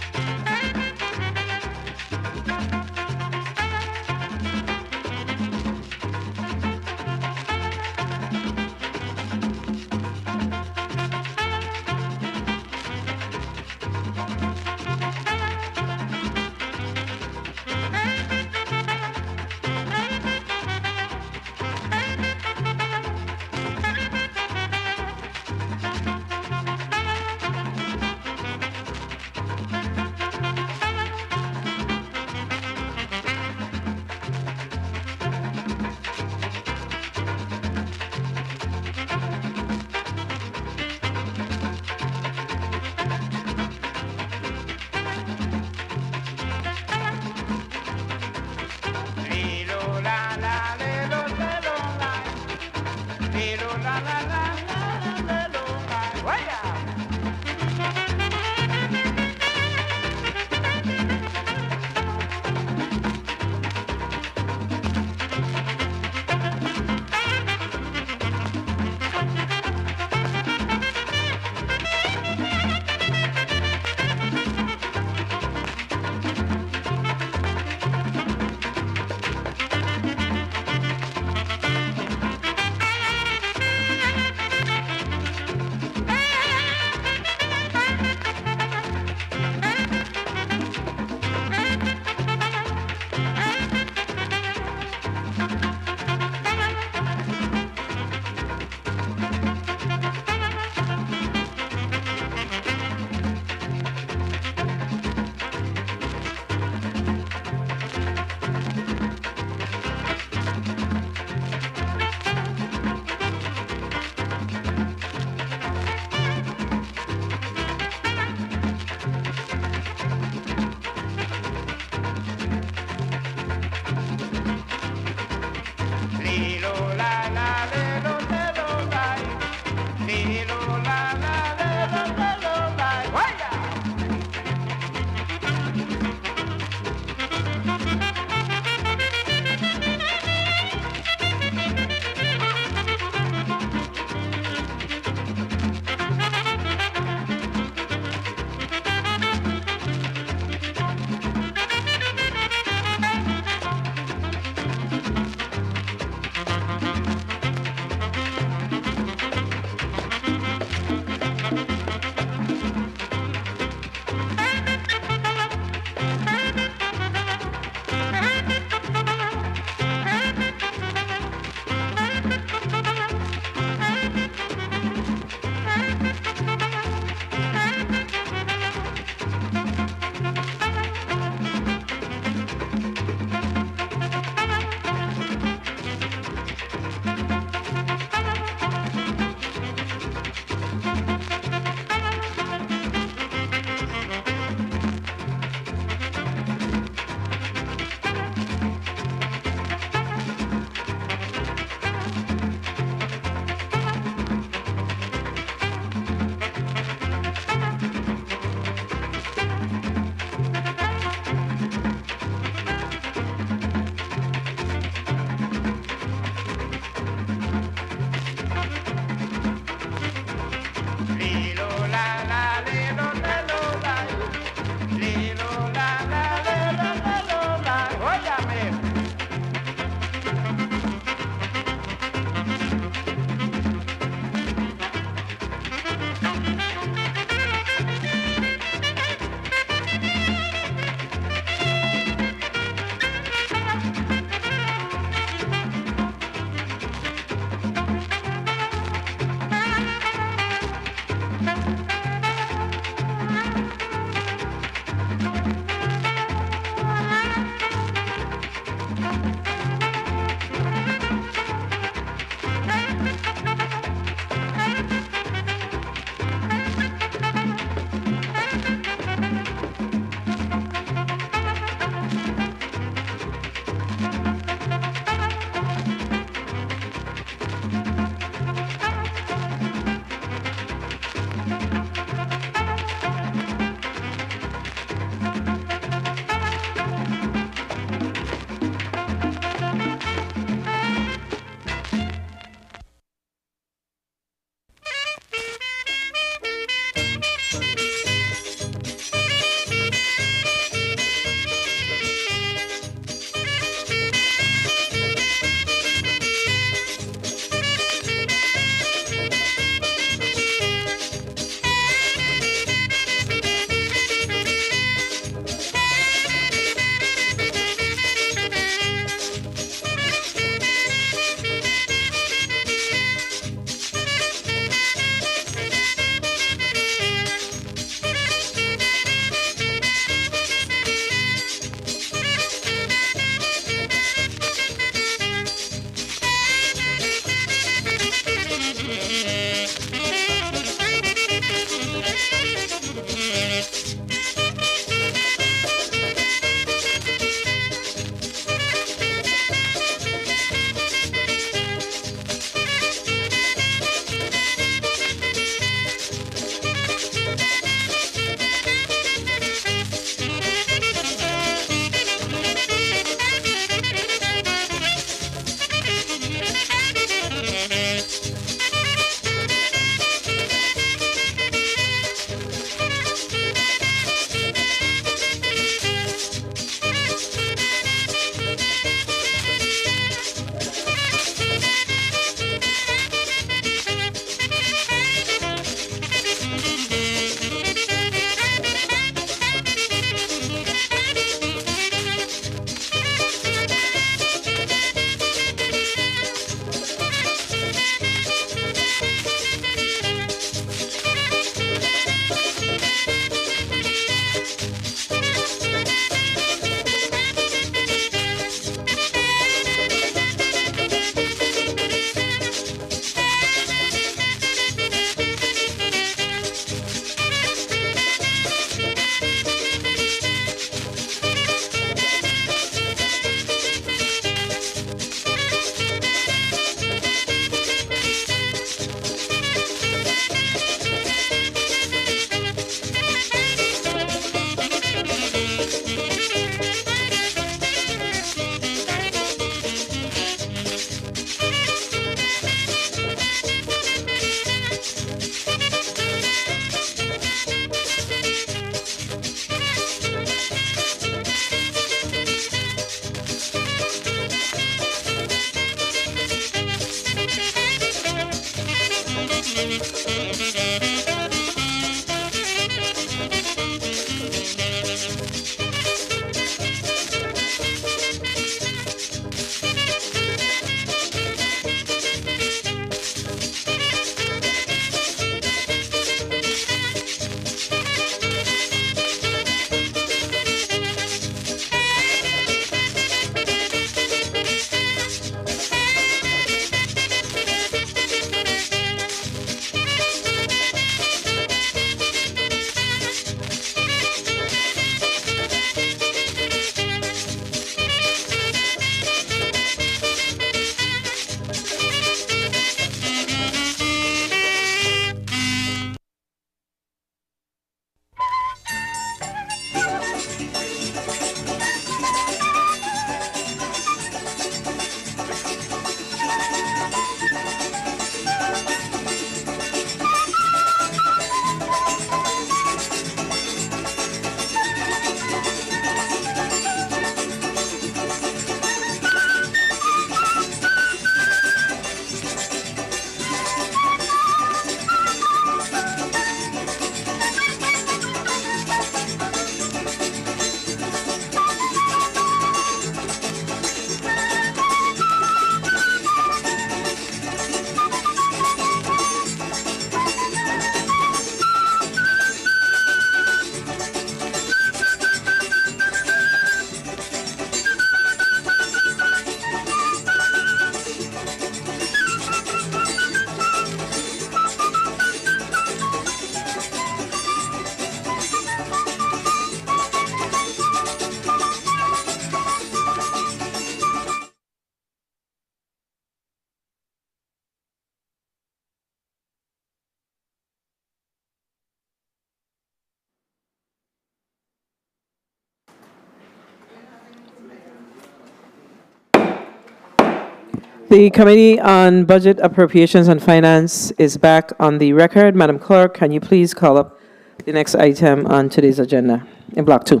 The Committee on Budget, Appropriations, and Finance is back on the record. Madam Clerk, can you please call up the next item on today's agenda in Block 2?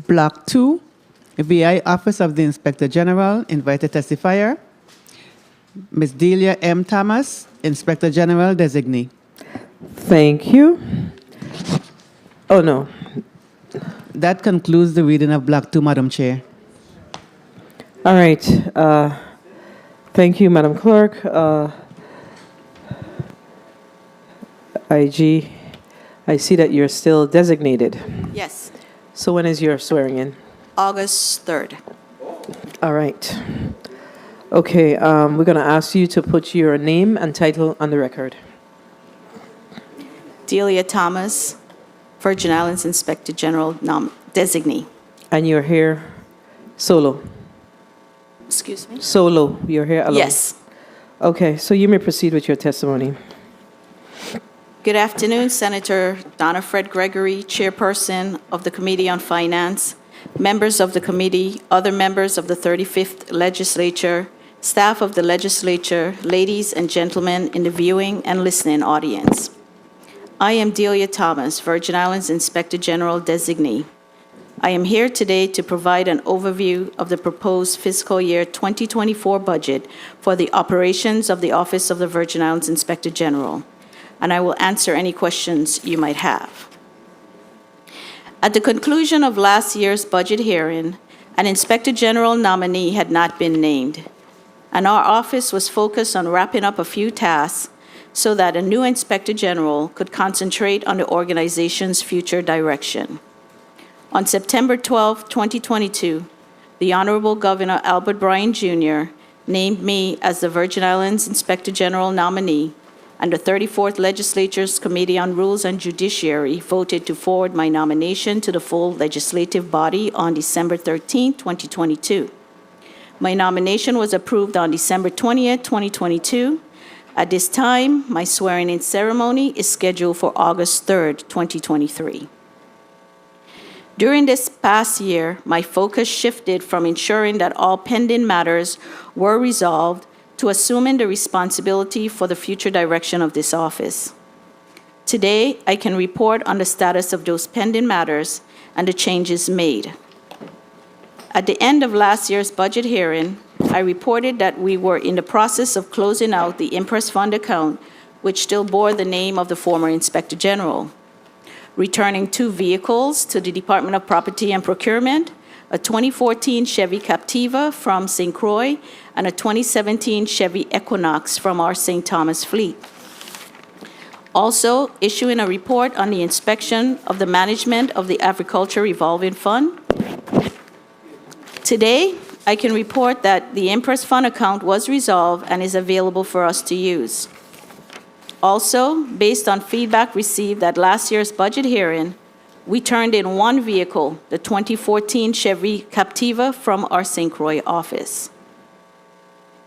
Block 2, VI Office of the Inspector General, invited testifier, Ms. Delia M. Thomas, Inspector General Designee.
Thank you. Oh, no.
That concludes the reading of Block 2, Madam Chair.
All right. Thank you, Madam Clerk. IG, I see that you're still designated.
Yes,
So when is your swearing in?
August 3rd.
All right. Okay, we're going to ask you to put your name and title on the record.
Delia Thomas, Virgin Islands Inspector General Designee.
And you're here solo?
Excuse me?
Solo, you're here alone?
Yes.
Okay, so you may proceed with your testimony.
Good afternoon, Senator Donna Fred Gregory, Chairperson of the Committee on Finance, members of the committee, other members of the 35th Legislature, staff of the Legislature, ladies and gentlemen in the viewing and listening audience. I am Delia Thomas, Virgin Islands Inspector General Designee. I am here today to provide an overview of the proposed fiscal year 2024 budget for the operations of the Office of the Virgin Islands Inspector General, and I will answer any questions you might have. At the conclusion of last year's budget hearing, an Inspector General nominee had not been named, and our office was focused on wrapping up a few tasks so that a new Inspector General could concentrate on the organization's future direction. On September 12, 2022, the Honorable Governor Albert Bryan Jr. named me as the Virgin Islands Inspector General nominee, and the 34th Legislature's Committee on Rules and Judiciary voted to forward my nomination to the full legislative body on December 13, 2022. My nomination was approved on December 20, 2022. At this time, my swearing-in ceremony is scheduled for August 3, 2023. During this past year, my focus shifted from ensuring that all pending matters were resolved to assuming the responsibility for the future direction of this office. Today, I can report on the status of those pending matters and the changes made. At the end of last year's budget hearing, I reported that we were in the process of closing out the Impress Fund account, which still bore the name of the former Inspector General, returning 2 vehicles to the Department of Property and Procurement, a 2014 Chevy Captiva from St. Croix, and a 2017 Chevy Equinox from our St. Thomas fleet. Also, issuing a report on the inspection of the management of the Agriculture Revolving Fund. Today, I can report that the Impress Fund account was resolved and is available for us to use. Also, based on feedback received at last year's budget hearing, we turned in 1 vehicle, the 2014 Chevy Captiva from our St. Croix office.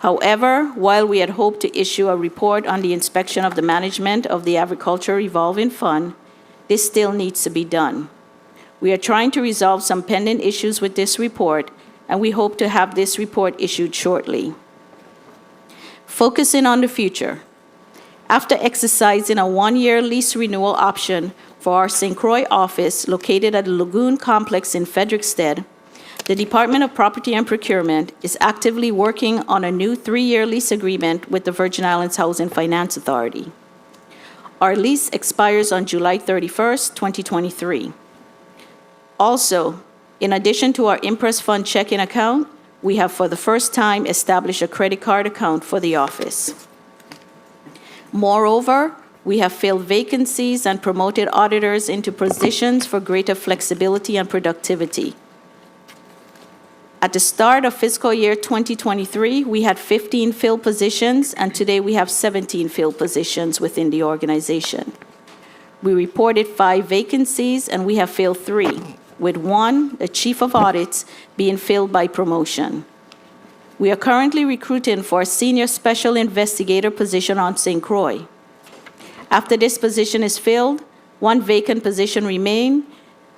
However, while we had hoped to issue a report on the inspection of the management of the Agriculture Revolving Fund, this still needs to be done. We are trying to resolve some pending issues with this report, and we hope to have this report issued shortly. Focusing on the future. After exercising a 1-year lease renewal option for our St. Croix office located at the Lagoon Complex in Frederickstead, the Department of Property and Procurement is actively working on a new 3-year lease agreement with the Virgin Islands Housing Finance Authority. Our lease expires on July 31st, 2023. Also, in addition to our Impress Fund checking account, we have for the first time established a credit card account for the office. Moreover, we have filled vacancies and promoted auditors into positions for greater flexibility and productivity. At the start of fiscal year 2023, we had 15 filled positions, and today we have 17 filled positions within the organization. We reported 5 vacancies, and we have filled 3, with 1, the Chief of Audits, being filled by promotion. We are currently recruiting for a Senior Special Investigator position on St. Croix. After this position is filled, 1 vacant position remains,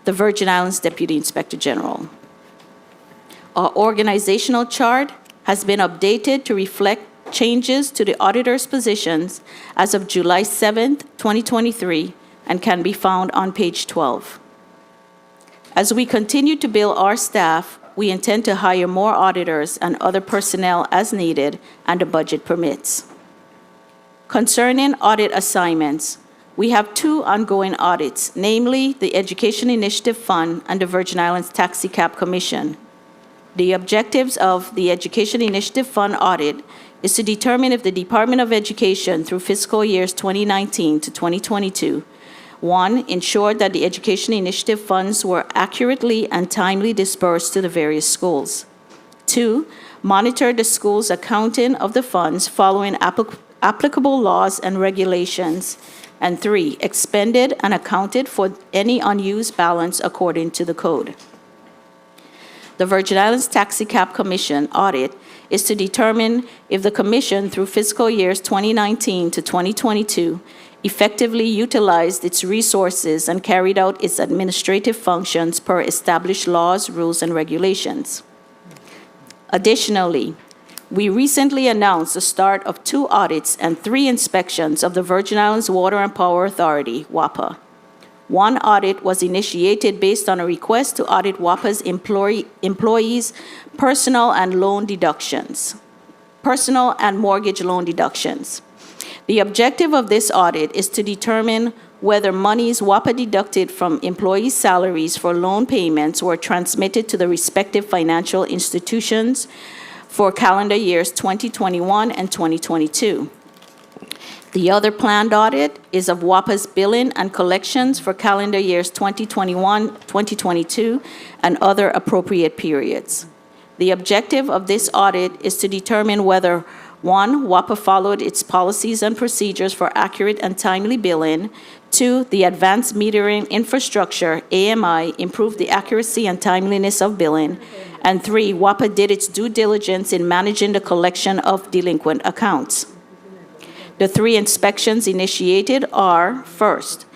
the Virgin Islands Deputy Inspector General. Our organizational chart has been updated to reflect changes to the auditor's positions as of July 7th, 2023, and can be found on page 12. As we continue to build our staff, we intend to hire more auditors and other personnel as needed and the budget permits. Concerning audit assignments, we have 2 ongoing audits, namely the Education Initiative Fund and the Virgin Islands Taxi Cab Commission. The objectives of the Education Initiative Fund audit is to determine if the Department of Education through fiscal years 2019 to 2022, 1, ensured that the Education Initiative funds were accurately and timely dispersed to the various schools. 2, monitored the school's accounting of the funds following applicable laws and regulations. And 3, expended and accounted for any unused balance according to the code. The Virgin Islands Taxi Cab Commission audit is to determine if the Commission, through fiscal years 2019 to 2022, effectively utilized its resources and carried out its administrative functions per established laws, rules, and regulations. Additionally, we recently announced the start of 2 audits and 3 inspections of the Virgin Islands Water and Power Authority, WAPA. 1 audit was initiated based on a request to audit WAPA's employees' personal and mortgage loan deductions. The objective of this audit is to determine whether monies WAPA deducted from employees' salaries for loan payments were transmitted to the respective financial institutions for calendar years 2021 and 2022. The other planned audit is of WAPA's billing and collections for calendar years 2021, 2022, and other appropriate periods. The objective of this audit is to determine whether 1, WAPA followed its policies and procedures for accurate and timely billing. 2, the advanced metering infrastructure, AMI, improved the accuracy and timeliness of billing. And 3, WAPA did its due diligence in managing the collection of delinquent accounts. The 3 inspections initiated are, first,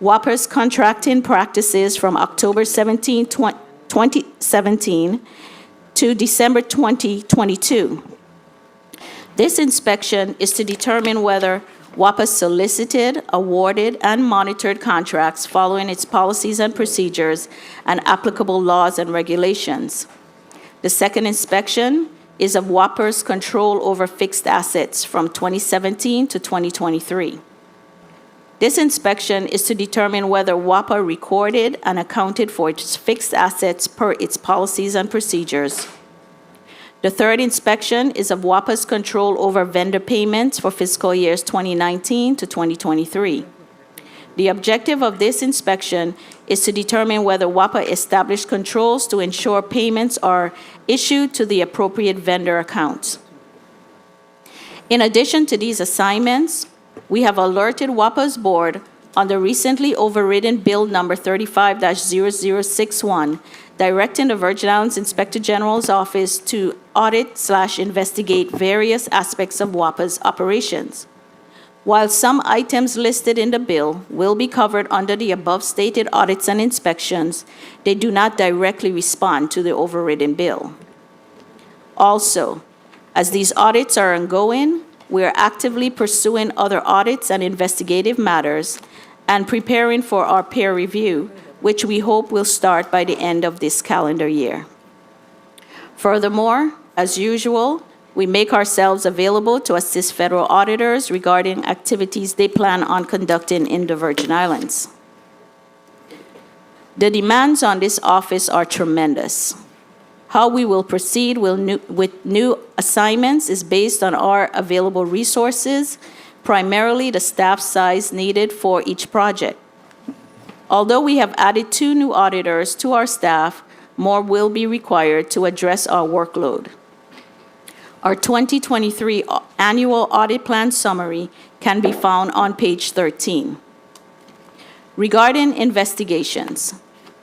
WAPA's contracting practices from October 17, 2017 to December 2022. This inspection is to determine whether WAPA solicited, awarded, and monitored contracts following its policies and procedures and applicable laws and regulations. The second inspection is of WAPA's control over fixed assets from 2017 to 2023. This inspection is to determine whether WAPA recorded and accounted for its fixed assets per its policies and procedures. The third inspection is of WAPA's control over vendor payments for fiscal years 2019 to 2023. The objective of this inspection is to determine whether WAPA established controls to ensure payments are issued to the appropriate vendor accounts. In addition to these assignments, we have alerted WAPA's board on the recently overridden Bill number 35-0061, directing the Virgin Islands Inspector General's office to audit/investigate various aspects of WAPA's operations. While some items listed in the bill will be covered under the above stated audits and inspections, they do not directly respond to the overridden bill. Also, as these audits are ongoing, we are actively pursuing other audits and investigative matters and preparing for our peer review, which we hope will start by the end of this calendar year. Furthermore, as usual, we make ourselves available to assist federal auditors regarding activities they plan on conducting in the Virgin Islands. The demands on this office are tremendous. How we will proceed with new assignments is based on our available resources, primarily the staff size needed for each project. Although we have added 2 new auditors to our staff, more will be required to address our workload. Our 2023 annual audit plan summary can be found on page 13. Regarding investigations,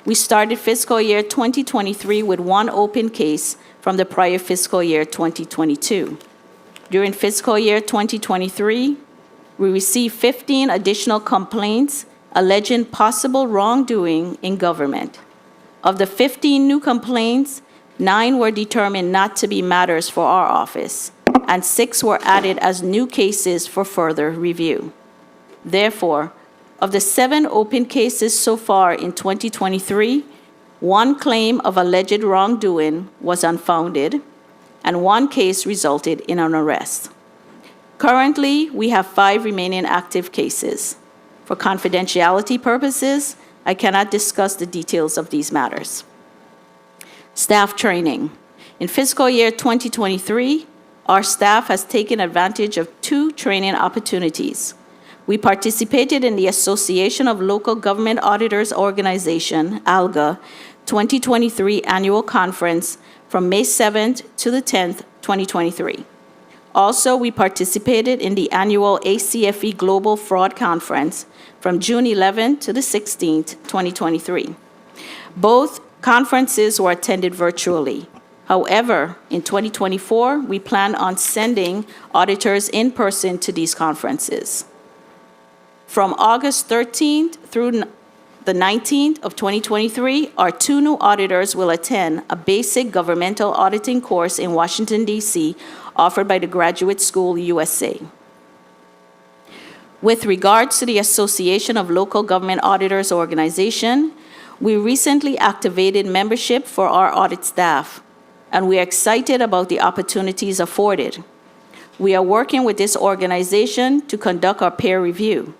we started fiscal year 2023 with 1 open case from the prior fiscal year 2022. During fiscal year 2023, we received 15 additional complaints alleging possible wrongdoing in government. Of the 15 new complaints, 9 were determined not to be matters for our office, and 6 were added as new cases for further review. Therefore, of the 7 open cases so far in 2023, 1 claim of alleged wrongdoing was unfounded, and 1 case resulted in an arrest. Currently, we have 5 remaining active cases. For confidentiality purposes, I cannot discuss the details of these matters. Staff training. In fiscal year 2023, our staff has taken advantage of 2 training opportunities. We participated in the Association of Local Government Auditors Organization, ALGA, 2023 annual conference from May 7th to the 10th, 2023. Also, we participated in the annual ACFE Global Fraud Conference from June 11th to the 16th, 2023. Both conferences were attended virtually. However, in 2024, we plan on sending auditors in person to these conferences. From August 13th through the 19th of 2023, our 2 new auditors will attend a basic governmental auditing course in Washington, D.C., offered by the Graduate School USA. With regards to the Association of Local Government Auditors Organization, we recently activated membership for our audit staff, and we are excited about the opportunities afforded. We are working with this organization to conduct our peer review.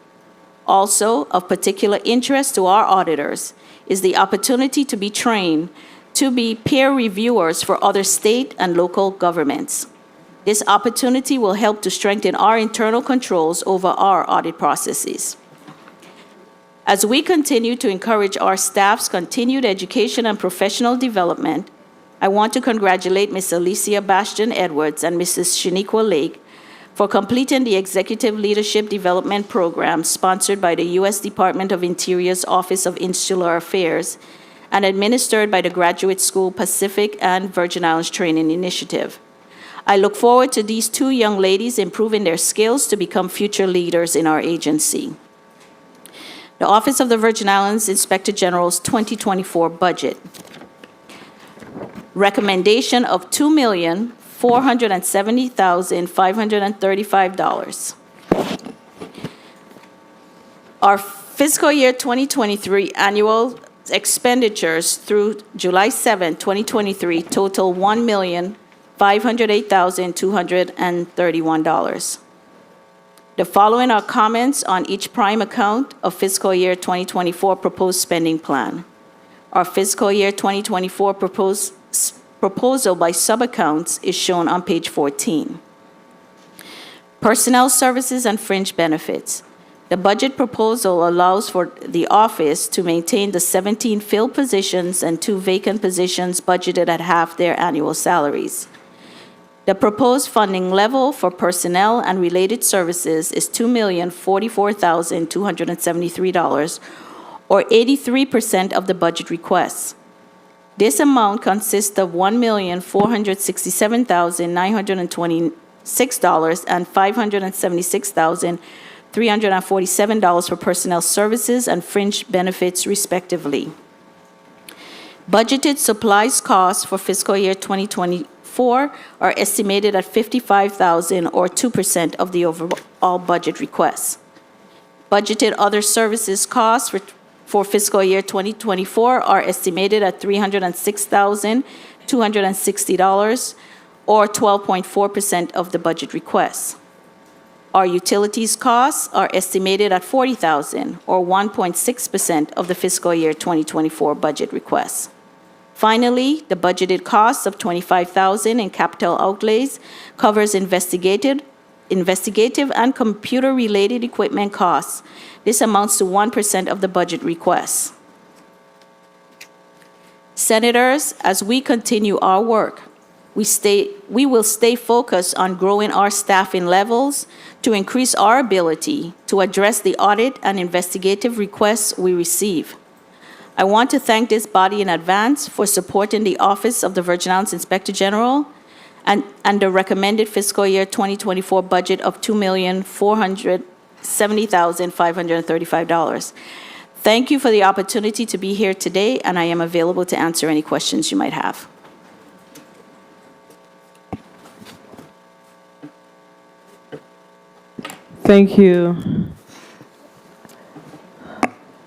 Also, of particular interest to our auditors is the opportunity to be trained to be peer reviewers for other state and local governments. This opportunity will help to strengthen our internal controls over our audit processes. As we continue to encourage our staff's continued education and professional development, I want to congratulate Ms. Alicia Bastion Edwards and Mrs. Shaniqua Lake for completing the Executive Leadership Development Program sponsored by the U.S. Department of Interior's Office of Insular Affairs and administered by the Graduate School Pacific and Virgin Islands Training Initiative. I look forward to these 2 young ladies improving their skills to become future leaders in our agency. The Office of the Virgin Islands Inspector General's 2024 budget. Recommendation of $2,470,535. Our fiscal year 2023 annual expenditures through July 7, 2023 total $1,508,231. The following are comments on each prime account of fiscal year 2024 proposed spending plan. Our fiscal year 2024 proposal by sub-accounts is shown on page 14. Personnel services and fringe benefits. The budget proposal allows for the office to maintain the 17 filled positions and 2 vacant positions budgeted at half their annual salaries. The proposed funding level for personnel and related services is $2,044,273, or 83% of the budget requests. This amount consists of $1,467,926 and $576,347 for personnel services and fringe benefits, respectively. Budgeted supplies costs for fiscal year 2024 are estimated at $55,000, or 2% of the overall budget requests. Budgeted other services costs for fiscal year 2024 are estimated at $306,260, or 12.4% of the budget requests. Our utilities costs are estimated at $40,000, or 1.6% of the fiscal year 2024 budget requests. Finally, the budgeted cost of $25,000 in capital outlays covers investigative and computer-related equipment costs. This amounts to 1% of the budget requests. Senators, as we continue our work, we will stay focused on growing our staffing levels to increase our ability to address the audit and investigative requests we receive. I want to thank this body in advance for supporting the Office of the Virgin Islands Inspector General and the recommended fiscal year 2024 budget of $2,470,535. Thank you for the opportunity to be here today, and I am available to answer any questions you might have.
Thank you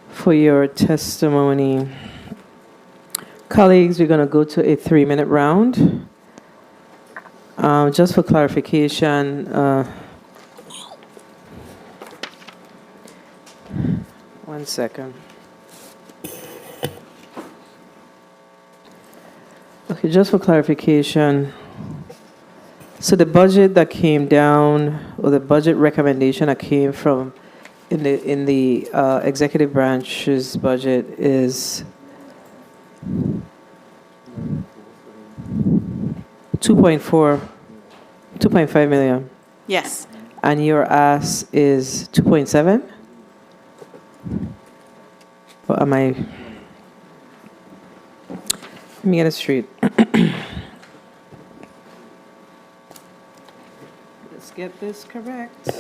for your testimony. Colleagues, we're going to go to a 3-minute round. Just for clarification, 1 second. Okay, just for clarification, so the budget that came down, or the budget recommendation that came from in the executive branch's budget is 2.5 million,
Yes.
and your ask is 2.7? Or am I? Let me get it straight. Let's get this correct.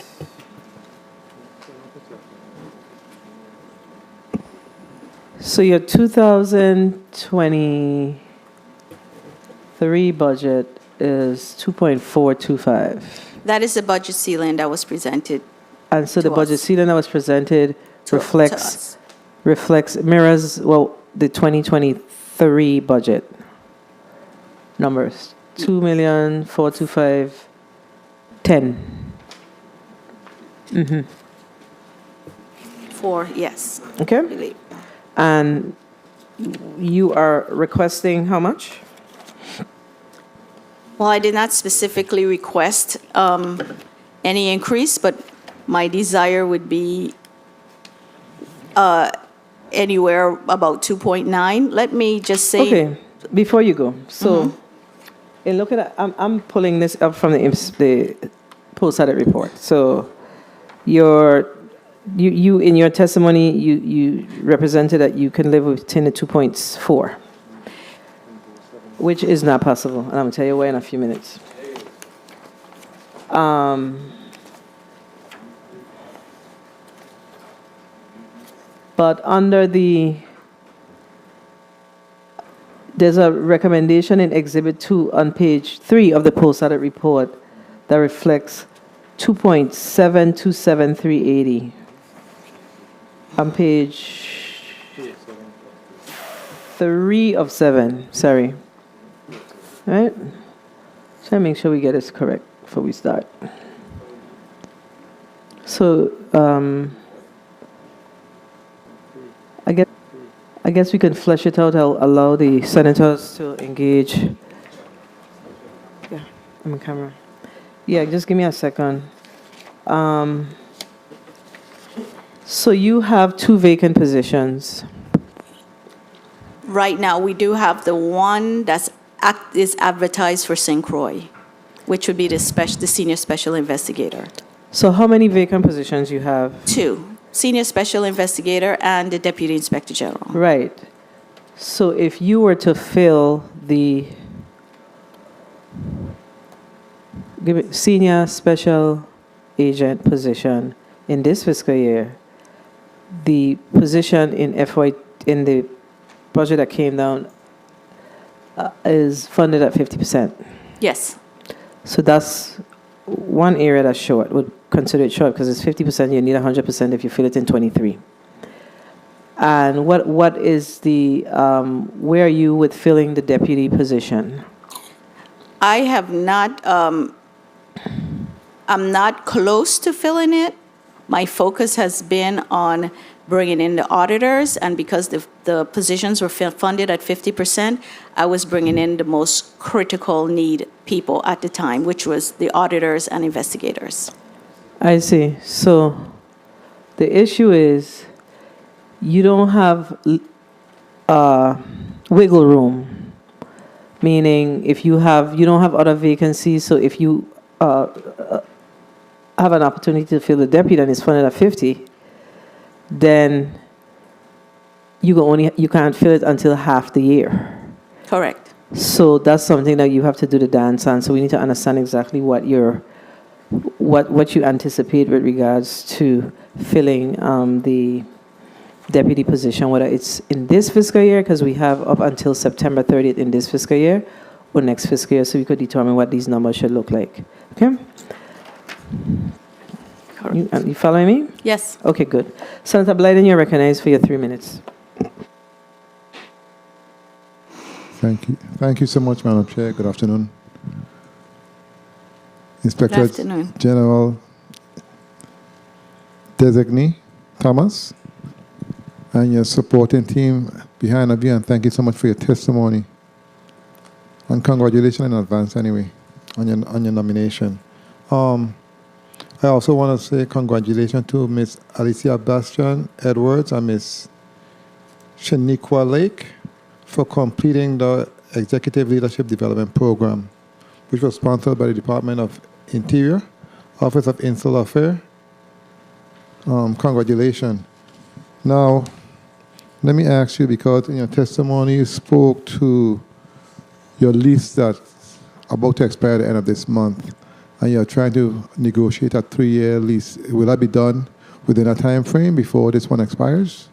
So your 2023 budget is 2.425.
That is the budget ceiling that was presented.
And so the
to
budget
us.
ceiling that was presented
To
reflects, mirrors, well, the 2023 budget numbers. 2,425,10. Mm-hmm.
Yes.
Okay. And you are requesting how much?
Well, I did not specifically request any increase, but my desire would be anywhere about 2.9. Let me just say.
Okay, before you go, so in looking at, I'm pulling this up from the post-audit report. So you in your testimony, you represented that you can live within the 2.4, which is not possible, and I'm gonna tell you why in a few minutes. But under there's a recommendation in Exhibit 2 on page 3 of the post-audit report that reflects 2.727380. On page 3 of 7, sorry. All right? Try to make sure we get this correct before we start. So, I guess we can flesh it out. I'll allow the senators to engage. Yeah, I'm on camera. Yeah, just give me a second. So you have 2 vacant positions.
Right now, we do have the one is advertised for St. Croix, which would be the senior special investigator.
So how many vacant positions you have?
2, senior special investigator and the deputy inspector general.
Right. So if you were to fill the senior special agent position in this fiscal year, the position in the budget that came down is funded at 50%.
Yes.
So that's one area that's short. Would consider it short because it's 50%. You need 100% if you fill it in 23. And what is the where are you with filling the deputy position?
I have not. I'm not close to filling it. My focus has been on bringing in the auditors, and because the positions were funded at 50%, I was bringing in the most critical need people at the time, which was the auditors and investigators.
I see. So the issue is you don't have wiggle room, meaning if you don't have other vacancies, so if you have an opportunity to fill the deputy and it's funded at 50, then you can't fill it until half the year.
Correct.
So that's something that you have to do the dance on. So we need to understand exactly what you anticipate with regards to filling the deputy position, whether it's in this fiscal year, because we have up until September 30th in this fiscal year, or next fiscal year, so we could determine what these numbers should look like. Okay? You following me?
Yes.
Okay, good. Senator Blyden, you're recognized for your 3 minutes.
Thank you. Thank you so much, Madam Chair. Good afternoon. Inspector
Good afternoon.
General Designee Thomas and your supporting team behind you, and thank you so much for your testimony. And congratulations in advance anyway on your nomination. I also want to say congratulations to Ms. Alicia Bastian Edwards and Ms. Shaniqua Lake for completing the Executive Leadership Development Program, which was sponsored by the Department of Interior, Office of Insular Affairs. Congratulations. Now, let me ask you, because in your testimony you spoke to your lease that's about to expire at the end of this month, and you're trying to negotiate a 3-year lease. Will that be done within a time frame before this one expires?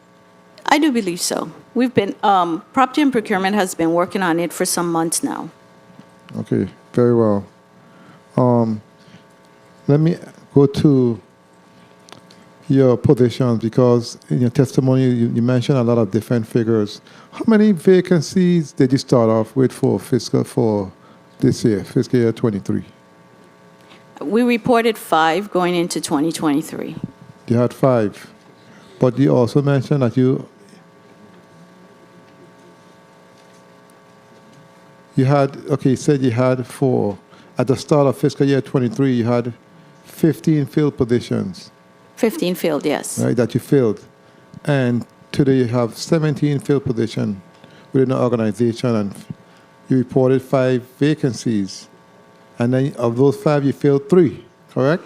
I do believe so. We've been, Property and Procurement has been working on it for some months now.
Okay, very well. Let me go to your positions, because in your testimony you mentioned a lot of different figures. How many vacancies did you start off with for this year, fiscal year 23?
We reported 5 going into 2023.
You had 5, but you also mentioned that you said you had 4. At the start of fiscal year 23, you had 15 filled positions.
15 filled, yes.
Right, that you filled. And today you have 17 filled positions within the organization, and you reported 5 vacancies. And then of those 5, you filled 3, correct?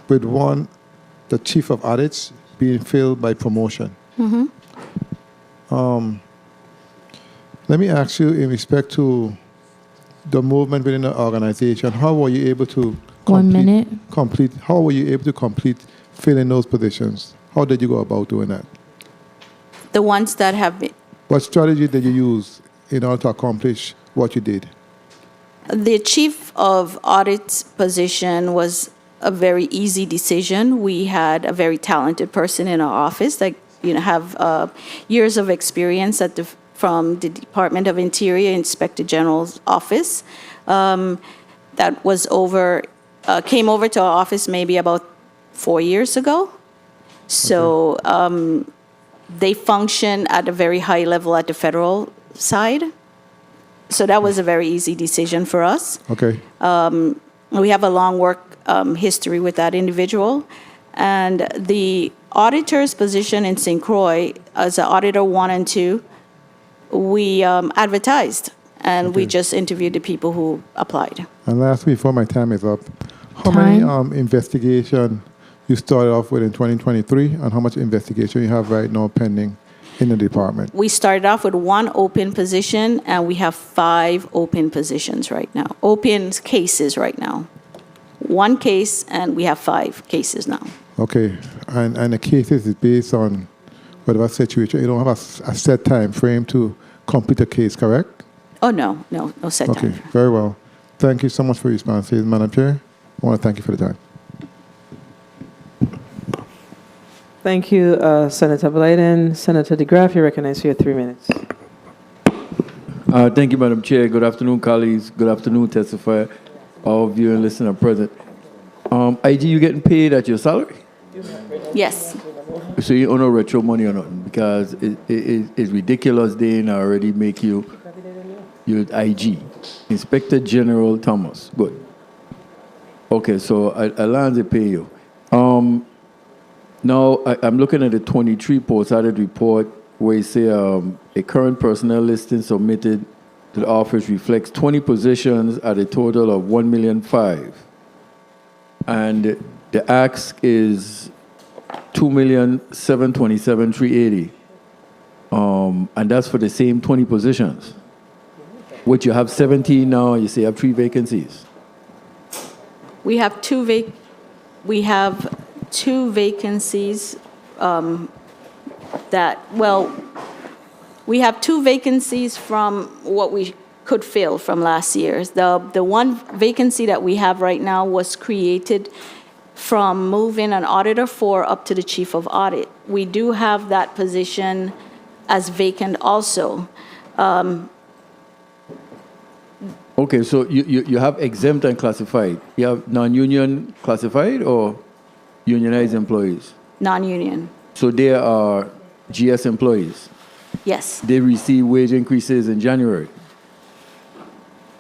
With one, the chief of audits, being filled by promotion.
Mm-hmm.
Let me ask you, in respect to the movement within the organization, how were you able to how were you able to complete filling those positions? How did you go about doing that?
The ones that have been...
What strategy did you use in order to accomplish what you did?
The chief of audit's position was a very easy decision. We had a very talented person in our office that have years of experience from the Department of Interior Inspector General's office. That was came over to our office maybe about 4 years ago. So they function at a very high level at the federal side. So that was a very easy decision for us.
Okay.
We have a long work history with that individual. And the auditor's position in St. Croix, as an auditor 1 and 2, we advertised, and we just interviewed the people who applied.
And last, before my time is up, how many investigation you started off with in 2023, and how much investigation you have right now pending in the department?
We started off with 1 open position, and we have 5 open positions right now. Open cases right now. 1 case, and we have 5 cases now.
Okay, and the cases is based on whatever situation. You don't have a set time frame to complete a case, correct?
Oh, no set time.
Okay, very well. Thank you so much for your responses, Madam Chair. I want to thank you for the time.
Thank you, Senator Blyden. Senator DeGraff, you're recognized for your 3 minutes.
Thank you, Madam Chair. Good afternoon, colleagues. Good afternoon, testifier. All of you and listener present. IG, you getting paid at your salary?
Yes.
So you owe no retro money or nothing, because it's ridiculous. They already make you IG. Inspector General Thomas. Good. Okay, so Alonzo pay you. Now I'm looking at the 23 post-audit report where you say a current personnel listing submitted to the office reflects 20 positions at a total of $1,005,000. And the ask is $2,727,380. And that's for the same 20 positions. Which you have 17 now, you say you have 3 vacancies.
We have 2 vacancies we have 2 vacancies from what we could fill from last year. The 1 vacancy that we have right now was created from moving an auditor 4 up to the chief of audit. We do have that position as vacant also.
Okay, so you have exempt and classified. You have non-union classified or unionized employees?
Non-union,
So they are GS employees.
yes.
They receive wage increases in January.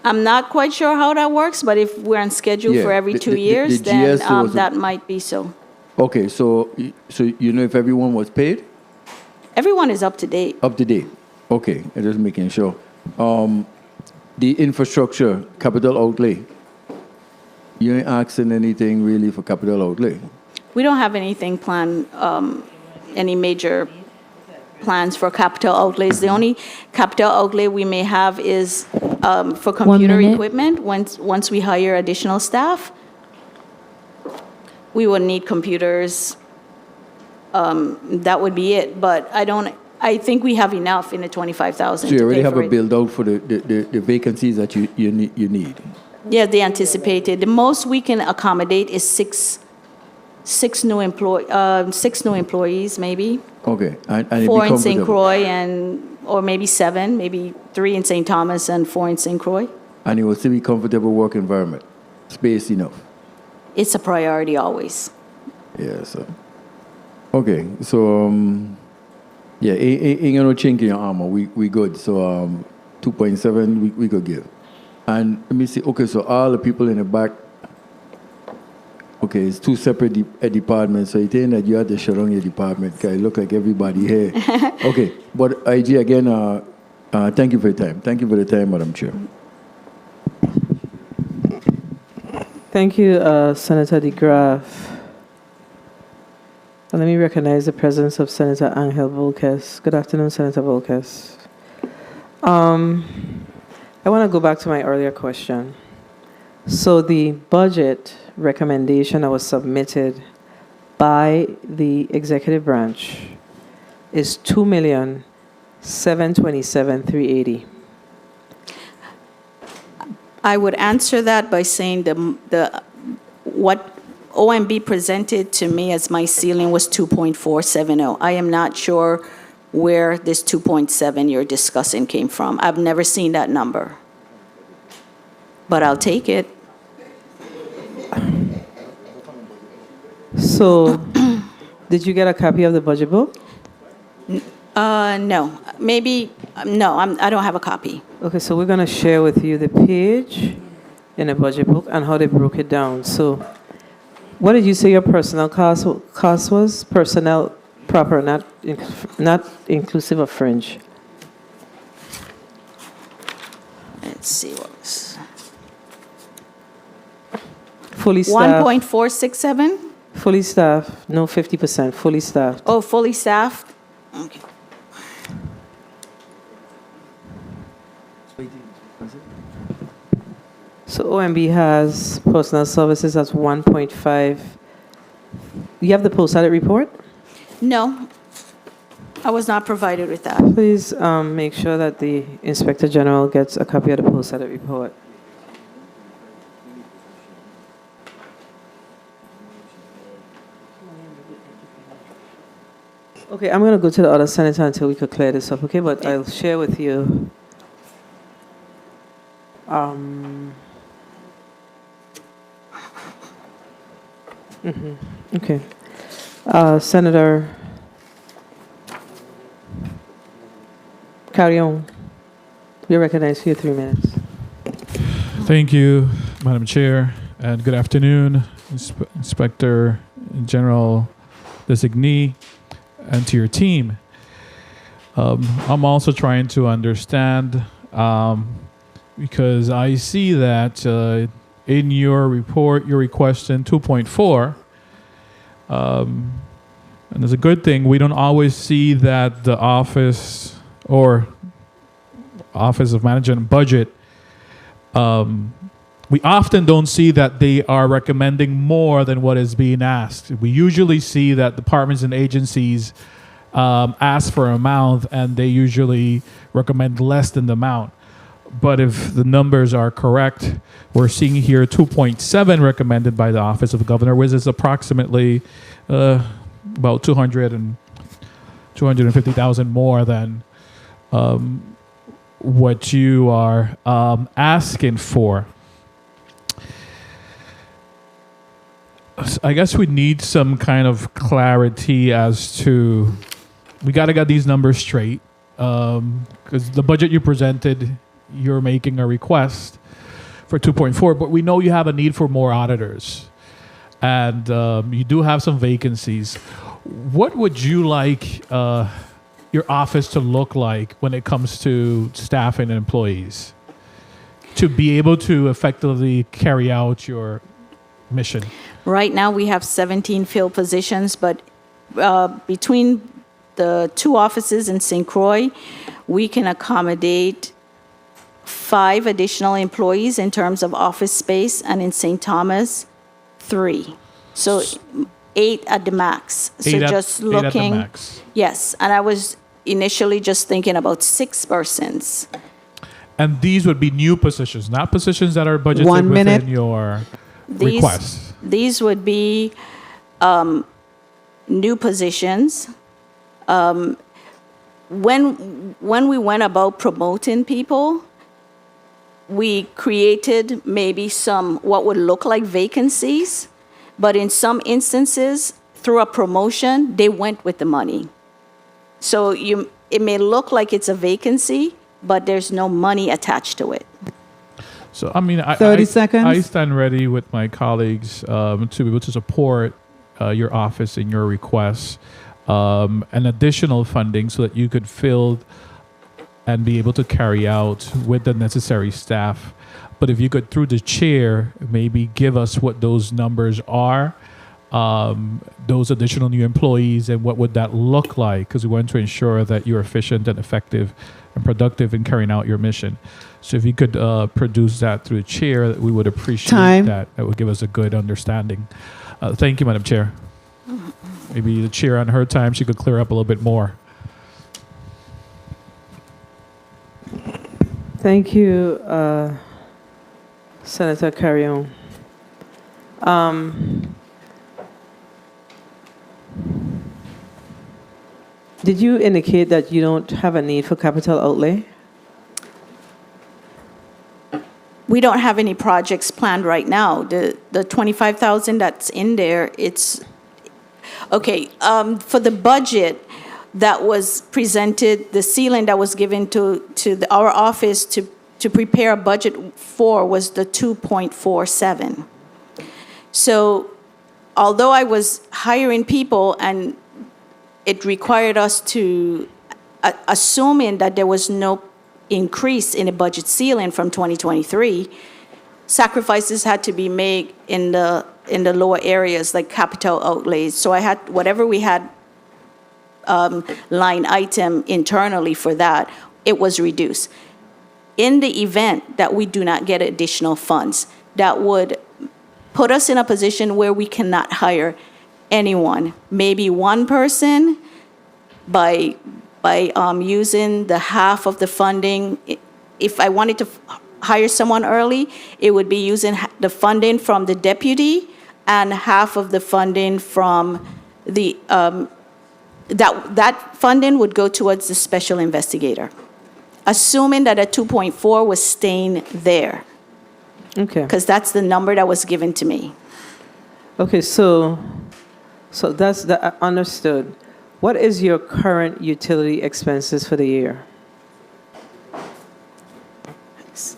I'm not quite sure how that works, but if we're on schedule
Yeah,
for every
the-
2
the-
years,
the
then
GS was a-
that might be so.
Okay, so you know if everyone was paid?
Everyone is up to date.
Up to date. Okay, I'm just making sure. The infrastructure, capital outlay. You ain't asking anything really for capital outlay.
We don't have anything planned, any major plans for capital outlays. The only capital outlay we may have is for computer
minute.
equipment. Once we hire additional staff, we would need computers. That would be it. But I think we have enough in the 25,000
So you
to
already
pay
have
for
a
it.
build out for the vacancies that you need.
Yeah, they anticipated. The most we can accommodate is six new employees, maybe.
Okay, and it'd be
4 in St.
comfortable.
Croix or maybe 7, maybe 3 in St. Thomas and 4 in St. Croix.
And it will still be comfortable work environment, space enough.
It's a priority always.
Yeah, so. Okay, so, yeah, ain't got no chink in your armor. We good. So, 2.7 we could give. And let me see, okay, so all the people in the back, okay, it's 2 separate departments. So you think that you have to shut down your department. Okay, look like everybody here. Okay, but IG, again, thank you for your time. Thank you for the time, Madam Chair.
Thank you, Senator DeGraff. And let me recognize the presence of Senator Angel Volquez. Good afternoon, Senator Volquez. I want to go back to my earlier question. So the budget recommendation that was submitted by the executive branch is $2,727,380.
I would answer that by saying what OMB presented to me as my ceiling was 2.470. I am not sure where this 2.7 you're discussing came from. I've never seen that number, but I'll take it.
So, did you get a copy of the budget book?
No, maybe, no, I don't have a copy.
Okay, so we're going to share with you the page in the budget book and how they broke it down. So, what did you say your personnel cost was? Personnel proper, not inclusive of fringe.
Let's see what was.
Fully staffed.
1.467?
Fully staffed, no 50%, fully staffed.
Oh, fully staffed? Okay.
So OMB has personnel services at 1.5. You have the post-audit report?
No, I was not provided with that.
Please make sure that the Inspector General gets a copy of the post-audit report. Okay, I'm going to go to the other senator until we could clear this up, okay? But I'll share with you. Okay. Senator, carry on. You're recognized for your 3 minutes.
Thank you, Madam Chair, and good afternoon, Inspector General Designee, and to your team. I'm also trying to understand, because I see that in your report, you're requesting 2.4. And it's a good thing. We don't always see that the Office of Management and Budget, we often don't see that they are recommending more than what is being asked. We usually see that departments and agencies ask for an amount and they usually recommend less than the amount. But if the numbers are correct, we're seeing here 2.7 recommended by the Office of the Governor, which is approximately about 250,000 more than what you are asking for. I guess we need some kind of clarity as to, we got to get these numbers straight, because the budget you presented, you're making a request for 2.4, but we know you have a need for more auditors, and you do have some vacancies. What would you like your office to look like when it comes to staffing and employees to be able to effectively carry out your mission?
Right now, we have 17 filled positions, but between the two offices in St. Croix, we can accommodate 5 additional employees in terms of office space, and in St. Thomas, 3. So 8 at the max. So
Eight at
looking,
the max.
yes, and I was initially just thinking about 6 persons.
And these would be new positions, not positions that are budgeted
1 minute.
within your request.
These would be new positions. When we went about promoting people, we created maybe some what would look like vacancies, but in some instances, through a promotion, they went with the money. So it may look like it's a vacancy, but there's no money attached to it.
So, I mean,
30 seconds.
I stand ready with my colleagues to be able to support your office in your requests, and additional funding so that you could fill and be able to carry out with the necessary staff. But if you could, through the chair, maybe give us what those numbers are, those additional new employees, and what would that look like? Because we want to ensure that you're efficient and effective and productive in carrying out your mission. So if you could produce that through the chair, we would appreciate
Time.
that. That would give us a good understanding. Thank you, Madam Chair. Maybe the chair on her time, she could clear up a little bit more.
Thank you, Senator Carrion. Did you indicate that you don't have a need for capital outlay?
We don't have any projects planned right now. The 25,000 that's in there, it's okay. For the budget that was presented, the ceiling that was given to our office to prepare a budget for was the 2.47. So, although I was hiring people and it required us to, assuming that there was no increase in the budget ceiling from 2023, sacrifices had to be made in the lower areas like capital outlays. So I had whatever we had line item internally for that, it was reduced. In the event that we do not get additional funds, that would put us in a position where we cannot hire anyone, maybe one person by using the half of the funding. If I wanted to hire someone early, it would be using the funding from the deputy and half of the funding from the, that funding would go towards the special investigator, assuming that a 2.4 was staying there.
Okay.
Because that's the number that was given to me.
Okay, so that's understood. What is your current utility expenses for the year?
Yes.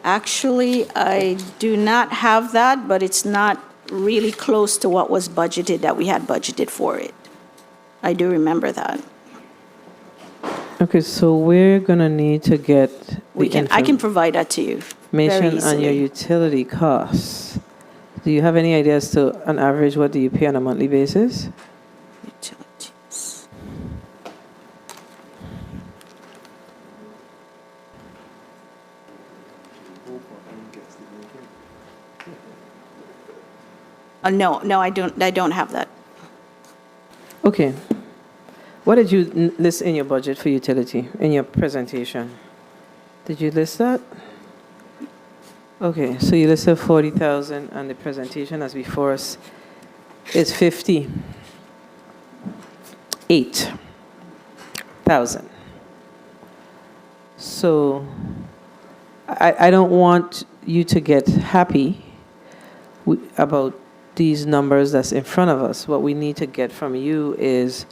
Actually, I do not have that, but it's not really close to what was budgeted, that we had budgeted for it. I do remember that.
Okay, so we're gonna need to get
I can provide that to you very
information on your
easily.
utility costs. Do you have any ideas to, on average, what do you pay on a monthly basis?
Utilities. No, I don't have that.
Okay. What did you list in your budget for utility, in your presentation? Did you list that? Okay, so you listed 40,000 and the presentation as before us is 58,000. So I don't want you to get happy about these numbers that's in front of us. What we need to get from you is,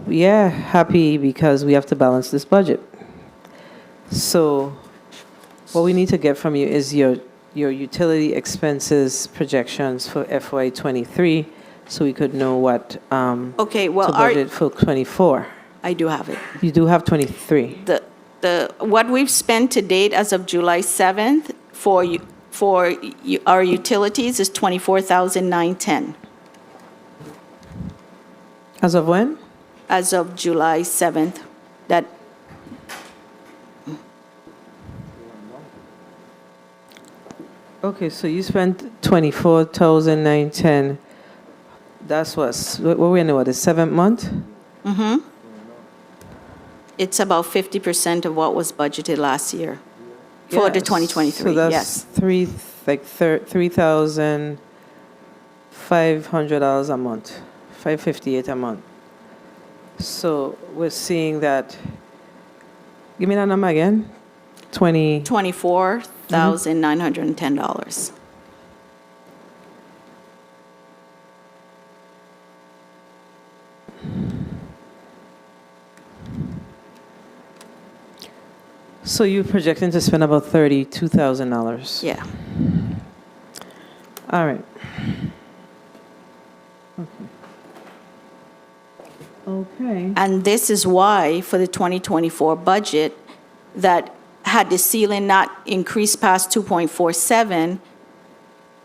happy because we have to balance this budget. So what we need to get from you is your utility expenses projections for FY23, so we could know what
Okay, well,
to budget for 24.
I do have it.
You do have 23.
What we've spent to date as of July 7th for our utilities is $24,910.
As of when?
As of July 7th. That
Okay, so you spent 24,910. That's what we're in, what, the 7th month?
Mm-hmm. It's about 50% of what was budgeted last year for the 2023.
So that's
yes.
$3,500 a month, $558 a month. So we're seeing that. Give me that number again.
$24,910.
So you're projecting to spend about $32,000.
Yeah.
All right. Okay.
And this is why, for the 2024 budget, that had the ceiling not increased past 2.47,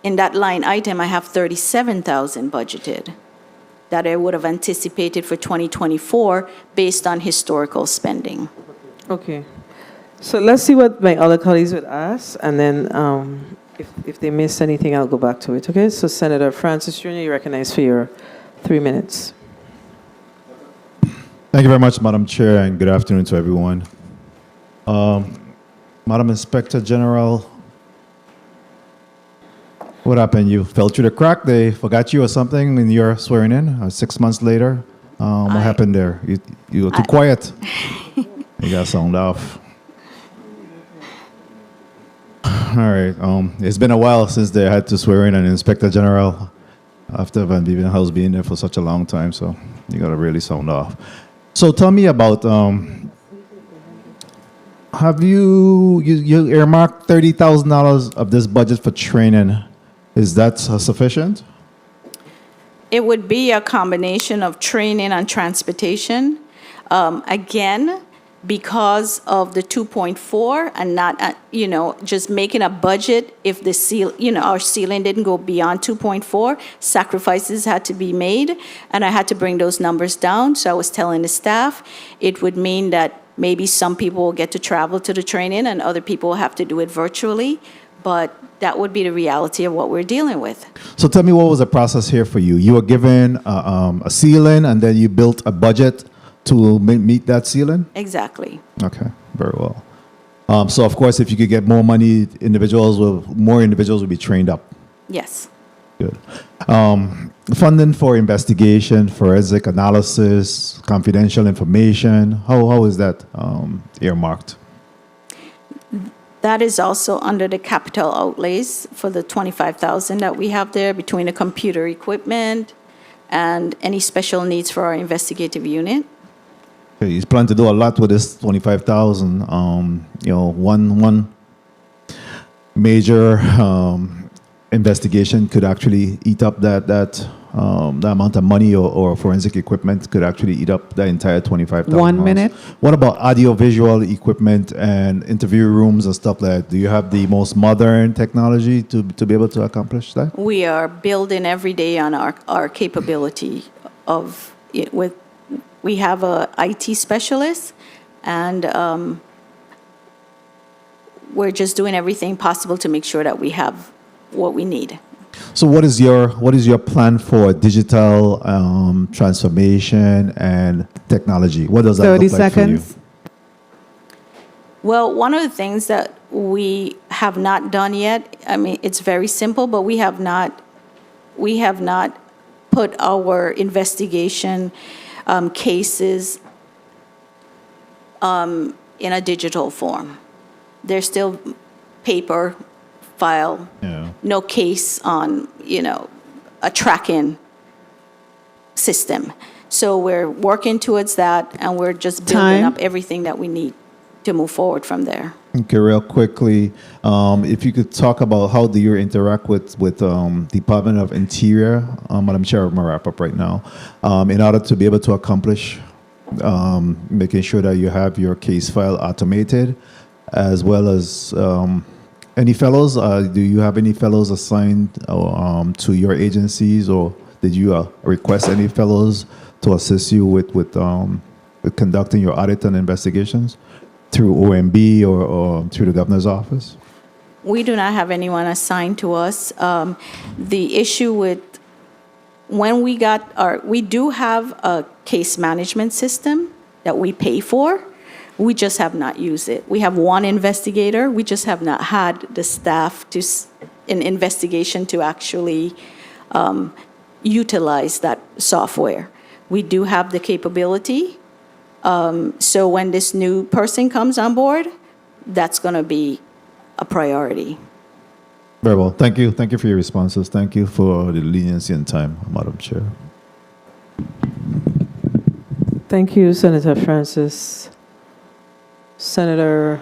in that line item, I have 37,000 budgeted that I would have anticipated for 2024 based on historical spending.
Okay. So let's see what my other colleagues would ask, and then if they miss anything, I'll go back to it. Okay? So Senator Francis Jr., you're recognized for your 3 minutes.
Thank you very much, Madam Chair, and good afternoon to everyone. Madam Inspector General, what happened? You fell through the crack? They forgot you or something when you're swearing in? 6 months later? What happened there? You were too quiet. You got sound off. All right. It's been a while since they had to swear in an Inspector General after Van Beaven House being there for such a long time, so you got to really sound off. So tell me about, have you earmarked $30,000 of this budget for training? Is that sufficient?
It would be a combination of training and transportation. Again, because of the 2.4 and not, just making a budget if the our ceiling didn't go beyond 2.4, sacrifices had to be made, and I had to bring those numbers down. So I was telling the staff it would mean that maybe some people will get to travel to the training and other people will have to do it virtually, but that would be the reality of what we're dealing with.
So tell me, what was the process here for you? You were given a ceiling, and then you built a budget to meet that ceiling?
Exactly.
Okay, very well. So of course, if you could get more money, more individuals will be trained up.
Yes.
Good. Funding for investigation, forensic analysis, confidential information, how is that earmarked?
That is also under the capital outlays for the 25,000 that we have there between the computer equipment and any special needs for our investigative unit.
Okay, he's planning to do a lot with this 25,000. One major investigation could actually eat up that amount of money, or forensic equipment could actually eat up the entire 25,000.
1 minute.
What about audiovisual equipment and interview rooms and stuff like that? Do you have the most modern technology to be able to accomplish that?
We are building every day on our capability of it. We have a IT specialist, and we're just doing everything possible to make sure that we have what we need.
So what is your plan for digital transformation and technology? What does that
30
look like
seconds.
for you?
Well, one of the things that we have not done yet, I mean, it's very simple, but we have not put our investigation cases in a digital form. They're still paper file, no case on, a tracking system. So we're working towards that, and we're just building up everything that we need to move forward from there.
Okay, real quickly, if you could talk about how do you interact with Department of Interior, Madam Chair, I'm gonna wrap up right now, in order to be able to accomplish making sure that you have your case file automated, as well as any fellows. Do you have any fellows assigned to your agencies, or did you request any fellows to assist you with conducting your audit and investigations through OMB or through the governor's office?
We do not have anyone assigned to us. The issue with when we do have a case management system that we pay for. We just have not used it. We have one investigator. We just have not had the staff in investigation to actually utilize that software. We do have the capability. So when this new person comes on board, that's going to be a priority.
Very well. Thank you. Thank you for your responses. Thank you for the leniency and time, Madam Chair.
Thank you, Senator Francis. Senator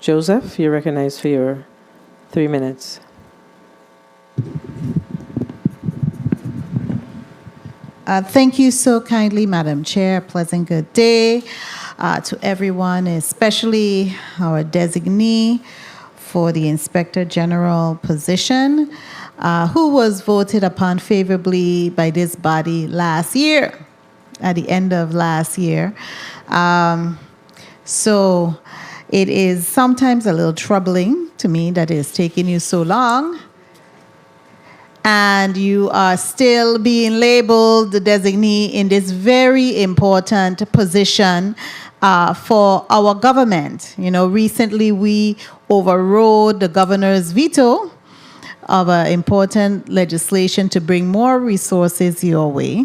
Joseph, you're recognized for your 3 minutes.
Thank you so kindly, Madam Chair. Pleasant good day to everyone, especially our designee for the Inspector General position, who was voted upon favorably by this body last year, at the end of last year. So it is sometimes a little troubling to me that it's taking you so long, and you are still being labeled the designee in this very important position for our government. Recently we overrode the governor's veto of important legislation to bring more resources your way.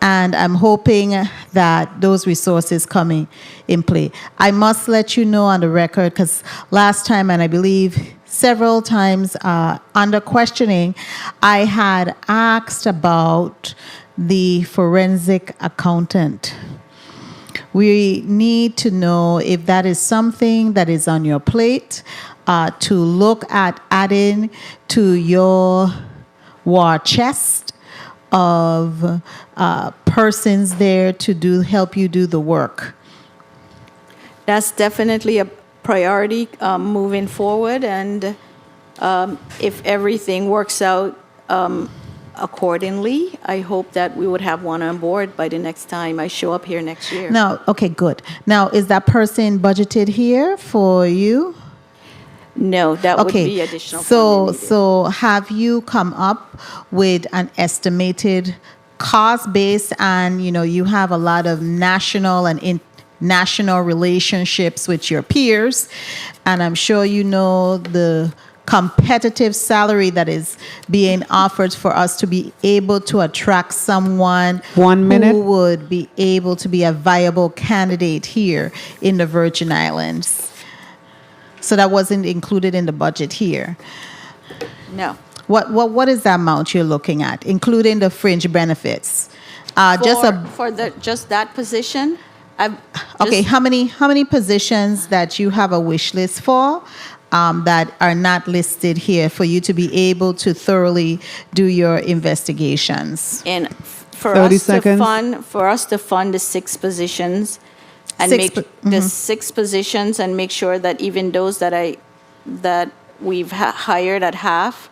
And I'm hoping that those resources come in play. I must let you know on the record, because last time, and I believe several times under questioning, I had asked about the forensic accountant. We need to know if that is something that is on your plate to look at adding to your war chest of persons there to help you do the work.
That's definitely a priority moving forward, and if everything works out accordingly, I hope that we would have one on board by the next time I show up here next year.
Now, okay, good. Now, is that person budgeted here for you?
No, that would be additional.
So have you come up with an estimated cost base? And you have a lot of national and international relationships with your peers, and I'm sure you know the competitive salary that is being offered for us to be able to attract someone who would be able to be a viable candidate here in the Virgin Islands. So that wasn't included in the budget here.
No.
What is the amount you're looking at, including the fringe benefits?
For just that position,
okay. How many positions that you have a wish list for that are not listed here for you to be able to thoroughly do your investigations?
And for us to fund the 6 positions. And the 6 positions, and make sure that even those that we've hired at half,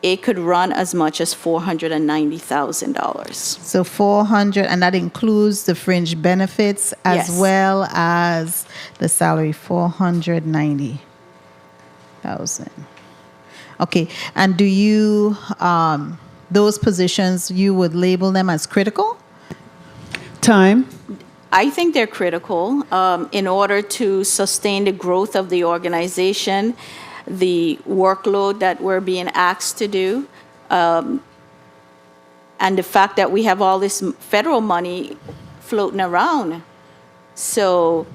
it could run as much as $490,000.
So 400, and that includes the fringe benefits as
Yes.
well as the salary, 490,000. Okay, and do you, those positions, you would label them as critical?
Time.
I think they're critical in order to sustain the growth of the organization, the workload that we're being asked to do, and the fact that we have all this federal money floating around. So,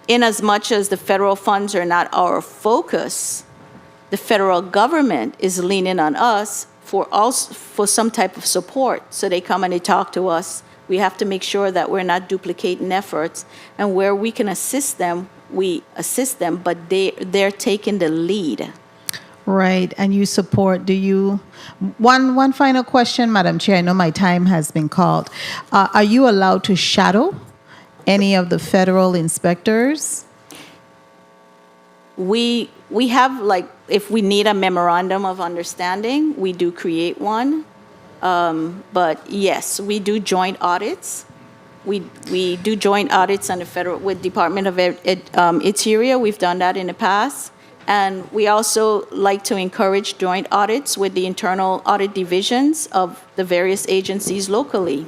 in as much as the federal funds are not our focus, the federal government is leaning on us for some type of support. So they come and they talk to us. We have to make sure that we're not duplicating efforts, and where we can assist them, we assist them, but they're taking the lead.
Right, and you support, do you, one final question, Madam Chair, I know my time has been called. Are you allowed to shadow any of the federal inspectors?
We have, like, if we need a memorandum of understanding, we do create one. But yes, we do joint audits. We do joint audits on the federal with Department of Interior. We've done that in the past, and we also like to encourage joint audits with the internal audit divisions of the various agencies locally.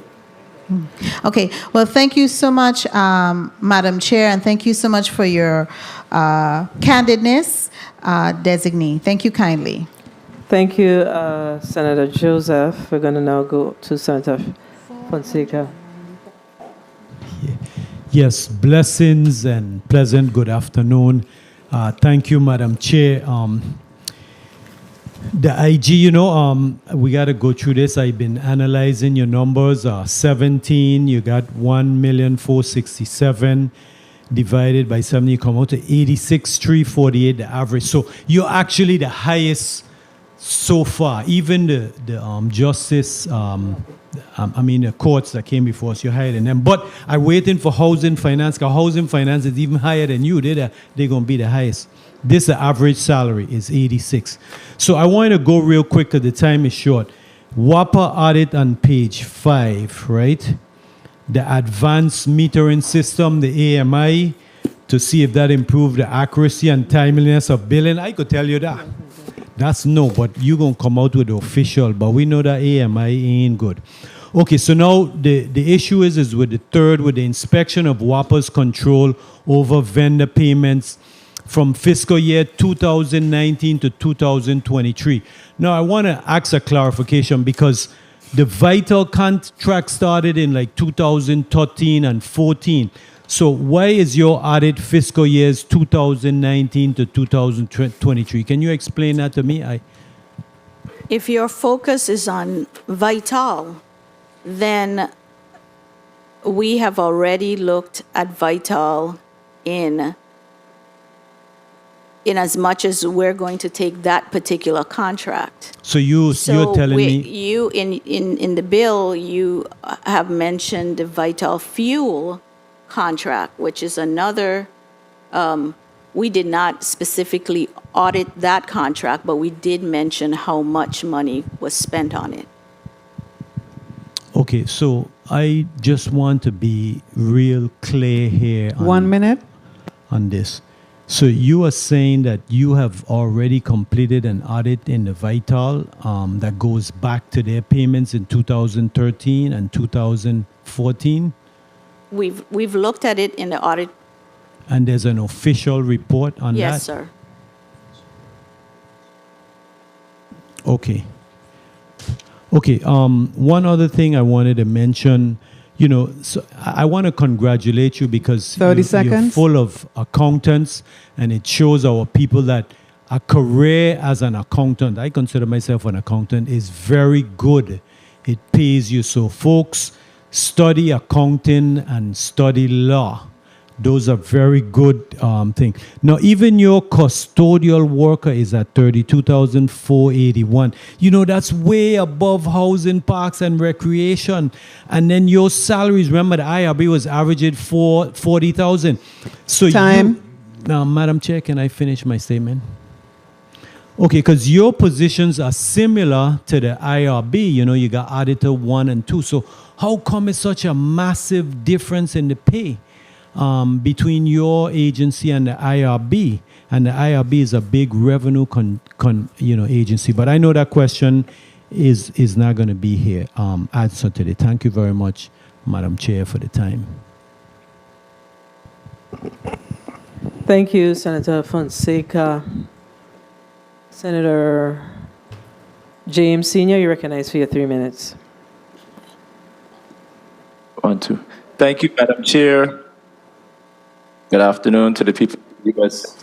Okay, well, thank you so much, Madam Chair, and thank you so much for your candidness, designee. Thank you kindly.
Thank you, Senator Joseph. We're going to now go to Senator Fonseca.
Yes, blessings and pleasant good afternoon. Thank you, Madam Chair. The IG, we got to go through this. I've been analyzing your numbers. 17, you got 1,467,000 divided by 7, you come out to 86,348, the average. So you're actually the highest so far. Even the justice, the courts that came before us, you're higher than them. But I'm waiting for housing finance, because housing finance is even higher than you. They're going to be the highest. This, the average salary is 86. So I want to go real quick because the time is short. WAPA audit on page 5, right? The advanced metering system, the AMI, to see if that improved the accuracy and timeliness of billing. I could tell you that. That's no, but you're going to come out with the official, but we know that AMI ain't good. Okay, so now the issue is with the third, with the inspection of WAPA's control over vendor payments from fiscal year 2019 to 2023. Now, I want to ask a clarification because the Vital contract started in like 2013 and 14. So why is your audit fiscal years 2019 to 2023? Can you explain that to me?
If your focus is on Vital, then we have already looked at Vital in as much as we're going to take that particular contract.
So you're telling me
you in the bill you have mentioned the Vital Fuel contract, which is another. We did not specifically audit that contract, but we did mention how much money was spent on it.
Okay, so I just want to be real clear here.
1 minute.
On this. So you are saying that you have already completed an audit in the Vital that goes back to their payments in 2013 and 2014?
We've looked at it in the audit.
And there's an official report on that?
Yes, sir.
Okay. Okay, one other thing I wanted to mention, so I want to congratulate you because
30
you're
seconds.
full of accountants, and it shows our people that a career as an accountant, I consider myself an accountant, is very good. It pays you. So folks, study accounting and study law. Those are very good things. Now, even your custodial worker is at $32,481. That's way above housing, parks, and recreation. And then your salaries, remember the IRB was averaging $40,000. So
Time.
Now, Madam Chair, can I finish my statement? Okay, because your positions are similar to the IRB. You know, you got auditor 1 and 2. So how come it's such a massive difference in the pay between your agency and the IRB? And the IRB is a big revenue agency. But I know that question is not going to be here answered today. Thank you very much, Madam Chair, for the time.
Thank you, Senator Fonseca. Senator James Sr., you're recognized for your 3 minutes.
1, 2. Thank you, Madam Chair. Good afternoon to the people of the U.S.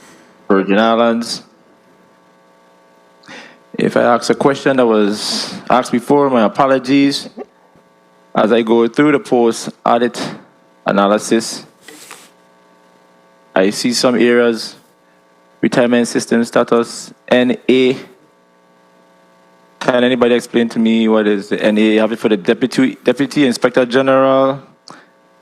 Virgin Islands. If I ask a question that was asked before, my apologies. As I go through the post-audit analysis, I see some areas, retirement system status, NA. Can anybody explain to me what is the NA? I have it for the Deputy Inspector General,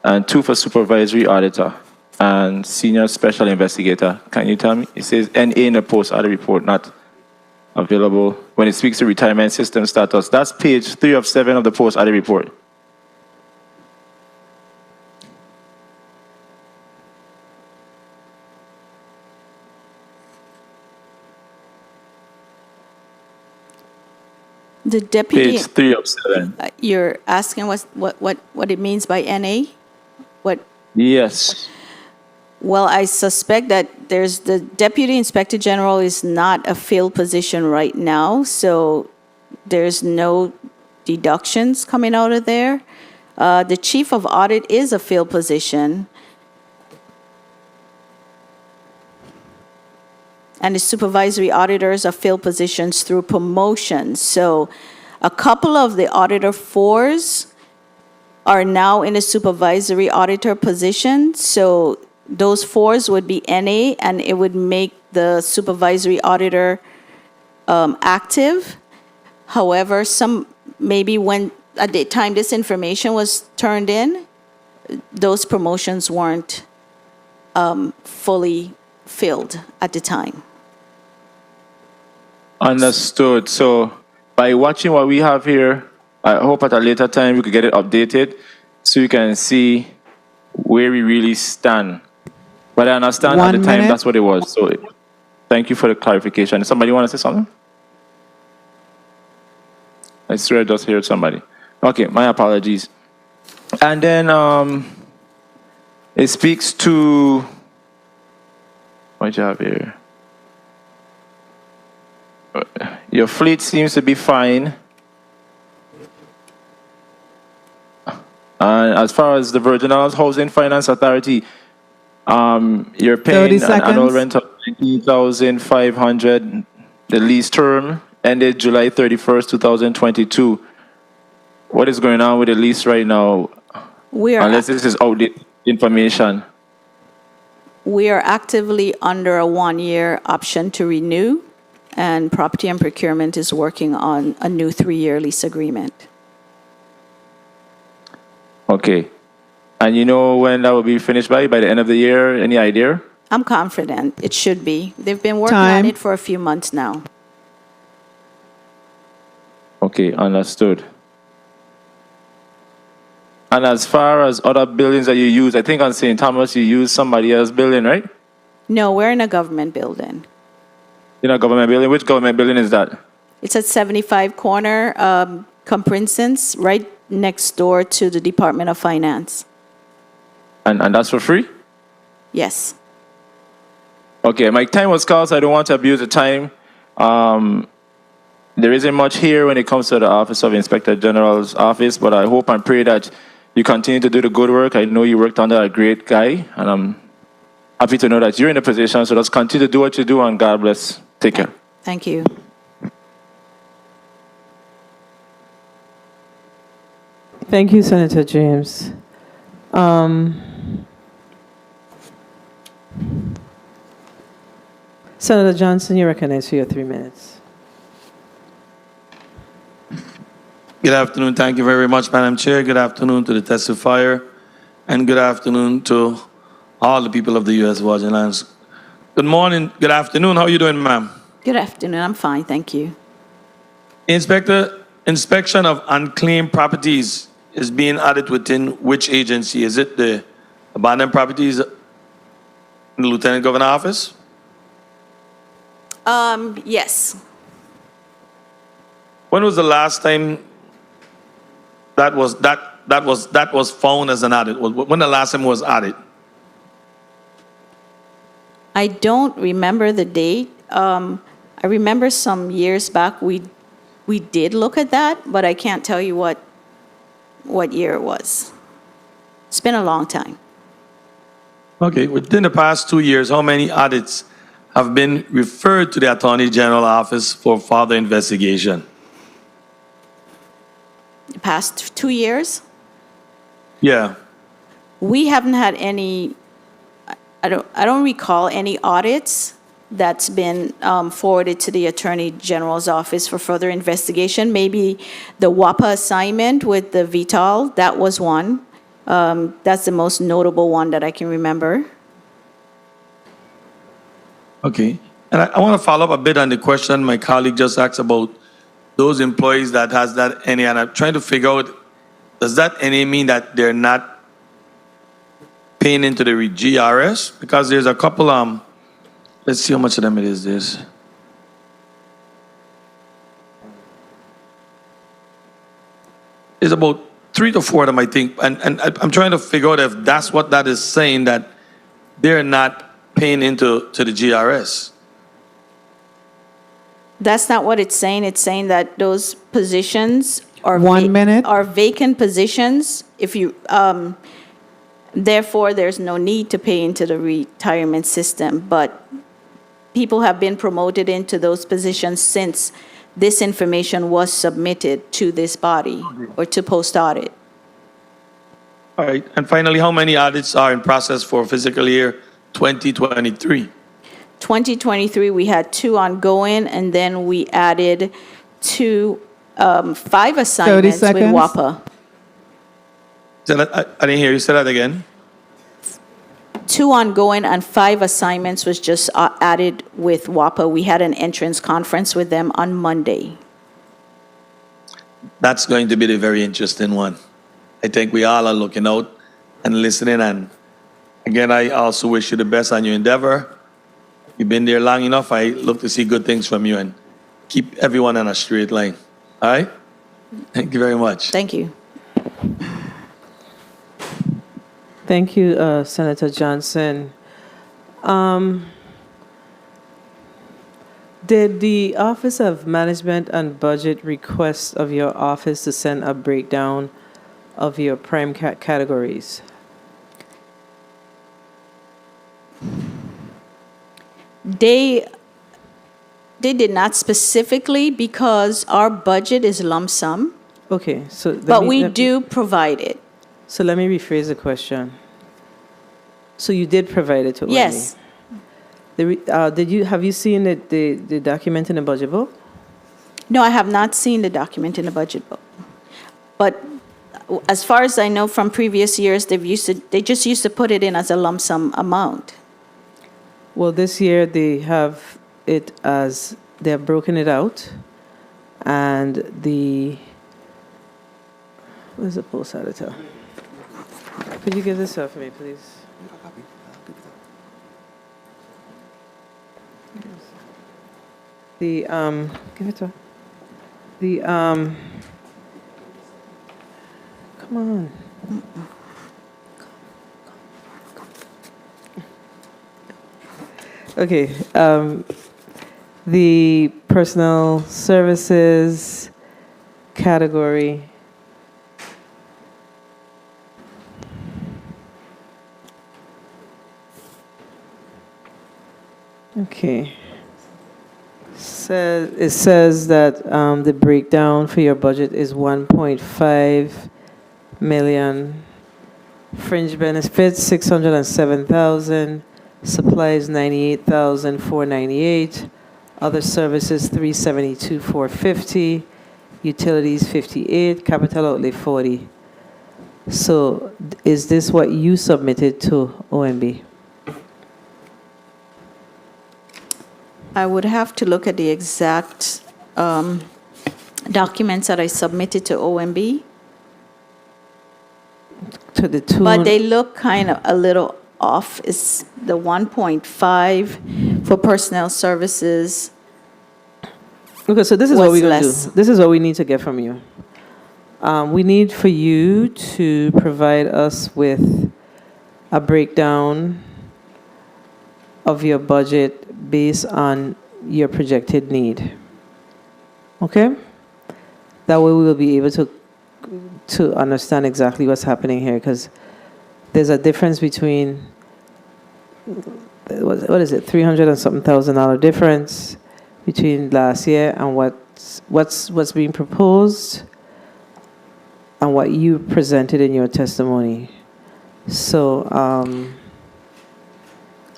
and 2 for Supervisory Auditor and Senior Special Investigator. Can you tell me? It says NA in the post-audit report, not available when it speaks to retirement system status. That's page 3 of 7 of the post-audit report.
The deputy.
Page 3 of 7.
You're asking what it means by NA? What?
Yes.
Well, I suspect that there's the Deputy Inspector General is not a filled position right now, so there's no deductions coming out of there. The Chief of Audit is a filled position. And the supervisory auditors are filled positions through promotions. So a couple of the auditor 4s are now in a supervisory auditor position. So those 4s would be NA, and it would make the supervisory auditor active. However, maybe when at the time this information was turned in, those promotions weren't fully filled at the time.
Understood. So by watching what we have here, I hope at a later time we could get it updated so you can see where we really stand. But I understand at the time that's what it was. So thank you for the clarification. Somebody want to say something? I swear I just heard somebody. Okay, my apologies. And then it speaks to, what do you have here? Your fleet seems to be fine. And as far as the Virgin Islands Housing Finance Authority, you're paying an annual rent of $19,500. The lease term ended July 31st, 2022. What is going on with the lease right now? Unless this is outdated information.
We are actively under a 1-year option to renew, and Property and Procurement is working on a new 3-year lease agreement.
Okay. And you know when that will be finished by the end of the year? Any idea?
I'm confident it should be. They've been working on it for a few months now.
Okay, understood. And as far as other buildings that you use, I think on St. Thomas you use somebody else's building, right?
No, we're in a government building.
In a government building? Which government building is that?
It's at 75 Corner, Comprinsence, right next door to the Department of Finance.
And that's for free?
Yes.
Okay, my time was called, so I don't want to abuse the time. There isn't much here when it comes to the Office of Inspector General's office, but I hope and pray that you continue to do the good work. I know you worked under a great guy, and I'm happy to know that you're in a position, so let's continue to do what you do, and God bless. Take care.
Thank you.
Thank you, Senator James. Senator Johnson, you're recognized for your 3 minutes.
Good afternoon. Thank you very much, Madam Chair. Good afternoon to the testifier, and good afternoon to all the people of the U.S. Virgin Islands. Good morning. Good afternoon. How are you doing, ma'am?
Good afternoon. I'm fine, thank you.
Inspection of unclaimed properties is being added within which agency? Is it the abandoned properties in the Lieutenant Governor office?
Yes.
When was the last time that was found as an audit? When the last time it was added?
I don't remember the date. I remember some years back we did look at that, but I can't tell you what year it was. It's been a long time.
Okay, within the past 2 years, how many audits have been referred to the Attorney General office for further investigation?
The past 2 years,
Yeah.
we haven't had any. I don't recall any audits that's been forwarded to the Attorney General's office for further investigation. Maybe the WAPA assignment with the VTOL, that was one. That's the most notable one that I can remember.
Okay. And I want to follow up a bit on the question my colleague just asked about those employees that has that NA, and I'm trying to figure out, does that NA mean that they're not paying into the GRS? Because there's a couple, let's see how much of them it is this. It's about 3 to 4 of them, I think. And I'm trying to figure out if that's what that is saying, that they're not paying into the GRS.
That's not what it's saying. It's saying that those positions are
1 minute.
are vacant positions. If you, therefore, there's no need to pay into the retirement system. But people have been promoted into those positions since this information was submitted to this body or to post audit.
All right. And finally, how many audits are in process for fiscal year 2023?
2023, we had 2 ongoing, and then we added 5 assignments with
seconds.
WAPA.
I didn't hear you say that again.
2 ongoing and 5 assignments was just added with WAPA. We had an entrance conference with them on Monday.
That's going to be the very interesting one. I think we all are looking out and listening. And again, I also wish you the best on your endeavor. You've been there long enough. I look to see good things from you, and keep everyone on a straight line. All right? Thank you very much.
Thank you.
Thank you, Senator Johnson. Did the Office of Management and Budget request of your office to send a breakdown of your prime categories?
They did not specifically, because our budget is lump sum,
Okay, so
but we do provide it.
So let me rephrase the question. So you did provide it to OMB?
Yes.
Have you seen the document in the budget book?
No, I have not seen the document in the budget book. But as far as I know from previous years, they just used to put it in as a lump sum amount.
Well, this year they have it as, they have broken it out, and where's the post editor? Could you give this up for me, please? Give it to her. Come on. Okay, the personnel services category. Okay. It says that the breakdown for your budget is 1.5 million. Fringe benefits 607,000. Supplies 98,498. Other services 372,450. Utilities 58. Capital outlay 40. So is this what you submitted to OMB?
I would have to look at the exact documents that I submitted to OMB,
To the tune.
but they look kind of a little off. It's the 1.5 for personnel services.
Okay, so this is what
was
we're going to
less.
do. This is what we need to get from you. We need for you to provide us with a breakdown of your budget based on your projected need. Okay? That way we will be able to understand exactly what's happening here, because there's a difference between, what is it, $300 and something thousand difference between last year and what's being proposed and what you presented in your testimony. So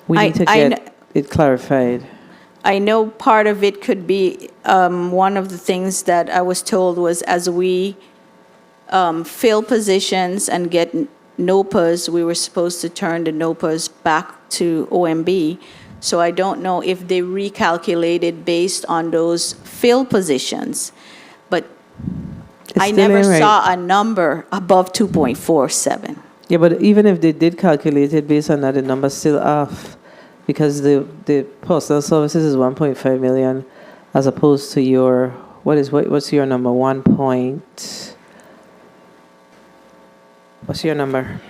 we need to get it clarified.
I know part of it could be, one of the things that I was told was as we fill positions and get NOPAs, we were supposed to turn the NOPAs back to OMB. So I don't know if they recalculated based on those filled positions. But I
still
never
ain't right.
saw a number above 2.47.
Yeah, but even if they did calculate it based on that, the number's still off, because the postal services is 1.5 million, as opposed to your, what's your number? What's your number?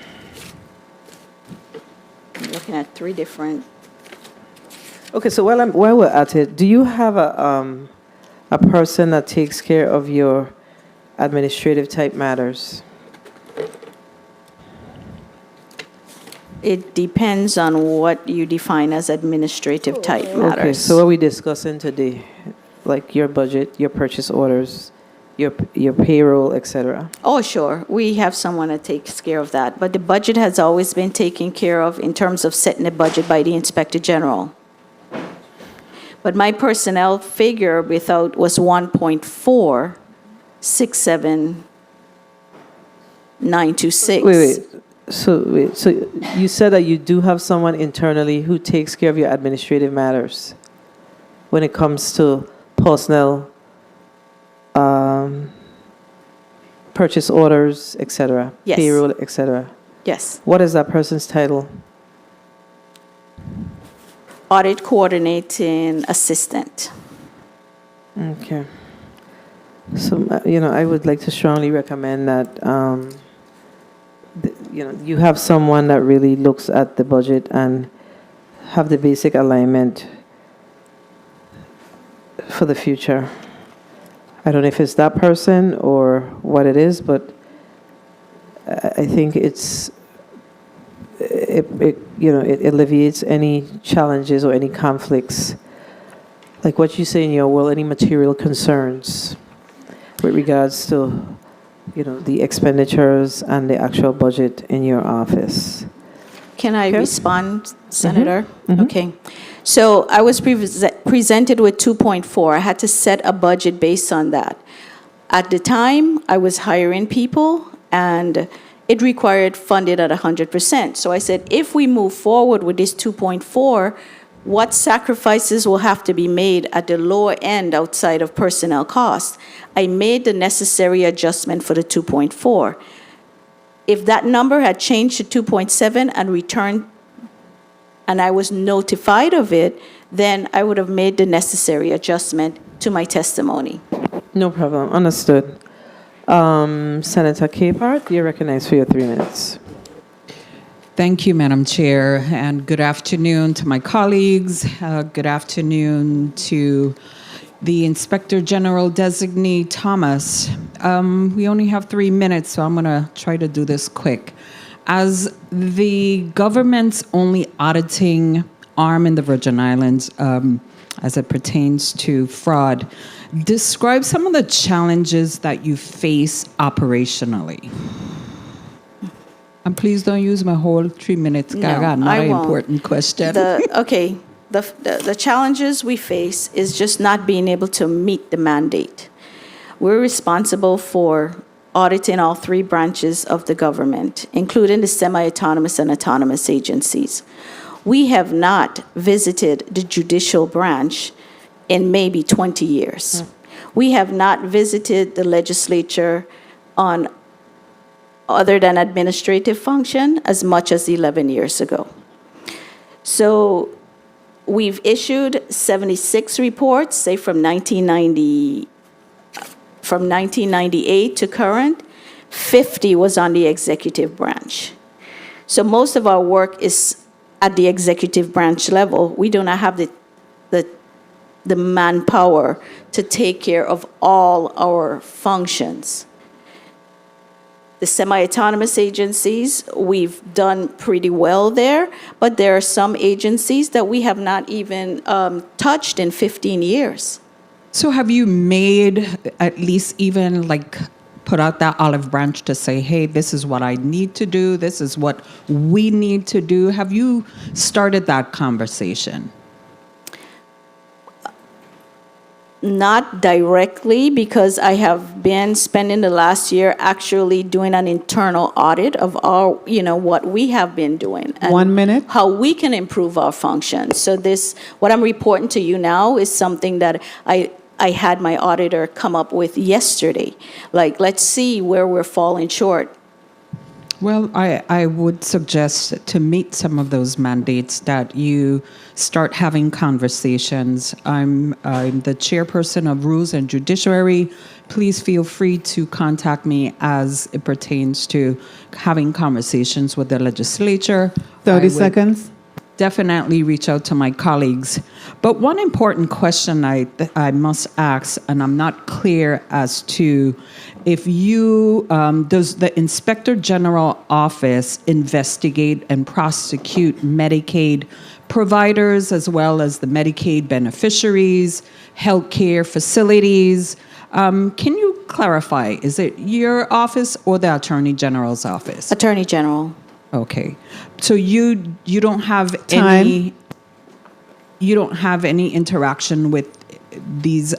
I'm looking at three different.
Okay, so while we're at it, do you have a person that takes care of your administrative type matters?
It depends on what you define as administrative type matters.
Okay, so what are we discussing today? Like your budget, your purchase orders, your payroll, etc.
Oh, sure. We have someone that takes care of that. But the budget has always been taken care of in terms of setting the budget by the Inspector General. But my personnel figure without was 1.467926.
Wait. So you said that you do have someone internally who takes care of your administrative matters when it comes to personnel, purchase orders, etc.
Yes.
Payroll, etc.
Yes.
What is that person's title?
Audit coordinating assistant.
Okay. So, I would like to strongly recommend that, you have someone that really looks at the budget and have the basic alignment for the future. I don't know if it's that person or what it is, but I think it alleviates any challenges or any conflicts, like what you say in your will, any material concerns with regards to, the expenditures and the actual budget in your office.
Can I
Okay.
respond, Senator?
Mhm.
Okay. So I was presented with 2.4. I had to set a budget based on that. At the time, I was hiring people, and it required funded at 100%. So I said, if we move forward with this 2.4, what sacrifices will have to be made at the lower end outside of personnel costs? I made the necessary adjustment for the 2.4. If that number had changed to 2.7 and returned, and I was notified of it, then I would have made the necessary adjustment to my testimony.
No problem. Understood. Senator Capehart, you're recognized for your 3 minutes.
Thank you, Madam Chair, and good afternoon to my colleagues. Good afternoon to the Inspector General Designee Thomas. We only have 3 minutes, so I'm going to try to do this quick. As the government's only auditing arm in the Virgin Islands, as it pertains to fraud, describe some of the challenges that you face operationally. And please don't use my whole 3 minutes, Gaga.
No,
Not
I
an
won't.
important question.
The challenges we face is just not being able to meet the mandate. We're responsible for auditing all 3 branches of the government, including the semi-autonomous and autonomous agencies. We have not visited the judicial branch in maybe 20 years. We have not visited the legislature on other than administrative function as much as 11 years ago. So we've issued 76 reports, say from 1998 to current. 50 was on the executive branch. So most of our work is at the executive branch level. We do not have the manpower to take care of all our functions. The semi-autonomous agencies, we've done pretty well there, but there are some agencies that we have not even touched in 15 years.
So have you made at least even put out that olive branch to say, hey, this is what I need to do, this is what we need to do? Have you started that conversation?
Not directly, because I have been spending the last year actually doing an internal audit of what we have been doing. And
1 minute.
How we can improve our functions. So what I'm reporting to you now is something that I had my auditor come up with yesterday. Let's see where we're falling short.
Well, I would suggest to meet some of those mandates that you start having conversations. I'm the chairperson of Rules and Judiciary. Please feel free to contact me as it pertains to having conversations with the legislature.
30 seconds.
Definitely reach out to my colleagues. But one important question I must ask, and I'm not clear as to if does the Inspector General Office investigate and prosecute Medicaid providers as well as the Medicaid beneficiaries, healthcare facilities? Can you clarify, is it your office or the Attorney General's office?
Attorney General.
Okay, so you don't have
Time.
you don't have any interaction with these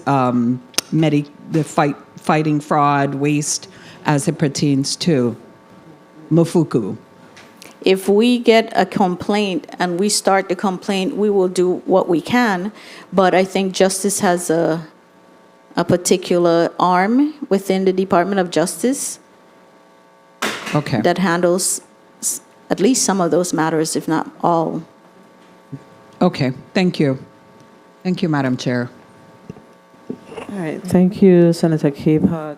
fighting fraud, waste, as it pertains to Mofuku.
If we get a complaint and we start the complaint, we will do what we can. But I think Justice has a particular arm within the Department of Justice that handles at least some of those matters, if not all.
Okay, thank you. Thank you, Madam Chair.
All right, thank you, Senator Capehart.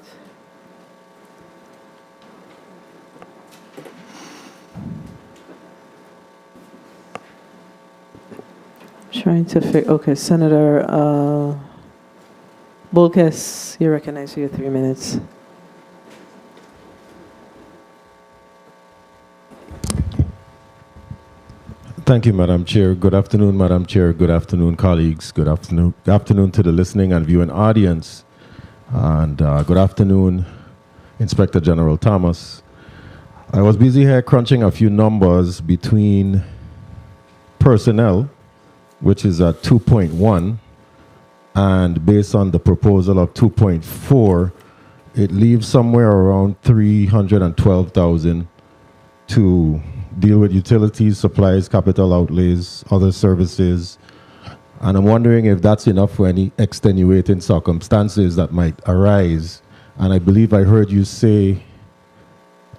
Trying to figure, okay, Senator Bolkes, you recognize your 3 minutes.
Thank you, Madam Chair. Good afternoon, Madam Chair. Good afternoon, colleagues. Good afternoon to the listening and viewing audience. And good afternoon, Inspector General Thomas. I was busy here crunching a few numbers between personnel, which is at 2.1, and based on the proposal of 2.4, it leaves somewhere around 312,000 to deal with utilities, supplies, capital outlays, other services. And I'm wondering if that's enough for any extenuating circumstances that might arise. And I believe I heard you say,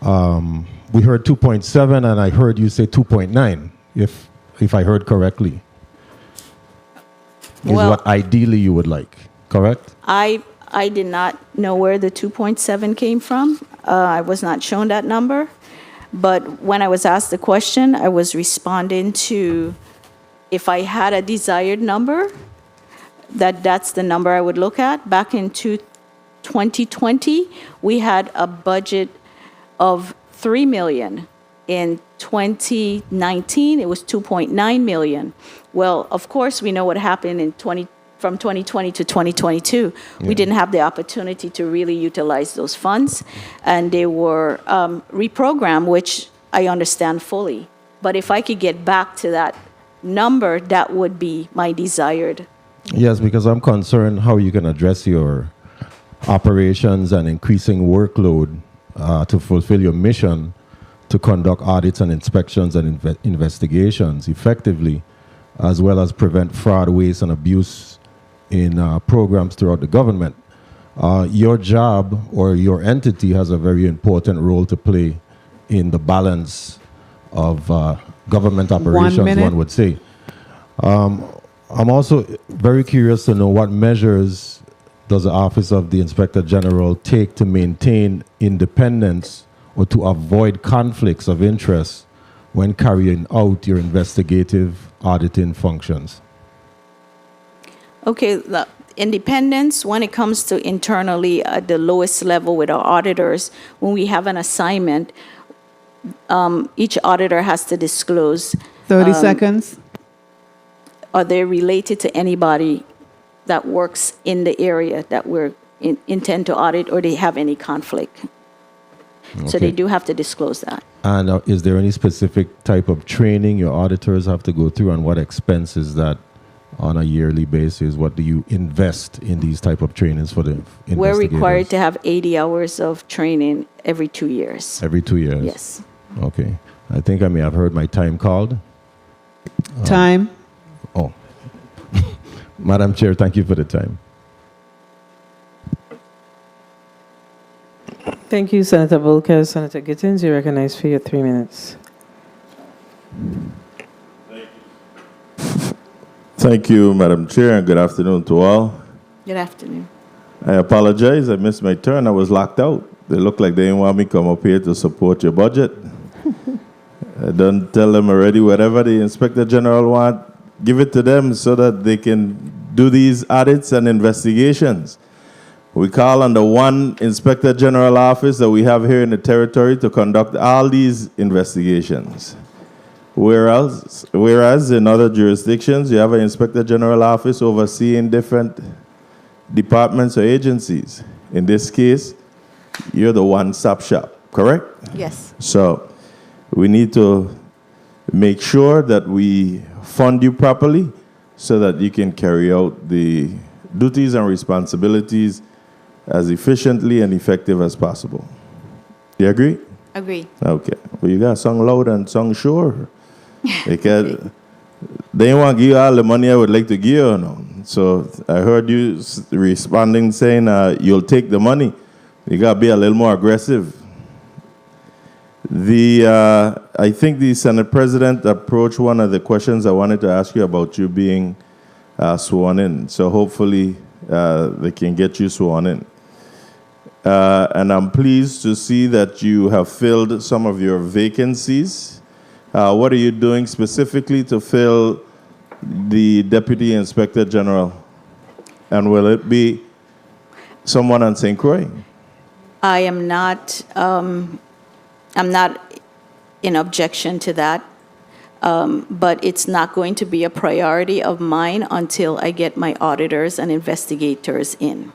we heard 2.7 and I heard you say 2.9, if I heard correctly. Is what ideally you would like, correct?
I did not know where the 2.7 came from. I was not shown that number. But when I was asked the question, I was responding to if I had a desired number, that's the number I would look at. Back in 2020, we had a budget of $3 million. In 2019, it was $2.9 million. Well, of course, we know what happened from 2020 to 2022. Yeah. We didn't have the opportunity to really utilize those funds, and they were reprogrammed, which I understand fully. But if I could get back to that number, that would be my desired.
Yes, because I'm concerned how you can address your operations and increasing workload to fulfill your mission to conduct audits and inspections and investigations effectively, as well as prevent fraud, waste, and abuse
in programs throughout the government. Your job or your entity has a very important role to play in the balance of government operations, one would say. I'm also very curious to know what measures does the Office of the Inspector General take to maintain independence or to avoid conflicts of interest when carrying out your investigative auditing functions?
Okay, the independence, when it comes to internally at the lowest level with our auditors, when we have an assignment, each auditor has to disclose.
30 seconds.
Are they related to anybody that works in the area that we're intend to audit, or they have any conflict? So they do have to disclose that.
And is there any specific type of training your auditors have to go through, and what expenses that on a yearly basis? What do you invest in these type of trainings for the investigators?
We're required to have 80 hours of training every 2 years.
Every 2 years?
Yes.
Okay. I think I may have heard my time called.
Time.
Oh. Madam Chair, thank you for the time.
Thank you, Senator Volker. Senator Gittins, you're recognized for your 3 minutes.
Thank you, Madam Chair, and good afternoon to all.
Good afternoon.
I apologize. I missed my turn. I was locked out. They looked like they didn't want me to come up here to support your budget. I done tell them already, whatever the Inspector General want, give it to them so that they can do these audits and investigations. We call on the one Inspector General office that we have here in the territory to conduct all these investigations. Whereas in other jurisdictions, you have an Inspector General office overseeing different departments or agencies. In this case, you're the one-stop shop, correct?
Yes.
So we need to make sure that we fund you properly so that you can carry out the duties and responsibilities as efficiently and effective as possible. You agree?
Agree.
Okay. Well, you got sung loud and sung sure. Because they want to give you all the money I would like to give you. No? So I heard you responding saying you'll take the money. You got to be a little more aggressive. I think the Senate President approached one of the questions I wanted to ask you about you being sworn in. So hopefully they can get you sworn in. And I'm pleased to see that you have filled some of your vacancies. What are you doing specifically to fill the Deputy Inspector General? And will it be someone on St. Croix?
I am not, I'm not in objection to that, but it's not going to be a priority of mine until I get my auditors and investigators in.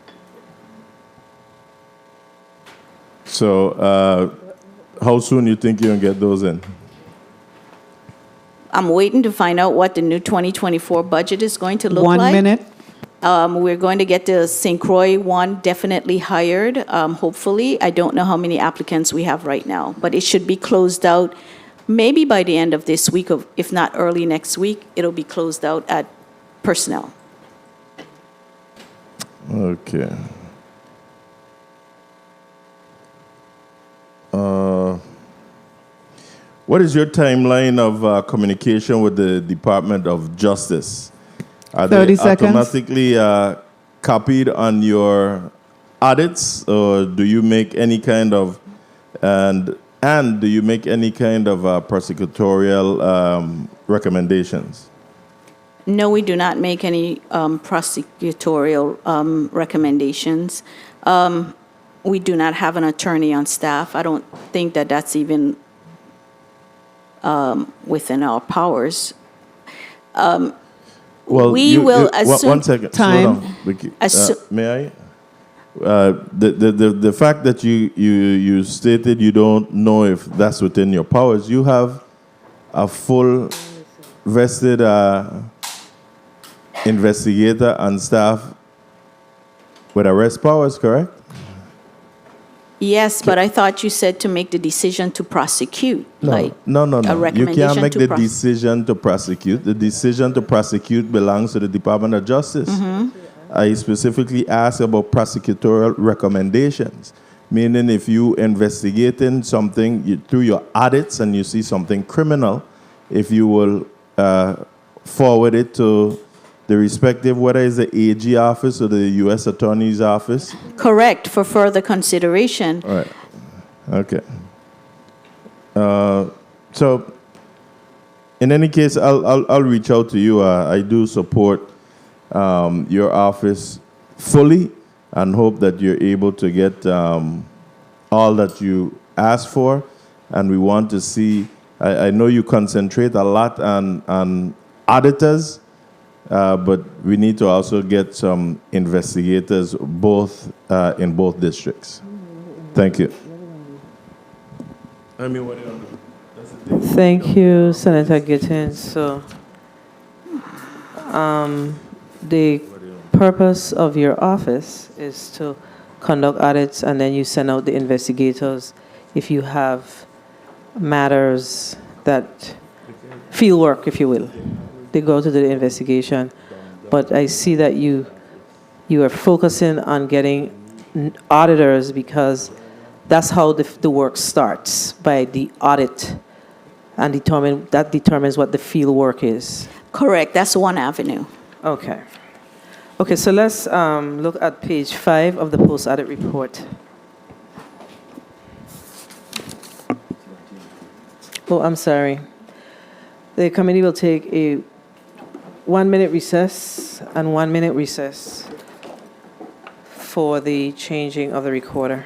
So how soon you think you can get those in?
I'm waiting to find out what the new 2024 budget is going to look like.
1 minute.
We're going to get the St. Croix one definitely hired, hopefully. I don't know how many applicants we have right now, but it should be closed out maybe by the end of this week, if not early next week. It'll be closed out at personnel.
Okay. What is your timeline of communication with the Department of Justice? Are
30
they
seconds.
automatically copied on your audits, or do you make any kind of do you make any kind of prosecutorial recommendations?
No, we do not make any prosecutorial recommendations. We do not have an attorney on staff. I don't think that that's even within our powers.
Well,
we will assume
one second.
time.
May I? The fact that you stated you don't know if that's within your powers, you have a full vested investigator on staff with arrest powers, correct?
Yes, but I thought you said to make the decision to prosecute.
No.
A
You
recommendation
can't make
to
the decision to prosecute. The decision to prosecute belongs to the Department of Justice. I specifically asked about prosecutorial recommendations, meaning if you investigating something through your audits and you see something criminal, if you will forward it to the respective, whether it's the AG office or the U.S. Attorney's office.
Correct, for further consideration.
All right. Okay. So, in any case, I'll reach out to you. I do support your office fully and hope that you're able to get all that you asked for. And we want to see, I know you concentrate a lot on auditors, but we need to also get some investigators both in both districts. Thank you. I mean, what do you want to do?
Thank you, Senator Gittins. So, the purpose of your office is to conduct audits, and then you send out the investigators if you have matters that field work, if you will. They go to the investigation, but I see that you are focusing on getting auditors because that's how the work starts, by the audit, and that determines what the field work is.
Correct, that's one avenue.
Okay. Okay, so let's look at page 5 of the post-audit report. Oh, I'm sorry. The committee will take a 1-minute recess and 1-minute recess for the changing of the reporter.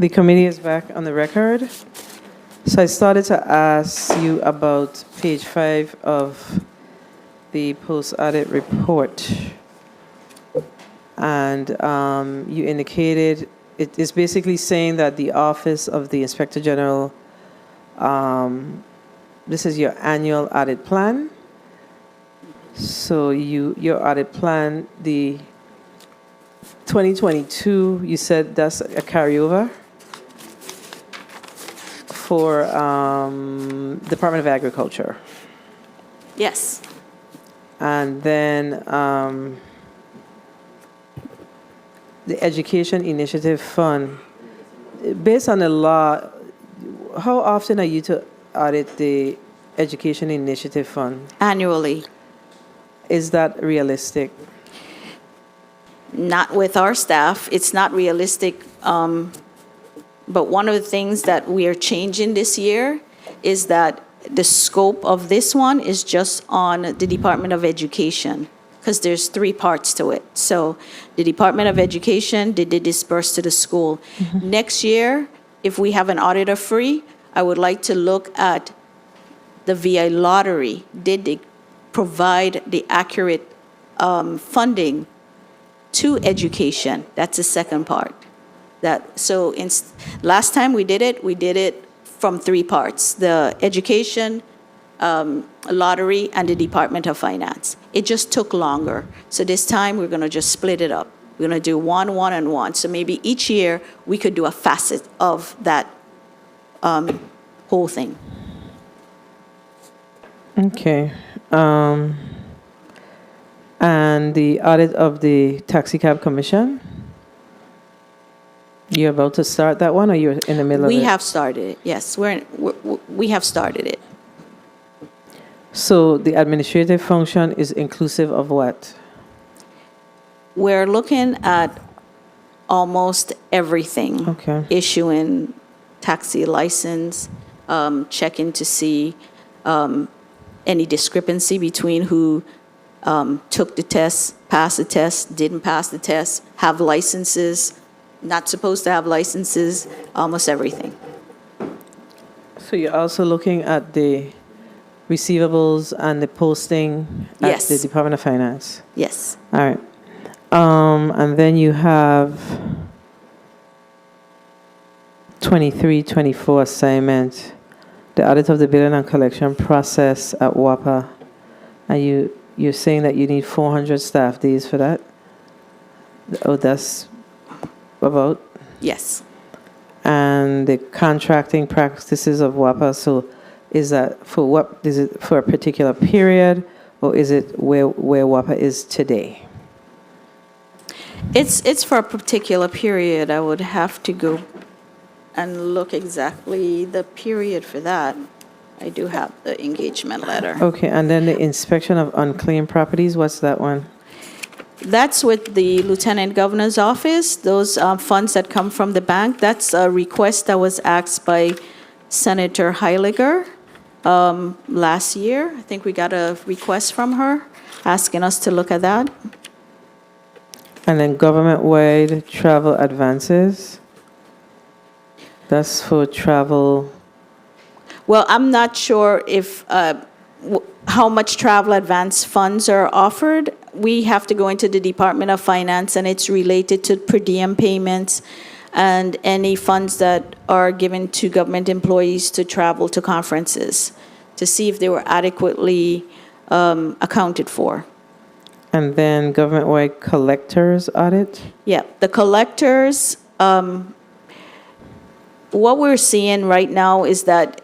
The committee is back on the record. So I started to ask you about page 5 of the post-audit report. And you indicated it is basically saying that the Office of the Inspector General, this is your annual audit plan. So your audit plan, the 2022, you said that's a carryover for Department of Agriculture.
Yes.
And then the Education Initiative Fund. Based on the law, how often are you to audit the Education Initiative Fund?
Annually.
Is that realistic?
Not with our staff. It's not realistic. But one of the things that we are changing this year is that the scope of this one is just on the Department of Education, because there's 3 parts to it. So the Department of Education, did they disperse to the school? Next year, if we have an auditor free, I would like to look at the VI lottery. Did they provide the accurate funding to education? That's the second part. Last time we did it from 3 parts: the education, lottery, and the Department of Finance. It just took longer. So this time we're going to just split it up. We're going to do 1, 1, and 1. So maybe each year we could do a facet of that whole thing.
Okay. And the audit of the Taxi Cab Commission? You're about to start that one, or you're in the middle of it?
We have started it, yes. We have started it.
So the administrative function is inclusive of what?
We're looking at almost everything.
Okay.
Issuing taxi license, checking to see any discrepancy between who took the test, passed the test, didn't pass the test, have licenses, not supposed to have licenses, almost everything.
So you're also looking at the receivables and the posting at
Yes.
the Department of Finance?
Yes.
All right. And then you have 23, 24 assignment, the audit of the billing and collection process at WAPA. And you're saying that you need 400 staff days for that? Oh, that's about?
Yes.
And the contracting practices of WAPA, so is that for what, is it for a particular period, or is it where WAPA is today?
It's for a particular period. I would have to go and look exactly the period for that. I do have the engagement letter.
Okay, and then the inspection of unclaimed properties, what's that one?
That's with the Lieutenant Governor's office, those funds that come from the bank. That's a request that was asked by Senator Heiliger last year. I think we got a request from her asking us to look at that.
And then government-wide travel advances, that's for travel.
Well, I'm not sure if how much travel advance funds are offered. We have to go into the Department of Finance, and it's related to per diem payments and any funds that are given to government employees to travel to conferences to see if they were adequately accounted for.
And then government-wide collectors audit?
Yeah, the collectors, what we're seeing right now is that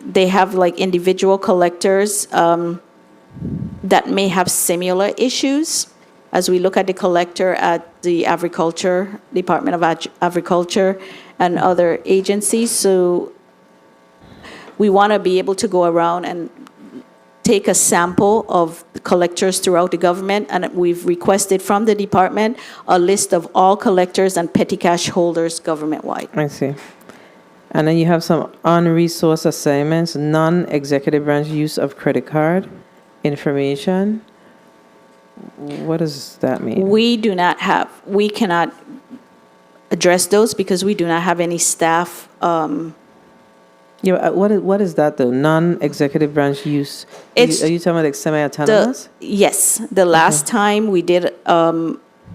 they have like individual collectors that may have similar issues. As we look at the collector at the Department of Agriculture and other agencies. So we want to be able to go around and take a sample of collectors throughout the government, and we've requested from the department a list of all collectors and petty cash holders government-wide.
I see. And then you have some unresourced assignments, non-executive branch use of credit card information. What does that mean?
We cannot address those because we do not have any staff.
Yeah, what is that though? Non-executive branch use?
It's
Are you talking about like semi-autonomous?
Yes, the last time we did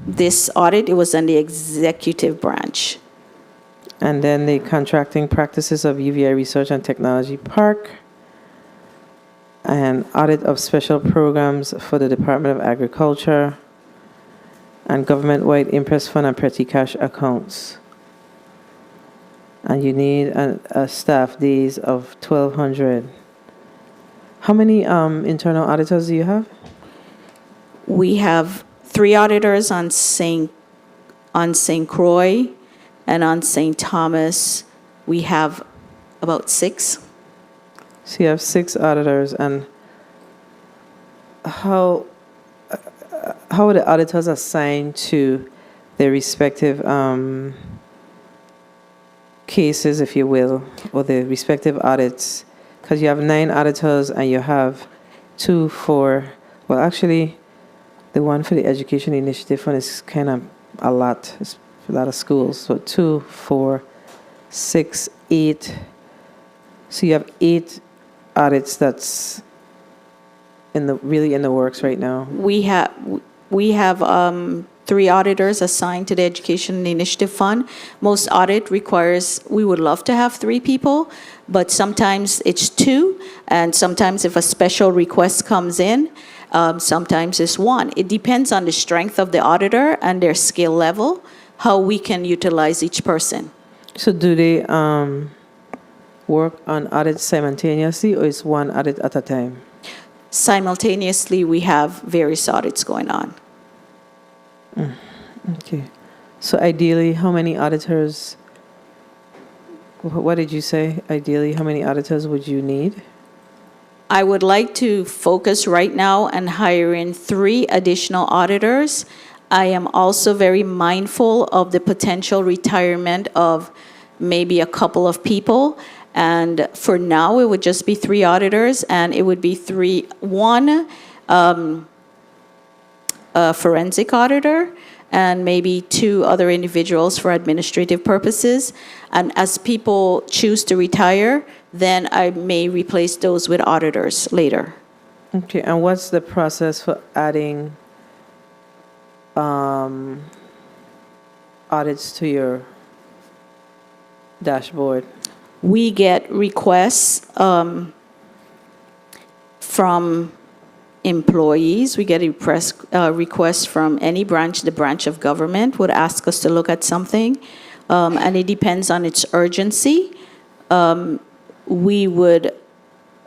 this audit, it was on the executive branch.
And then the contracting practices of UVI Research and Technology Park, and audit of special programs for the Department of Agriculture, and government-wide impress fund and petty cash accounts. And you need a staff days of 1,200. How many internal auditors do you have?
We have 3 auditors on St. Croix, and on St. Thomas, we have about 6.
So you have 6 auditors, and how are the auditors assigned to their respective cases, if you will, or the respective audits? Because you have 9 auditors and you have 2 for, well, actually, the one for the Education Initiative Fund is kind of a lot. It's a lot of schools. So 2, 4, 6, 8. So you have 8 audits that's really in the works right now.
We have 3 auditors assigned to the Education Initiative Fund. Most audit requires, we would love to have 3 people, but sometimes it's 2, and sometimes if a special request comes in, sometimes it's 1. It depends on the strength of the auditor and their skill level, how we can utilize each person.
So do they work on audits simultaneously, or is one audit at a time?
Simultaneously, we have various audits going on.
Okay. So ideally, how many auditors, what did you say? Ideally, how many auditors would you need?
I would like to focus right now on hiring 3 additional auditors. I am also very mindful of the potential retirement of maybe a couple of people. And for now, it would just be 3 auditors, and it would be one forensic auditor, and maybe 2 other individuals for administrative purposes. And as people choose to retire, then I may replace those with auditors later.
Okay, and what's the process for adding audits to your dashboard?
We get requests from employees. We get requests from any branch. The branch of government would ask us to look at something, and it depends on its urgency. We would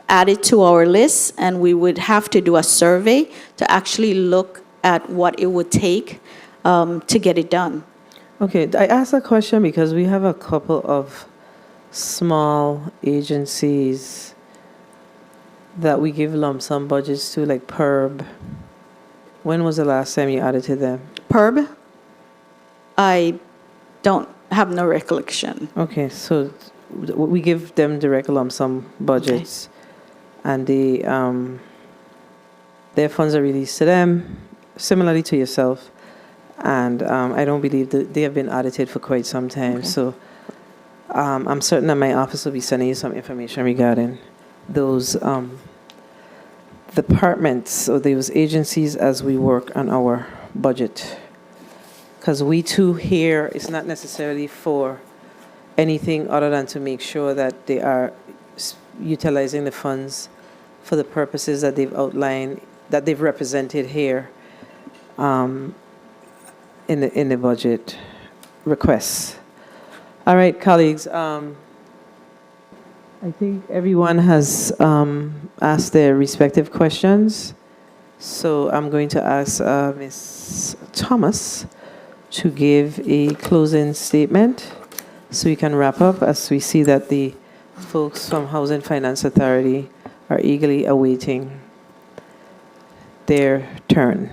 add it to our list, and we would have to do a survey to actually look at what it would take to get it done.
Okay, I asked that question because we have a couple of small agencies that we give lump sum budgets to, like PERB. When was the last time you audited them?
PERB? I don't have no recollection.
Okay, so we give them direct lump sum budgets, and their funds are released to them, similarly to yourself. And I don't believe that they have been audited for quite some time. So I'm certain that my office will be sending you some information regarding those departments or those agencies as we work on our budget. Because we too here, it's not necessarily for anything other than to make sure that they are utilizing the funds for the purposes that they've outlined, that they've represented here in the budget requests. All right, colleagues. I think everyone has asked their respective questions. So I'm going to ask Ms. Thomas to give a closing statement so we can wrap up, as we see that the folks from Housing Finance Authority are eagerly awaiting their turn.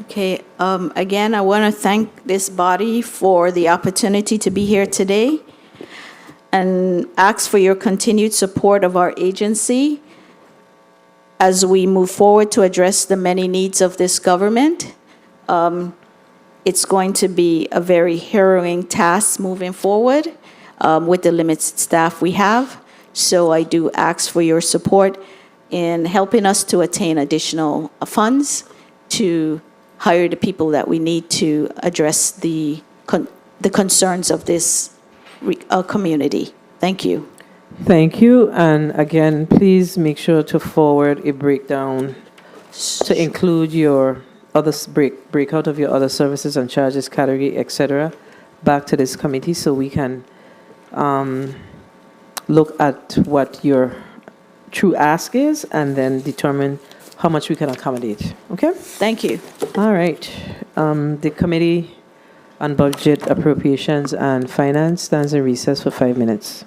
Okay, again, I want to thank this body for the opportunity to be here today and ask for your continued support of our agency as we move forward to address the many needs of this government. it's going to be a very harrowing task moving forward with the limited staff we have. So I do ask for your support in helping us to attain additional funds to hire the people that we need to address the concerns of this community. Thank you.
Thank you. And again, please make sure to forward a breakdown to include your other breakout of your other services and charges category, etc., back to this committee so we can look at what your true ask is and then determine how much we can accommodate. Okay?
Thank you.
All right. The Committee on Budget, Appropriations, and Finance stands in recess for 5 minutes.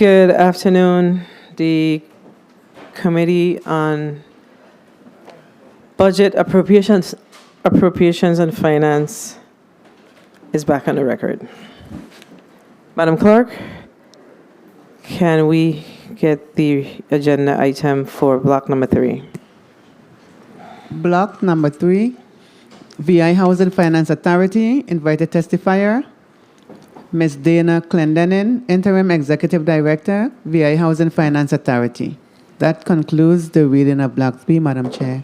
Good afternoon. The Committee on Budget, Appropriations and Finance is back on the record. Madam Clerk, can we get the agenda item for block number 3?
Block number 3, VI Housing Finance Authority, invited testifier, Ms. Dana Clendenin, Interim Executive Director, VI Housing Finance Authority. That concludes the reading of Block 3, Madam Chair.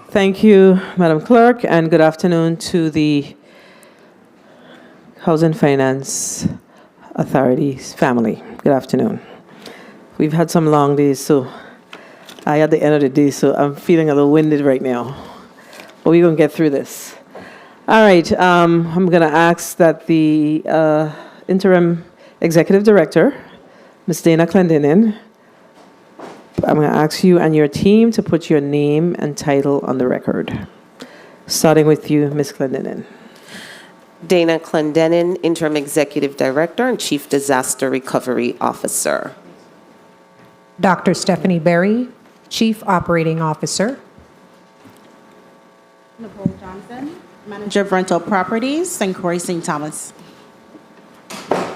Thank you, Madam Clerk, and good afternoon to the Housing Finance Authority's family. Good afternoon. We've had some long days, so at the end of the day, so I'm feeling a little winded right now. But we're going to get through this. All right, I'm going to ask that the Interim Executive Director, Ms. Dana Clendenin, I'm going to ask you and your team to put your name and title on the record. Starting with you, Ms. Clendenin.
Dana Clendenin, Interim Executive Director and Chief Disaster Recovery Officer.
Dr. Stephanie Berry, Chief Operating Officer.
Nicole Johnson, Manager of Rental Properties, St. Croix, St. Thomas.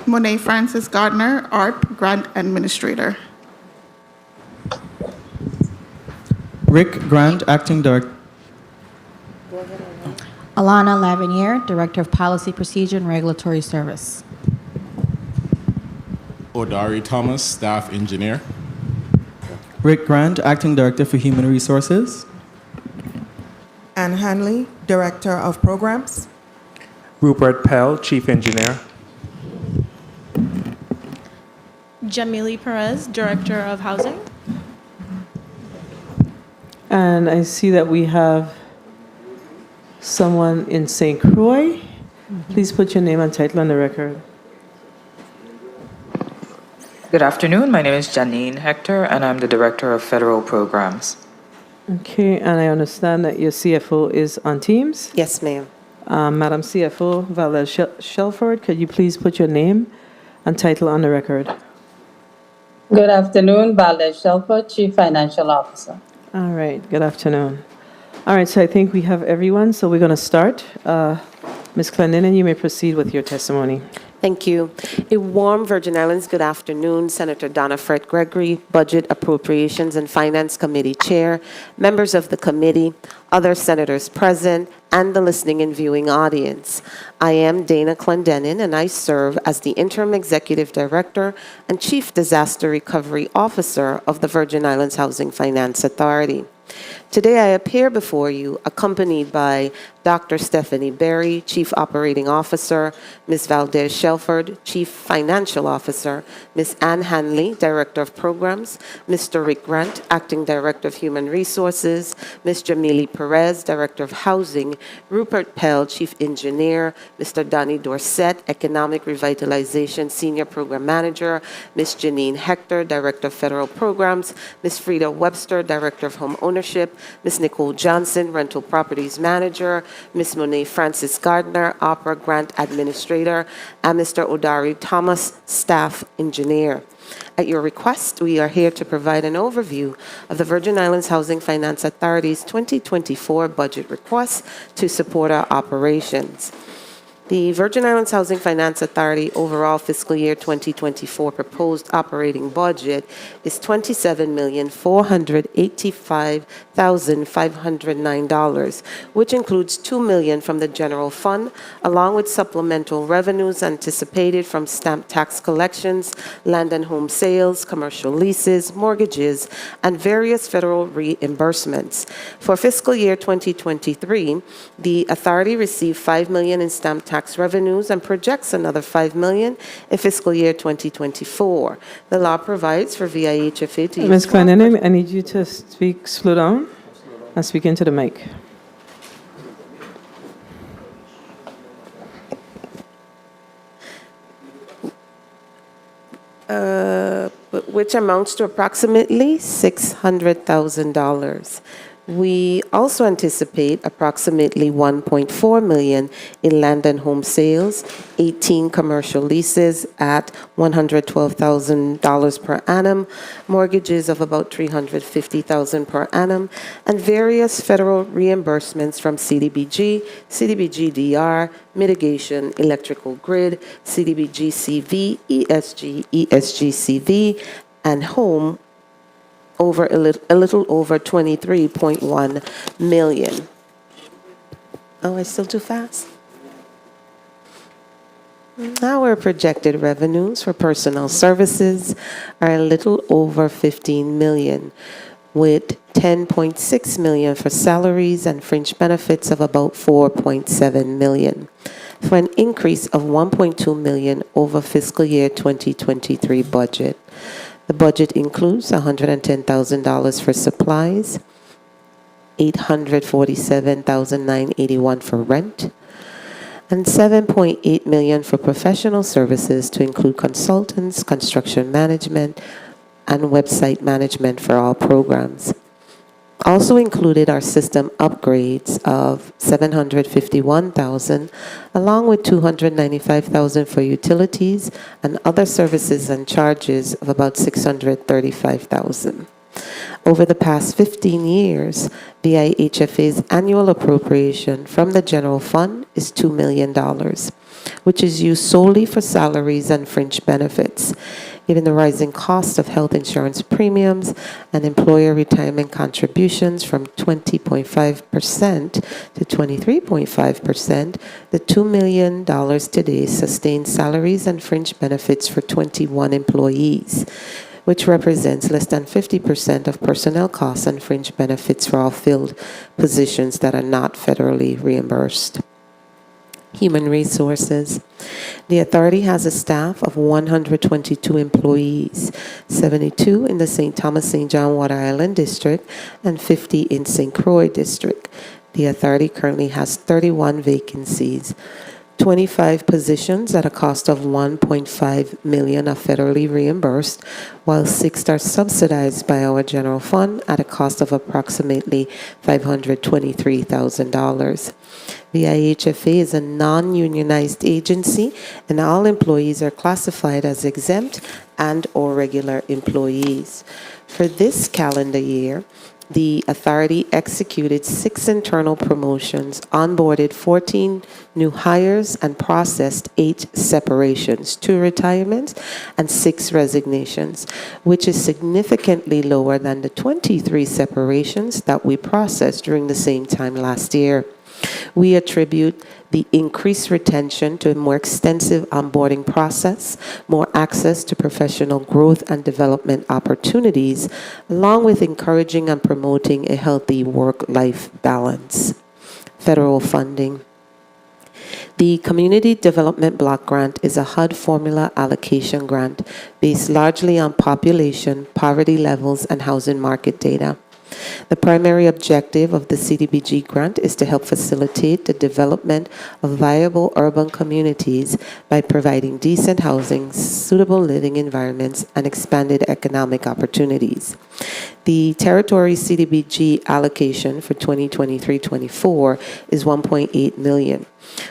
Monet Francis Gardner, ARP Grant Administrator.
Rick Grant, Acting Director.
Alana Laviniere, Director of Policy, Procedure, and Regulatory Service.
Odari Thomas, Staff Engineer.
Rick Grant, Acting Director for Human Resources.
Ann Hanley, Director of Programs.
Rupert Pell, Chief Engineer.
Jamili Perez, Director of Housing.
And I see that we have someone in St. Croix. Please put your name and title on the record.
Good afternoon. My name is Janine Hector, and I'm the Director of Federal Programs.
Okay, and I understand that your CFO is on Teams.
Yes, ma'am.
Madam CFO, Valdez Shelford, could you please put your name and title on the record?
Good afternoon. Valdez Shelford, Chief Financial Officer.
All right, good afternoon. All right, so I think we have everyone, so we're going to start. Ms. Clendenin, you may proceed with your testimony.
Thank you. A warm Virgin Islands good afternoon, Senator Donna Fred Gregory, Budget, Appropriations, and Finance Committee Chair, members of the committee, other senators present, and the listening and viewing audience. I am Dana Clendenin, and I serve as the Interim Executive Director and Chief Disaster Recovery Officer of the Virgin Islands Housing Finance Authority. Today I appear before you accompanied by Dr. Stephanie Berry, Chief Operating Officer, Ms. Valdez Shelford, Chief Financial Officer, Ms. Ann Hanley, Director of Programs, Mr. Rick Grant, Acting Director of Human Resources, Ms. Jamili Perez, Director of Housing, Rupert Pell, Chief Engineer, Mr. Donnie Dorset, Economic Revitalization Senior Program Manager, Ms. Janine Hector, Director of Federal Programs, Ms. Frida Webster, Director of Home Ownership, Ms. Nicole Johnson, Rental Properties Manager, Ms. Monet Francis Gardner, Opera Grant Administrator, and Mr. Odari Thomas, Staff Engineer. At your request, we are here to provide an overview of the Virgin Islands Housing Finance Authority's 2024 budget request to support our operations. The Virgin Islands Housing Finance Authority overall fiscal year 2024 proposed operating budget is $27,485,509, which includes $2 million from the general fund, along with supplemental revenues anticipated from stamp tax collections, land and home sales, commercial leases, mortgages, and various federal reimbursements. For fiscal year 2023, the authority received $5 million in stamp tax revenues and projects another $5 million in fiscal year 2024. The law provides for VIHFA to use...
Ms. Clendenin, I need you to slow down and speak into the mic.
Which amounts to approximately $600,000. We also anticipate approximately $1.4 million in land and home sales, 18 commercial leases at $112,000 per annum, mortgages of about $350,000 per annum, and various federal reimbursements from CDBG, CDBG-DR, mitigation, electrical grid, CDBG-CV, ESG, ESG-CV, and home over a little over 23.1 million. Oh, it's still too fast. Our projected revenues for personnel services are a little over 15 million, with 10.6 million for salaries and fringe benefits of about 4.7 million, for an increase of 1.2 million over fiscal year 2023 budget. The budget includes $110,000 for supplies, $847,981 for rent, and $7.8 million for professional services to include consultants, construction management, and website management for all programs. Also included are system upgrades of $751,000, along with $295,000 for utilities and other services and charges of about $635,000. Over the past 15 years, VIHFA's annual appropriation from the general fund is $2 million, which is used solely for salaries and fringe benefits. Given the rising cost of health insurance premiums and employer retirement contributions from 20.5% to 23.5%, the $2 million today sustains salaries and fringe benefits for 21 employees, which represents less than 50% of personnel costs and fringe benefits for all filled positions that are not federally reimbursed. Human Resources. The authority has a staff of 122 employees, 72 in the St. Thomas St. John Water Island District and 50 in St. Croix District. The authority currently has 31 vacancies. 25 positions at a cost of $1.5 million are federally reimbursed, while 6 are subsidized by our general fund at a cost of approximately $523,000. VIHFA is a non-unionized agency, and all employees are classified as exempt and or regular employees. For this calendar year, the authority executed 6 internal promotions, onboarded 14 new hires, and processed 8 separations, 2 retirements, and 6 resignations, which is significantly lower than the 23 separations that we processed during the same time last year. We attribute the increased retention to a more extensive onboarding process, more access to professional growth and development opportunities, along with encouraging and promoting a healthy work-life balance. Federal funding. The Community Development Block Grant is a HUD formula allocation grant based largely on population, poverty levels, and housing market data. The primary objective of the CDBG grant is to help facilitate the development of viable urban communities by providing decent housing, suitable living environments, and expanded economic opportunities. The territory CDBG allocation for 2023-24 is $1.8 million.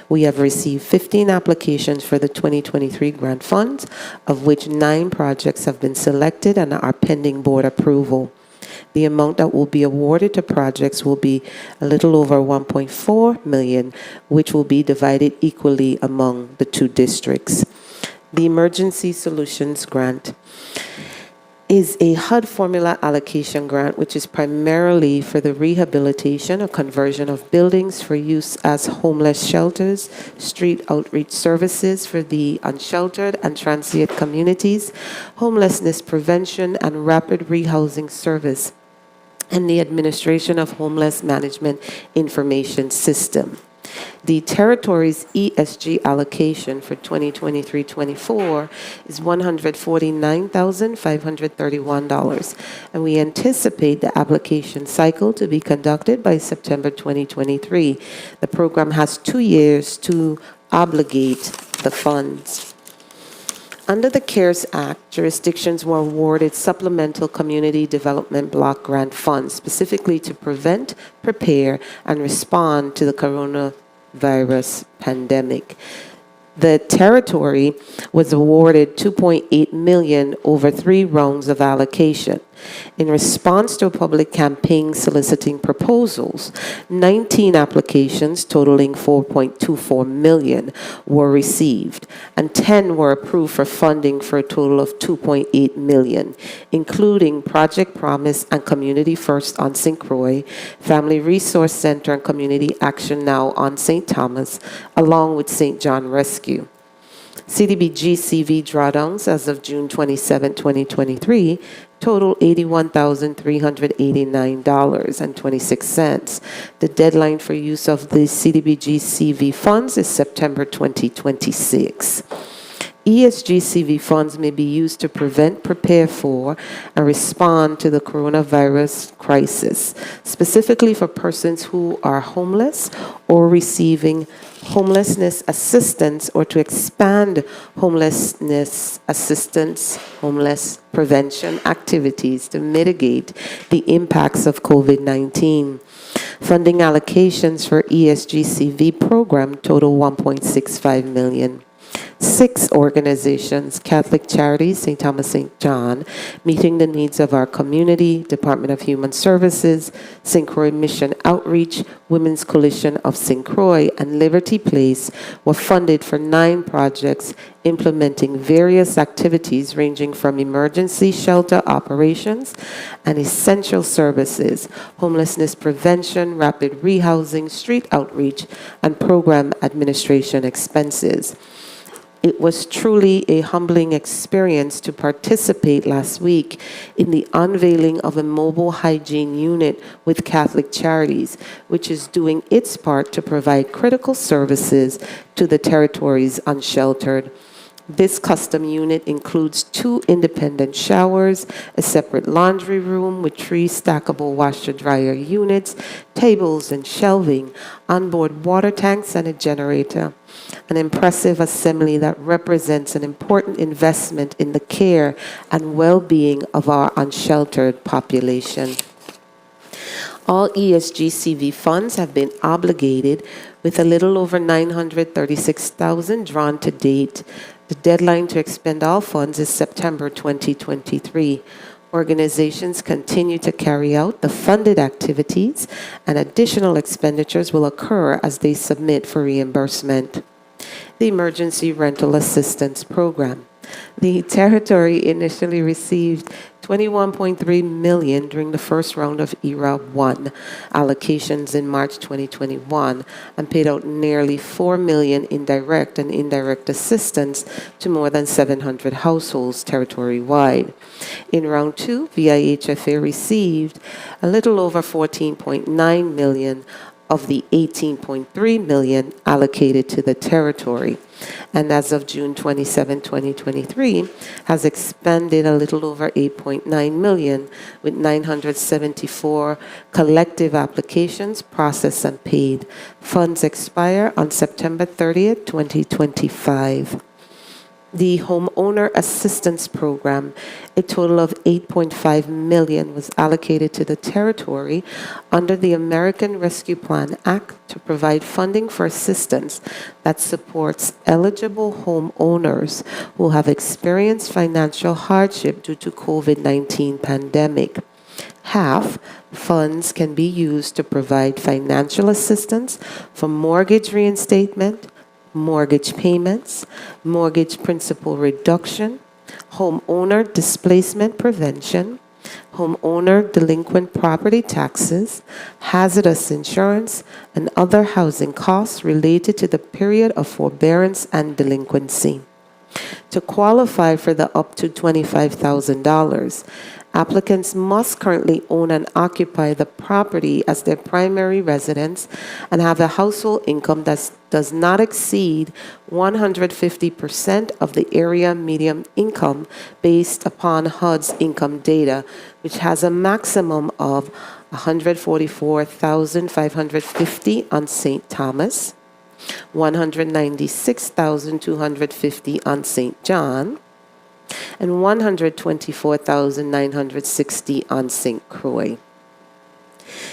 We have received 15 applications for the 2023 grant funds, of which 9 projects have been selected and are pending board approval. The amount that will be awarded to projects will be a little over $1.4 million, which will be divided equally among the 2 districts. The Emergency Solutions Grant is a HUD formula allocation grant, which is primarily for the rehabilitation or conversion of buildings for use as homeless shelters, street outreach services for the unsheltered and transient communities, homelessness prevention and rapid rehousing service, and the administration of homeless management information system. The territory's ESG allocation for 2023-24 is $149,531, and we anticipate the application cycle to be conducted by September 2023. The program has 2 years to obligate the funds. Under the CARES Act, jurisdictions were awarded supplemental community development block grant funds specifically to prevent, prepare, and respond to the coronavirus pandemic. The territory was awarded $2.8 million over 3 rounds of allocation. In response to a public campaign soliciting proposals, 19 applications totaling $4.24 million were received, and 10 were approved for funding for a total of $2.8 million, including Project Promise and Community First on St. Croix, Family Resource Center and Community Action Now on St. Thomas, along with St. John Rescue. CDBG CV drawdowns as of June 27, 2023, total $81,389.26. The deadline for use of the CDBG CV funds is September 2026. ESG CV funds may be used to prevent, prepare for, and respond to the coronavirus crisis, specifically for persons who are homeless or receiving homelessness assistance, or to expand homelessness assistance, homeless prevention activities to mitigate the impacts of COVID-19. Funding allocations for ESG CV program total $1.65 million. 6 organizations, Catholic Charities, St. Thomas St. John, Meeting the Needs of Our Community, Department of Human Services, St. Croix Mission Outreach, Women's Coalition of St. Croix, and Liberty Place, were funded for 9 projects implementing various activities ranging from emergency shelter operations and essential services, homelessness prevention, rapid rehousing, street outreach, and program administration expenses. It was truly a humbling experience to participate last week in the unveiling of a mobile hygiene unit with Catholic Charities, which is doing its part to provide critical services to the territory's unsheltered. This custom unit includes 2 independent showers, a separate laundry room with 3 stackable washer-dryer units, tables and shelving, onboard water tanks, and a generator. An impressive assembly that represents an important investment in the care and well-being of our unsheltered population. All ESG CV funds have been obligated with a little over $936,000 drawn to date. The deadline to expend all funds is September 2023. Organizations continue to carry out the funded activities, and additional expenditures will occur as they submit for reimbursement. The Emergency Rental Assistance Program. The territory initially received $21.3 million during the first round of ERA 1 allocations in March 2021 and paid out nearly $4 million in direct and indirect assistance to more than 700 households territory-wide. In round 2, VIHFA received a little over $14.9 million of the $18.3 million allocated to the territory, and as of June 27, 2023, has expended a little over $8.9 million, with 974 collective applications processed and paid. Funds expire on September 30th, 2025. The Homeowner Assistance Program, a total of $8.5 million was allocated to the territory under the American Rescue Plan Act to provide funding for assistance that supports eligible homeowners who have experienced financial hardship due to COVID-19 pandemic. Half funds can be used to provide financial assistance for mortgage reinstatement, mortgage payments, mortgage principal reduction, homeowner displacement prevention, homeowner delinquent property taxes, hazardous insurance, and other housing costs related to the period of forbearance and delinquency. To qualify for the up to $25,000, applicants must currently own and occupy the property as their primary residence and have a household income that does not exceed 150% of the area median income based upon HUD's income data, which has a maximum of $144,550 on St. Thomas, $196,250 on St. John, and $124,960 on St. Croix.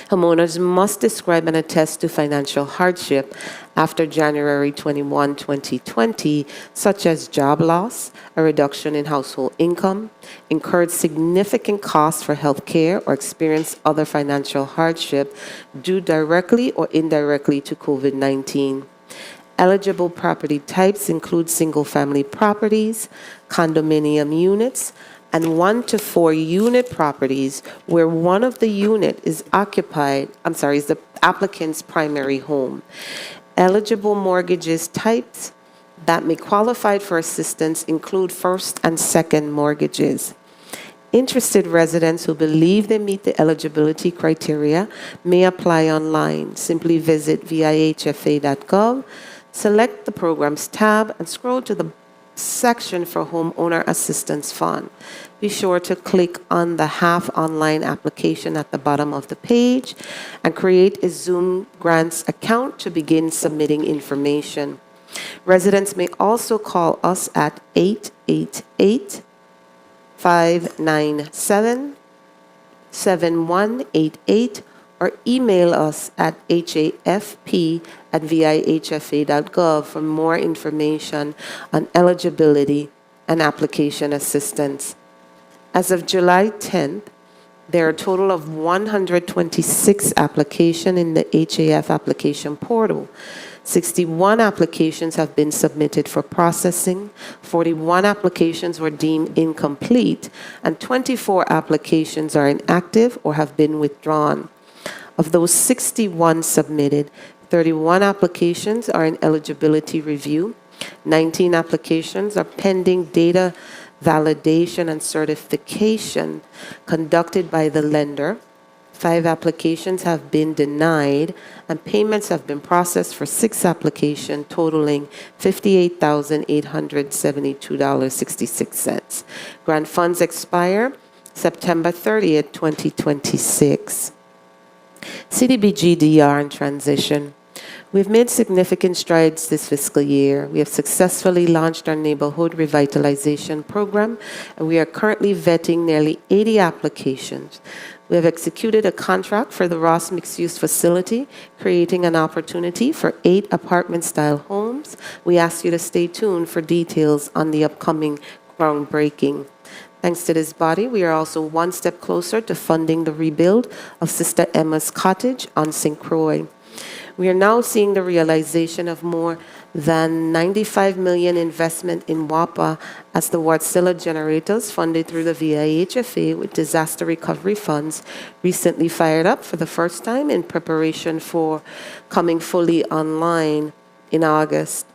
Homeowners must describe and attest to financial hardship after January 21, 2020, such as job loss, a reduction in household income, incurred significant costs for health care, or experienced other financial hardship due directly or indirectly to COVID-19. Eligible property types include single-family properties, condominium units, and 1 to 4 unit properties where one of the unit is is the applicant's primary home. Eligible mortgages types that may qualify for assistance include first and second mortgages. Interested residents who believe they meet the eligibility criteria may apply online. Simply visit vihfa.gov, select the Programs tab, and scroll to the section for Homeowner Assistance Fund. Be sure to click on the half online application at the bottom of the page and create a Zoom Grants account to begin submitting information. Residents may also call us at 888-597-7188 or email us at hafp@vihfa.gov for more information on eligibility and application assistance. As of July 10th, there are a total of 126 applications in the HAF application portal. 61 applications have been submitted for processing, 41 applications were deemed incomplete, and 24 applications are inactive or have been withdrawn. Of those 61 submitted, 31 applications are in eligibility review, 19 applications are pending data validation and certification conducted by the lender, 5 applications have been denied, and payments have been processed for 6 applications totaling $58,872.66. Grant funds expire September 30th, 2026. CDBG-DR and transition. We've made significant strides this fiscal year. We have successfully launched our neighborhood revitalization program, and we are currently vetting nearly 80 applications. We have executed a contract for the Ross mixed-use facility, creating an opportunity for 8 apartment-style homes. We ask you to stay tuned for details on the upcoming groundbreaking. Thanks to this body, we are also one step closer to funding the rebuild of Sister Emma's Cottage on St. Croix. We are now seeing the realization of more than $95 million investment in WAPA as the Wärtsilä generators funded through the VIHFA with disaster recovery funds recently fired up for the first time in preparation for coming fully online in August.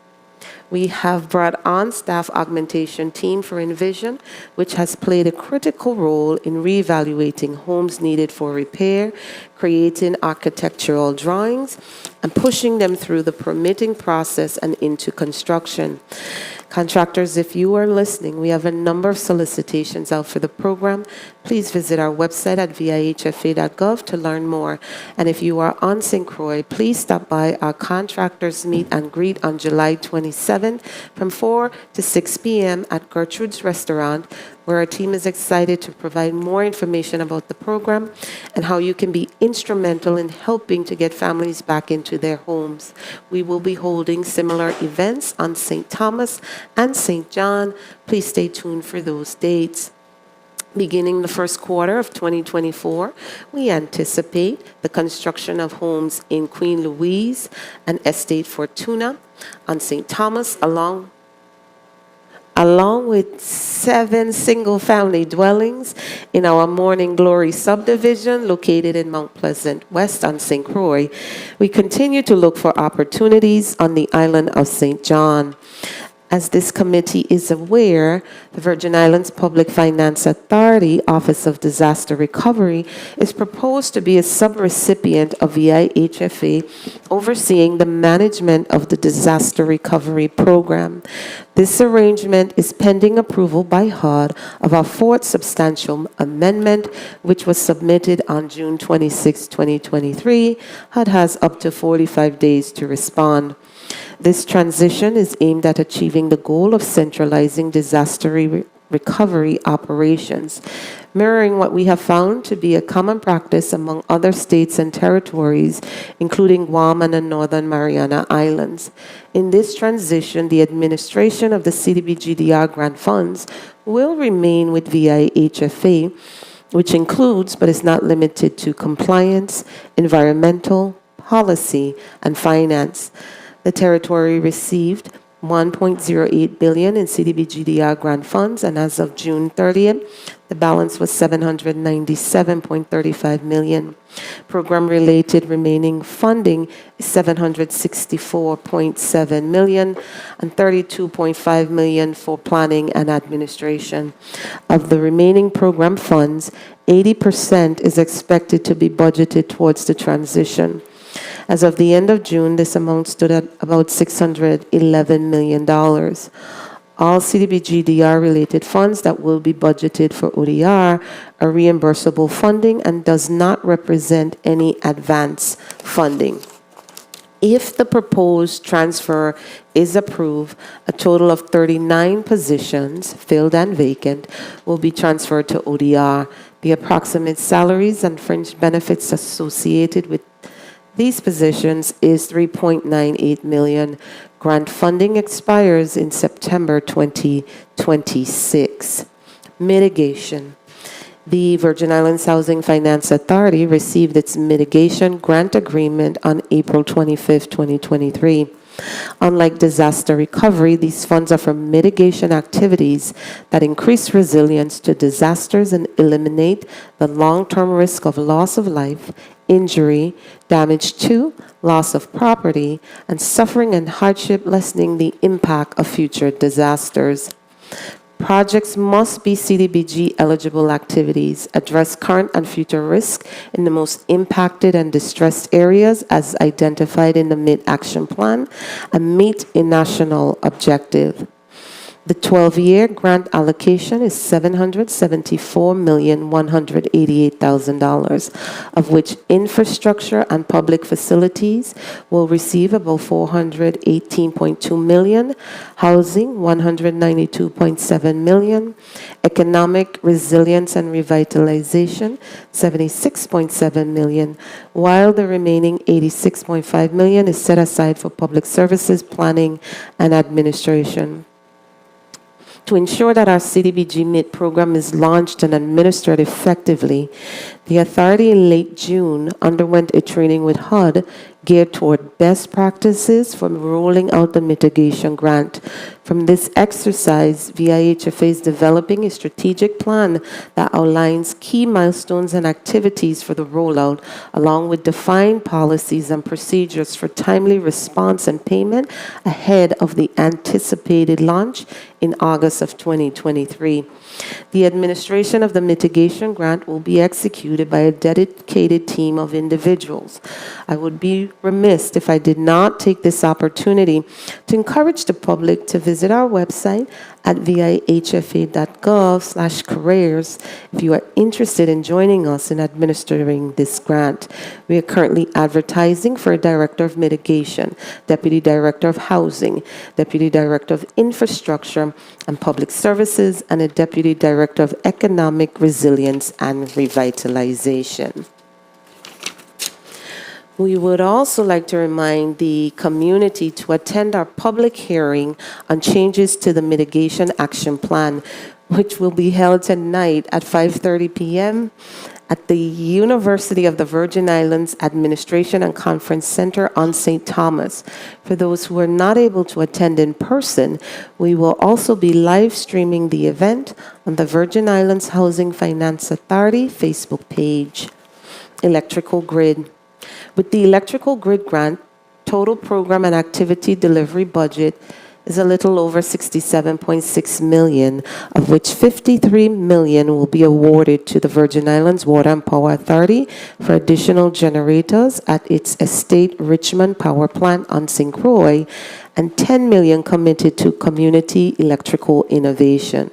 We have brought on staff augmentation team for Envision, which has played a critical role in reevaluating homes needed for repair, creating architectural drawings, and pushing them through the permitting process and into construction. Contractors, if you are listening, we have a number of solicitations out for the program. Please visit our website at vihfa.gov to learn more. And if you are on St. Croix, please stop by our contractors meet and greet on July 27th from 4 to 6 p.m. at Gertrude's Restaurant, where our team is excited to provide more information about the program and how you can be instrumental in helping to get families back into their homes. We will be holding similar events on St. Thomas and St. John. Please stay tuned for those dates. Beginning the first quarter of 2024, we anticipate the construction of homes in Queen Louise and Estate Fortuna on St. Thomas, along with 7 single-family dwellings in our Morning Glory subdivision located in Mount Pleasant West on St. Croix. We continue to look for opportunities on the island of St. John. As this committee is aware, the Virgin Islands Public Finance Authority Office of Disaster Recovery is proposed to be a subrecipient of VIHFA, overseeing the management of the disaster recovery program. This arrangement is pending approval by HUD of our 4th substantial amendment, which was submitted on June 26, 2023. HUD has up to 45 days to respond. This transition is aimed at achieving the goal of centralizing disaster recovery operations, mirroring what we have found to be a common practice among other states and territories, including Guam and the Northern Mariana Islands. In this transition, the administration of the CDBGDR grant funds will remain with VIHFA, which includes but is not limited to compliance, environmental, policy, and finance. The territory received $1.08 billion in CDBGDR grant funds, and as of June 30th, the balance was $797.35 million. Program-related remaining funding is $764.7 million and $32.5 million for planning and administration. Of the remaining program funds, 80% is expected to be budgeted towards the transition. As of the end of June, this amount stood at about $611 million. All CDBGDR-related funds that will be budgeted for ODR are reimbursable funding and does not represent any advance funding. If the proposed transfer is approved, a total of 39 positions, filled and vacant, will be transferred to ODR. The approximate salaries and fringe benefits associated with these positions is $3.98 million. Grant funding expires in September 2026. Mitigation. The Virgin Islands Housing Finance Authority received its mitigation grant agreement on April 25, 2023. Unlike disaster recovery, these funds are for mitigation activities that increase resilience to disasters and eliminate the long-term risk of loss of life, injury, damage to, loss of property, and suffering and hardship, lessening the impact of future disasters. Projects must be CDBG eligible activities, address current and future risk in the most impacted and distressed areas as identified in the mid-action plan, and meet a national objective. The 12-year grant allocation is $774,188,000, of which infrastructure and public facilities will receive about $418.2 million, housing $192.7 million, economic resilience and revitalization $76.7 million, while the remaining $86.5 million is set aside for public services, planning, and administration. To ensure that our CDBG MIT program is launched and administered effectively, the authority in late June underwent a training with HUD geared toward best practices for rolling out the mitigation grant. From this exercise, VIHFA is developing a strategic plan that outlines key milestones and activities for the rollout, along with defined policies and procedures for timely response and payment ahead of the anticipated launch in August of 2023. The administration of the mitigation grant will be executed by a dedicated team of individuals. I would be remiss if I did not take this opportunity to encourage the public to visit our website at vihfa.gov/careers if you are interested in joining us in administering this grant. We are currently advertising for a Director of Mitigation, Deputy Director of Housing, Deputy Director of Infrastructure and Public Services, and a Deputy Director of Economic Resilience and Revitalization. We would also like to remind the community to attend our public hearing on changes to the Mitigation Action Plan, which will be held tonight at 5:30 p.m. at the University of the Virgin Islands Administration and Conference Center on St. Thomas. For those who are not able to attend in person, we will also be live streaming the event on the Virgin Islands Housing Finance Authority Facebook page. Electrical grid. With the electrical grid grant, total program and activity delivery budget is a little over $67.6 million, of which $53 million will be awarded to the Virgin Islands Water and Power Authority for additional generators at its Estate Richmond Power Plant on St. Croix, and $10 million committed to community electrical innovation.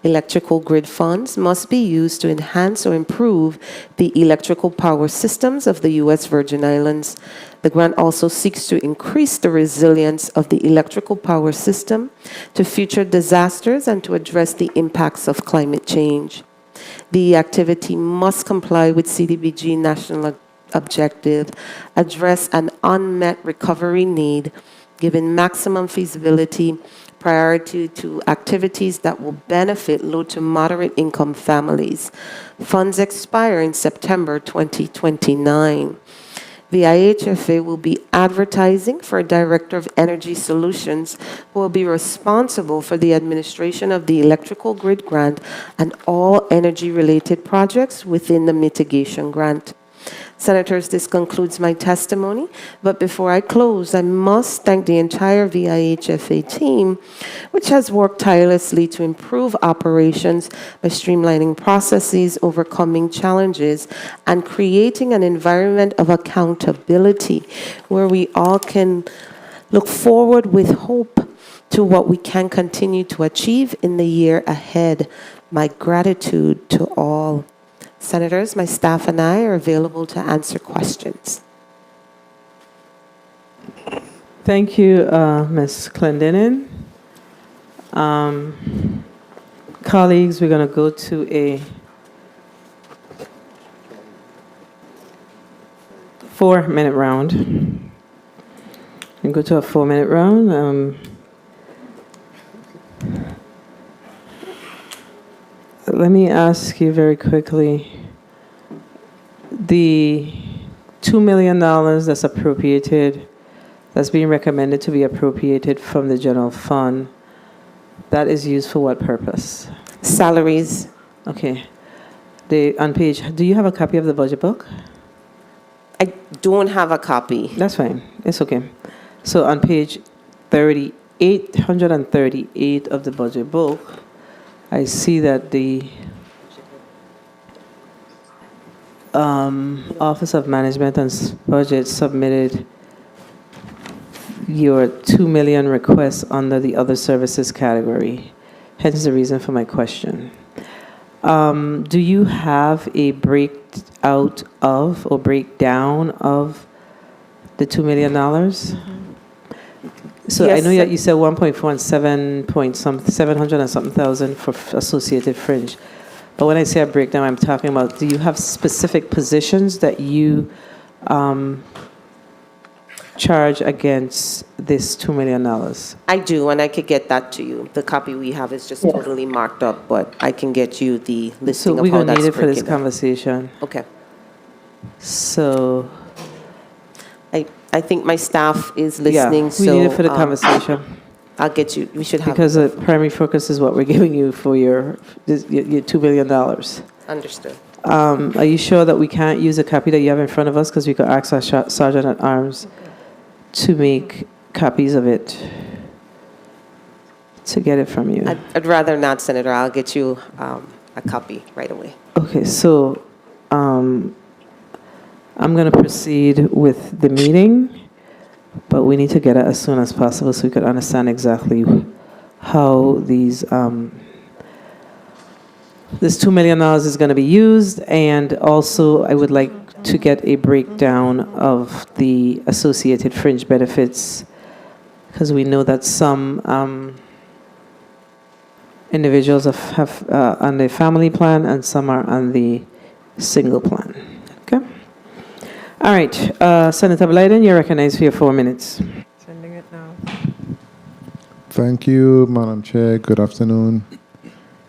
Electrical grid funds must be used to enhance or improve the electrical power systems of the U.S. Virgin Islands. The grant also seeks to increase the resilience of the electrical power system to future disasters and to address the impacts of climate change. The activity must comply with CDBG national objective, address an unmet recovery need, given maximum feasibility, priority to activities that will benefit low to moderate income families. Funds expire in September 2029. The IHFA will be advertising for a Director of Energy Solutions who will be responsible for the administration of the electrical grid grant and all energy-related projects within the mitigation grant. Senators, this concludes my testimony, but before I close, I must thank the entire VIHFA team, which has worked tirelessly to improve operations by streamlining processes, overcoming challenges, and creating an environment of accountability where we all can look forward with hope to what we can continue to achieve in the year ahead. My gratitude to all. Senators, my staff and I are available to answer questions.
Thank you, Ms. Clendenin. Colleagues, we're going to go to a 4-minute round. We go to a 4-minute round. Let me ask you very quickly, the $2 million that's appropriated, that's being recommended to be appropriated from the general fund, that is used for what purpose?
Salaries.
Okay. On page, do you have a copy of the budget book?
I don't have a copy.
That's fine. It's okay. So on page 838 of the budget book, I see that the Office of Management and Budget submitted your $2 million request under the other services category. Hence the reason for my question. Do you have a breakout of or breakdown of the $2 million? So
Yes,
I know that you said 1.4 and 700 and something thousand for associated fringe. But when I say a breakdown, I'm talking about, do you have specific positions that you charge against this $2 million?
I do, and I could get that to you. The copy we have is just totally marked up, but I can get you the listing
So
of
we're
how
going to
that's
need it for this
breaking down.
conversation.
Okay.
So
I think my staff is
yeah,
listening,
we
so
need it for the conversation.
I'll get you. We should have
Because the primary focus is what we're giving you for your $2 million.
understood.
Are you sure that we can't use a copy that you have in front of us? Because we could ask our Sergeant at Arms to make copies of it, to get it from you.
I'd rather not, Senator. I'll get you a copy right away.
Okay, so I'm going to proceed with the meeting, but we need to get it as soon as possible so we could understand exactly how this $2 million is going to be used. And also, I would like to get a breakdown of the associated fringe benefits, because we know that some individuals have on the family plan and some are on the single plan. Okay? All right. Senator Blyden, you're recognized for your 4 minutes.
Sending it now. Thank you, Madam Chair. Good afternoon.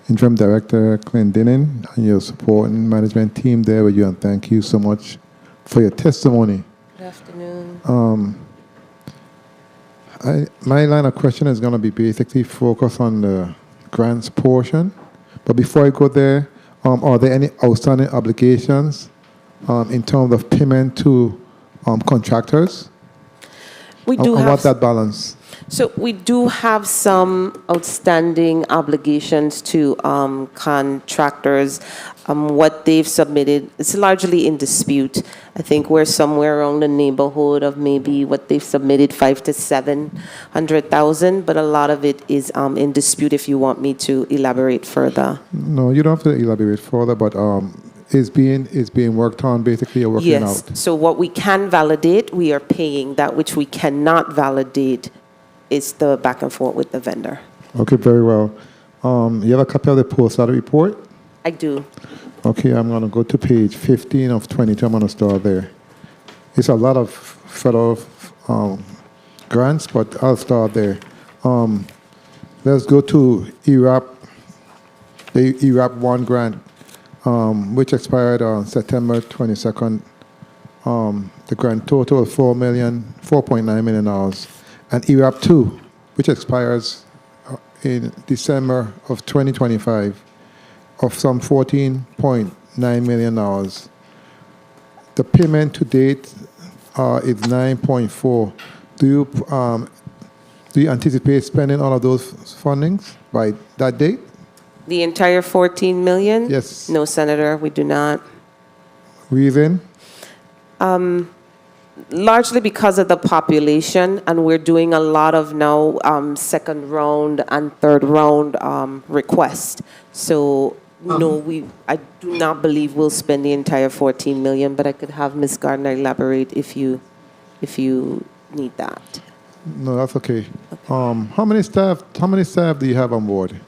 Interim Director Clendenin and your support and management team there with you, and thank you so much for your testimony.
Good afternoon.
My line of question is going to be basically focused on the grants portion. But before I go there, are there any outstanding obligations in terms of payment to contractors?
We do
and
have
what's that balance?
So we do have some outstanding obligations to contractors. What they've submitted, it's largely in dispute. I think we're somewhere around the neighborhood of maybe what they've submitted, 500,000 to 700,000, but a lot of it is in dispute. If you want me to elaborate further.
No, you don't have to elaborate further, but is being worked on, basically, or working
Yes.
out.
So what we can validate, we are paying. That which we cannot validate is the back and forth with the vendor.
Okay, very well. You have a copy of the post-audit report?
I do.
Okay, I'm going to go to page 15 of 22. I'm going to start there. It's a lot of federal grants, but I'll start there. Let's go to ERAP, the ERAP 1 grant, which expired on September 22nd. The grant total of $4.9 million. And ERAP 2, which expires in December of 2025, of some $14.9 million. The payment to date is 9.4. Do you anticipate spending all of those fundings by that date?
The entire 14 million?
Yes.
No, Senator, we do not.
Reason?
Largely because of the population, and we're doing a lot of now second round and third round requests. So no, I do not believe we'll spend the entire 14 million, but I could have Ms. Gardner elaborate if you need that.
No, that's okay. How many staff do you have on board?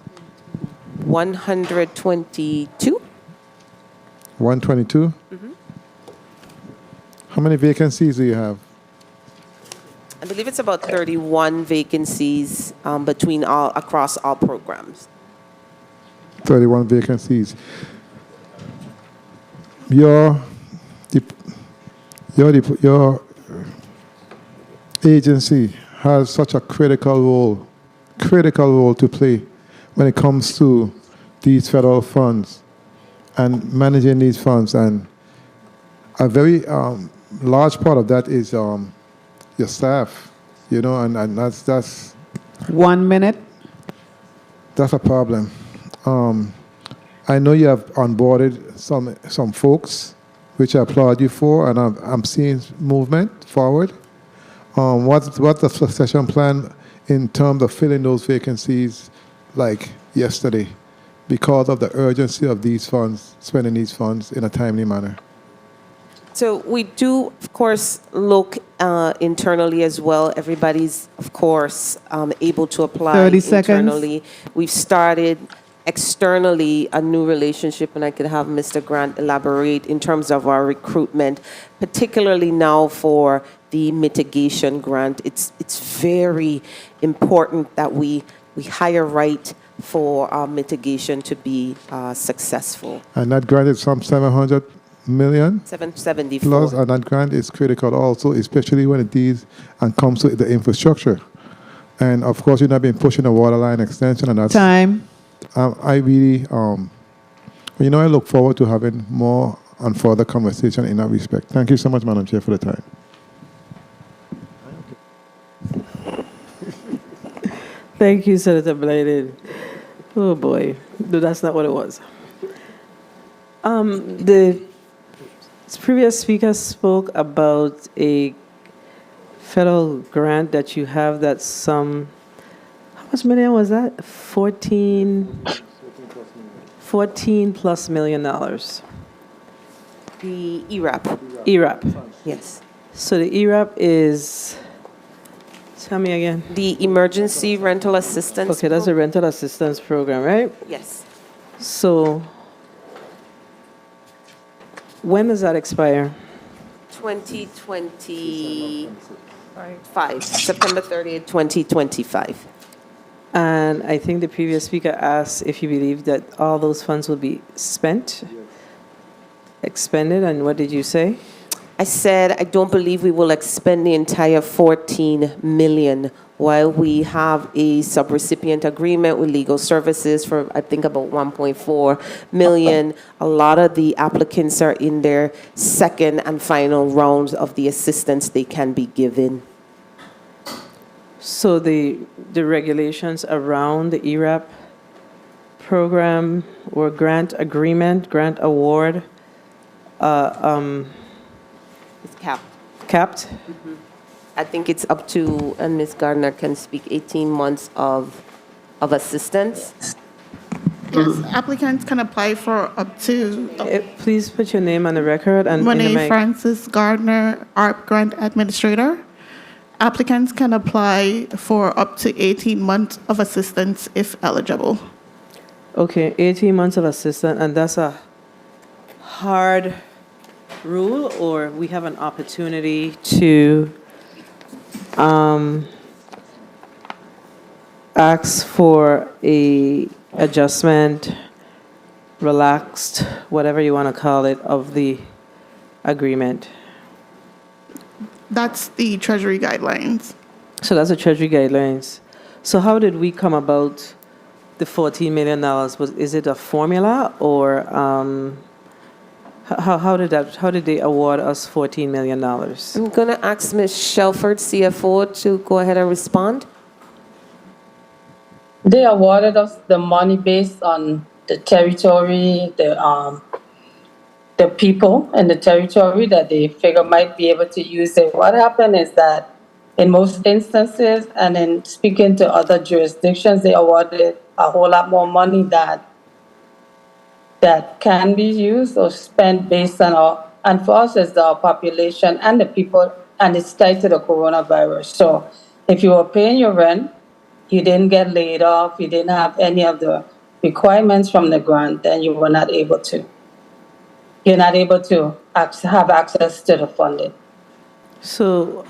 122.
122? How many vacancies do you have?
I believe it's about 31 vacancies across all programs.
31 vacancies. Your agency has such a critical role to play when it comes to these federal funds and managing these funds, and a very large part of that is your staff, and that's
1 minute.
That's a problem. I know you have onboarded some folks, which I applaud you for, and I'm seeing movement forward. What's the succession plan in terms of filling those vacancies like yesterday, because of the urgency of these funds, spending these funds in a timely manner?
So we do, of course, look internally as well. Everybody's, of course, able to apply
30 seconds.
internally. We've started externally a new relationship, and I could have Mr. Grant elaborate in terms of our recruitment, particularly now for the mitigation grant. It's very important that we hire right for our mitigation to be successful.
And that grant is some 700 million
774.
plus, and that grant is critical also, especially when it deals and comes to the infrastructure. And of course, you've not been pushing the water line extension, and that's
Time.
I really, I look forward to having more and further conversation in that respect. Thank you so much, Madam Chair, for the time.
Thank you, Senator Bladed. Oh boy, no, that's not what it was. The previous speaker spoke about a federal grant that you have that's some, how much million was that? 14 plus million dollars.
The ERAP.
ERAP.
Yes.
So the ERAP is, tell me again.
The Emergency Rental Assistance.
Okay, that's a rental assistance program, right?
Yes.
So when does that expire?
2025, September 30th, 2025.
And I think the previous speaker asked if you believe that all those funds will be spent, expended, and what did you say?
I said I don't believe we will expend the entire 14 million. While we have a subrecipient agreement with legal services for, I think, about 1.4 million, a lot of the applicants are in their second and final rounds of the assistance they can be given.
So the regulations around the ERAP program or grant agreement, grant award,
It's capped.
capped?
I think it's up to, and Ms. Gardner can speak, 18 months of assistance.
Yes, applicants can apply for up to
Please put your name on the record and in the
Monet
mic.
Francis Gardner, ARP Grant Administrator. Applicants can apply for up to 18 months of assistance if eligible.
Okay, 18 months of assistance, and that's a hard rule, or we have an opportunity to ask for a adjustment, relaxed, whatever you want to call it, of the agreement.
That's the Treasury guidelines.
So that's the Treasury guidelines. So how did we come about the $14 million? Is it a formula, or how did they award us $14 million?
I'm going to ask Ms. Shelford, CFO, to go ahead and respond.
They awarded us the money based on the territory, the people in the territory that they figure might be able to use it. What happened is that in most instances, and in speaking to other jurisdictions, they awarded a whole lot more money that can be used or spent based on and for us it's our population and the people, and it's tied to the coronavirus. So if you were paying your rent, you didn't get laid off, you didn't have any of the requirements from the grant, then you were not able to. You're not able to have access to the funding.
So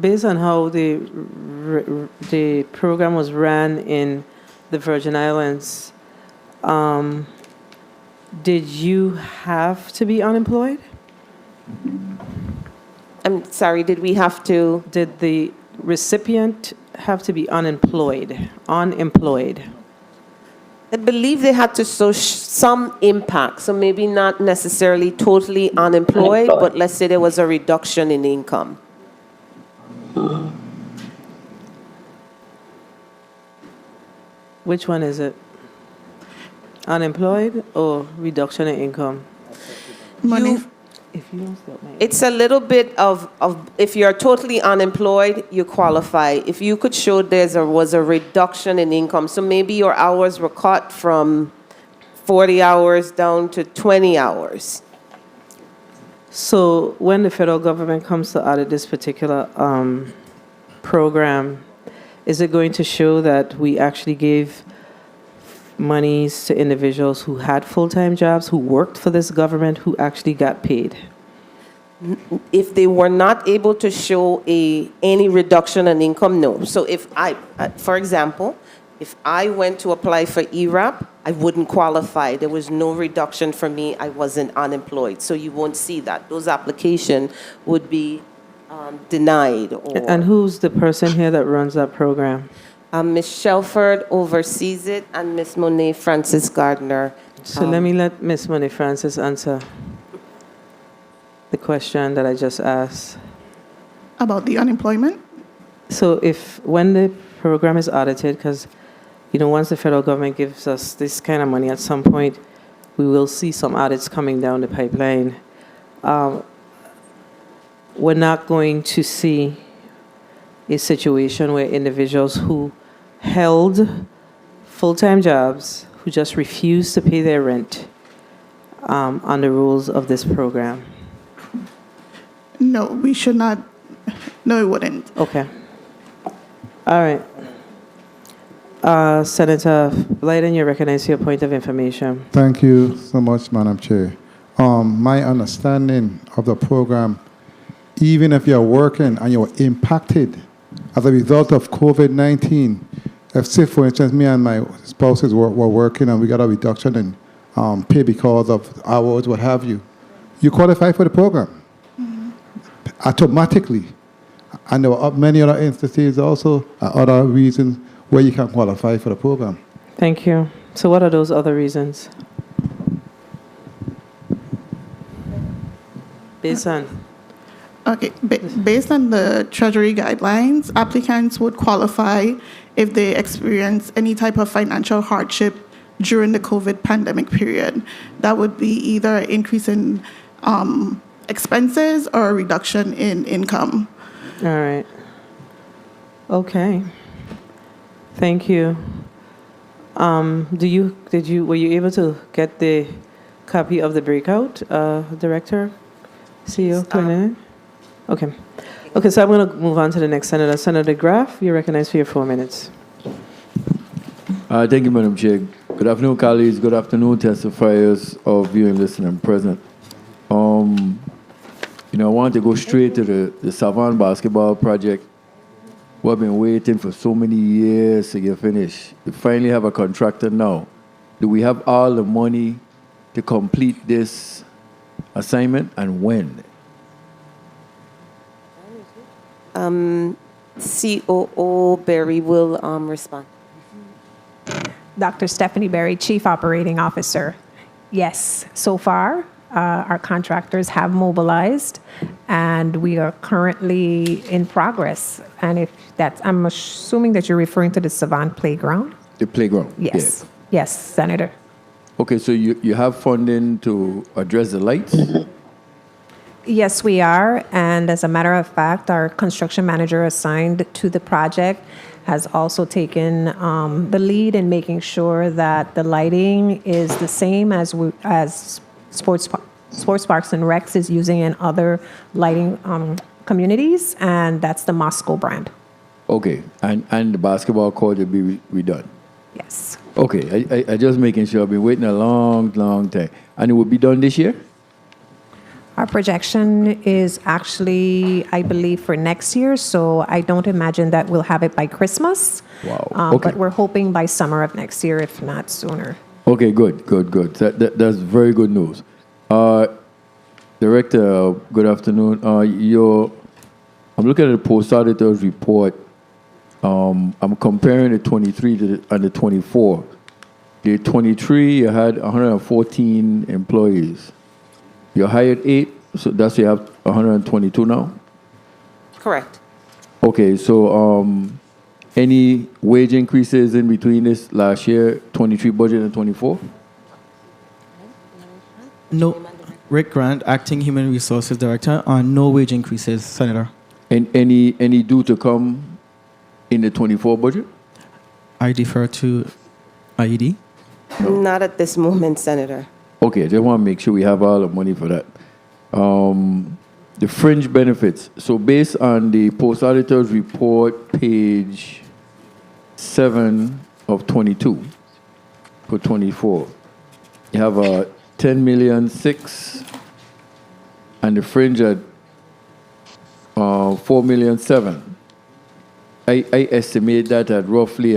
based on how the program was ran in the Virgin Islands, did you have to be unemployed?
I'm sorry, did we have to?
Did the recipient have to be unemployed? Unemployed.
I believe they had to show some impact, so maybe not necessarily totally unemployed, but let's say there was a reduction in income.
Which one is it? Unemployed or reduction in income?
It's a little bit of if you're totally unemployed, you qualify. If you could show was a reduction in income, so maybe your hours were cut from 40 hours down to 20 hours.
So when the federal government comes to audit this particular program, is it going to show that we actually gave monies to individuals who had full-time jobs, who worked for this government, who actually got paid?
If they were not able to show any reduction in income, no. So if for example, if I went to apply for ERAP, I wouldn't qualify. There was no reduction for me. I wasn't unemployed. So you won't see that. Those applications would be denied.
And who's the person here that runs that program?
Ms. Shelford oversees it, and Ms. Monet Francis Gardner.
So let me let Ms. Monet Francis answer the question that I just asked.
About the unemployment?
So when the program is audited, because once the federal government gives us this kind of money, at some point we will see some audits coming down the pipeline. We're not going to see a situation where individuals who held full-time jobs, who just refused to pay their rent on the rules of this program.
No, we should not. No, it wouldn't.
Okay. All right. Senator Blyden, you recognize your point of information.
Thank you so much, Madam Chair. My understanding of the program, even if you're working and you're impacted as a result of COVID-19, if, say, for instance, me and my spouses were working and we got a reduction in pay because of hours, what have you, you qualify for the program automatically. And there are many other instances also, other reasons where you can qualify for the program.
Thank you. So what are those other reasons? Based on?
Okay, based on the Treasury guidelines, applicants would qualify if they experience any type of financial hardship during the COVID pandemic period. That would be either an increase in expenses or a reduction in income.
All right. Okay. Thank you. Were you able to get the copy of the breakout, Director, CEO, Clinton? Okay. Okay, so I'm going to move on to the next senator. Senator Graff, you're recognized for your 4 minutes.
Thank you, Madam Chair. Good afternoon, colleagues. Good afternoon, testifiers of viewing, listening, and present. I want to go straight to the Savant basketball project. We've been waiting for so many years to get finished. We finally have a contractor now. Do we have all the money to complete this assignment, and when?
COO Berry will respond.
Dr. Stephanie Berry, Chief Operating Officer. Yes, so far, our contractors have mobilized, and we are currently in progress. And if that's, I'm assuming that you're referring to the Savant Playground?
The playground?
Yes.
Yeah.
Yes, Senator.
Okay, so you have funding to address the lights?
Yes, we are. And as a matter of fact, our construction manager assigned to the project has also taken the lead in making sure that the lighting is the same as Sports Parks and Recs is using in other lighting communities, and that's the Moscow brand.
Okay, and the basketball court will be redone?
Yes.
Okay, I just making sure. I've been waiting a long, long time. And it will be done this year?
Our projection is actually, I believe, for next year, so I don't imagine that we'll have it by Christmas.
Wow. Okay.
But we're hoping by summer of next year, if not sooner.
Okay, good. That's very good news. Director, good afternoon. I'm looking at the post-auditor's report. I'm comparing the 23 and the 24. The 23, you had 114 employees. You hired 8, so that's you have 122 now?
Correct.
Okay, so any wage increases in between this last year, 23 budget and 24?
No. Rick Grant, Acting Human Resources Director, no wage increases, Senator.
And any due to come in the 24 budget?
I defer to IED.
Not at this moment, Senator.
Okay, I just want to make sure we have all the money for that. The fringe benefits. So based on the post-auditor's report, page 7 of 22 for 24, you have a 10,000,006 and the fringe at 4,000,007. I estimate that at roughly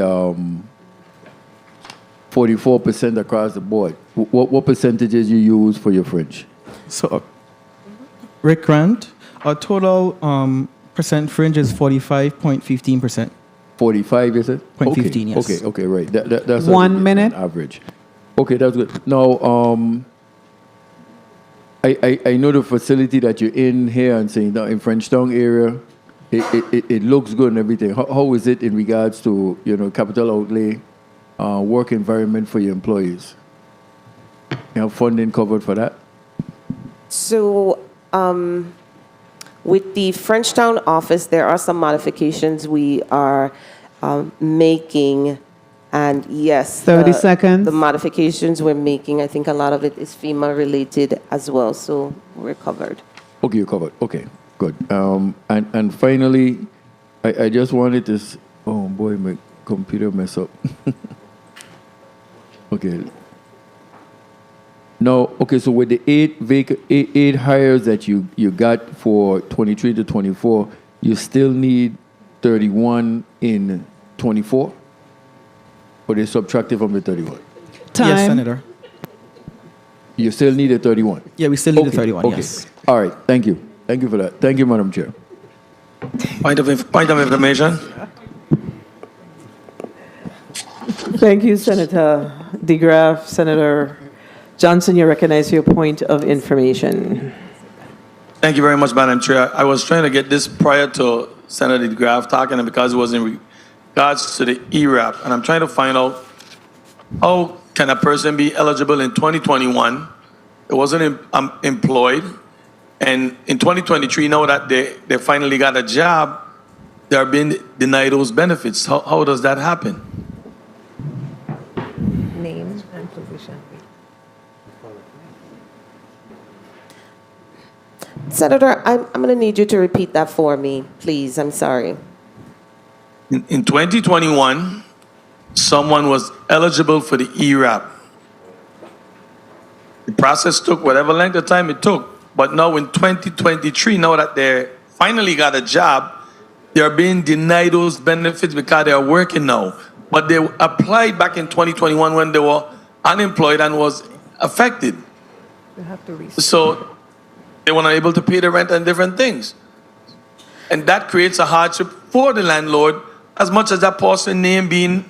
44% across the board. What percentages you use for your fringe?
So, Rick Grant, our total percent fringe is 45.15%.
45, is it?
0.15, yes.
Okay, right. That's
1 minute.
Average. Okay, that's good. Now, I know the facility that you're in here and saying in Frenchtown area. It looks good and everything. How is it in regards to capital outlay, work environment for your employees? You have funding covered for that?
So, with the Frenchtown office, there are some modifications we are making. And yes,
30 seconds.
The modifications we're making, I think a lot of it is FEMA related as well. So we're covered.
Okay, you're covered. Okay, good. And finally, I just wanted to. Oh boy, my computer messed up. Okay. No, okay, so with the eight hires that you got for 23 to 24, you still need 31 in 24? Or they subtracted from the 31?
Time.
Yes, Senator.
You still need a 31?
Yeah, we still need a 31,
okay.
yes.
All right, thank you. Thank you for that. Thank you, Madam Chair.
Point of information.
Thank you, Senator DeGraff. Senator Johnson, you're recognized for your point of information.
Thank you very much, Madam Chair. I was trying to get this prior to Senator DeGraff talking, because it was in regards to the ERAP, and I'm trying to find out how can a person be eligible in 2021? It wasn't employed, and in 2023, now that they finally got a job, they're being denied those benefits. How does that happen?
name and position.
Senator, I'm going to need you to repeat that for me, please. I'm sorry.
In 2021, someone was eligible for the ERAP. The process took whatever length of time it took. But now in 2023, now that they finally got a job, they're being denied those benefits because they are working now. But they applied back in 2021 when they were unemployed and was affected.
You have to
So they were not able to pay the rent and different things. And that creates a hardship for the landlord, as much as that person name being,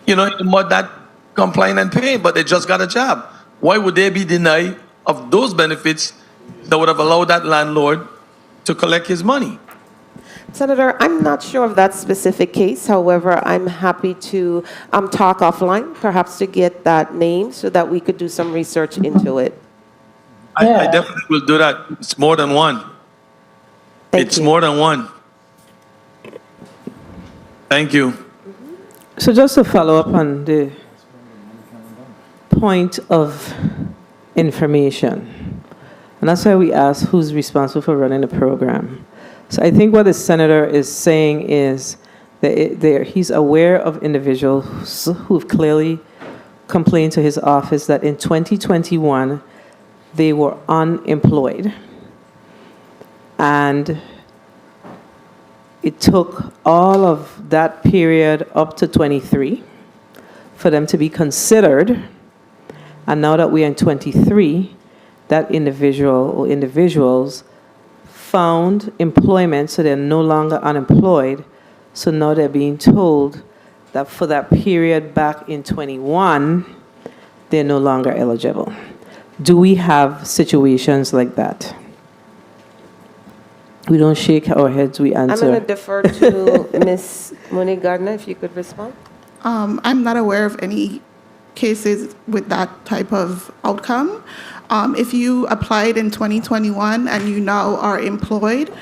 in the mud, not complying and paying, but they just got a job. Why would they be denied of those benefits that would have allowed that landlord to collect his money?
Senator, I'm not sure of that specific case. However, I'm happy to talk offline, perhaps to get that name so that we could do some research into it.
I definitely will do that. It's more than one. It's more than one. Thank you.
So just to follow up on the point of information, and that's why we ask who's responsible for running the program. So I think what the senator is saying is that he's aware of individuals who've clearly complained to his office that in 2021 they were unemployed, and it took all of that period up to 23 for them to be considered. And now that we are in 23, that individual or individuals found employment, so they're no longer unemployed. So now they're being told that for that period back in 21, they're no longer eligible. Do we have situations like that? We don't shake our heads, we answer.
I'm going to defer to Ms. Monique Gardner, if you could respond.
I'm not aware of any cases with that type of outcome. If you applied in 2021 and you now are employed,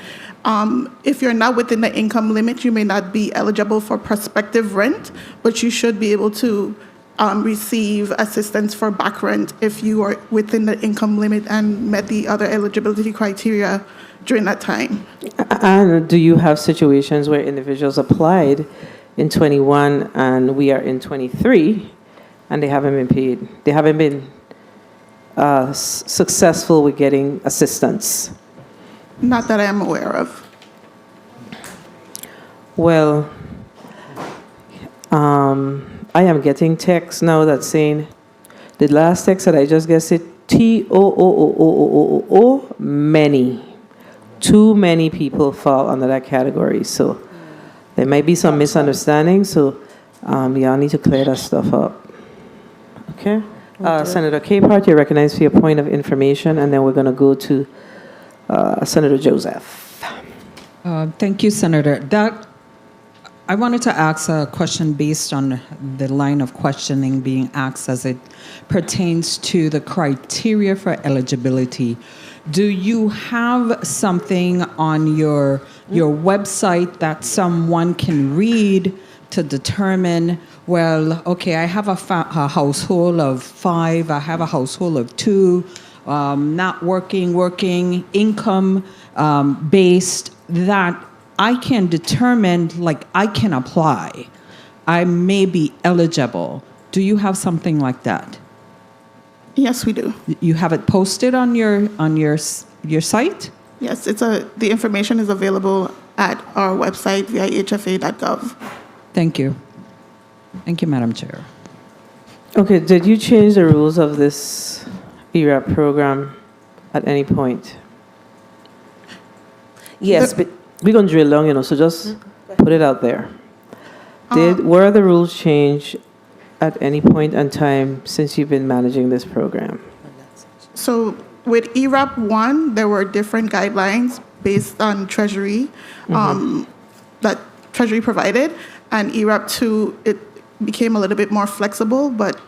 if you're not within the income limit, you may not be eligible for prospective rent, but you should be able to receive assistance for back rent if you are within the income limit and met the other eligibility criteria during that time.
And do you have situations where individuals applied in 21 and we are in 23 and they haven't been paid? They haven't been successful with getting assistance?
Not that I am aware of.
Well, I am getting texts now that's saying, the last text that I just guessed it, TOOOOOOO, many. Too many people fall under that category. So there might be some misunderstanding. So y'all need to clear that stuff up. Okay? Senator Capehart, you're recognized for your point of information, and then we're going to go to Senator Joseph.
Thank you, Senator. I wanted to ask a question based on the line of questioning being asked as it pertains to the criteria for eligibility. Do you have something on your website that someone can read to determine, well, okay, I have a household of 5, I have a household of 2, not working, income based, that I can determine, like, I can apply. I may be eligible. Do you have something like that?
Yes, we do.
You have it posted on your site?
Yes, the information is available at our website via hfa.gov.
Thank you. Thank you, Madam Chair.
Okay, did you change the rules of this ERAP program at any point?
Yes, but
we're going to drill down, so just put it out there. Were the rules changed at any point in time since you've been managing this program?
So with ERAP 1, there were different guidelines based on Treasury that Treasury provided, and ERAP 2, it became a little bit more flexible, but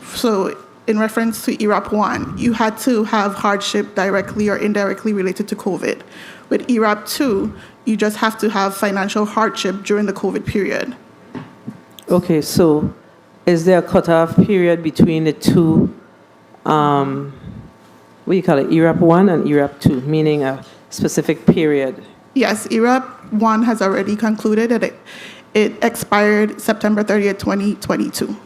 so in reference to ERAP 1, you had to have hardship directly or indirectly related to COVID. With ERAP 2, you just have to have financial hardship during the COVID period.
Okay, so Is there a cutoff period between the two, what do you call it, ERAP 1 and ERAP 2, meaning a specific period?
Yes, ERAP 1 has already concluded that it expired September 30th, 2022.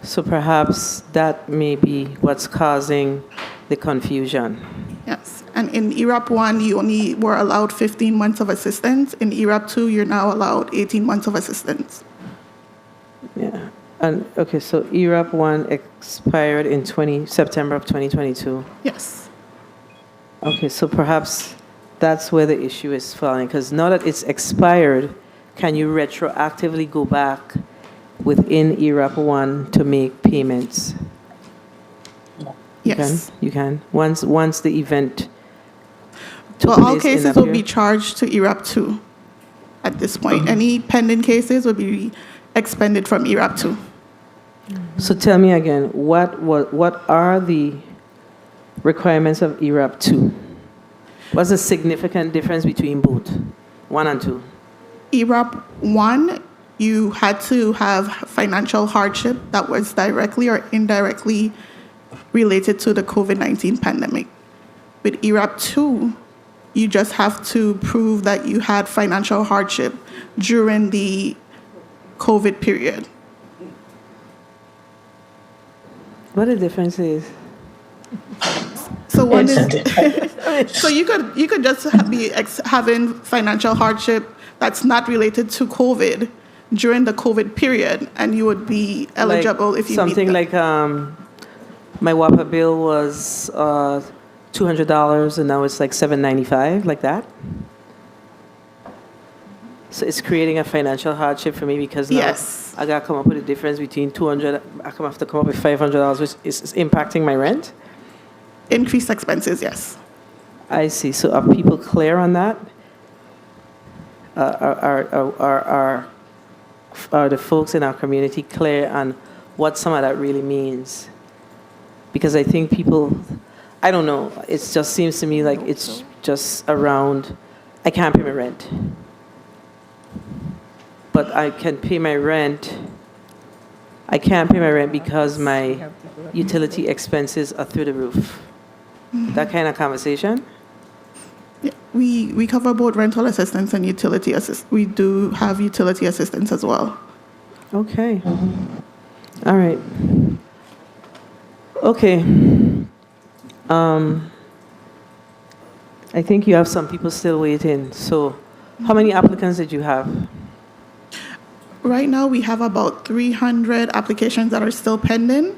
So perhaps that may be what's causing the confusion.
Yes, and in ERAP 1, you only were allowed 15 months of assistance. In ERAP 2, you're now allowed 18 months of assistance.
Yeah. And okay, so ERAP 1 expired in September of 2022.
Yes.
Okay, so perhaps that's where the issue is falling, because now that it's expired, can you retroactively go back within ERAP 1 to make payments?
Yes.
You can. Once the event took
Well, all
place in
cases
that
will
period?
be charged to ERAP 2 at this point. Any pending cases will be expended from ERAP 2.
So tell me again, what are the requirements of ERAP 2? What's the significant difference between both, 1 and 2?
ERAP 1, you had to have financial hardship that was directly or indirectly related to the COVID-19 pandemic. With ERAP 2, you just have to prove that you had financial hardship during the COVID period.
What the difference is?
So one is, so you could just be having financial hardship that's not related to COVID during the COVID period, and you would be eligible if you
something
meet
like my WAPA bill was $200 and now it's like $795, like that. So it's creating a financial hardship for me because now
Yes.
I gotta come up with a difference between $200. I have to come up with $500, which is impacting my rent.
increased expenses. Yes.
I see. So are people clear on that? Are the folks in our community clear on what some of that really means? Because I think people, I don't know, it just seems to me like it's just around, I can't pay my rent. But I can pay my rent. I can't pay my rent because my utility expenses are through the roof. That kind of conversation?
Yeah, we cover both rental assistance and utility assistance. We do have utility assistance as well.
Okay. All right. Okay. I think you have some people still waiting. So how many applicants did you have?
Right now, we have about 300 applications that are still pending.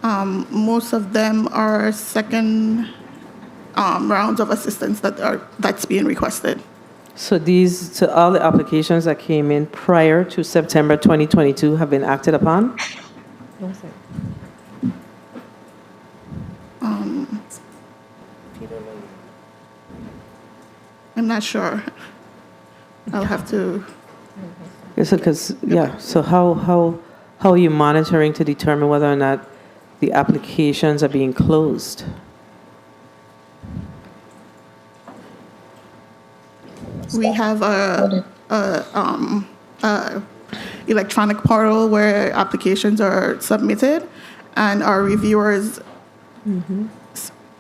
Most of them are second rounds of assistance that's being requested.
So all the applications that came in prior to September 2022 have been acted upon?
I'm not sure. I'll have to.
So how are you monitoring to determine whether or not the applications are being closed?
We have a electronic portal where applications are submitted, and our reviewers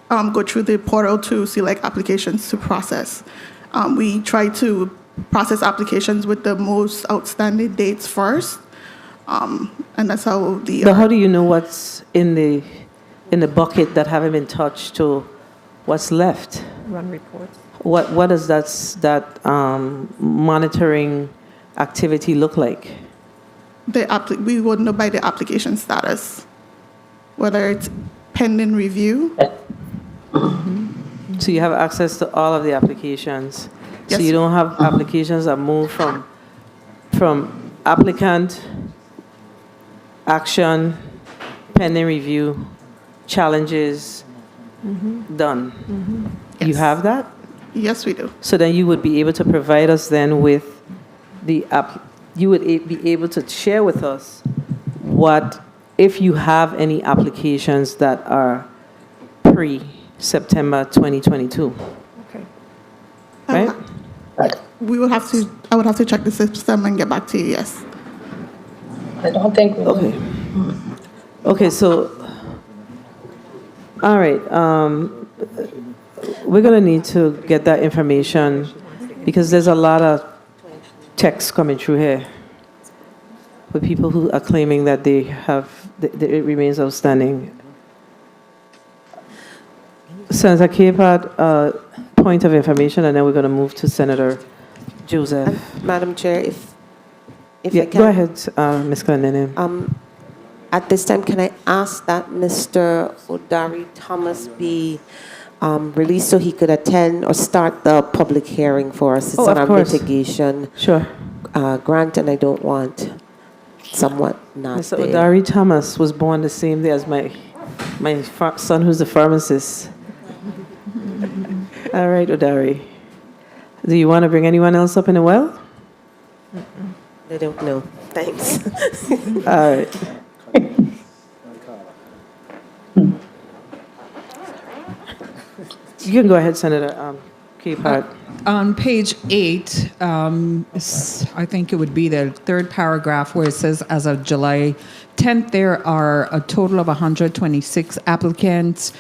go through the portal to select applications to process. We try to process applications with the most outstanding dates first, and that's how the.
So how do you know what's in the bucket that haven't been touched to what's left?
Run reports.
What does that monitoring activity look like?
We would know by the application status, whether it's pending review.
So you have access to all of the applications.
Yes.
So you don't have applications that move from applicant, action, pending review, challenges, done. You have that?
Yes, we do.
So then you would be able to provide us then with you would be able to share with us what, if you have any applications that are pre-September 2022.
Okay.
Right?
I would have to check the system and get back to you, yes.
I don't think we
Okay. Okay, so, all right. We're going to need to get that information because there's a lot of text coming through here with people who are claiming that they have, that it remains outstanding. Senator Capehart, point of information, and then we're going to move to Senator Joseph.
Madam Chair, if
Yeah,
I can.
go ahead, Ms. Clendenin.
At this time, can I ask that Mr. Odari Thomas be released so he could attend or start the public hearing for us? It's
Oh,
on
of
our
course.
mitigation
Sure.
grant, and I don't want someone not
Mr.
there.
Odari Thomas was born the same day as my son, who's a pharmacist. All right, Odari. Do you want to bring anyone else up in the well?
I don't know. Thanks.
All right. You can go ahead, Senator Capehart.
On page 8, I think it would be the third paragraph where it says, as of July 10th, there are a total of 126 applicants.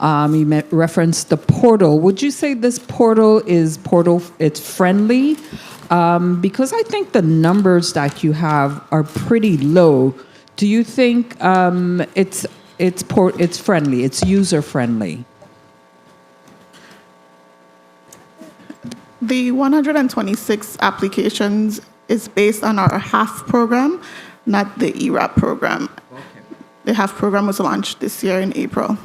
You referenced the portal. Would you say this portal it's friendly? Because I think the numbers that you have are pretty low. Do you think it's friendly, it's user friendly?
The 126 applications is based on our HAF program, not the ERAP program. The HAF program was launched this year in April.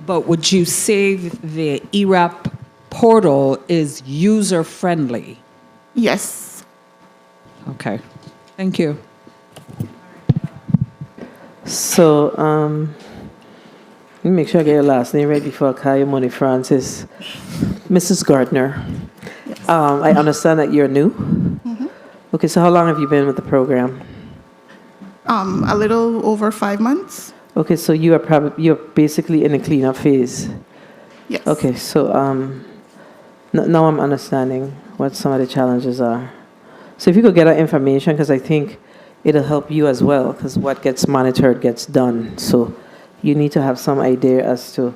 But would you say the ERAP portal is user friendly?
Yes.
Okay. Thank you.
So, let me make sure I get your last name right before I call you Money Francis. Mrs. Gardner. I understand that you're new. Okay, so how long have you been with the program?
A little over 5 months.
Okay, so you're basically in a cleanup phase.
Yes.
Okay, so now I'm understanding what some of the challenges are. So if you could get that information, because I think it'll help you as well, because what gets monitored gets done. So you need to have some idea as to.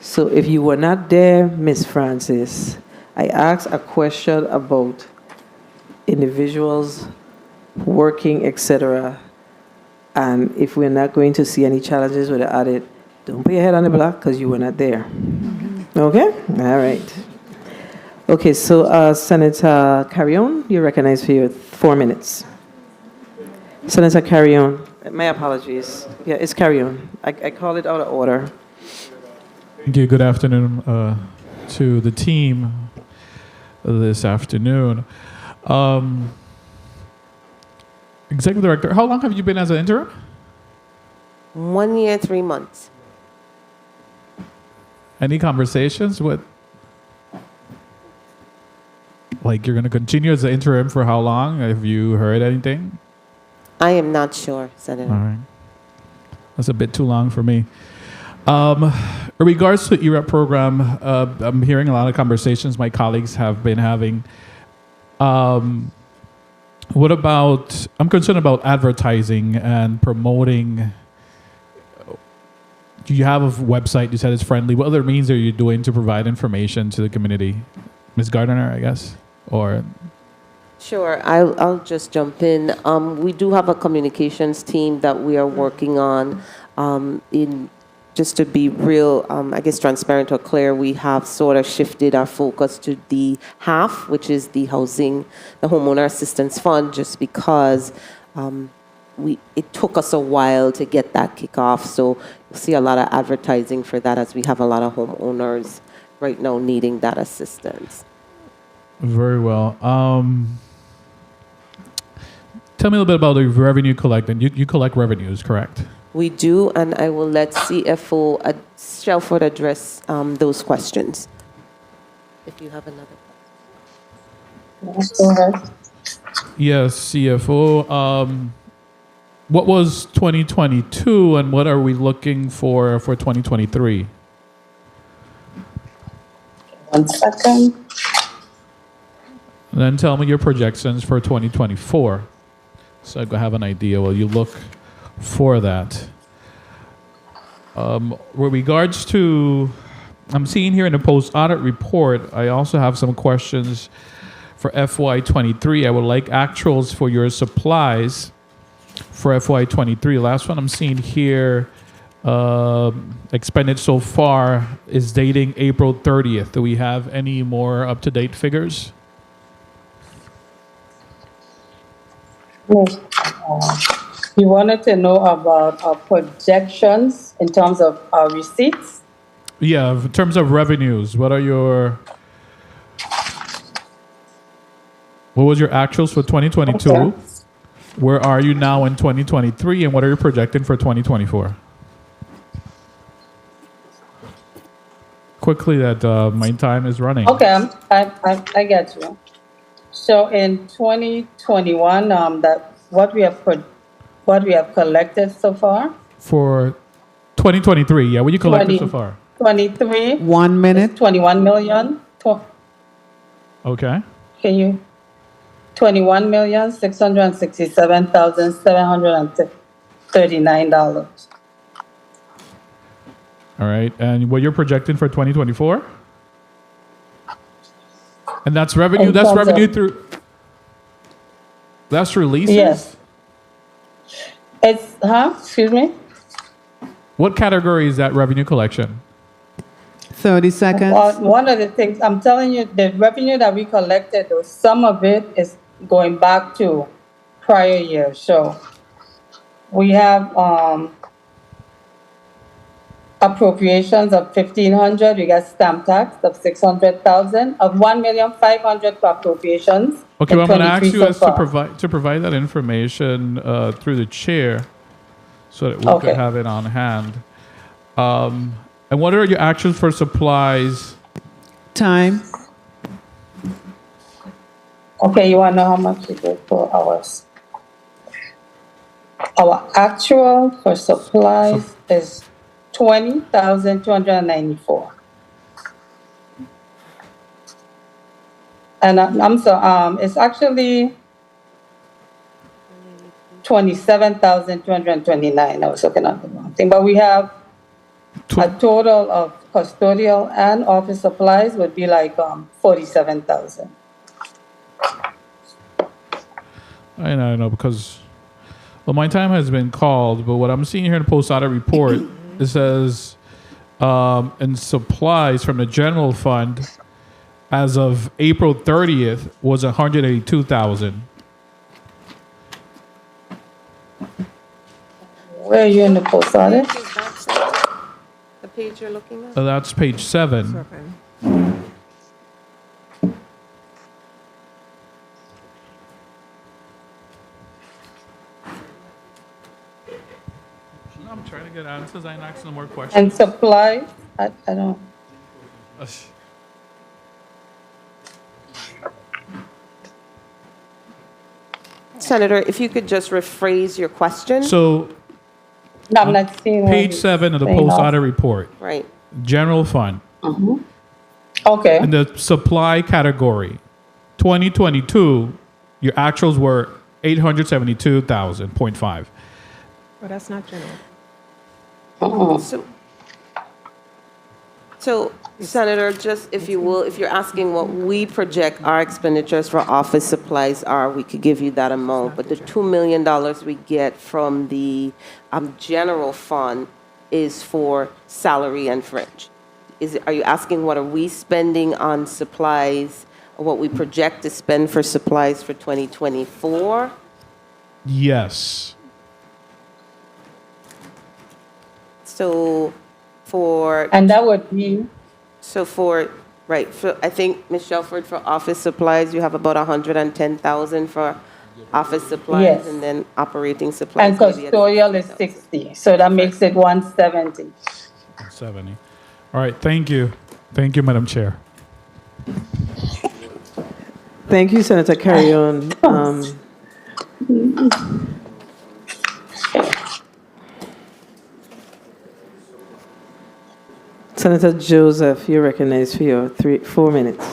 So if you were not there, Miss Francis, I asked a question about individuals working, etc. And if we're not going to see any challenges with the audit, don't put your head on the block because you were not there. Okay? All right. Okay, so Senator Carrion, you're recognized for your 4 minutes. Senator Carrion, my apologies. Yeah, it's Carrion. I call it out of order.
Thank you. Good afternoon to the team this afternoon. Executive Director, how long have you been as an interim?
1 year, 3 months.
Any conversations with, like, you're going to continue as an interim for how long? Have you heard anything?
I am not sure, Senator.
All right. That's a bit too long for me. In regards to the ERAP program, I'm hearing a lot of conversations my colleagues have been having. What about, I'm concerned about advertising and promoting. Do you have a website? You said it's friendly. What other means are you doing to provide information to the community? Ms. Gardner, I guess, or?
Sure, I'll just jump in. We do have a communications team that we are working on. Just to be real, I guess transparent or clear, we have sort of shifted our focus to the HAF, which is the Homeowner Assistance Fund, just because it took us a while to get that kickoff. So you'll see a lot of advertising for that as we have a lot of homeowners right now needing that assistance.
Very well. Tell me a little bit about the revenue collected. You collect revenues, correct?
We do, and I will let CFO Shelford address those questions. If you have another question.
Yes, CFO. What was 2022, and what are we looking for 2023?
1 second.
And then tell me your projections for 2024. So I have an idea while you look for that. With regards to, I'm seeing here in the post-audit report, I also have some questions for FY23. I would like actuals for your supplies for FY23. Last one I'm seeing here, expended so far is dating April 30th. Do we have any more up-to-date figures?
Yes. You wanted to know about our projections in terms of our receipts?
Yeah, in terms of revenues, what was your actuals for 2022?
Okay.
Where are you now in 2023, and what are you projecting for 2024? Quickly, that my time is running.
Okay, I get you. So in 2021, what we have collected so far?
For 2023, yeah, what you collected so far?
23.
1 minute.
21 million.
Okay.
Can you? $21,667,739.
All right, and what you're projecting for 2024? And that's revenue.
In
That's
terms
revenue
of-
through. That's releases.
Yes. It's Excuse me.
What category is that revenue collection?
30 seconds.
One of the things I'm telling you, the revenue that we collected, though, some of it is going back to prior years. So we have appropriations of 1,500. We got stamp tax of 600,000 of 1,500,000 for appropriations.
Okay, well, I'm going to ask
23
you
so
as
far.
to provide that information through the chair, so that we
Okay.
could have it on hand. And what are your actions for supplies?
Time.
Okay, you want to know how much we did for ours? Our actual for supplies is 20,294. And I'm sorry, it's actually 27,229. I was looking at the wrong thing, but we have a total of custodial and office supplies would be like 47,000.
I know, because, well, my time has been called, but what I'm seeing here in the post-audit report, it says, in supplies from the general fund, as of April 30th, was 182,000.
Where are you in the post audit?
The page you're looking at?
That's page 7. I'm trying to get answers. I'm asking more questions.
And supplies, I don't.
Senator, if you could just rephrase your question.
So,
No, I'm not seeing what
page
you're
7 of the
saying
post
now.
audit report,
Right.
general fund.
Okay.
In the supply category, 2022, your actuals were 872,000.5.
Well, that's not general.
So, Senator, just if you will, if you're asking what we project our expenditures for office supplies are, we could give you that amount. But the $2 million we get from the general fund is for salary and fringe. Are you asking what are we spending on supplies, or what we project to spend for supplies for 2024?
Yes.
So for...
And that would be...
So for, right, for, I think, Ms. Shelford, for office supplies, you have about 110,000 for office supplies.
Yes.
And then operating supplies.
And custodial is 60, so that makes it 170.
70. All right, thank you. Thank you, Madam Chair.
Thank you, Senator Carry on. Senator Joseph, you're recognized for your 4 minutes.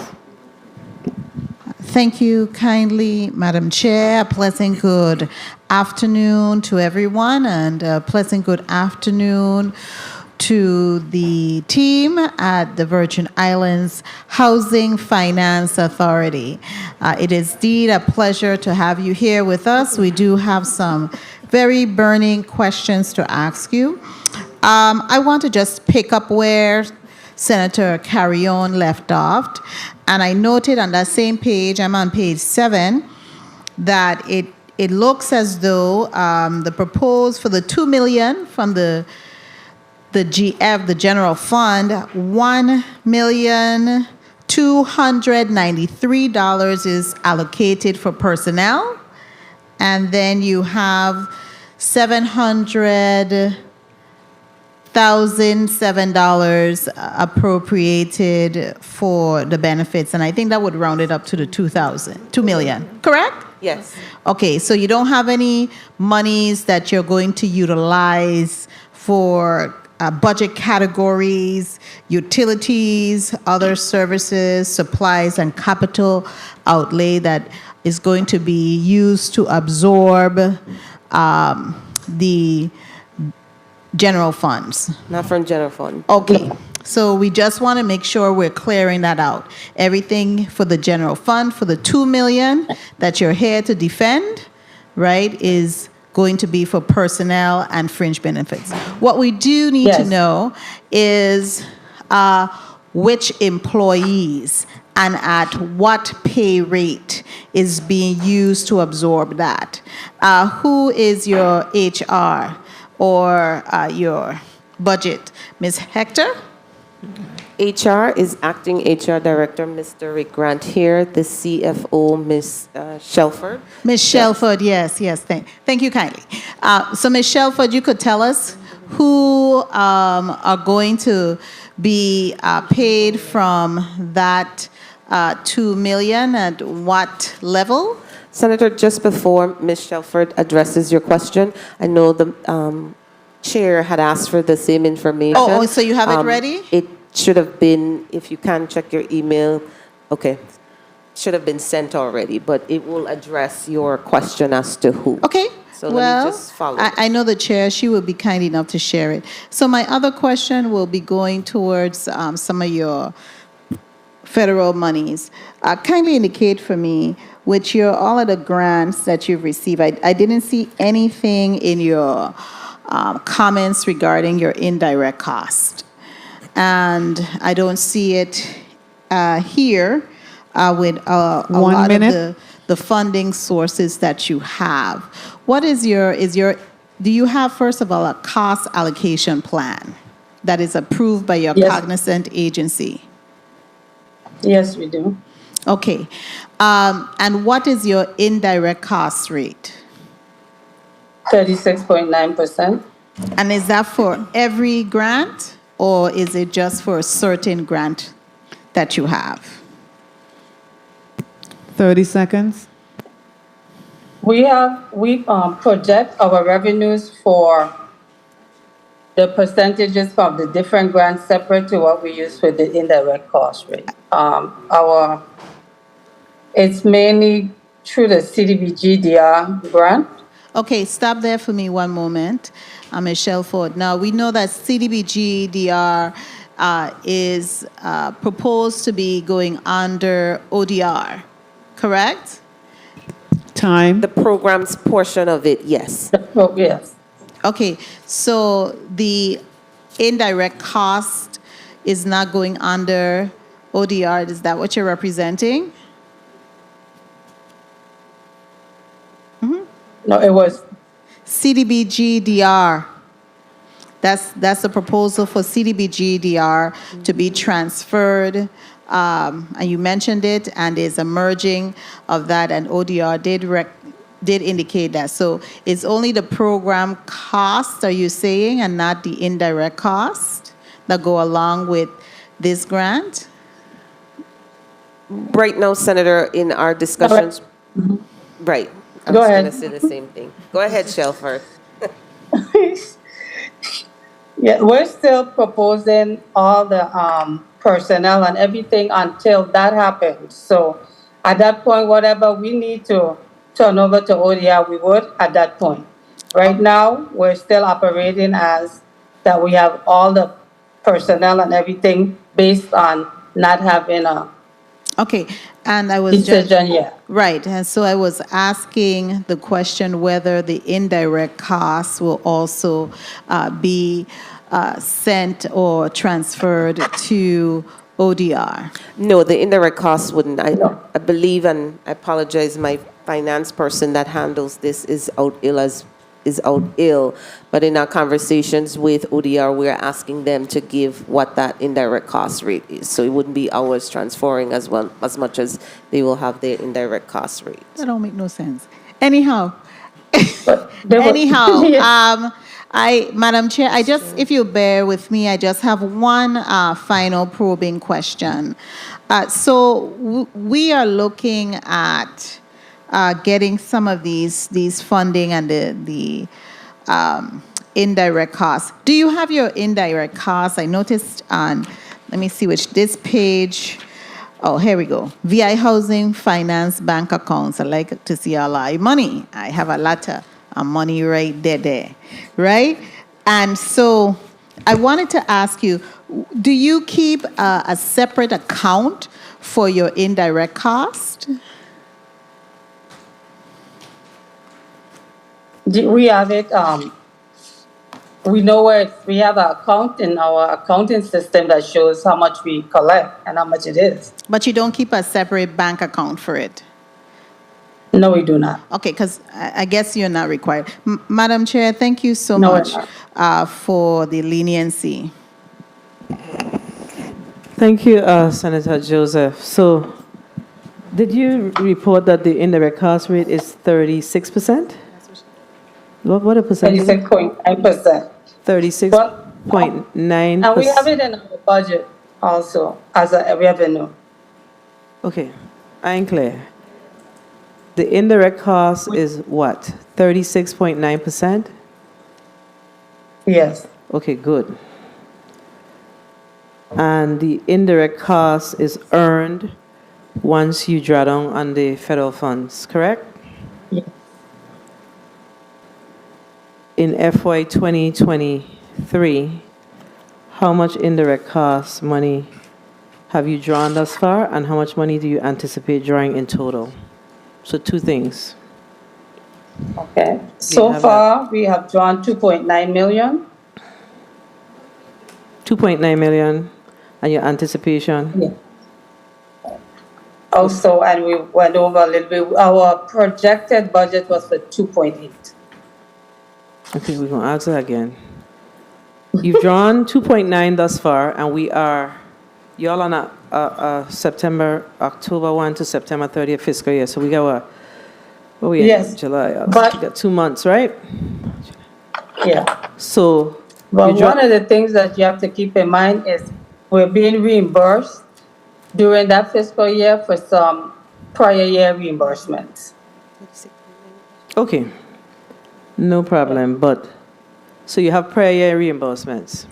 Thank you kindly, Madam Chair. A pleasant good afternoon to everyone, and a pleasant good afternoon to the team at the Virgin Islands Housing Finance Authority. It is indeed a pleasure to have you here with us. We do have some very burning questions to ask you. I want to just pick up where Senator Carrion left off. And I noted on that same page, I'm on page 7, that it looks as though the proposed for the $2 million from the GF, the general fund, $1,293 is allocated for personnel, and then you have $700,007 appropriated for the benefits, and I think that would round it up to the $2 million. Correct?
Yes.
Okay, so you don't have any monies that you're going to utilize for budget categories, utilities, other services, supplies, and capital outlay that is going to be used to absorb the general funds.
Not from general fund.
Okay. So we just want to make sure we're clearing that out. Everything for the general fund, for the $2 million that you're here to defend, right, is going to be for personnel and fringe benefits. What we do need to know is which employees and at what pay rate is being used to absorb that. Who is your HR or your budget? Ms. Hector?
HR is Acting HR Director, Mr. Rick Grant here. The CFO, Ms. Shelford.
Ms. Shelford, yes. Thank you kindly. So Ms. Shelford, you could tell us who are going to be paid from that $2 million at what level?
Senator, just before Ms. Shelford addresses your question, I know the chair had asked for the same information.
Oh, so you have it ready?
It should have been, if you can check your email, okay, should have been sent already, but it will address your question as to who.
Okay.
So let me just follow.
I know the chair, she will be kind enough to share it. So my other question will be going towards some of your federal monies. Kindly indicate for me, with your all of the grants that you've received, I didn't see anything in your comments regarding your indirect cost. And I don't see it here with a lot of the funding sources that you have. What is do you have, first of all, a cost allocation plan that is approved by your cognizant agency?
Yes, we do.
Okay. And what is your indirect cost rate?
36.9%.
And is that for every grant, or is it just for a certain grant that you have?
30 seconds.
We project our revenues for the percentages from the different grants separate to what we use for the indirect cost rate. It's mainly through the CDBG-DR grant.
Okay, stop there for me one moment, Ms. Shelford. Now, we know that CDBG-DR is proposed to be going under ODR, correct?
Time.
The program's portion of it, yes.
Yes.
Okay, so the indirect cost is not going under ODR. Is that what you're representing?
No, it was
CDBG-DR. That's the proposal for CDBG-DR to be transferred. And you mentioned it, and there's a merging of that, and ODR did indicate that. So it's only the program cost, are you saying, and not the indirect cost that go along with this grant?
Right now, Senator, in our discussions, right. I
Go
was
ahead.
going to say the same thing. Go ahead, Shelford.
Yeah, we're still proposing all the personnel and everything until that happens. So At that point, whatever we need to turn over to ODR, we would at that point. Right now, we're still operating as that we have all the personnel and everything based on not having a
Okay, and I was
decision yet.
right, and so I was asking the question whether the indirect costs will also be sent or transferred to ODR.
No, the indirect costs wouldn't. I believe, and I apologize, my finance person that handles this is out ill. But in our conversations with ODR, we're asking them to give what that indirect cost rate is. So it wouldn't be ours transferring as much as they will have their indirect cost rate.
That don't make no sense. Anyhow,
Yes.
Madam Chair, if you bear with me, I just have one final probing question. We are looking at getting some of these funding and the indirect costs. Do you have your indirect costs? I noticed on, let me see this page. Oh, here we go. VI Housing Finance Bank Accounts. I like to see a lot of money. I have a lot of money right there, right? And so I wanted to ask you, do you keep a separate account for your indirect cost?
We have it, we know where we have an account in our accounting system that shows how much we collect and how much it is.
But you don't keep a separate bank account for it?
No, we do not.
Okay, because I guess you're not required. Madam Chair, thank you so much for the leniency.
Thank you, Senator Joseph. So, did you report that the indirect cost rate is 36%? What a percentage?
36.9%.
36.9%.
And we have it in our budget also as a revenue.
Okay, I'm clear. The indirect cost is what? 36.9%?
Yes.
Okay, good. And the indirect cost is earned once you draw down on the federal funds, correct?
Yes.
In FY 2023, how much indirect cost money have you drawn thus far, and how much money do you anticipate drawing in total? So two things.
Okay. So far, we have drawn 2.9 million.
2.9 million, and your anticipation?
Yeah. Also, and we went over a little bit, our projected budget was for 2.8.
Okay, we're going to ask that again. You've drawn 2.9 thus far, and y'all on a October 1 to September 30th fiscal year. So we got what we
Yes,
in July?
but-
We got 2 months, right?
Yeah.
So,
But one of the things that you have to keep in mind is we're being reimbursed during that fiscal year for some prior year reimbursements.
okay, no problem. But so you have prior year reimbursements.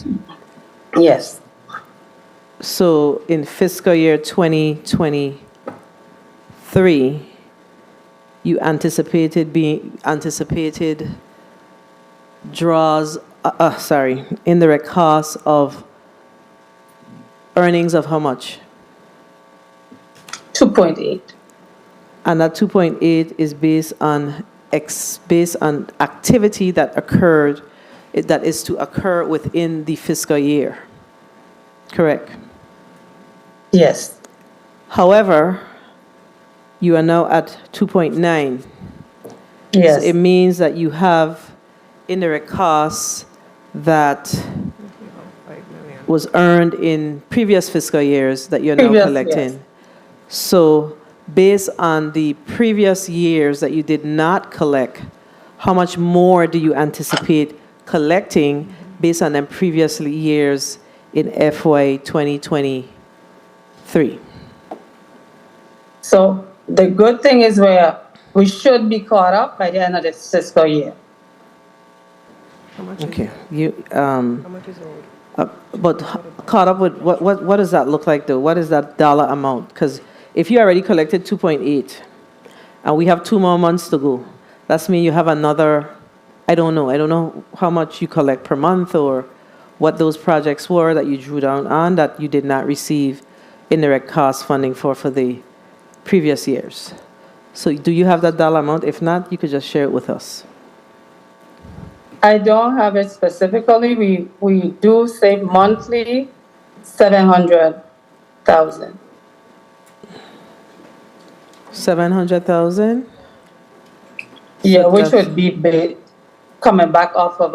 Yes.
So in fiscal year 2023, you anticipated draws, indirect costs of earnings of how much?
2.8.
And that 2.8 is based on activity that occurred, that is to occur within the fiscal year. Correct?
Yes.
However, you are now at 2.9.
Yes.
So it means that you have indirect costs that was earned in previous fiscal years that you're now collecting.
Yes.
So based on the previous years that you did not collect, how much more do you anticipate collecting based on them previous years in FY 2023?
So the good thing is we should be caught up by the end of this fiscal year.
Okay. But caught up with what does that look like though? What is that dollar amount? Because if you already collected 2.8, and we have 2 more months to go, that's mean you have another, I don't know how much you collect per month or what those projects were that you drew down on that you did not receive indirect cost funding for the previous years. So do you have that dollar amount? If not, you could just share it with us.
I don't have it specifically. We do save monthly 700,000.
700,000?
Yeah,
So
which
that's-
would be coming back off of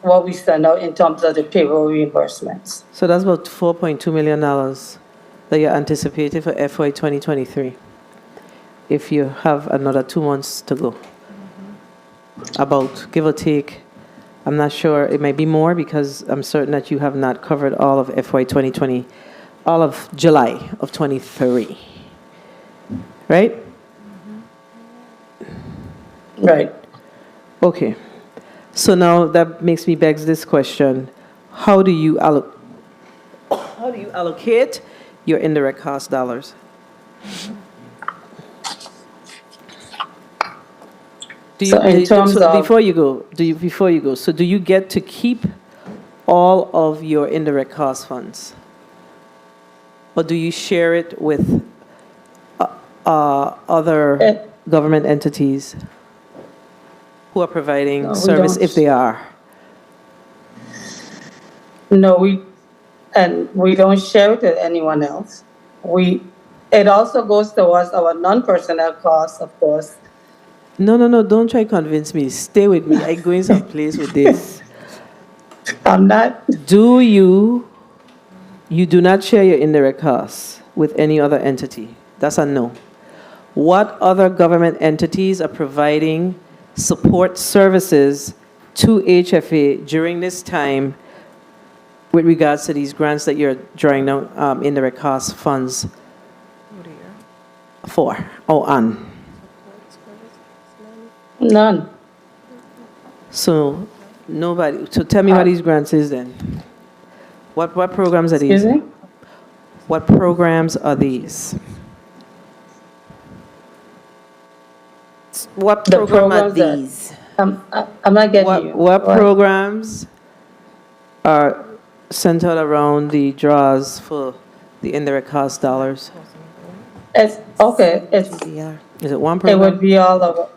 what we send out in terms of the payroll reimbursements.
So that's about $4.2 million that you're anticipating for FY 2023, if you have another 2 months to go. About, give or take, I'm not sure, it might be more because I'm certain that you have not covered all of FY 2020, all of July of 23, right?
Right.
Okay. So now that makes me begs this question: how do you allocate your indirect cost dollars? Before you go, so do you get to keep all of your indirect cost funds, or do you share it with other government entities who are providing service, if they are?
No, we don't share it with anyone else. It also goes towards our non-personnel costs, of course.
No, don't try to convince me. Stay with me. I'm going someplace with this.
I'm not.
Do you do not share your indirect costs with any other entity? That's a no. What other government entities are providing support services to HFA during this time with regards to these grants that you're drawing down indirect cost funds for or on?
None.
So nobody. So tell me what these grants is then. What programs are these?
Excuse me?
What programs are these?
What
The
program are
programs that-
these?
I'm not getting you.
What programs are centered around the draws for the indirect cost dollars?
It's okay. Is
it one
It
program?
would be all of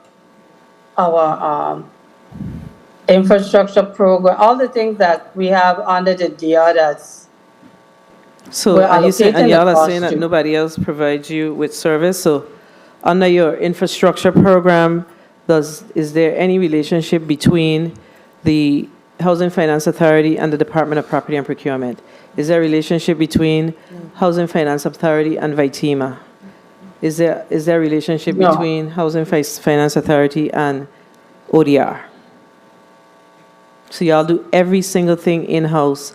our infrastructure program, all the things that we have under the DR that's.
So
we're
are you saying, and
allocating
y'all
the
are
cost
saying that
to.
nobody else provides you with service? So under your infrastructure program, is there any relationship between the Housing Finance Authority and the Department of Property and Procurement? Is there a relationship between Housing Finance Authority and VITEMA? Is there a relationship
No.
between Housing Finance Authority and ODR? So y'all do every single thing in-house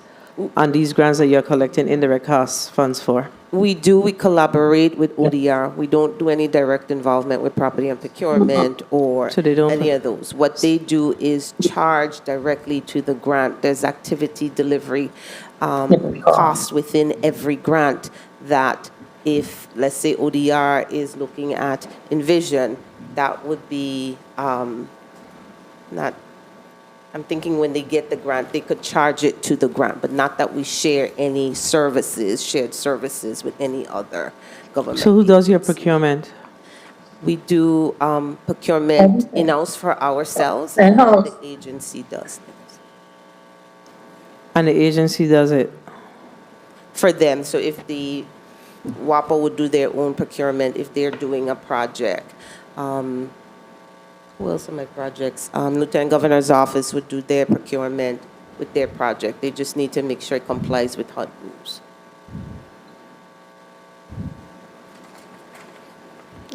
on these grants that you're collecting indirect cost funds for?
We collaborate with ODR. We don't do any direct involvement with property and procurement or
So they don't
any of those. What they do is charge directly to the grant. There's activity delivery cost within every grant that if, let's say, ODR is looking at Envision, that would be not, I'm thinking when they get the grant, they could charge it to the grant, but not that we share any shared services with any other government.
So who does your procurement?
We do procurement in-house for ourselves, and
In-house.
the agency does things
And the agency does it?
for them. So if the WAPA would do their own procurement, if they're doing a project. Who else are my projects? Lieutenant Governor's Office would do their procurement with their project. They just need to make sure it complies with HUD rules.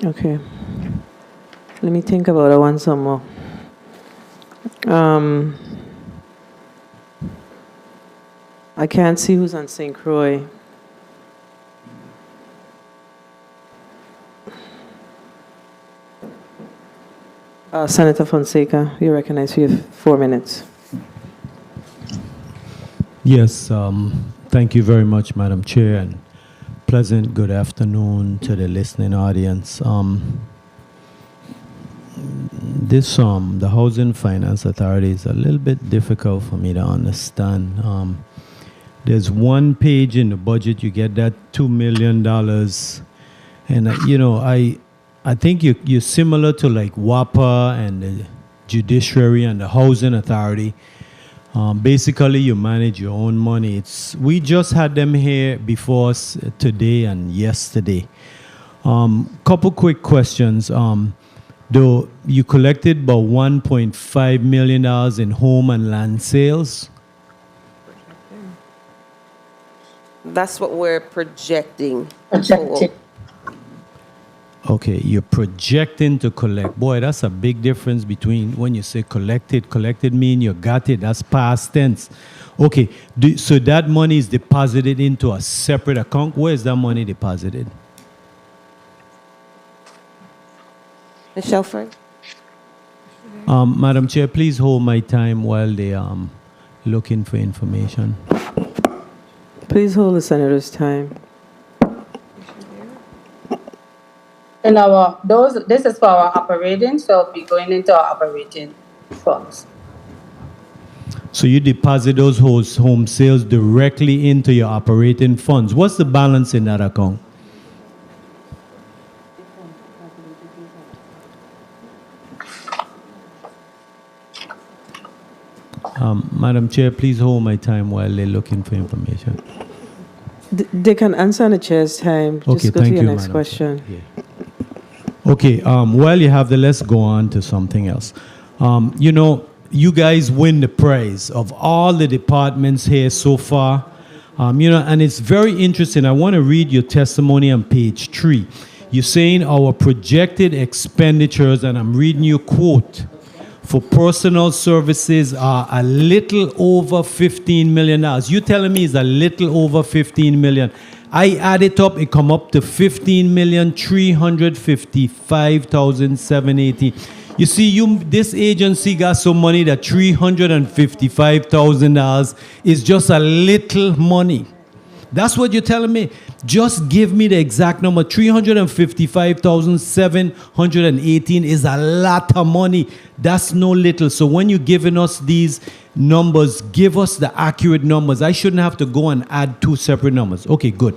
Okay. Let me think about that one some more. I can't see who's on St. Croix. Senator Fonseca, you're recognized for your 4 minutes.
Yes, thank you very much, Madam Chair, and pleasant good afternoon to the listening audience. The Housing Finance Authority is a little bit difficult for me to understand. There's one page in the budget, you get that $2 million. And, I think you're similar to like WAPA and the Judiciary and the Housing Authority. Basically, you manage your own money. We just had them here before us today and yesterday. Couple quick questions. Though you collected about $1.5 million in home and land sales.
That's what we're projecting.
Okay, you're projecting to collect. Boy, that's a big difference between when you say collected. Collected mean you got it. That's past tense. Okay, so that money is deposited into a separate account. Where is that money deposited?
Ms. Shelford?
Madam Chair, please hold my time while they looking for information.
Please hold the senator's time.
In this is for our operating, so it'll be going into our operating funds.
So you deposit those home sales directly into your operating funds. What's the balance in that account? Madam Chair, please hold my time while they're looking for information.
They can answer on the chair's time. Just go to your next question.
Okay, while you have let's go on to something else. You guys win the prize of all the departments here so far. And it's very interesting. I want to read your testimony on page 3. You're saying our projected expenditures, and I'm reading you a quote, for personal services are a little over $15 million. You telling me it's a little over $15 million. I add it up, it come up to $15,355,780. You see, this agency got some money that $355,000 is just a little money. That's what you're telling me. Just give me the exact number. 355,718 is a lot of money. That's no little. So when you're giving us these numbers, give us the accurate numbers. I shouldn't have to go and add 2 separate numbers. Okay, good.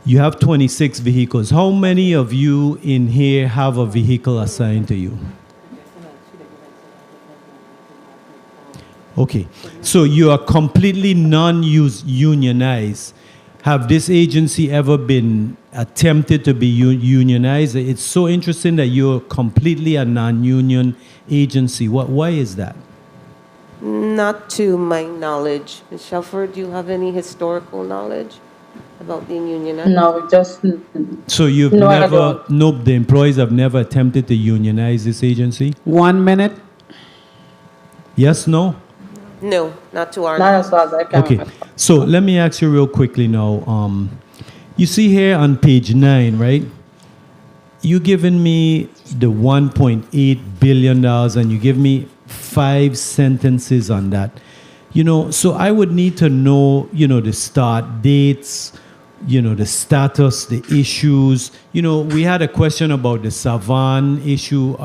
You have 26 vehicles. How many of you in here have a vehicle assigned to you? Okay, so you are completely non-unionized. Have this agency ever been attempted to be unionized? It's so interesting that you're completely a non-union agency. Why is that?
Not to my knowledge. Ms. Shelford, do you have any historical knowledge about being unionized?
No, just...
So you've the employees have never attempted to unionize this agency?
1 minute.
Yes, no?
No, not to our
Not as far as I can.
Okay, so let me ask you real quickly now. You see here on page 9, right? You given me the $1.8 billion and you give me 5 sentences on that. So I would need to know, the start dates, the status, the issues. We had a question about the Savan issue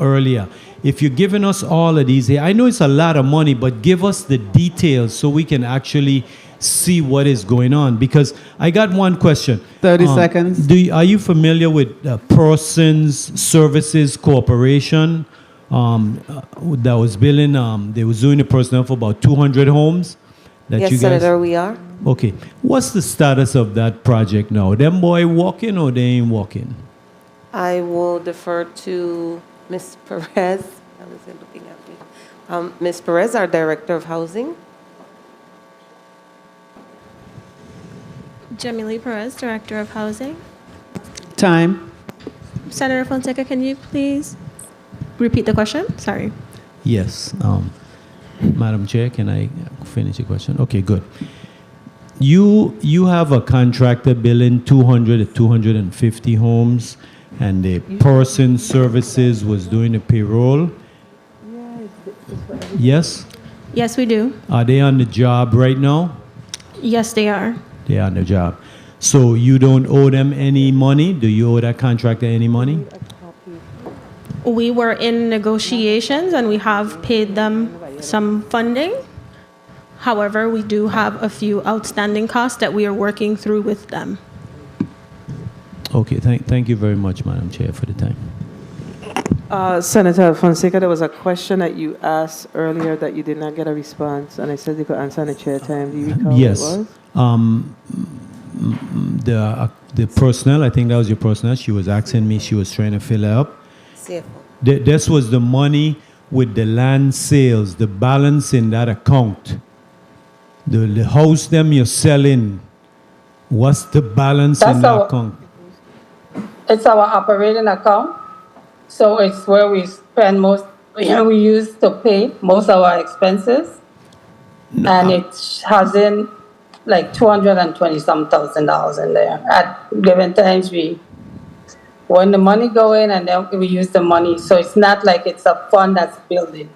earlier. If you're giving us all of these here, I know it's a lot of money, but give us the details so we can actually see what is going on. Because I got one question.
30 seconds.
Are you familiar with Persons Services Corporation that was building, they was doing the personnel for about 200 homes?
Yes, Senator, we are.
Okay. What's the status of that project now? Them boy walking or they ain't walking?
I will defer to Ms. Perez. I was looking at me. Ms. Perez, our Director of Housing.
Jamily Perez, Director of Housing.
Time.
Senator Fonseca, can you please repeat the question? Sorry.
Yes. Madam Chair, can I finish your question? Okay, good. You have a contractor building 200 to 250 homes, and the Person Services was doing the payroll. Yes?
Yes, we do.
Are they on the job right now?
Yes, they are.
They're on the job. So you don't owe them any money? Do you owe that contractor any money?
We were in negotiations and we have paid them some funding. However, we do have a few outstanding costs that we are working through with them.
Okay, thank you very much, Madam Chair, for the time.
Senator Fonseca, there was a question that you asked earlier that you did not get a response, and I said you could answer in the chair time. Do you recall
Yes.
what it was?
The personnel, I think that was your personnel, she was asking me, she was trying to fill it up. This was the money with the land sales, the balance in that account. The house them you're selling, what's the balance in that account?
It's our operating account. So it's where we spend we use to pay most of our expenses. And it has in like $220-some thousand in there. At given times, when the money go in and then we use the money. So it's not like it's a fund that's building.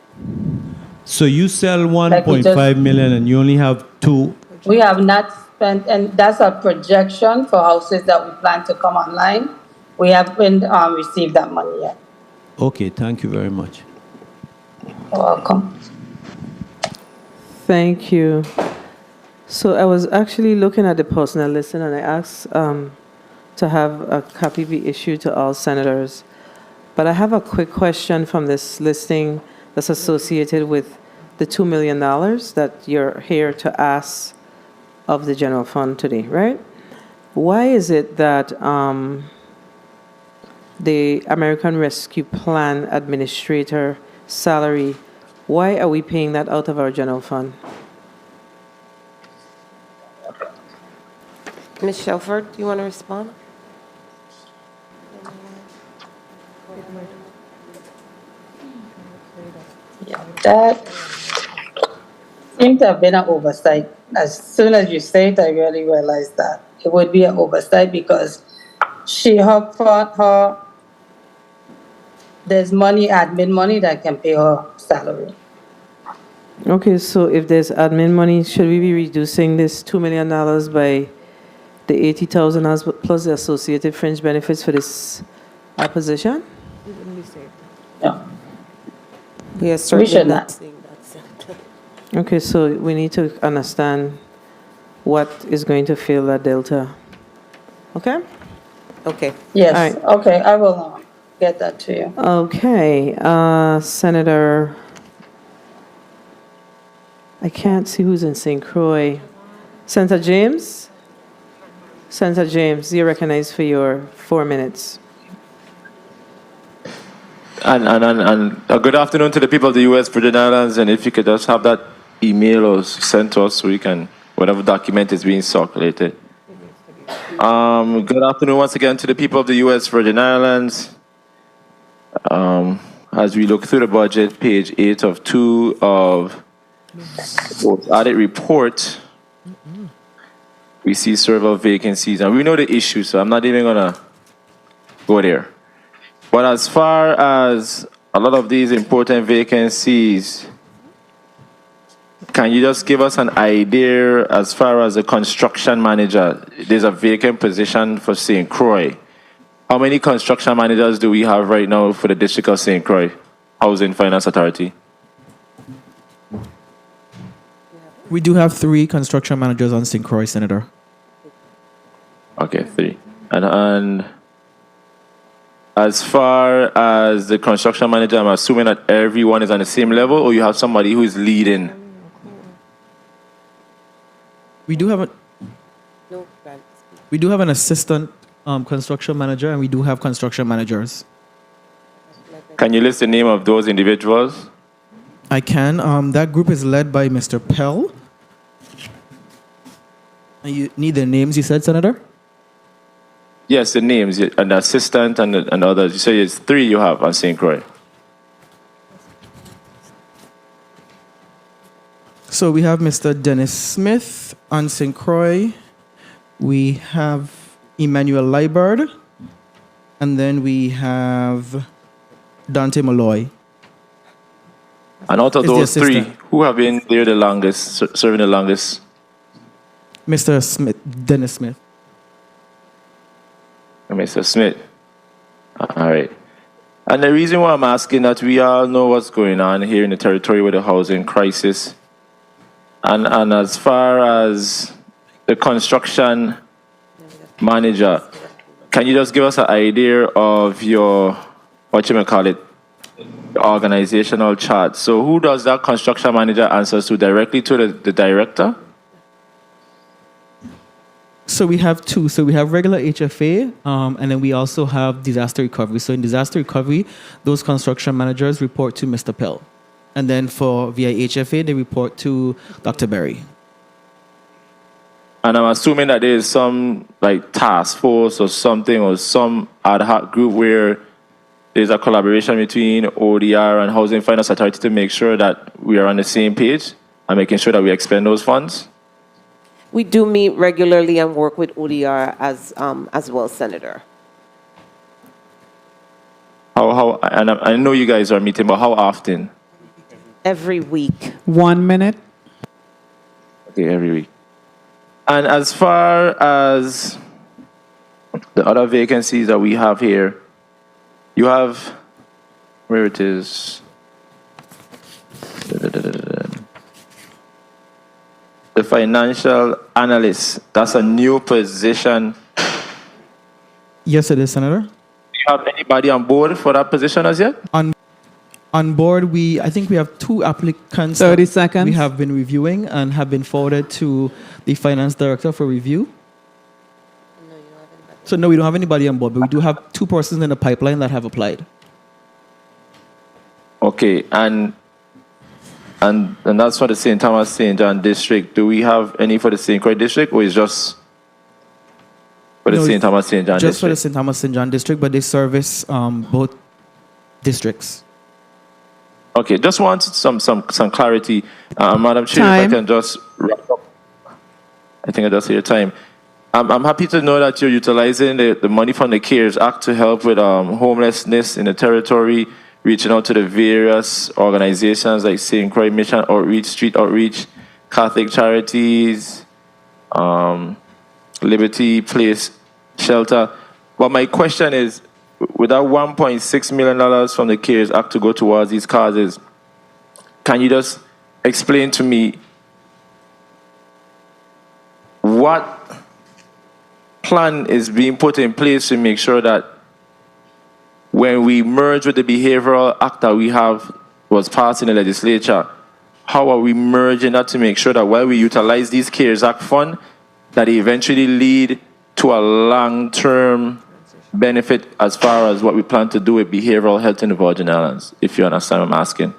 So you sell 1.5 million and you only have 2.
We have not spent, and that's a projection for houses that we plan to come online. We haven't received that money yet.
Okay, thank you very much.
You're welcome.
Thank you. So I was actually looking at the personnel list and I asked to have a copy be issued to all senators. But I have a quick question from this listing that's associated with the $2 million that you're here to ask of the general fund today, right? Why is it that the American Rescue Plan Administrator salary, why are we paying that out of our general fund?
Ms. Shelford, do you want to respond?
Yeah, that seemed to have been an oversight. As soon as you say it, I really realized that it would be an oversight because there's admin money that can pay her salary.
Okay, so if there's admin money, should we be reducing this $2 million by the $80,000 plus the associated fringe benefits for this position?
Yeah.
Yes,
We should not.
Okay, so we need to understand what is going to fill that delta. Okay?
Okay.
Yes.
All right.
Okay, I will get that to you.
Okay, Senator, I can't see who's in St. Croix. Senator James? Senator James, you're recognized for your 4 minutes.
And good afternoon to the people of the U.S. Virgin Islands, and if you could just have that email or sent to us so we can, whatever document is being circulated. Good afternoon once again to the people of the U.S. Virgin Islands. As we look through the budget, page 8 of 2 of audit report, we see several vacancies, and we know the issue, so I'm not even gonna go there. But as far as a lot of these important vacancies, can you just give us an idea as far as the construction manager? There's a vacant position for St. Croix. How many construction managers do we have right now for the District of St. Croix Housing Finance Authority?
We do have 3 construction managers on St. Croix, Senator.
Okay, 3. And as far as the construction manager, I'm assuming that everyone is on the same level, or you have somebody who is leading?
We do have an assistant construction manager, and we do have construction managers.
Can you list the name of those individuals?
I can. That group is led by Mr. Pell. You need their names, you said, Senator?
Yes, the names, and the assistant and others. You say it's 3 you have on St. Croix.
So we have Mr. Dennis Smith on St. Croix. We have Emmanuel Liebard. And then we have Dante Malloy.
And out of those 3, who have been there the longest, serving the longest?
Mr. Smith, Dennis Smith.
And Mr. Smith. All right. And the reason why I'm asking that, we all know what's going on here in the territory with the housing crisis. And as far as the construction manager, can you just give us an idea of your, what you may call it, organizational chart? So who does that construction manager answer to? Directly to the director?
So we have two. So we have regular HFA, and then we also have disaster recovery. So in disaster recovery, those construction managers report to Mr. Pell. And then for via HFA, they report to Dr. Berry.
And I'm assuming that there is some like task force or something, or some ad hoc group where there's a collaboration between ODR and Housing Finance Authority to make sure that we are on the same page and making sure that we expend those funds.
We do meet regularly and work with ODR as well, Senator.
And I know you guys are meeting, but how often?
Every week.
1 minute.
Okay, every week. And as far as the other vacancies that we have here, you have, where it is, the financial analyst. That's a new position.
Yes, it is, Senator.
Do you have anybody on board for that position as yet?
On board, I think we have 2 applicants.
30 seconds.
We have been reviewing and have been forwarded to the finance director for review. So no, we don't have anybody on board, but we do have 2 persons in the pipeline that have applied.
Okay, and that's for the St. Thomas St. John district. Do we have any for the St. Croix district, or is just for the St. Thomas St. John district?
Just for the St. Thomas St. John district, but they service both districts.
Okay, just want some clarity. Madam Chair, if I can just wrap up. I think I just hear time. I'm happy to know that you're utilizing the money from the CARES Act to help with homelessness in the territory, reaching out to the various organizations like St. Croix Mission Outreach, Street Outreach, Catholic Charities, Liberty Place Shelter. But my question is, with that $1.6 million from the CARES Act to go towards these causes, can you just explain to me what plan is being put in place to make sure that when we merge with the Behavioral Act that we have was passed in the legislature, how are we merging that to make sure that while we utilize these CARES Act funds, that they eventually lead to a long-term benefit as far as what we plan to do with behavioral health in the Virgin Islands, if you understand what I'm asking?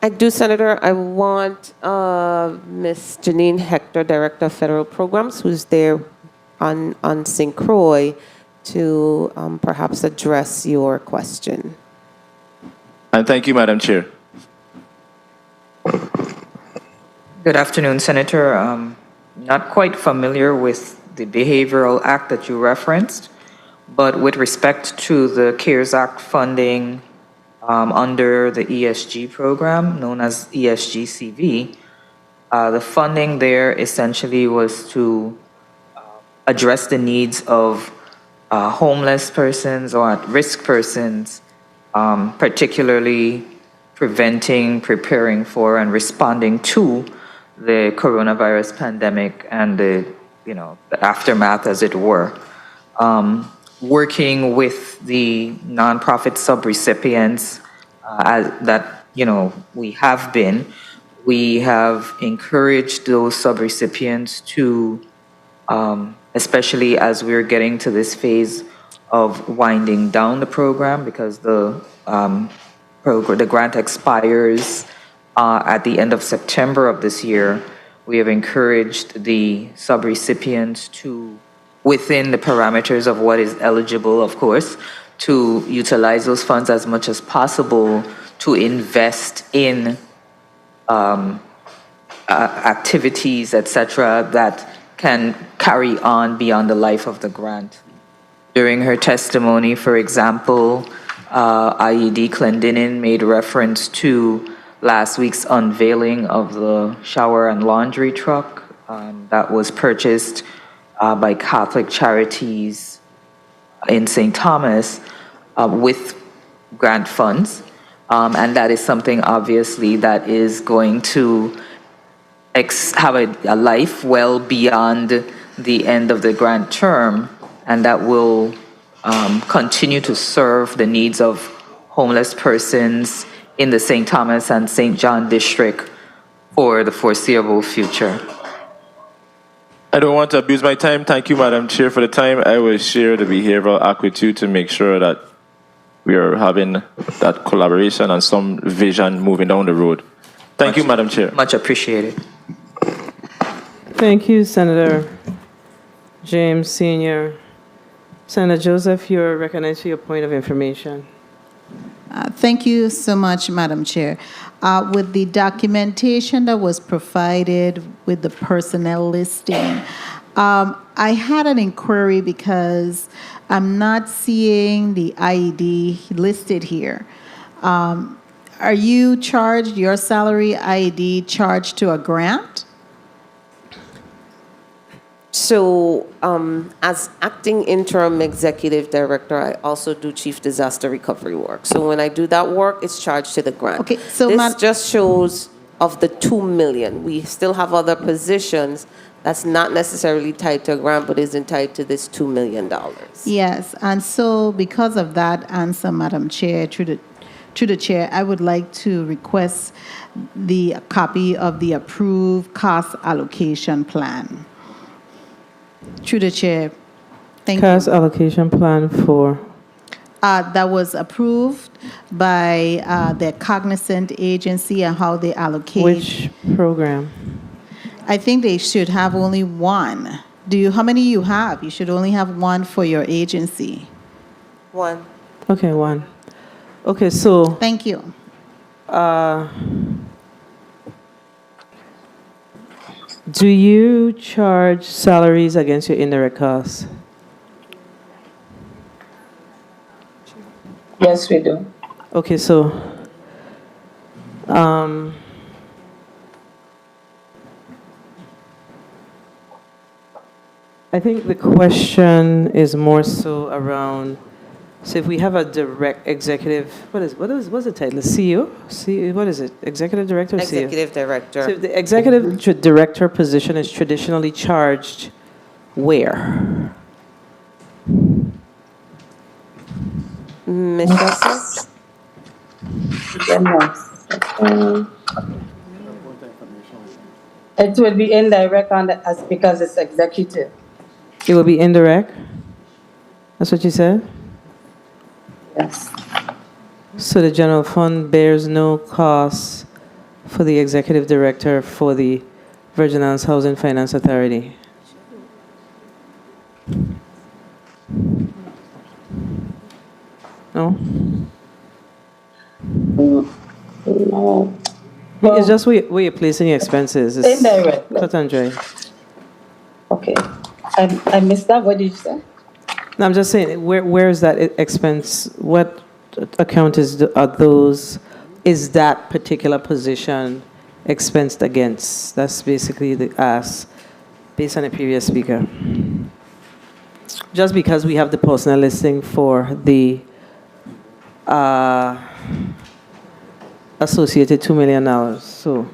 I do, Senator. I want Ms. Janine Hector, Director of Federal Programs, who's there on St. Croix, to perhaps address your question.
And thank you, Madam Chair.
Good afternoon, Senator. Not quite familiar with the Behavioral Act that you referenced, but with respect to the CARES Act funding under the ESG program, known as ESGCV, the funding there essentially was to address the needs of homeless persons or at-risk persons, particularly preventing, preparing for, and responding to the coronavirus pandemic and the aftermath, as it were. Working with the nonprofit subrecipients that we have encouraged those subrecipients to, especially as we're getting to this phase of winding down the program, because the grant expires at the end of September of this year. We have encouraged the subrecipients to, within the parameters of what is eligible, of course, to utilize those funds as much as possible to invest in activities, etc., that can carry on beyond the life of the grant. During her testimony, for example, IED Clendenin made reference to last week's unveiling of the shower and laundry truck that was purchased by Catholic Charities in St. Thomas with grant funds. And that is something, obviously, that is going to have a life well beyond the end of the grant term, and that will continue to serve the needs of homeless persons in the St. Thomas and St. John district for the foreseeable future.
I don't want to abuse my time. Thank you, Madam Chair, for the time. I will share the behavioral act with you to make sure that we are having that collaboration and some vision moving down the road. Thank you, Madam Chair.
Much appreciated.
Thank you, Senator James Sr. Senator Joseph, you're recognized for your point of information.
Thank you so much, Madam Chair. With the documentation that was provided with the personnel listing, I had an inquiry because I'm not seeing the IED listed here. Are you charged, your salary IED charged to a grant?
So, as acting interim executive director, I also do chief disaster recovery work. So when I do that work, it's charged to the grant.
Okay, so
this just shows of the 2 million. We still have other positions that's not necessarily tied to a grant, but is tied to this $2 million.
Yes, and so because of that answer, Madam Chair, through the chair, I would like to request the copy of the approved cost allocation plan. Through the chair. Thank
Cost
you.
allocation plan for?
That was approved by the cognizant agency and how they allocate.
Which program?
I think they should have only one. How many you have? You should only have one for your agency.
One.
Okay, one. Okay, so.
Thank you.
Do you charge salaries against your indirect costs?
Yes, we do.
Okay, so I think the question is more so around, so if we have a direct executive, what's the title? CEO? What is it? Executive director or CEO?
Executive director.
So if the executive director position is traditionally charged where?
Ms. Justice?
It will be indirect because it's executive.
It will be indirect? That's what you said?
Yes.
So the general fund bears no cost for the executive director for the Virgin Islands Housing Finance Authority? No?
No.
It's just where you're placing your expenses. It's
indirect.
cut and dry.
Okay. I missed that. What did you say?
No, I'm just saying, where is that expense? What account is that particular position expensed against? That's basically the ask, based on a previous speaker. Just because we have the personnel listing for the associated $2 million. So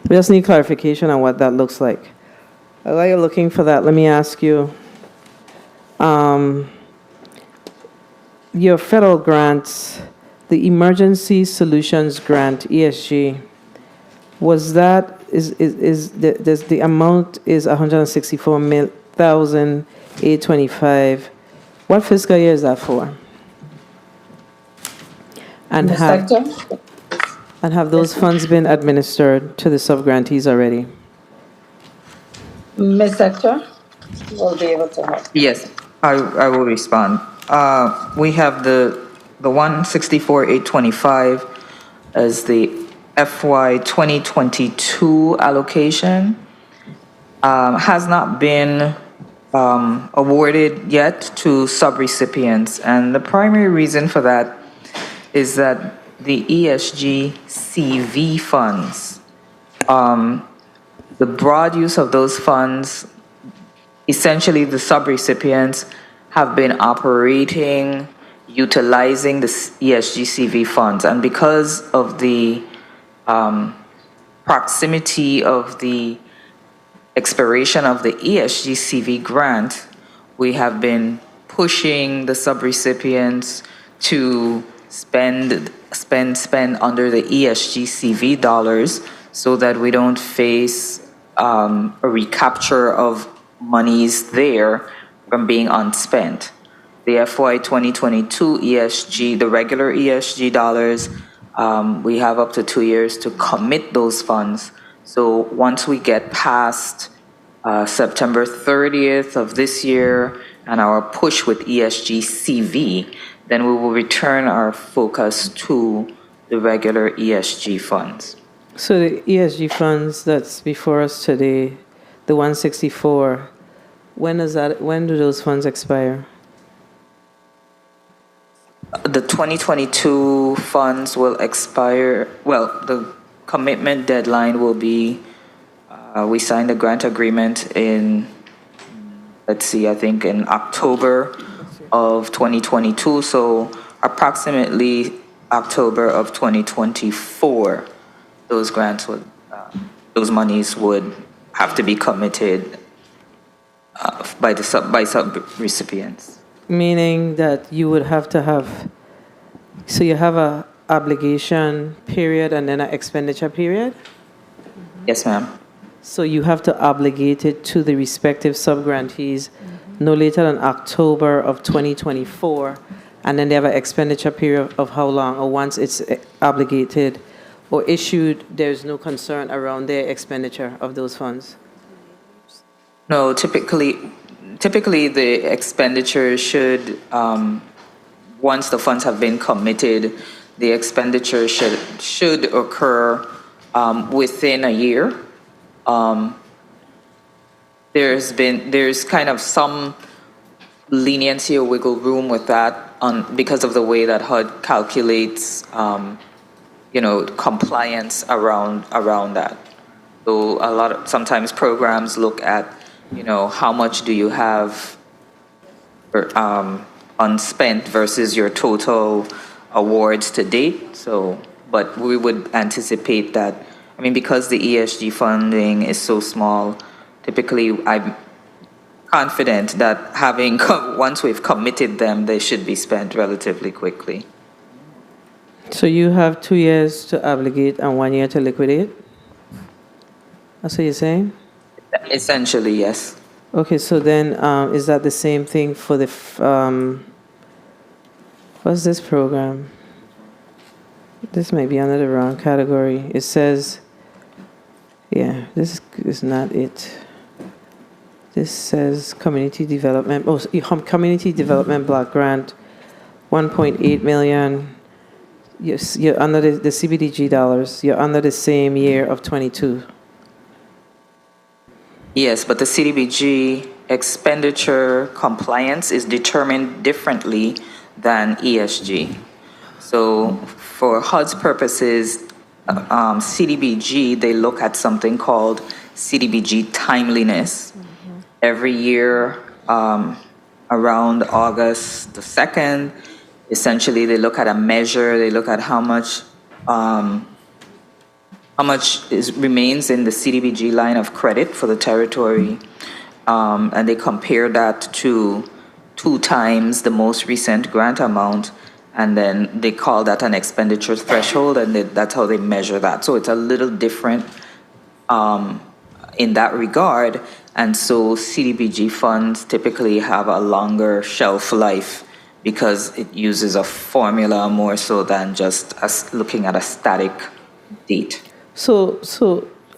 we just need clarification on what that looks like. While you're looking for that, let me ask you, your federal grants, the Emergency Solutions Grant, ESG, was that, the amount is $164,825. What fiscal year is that for? And have those funds been administered to the sub-grantees already?
Ms. Sector will be able to help.
Yes, I will respond. We have the 164,825 as the FY 2022 allocation. Has not been awarded yet to subrecipients, and the primary reason for that is that the ESG CV funds, the broad use of those funds essentially the subrecipients have been operating, utilizing the ESGCV funds. And because of the proximity of the expiration of the ESGCV grant, we have been pushing the subrecipients to spend under the ESGCV dollars so that we don't face a recapture of monies there from being unspent. The FY 2022 ESG, the regular ESG dollars, we have up to 2 years to commit those funds. So once we get past September 30th of this year and our push with ESG CV, then we will return our focus to the regular ESG funds.
So the ESG funds that's before us today, the 164, when do those funds expire?
The 2022 funds will expire, well, the commitment deadline will be, we signed a grant agreement in, let's see, I think in October of 2022. So approximately October of 2024, those grants would, those monies would have to be committed by sub-recipients.
Meaning that you would have to have, so you have a obligation period and then an expenditure period?
Yes, ma'am.
So you have to obligate it to the respective subgrantees no later than October of 2024, and then they have an expenditure period of how long? Or once it's obligated or issued, there's no concern around their expenditure of those funds?
No, typically the expenditure should, once the funds have been committed, the expenditure should occur within a year. There's kind of some leniency or wiggle room with that because of the way that HUD calculates, compliance around that. So sometimes programs look at, how much do you have unspent versus your total awards to date. So, but we would anticipate that, because the ESG funding is so small, typically I'm confident that once we've committed them, they should be spent relatively quickly.
So you have 2 years to obligate and 1 year to liquidate? That's what you're saying?
Essentially, yes.
Okay, so then is that the same thing for the, what's this program? This might be under the wrong category. It says, yeah, this is not it. This says community development, community development block grant, 1.8 million. You're under the CBDG dollars. You're under the same year of 22.
Yes, but the CDBG expenditure compliance is determined differently than ESG. So for HUD's purposes, CDBG, they look at something called CDBG timeliness. Every year, around August the 2nd, essentially they look at a measure, they look at how much remains in the CDBG line of credit for the territory, and they compare that to 2 times the most recent grant amount, and then they call that an expenditure threshold, and that's how they measure that. So it's a little different in that regard, and so CDBG funds typically have a longer shelf life because it uses a formula more so than just us looking at a static date.
So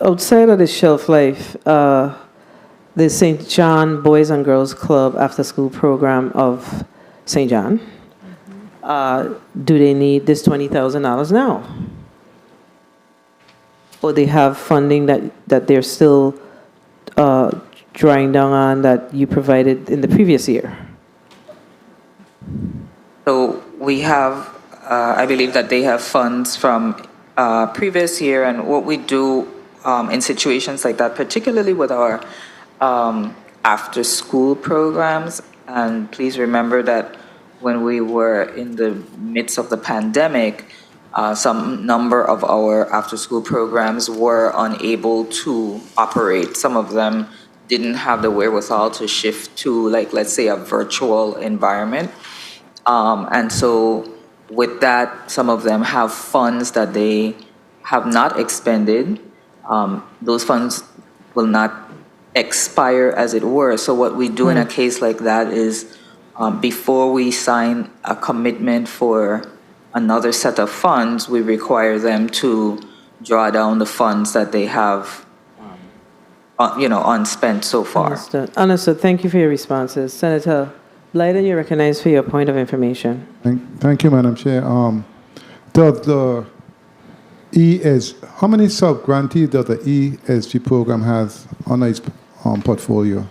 outside of the shelf life, the St. John Boys and Girls Club after school program of St. John, do they need this $20,000 now? Or they have funding that they're still drawing down on that you provided in the previous year?
So we have, I believe that they have funds from previous year, and what we do in situations like that, particularly with our after-school programs. And please remember that when we were in the midst of the pandemic, some number of our after-school programs were unable to operate. Some of them didn't have the wherewithal to shift to, like, let's say, a virtual environment. And so with that, some of them have funds that they have not expended. Those funds will not expire, as it were. So what we do in a case like that is, before we sign a commitment for another set of funds, we require them to draw down the funds that they have, unspent so far.
Understood. Thank you for your responses. Senator Blyden, you're recognized for your point of information.
Thank you, Madam Chair. Does the how many sub-grantees does the ESG program has on its portfolio?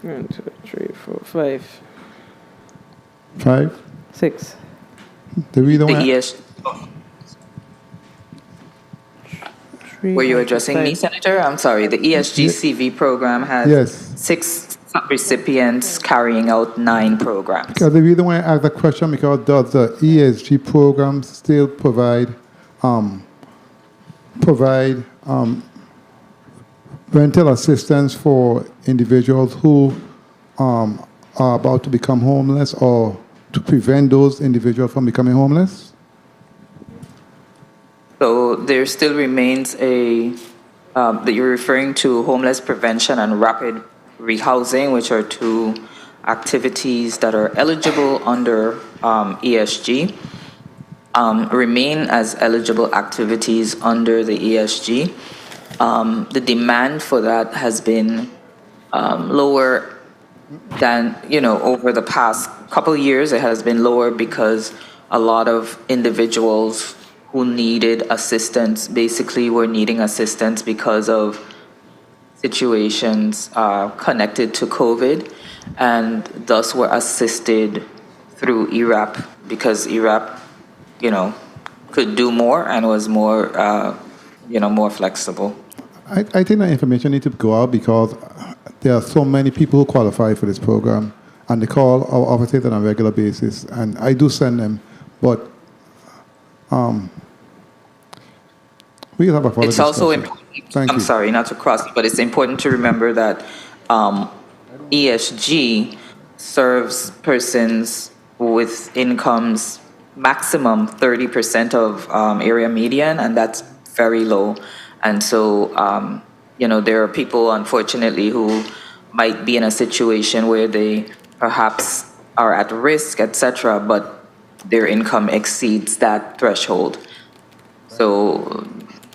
1, 2, 3, 4, 5.
5?
6.
The reason why
Were you addressing me, Senator? I'm sorry. The ESG-CV program has 6 recipients carrying out 9 programs.
Because the reason why I ask the question, because does the ESG program still provide rental assistance for individuals who are about to become homeless, or to prevent those individuals from becoming homeless?
So there still remains that you're referring to homeless prevention and rapid rehousing, which are 2 activities that are eligible under ESG, remain as eligible activities under the ESG. The demand for that has been lower than, over the past couple of years. It has been lower because a lot of individuals who needed assistance basically were needing assistance because of situations connected to COVID, and thus were assisted through ERAP, because ERAP, could do more and was more, more flexible.
I think that information needs to go out, because there are so many people who qualify for this program, and they call our offices on a regular basis, and I do send them, but we'll have a further
It's also
discussion.
important, I'm sorry, not to cross, but it's important to remember that ESG serves persons with incomes maximum 30% of area median, and that's very low. And so, there are people, unfortunately, who might be in a situation where they perhaps are at risk, etc., but their income exceeds that threshold. So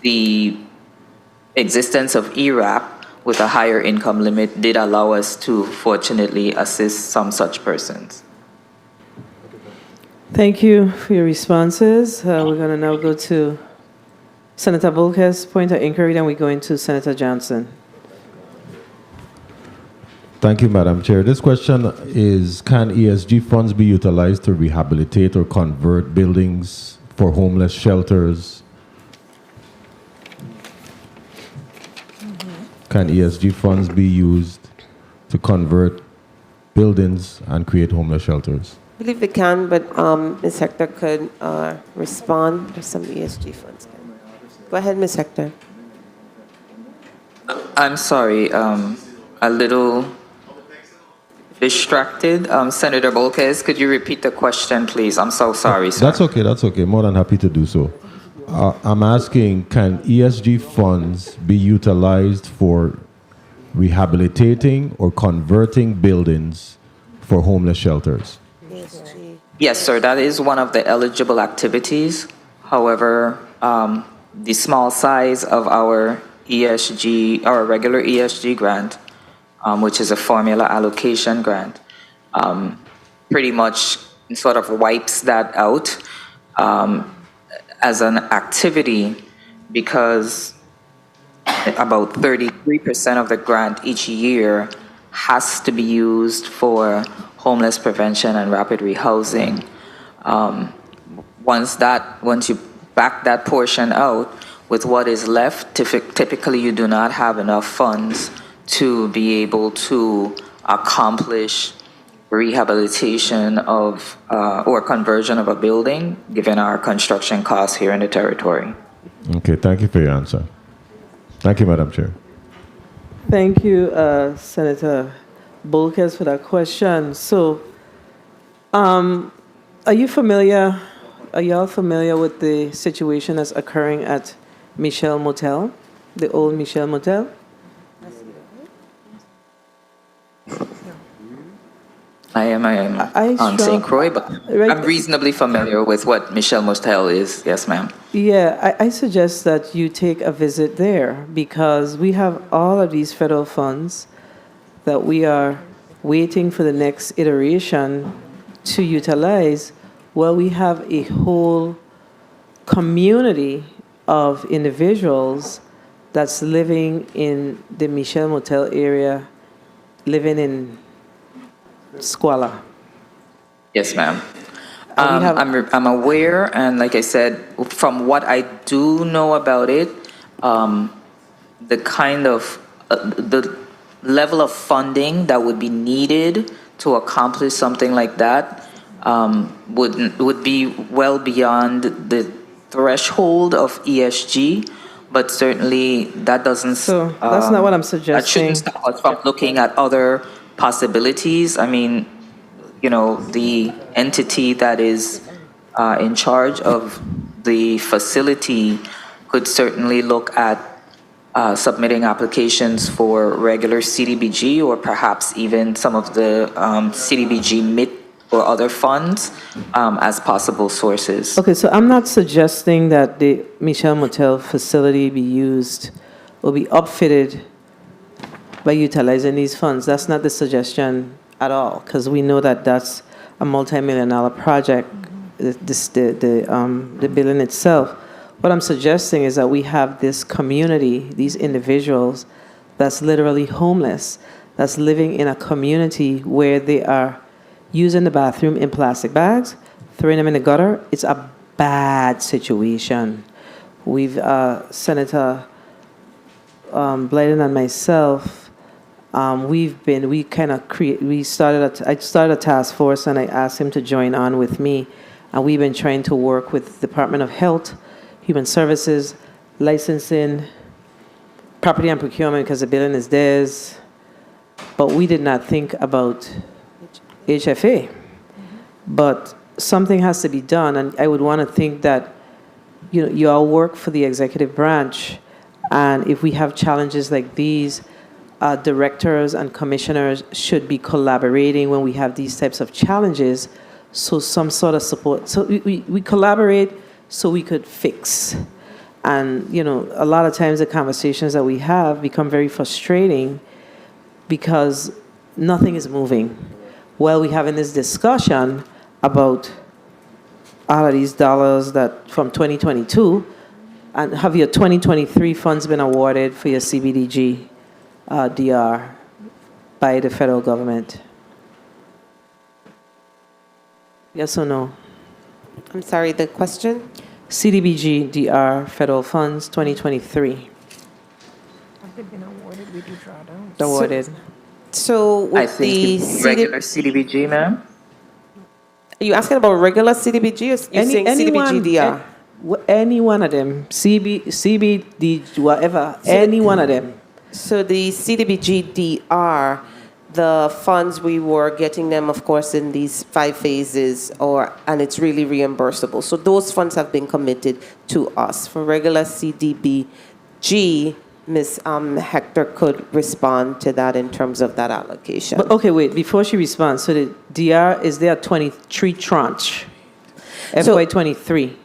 the existence of ERAP with a higher income limit did allow us to fortunately assist some such persons.
Thank you for your responses. We're going to now go to Senator Volquez's point of inquiry, then we go into Senator Johnson.
Thank you, Madam Chair. This question is, can ESG funds be utilized to rehabilitate or convert buildings for homeless shelters? Can ESG funds be used to convert buildings and create homeless shelters?
I believe they can, but Ms. Hector could respond. There's some ESG funds. Go ahead, Ms. Hector.
I'm sorry, a little distracted. Senator Volquez, could you repeat the question, please? I'm so sorry, sir.
That's okay. More than happy to do so. I'm asking, can ESG funds be utilized for rehabilitating or converting buildings for homeless shelters?
Yes, sir, that is one of the eligible activities. However, the small size of our ESG, our regular ESG grant, which is a formula allocation grant, pretty much sort of wipes that out as an activity, because about 33% of the grant each year has to be used for homeless prevention and rapid rehousing. Once you back that portion out, with what is left, typically you do not have enough funds to be able to accomplish rehabilitation of or conversion of a building, given our construction costs here in the territory.
Okay, thank you for your answer. Thank you, Madam Chair.
Thank you, Senator Bolkes, for that question. So, are y'all familiar with the situation that's occurring at Michelle Motel, the old Michelle Motel?
I am on St. Croix, but I'm reasonably familiar with what Michelle Motel is. Yes, ma'am.
Yeah, I suggest that you take a visit there because we have all of these federal funds that we are waiting for the next iteration to utilize. Well, we have a whole community of individuals that's living in the Michelle Motel area, living in squalor.
Yes, ma'am. I'm aware, and like I said, from what I do know about it, the kind of the level of funding that would be needed to accomplish something like that would be well beyond the threshold of ESG. But certainly that doesn't.
So that's not what I'm suggesting.
That shouldn't stop us from looking at other possibilities. I mean, you know, the entity that is in charge of the facility could certainly look at submitting applications for regular CDBG or perhaps even some of the CDBG MIT or other funds as possible sources.
Okay, so I'm not suggesting that the Michelle Motel facility be used or be upfitted by utilizing these funds. That's not the suggestion at all, because we know that that's a multi-million-dollar project, the building itself. What I'm suggesting is that we have this community, these individuals, that's literally homeless, that's living in a community where they are using the bathroom in plastic bags, throwing them in the gutter. It's a bad situation. We've, Senator Blyden and myself, I started a task force and I asked him to join on with me. And we've been trying to work with the Department of Health, Human Services, licensing, property and procurement because the building is theirs. But we did not think about HFA. But something has to be done, and I would want to think that, you know, you all work for the executive branch, and if we have challenges like these, directors and commissioners should be collaborating when we have these types of challenges, so some sort of support. So we collaborate so we could fix. And, you know, a lot of times the conversations that we have become very frustrating because nothing is moving. While we're having this discussion about all of these dollars that from 2022, and have your 2023 funds been awarded for your CBDG DR by the federal government? Yes or no?
I'm sorry, the question?
CDBG DR federal funds 2023.
Have they been awarded? We do draw down.
Awarded.
So
I
with
think
the
it's regular CDBG, ma'am.
Are you asking about regular CDBG or you're saying CDBG DR?
Any one of them, CBD, whatever, any one of them.
So the CDBG DR, the funds we were getting them, of course, in these 5 phases, and it's really reimbursable. So those funds have been committed to us. For regular CDBG, Ms. Hector could respond to that in terms of that allocation.
But okay, wait, before she responds, so the DR, is there a 23 tranche? FY 23?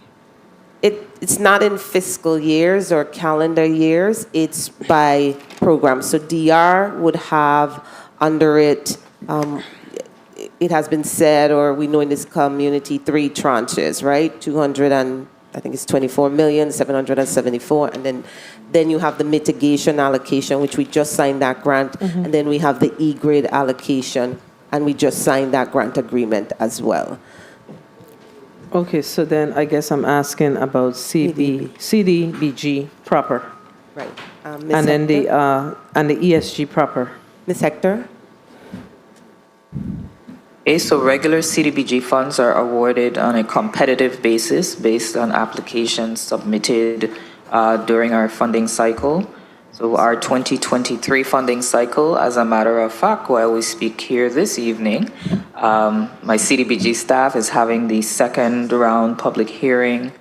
It's not in fiscal years or calendar years, it's by program. So DR would have under it, it has been said, or we know in this community, 3 tranches, right? 200 and I think it's 24,774,000, and then you have the mitigation allocation, which we just signed that grant, and then we have the E-grade allocation, and we just signed that grant agreement as well.
Okay, so then I guess I'm asking about CDBG proper.
Right.
And then the ESG proper.
Ms. Hector?
Okay, so regular CDBG funds are awarded on a competitive basis based on applications submitted during our funding cycle. So our 2023 funding cycle, as a matter of fact, while we speak here this evening, my CDBG staff is having the second round public hearing.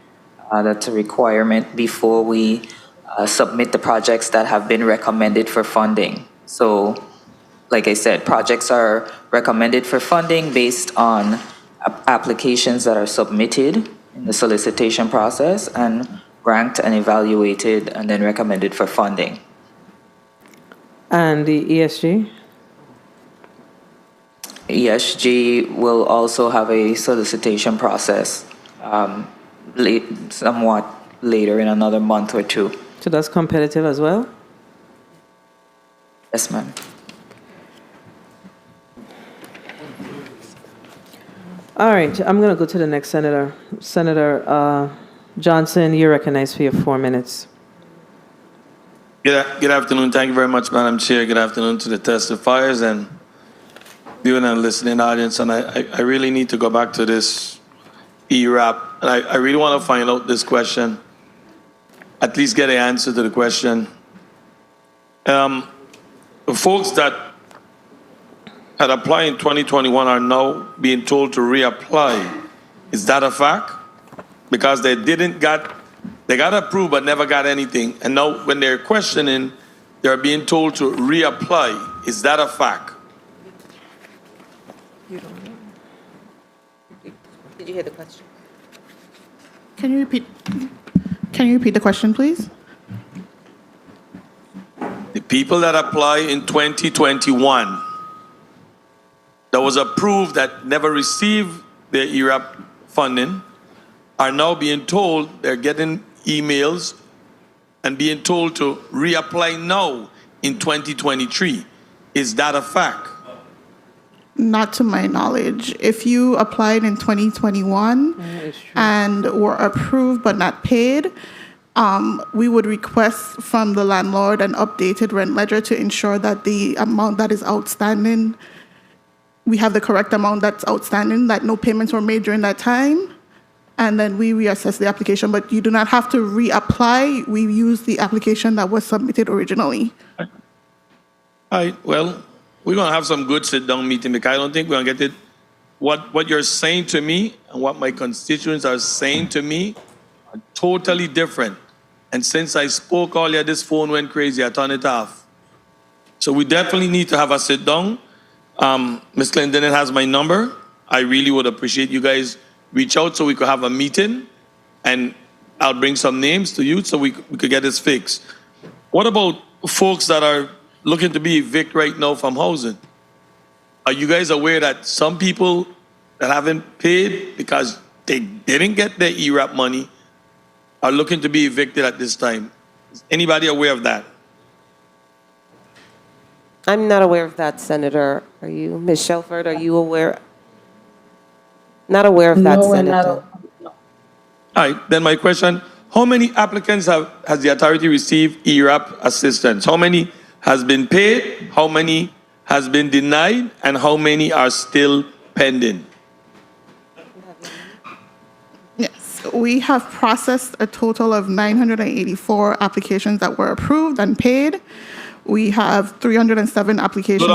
That's a requirement before we submit the projects that have been recommended for funding. So, like I said, projects are recommended for funding based on applications that are submitted in the solicitation process and ranked and evaluated and then recommended for funding.
And the ESG?
ESG will also have a solicitation process somewhat later in another month or two.
So that's competitive as well?
Yes, ma'am.
All right, I'm going to go to the next senator. Senator Johnson, you're recognized for your 4 minutes.
Good afternoon. Thank you very much, Madam Chair. Good afternoon to the testifiers and viewing and listening audience. And I really need to go back to this ERAP. And I really want to find out this question, at least get an answer to the question. The folks that had applied in 2021 are now being told to reapply. Is that a fact? Because they got approved but never got anything. And now when they're questioning, they're being told to reapply. Is that a fact?
Did you hear the question?
Can you repeat the question, please?
The people that apply in 2021 that was approved that never received their ERAP funding are now being told, they're getting emails and being told to reapply now in 2023. Is that a fact?
Not to my knowledge. If you applied in 2021 and were approved but not paid, we would request from the landlord an updated rent ledger to ensure that the amount that is outstanding, we have the correct amount that's outstanding, that no payments were made during that time, and then we reassess the application. But you do not have to reapply. We use the application that was submitted originally.
All right, well, we're going to have some good sit-down meeting because I don't think we're going to get it. What you're saying to me and what my constituents are saying to me are totally different. And since I spoke earlier, this phone went crazy. I turned it off. So we definitely need to have a sit-down. Ms. Clendenin has my number. I really would appreciate you guys reach out so we could have a meeting, and I'll bring some names to you so we could get this fixed. What about folks that are looking to be evicted right now from housing? Are you guys aware that some people that haven't paid because they didn't get their ERAP money are looking to be evicted at this time? Is anybody aware of that?
I'm not aware of that, Senator. Are you? Ms. Shelford, are you aware? Not aware of that,
No, we're
Senator.
not.
All right, then my question, how many applicants has the authority received ERAP assistance? How many has been paid? How many has been denied? And how many are still pending?
Yes, we have processed a total of 984 applications that were approved and paid. We have 307 applications.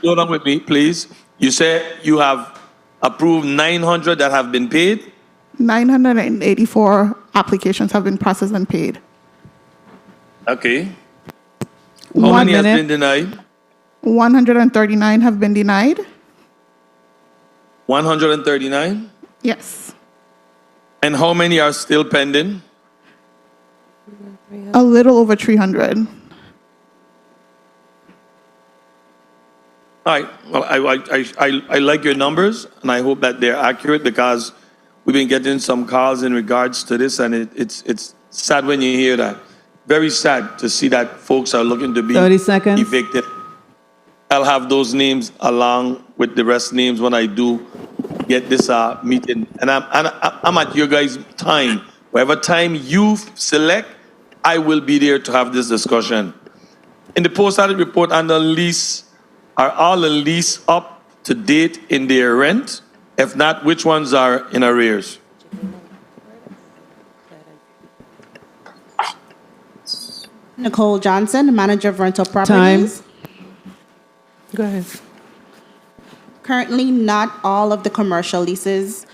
Slow down with me, please. You said you have approved 900 that have been paid?
984 applications have been processed and paid.
Okay. How many has been denied?
139 have been denied.
139?
Yes.
And how many are still pending?
A little over 300.
All right. Well, I like your numbers, and I hope that they're accurate because we've been getting some calls in regards to this, and it's sad when you hear that. Very sad to see that folks are looking to be
30 seconds.
evicted. I'll have those names along with the rest names when I do get this meeting. And I'm at your guys' time. Whatever time you select, I will be there to have this discussion. In the post-audit report on the lease, are all the lease up to date in their rent? If not, which ones are in arrears?
Nicole Johnson, Manager of Rental Properties.
Go ahead.
Currently, not all of the commercial leases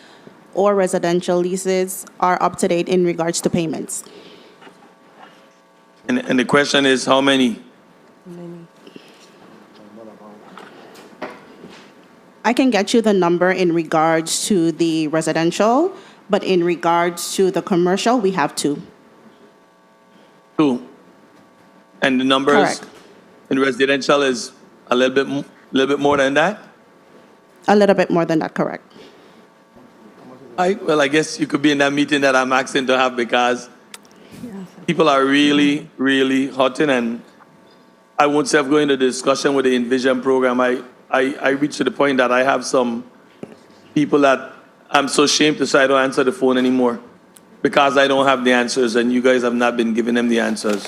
or residential leases are up to date in regards to payments.
And the question is, how many?
I can get you the number in regards to the residential, but in regards to the commercial, we have 2.
2. And the numbers
Correct.
in residential is a little bit more than that?
A little bit more than that, correct.
Well, I guess you could be in that meeting that I'm asking to have, because people are really, really hurting. And I won't say I'm going to the discussion with the Envision program. I reached to the point that I have some people that I'm so ashamed to say I don't answer the phone anymore because I don't have the answers, and you guys have not been giving them the answers.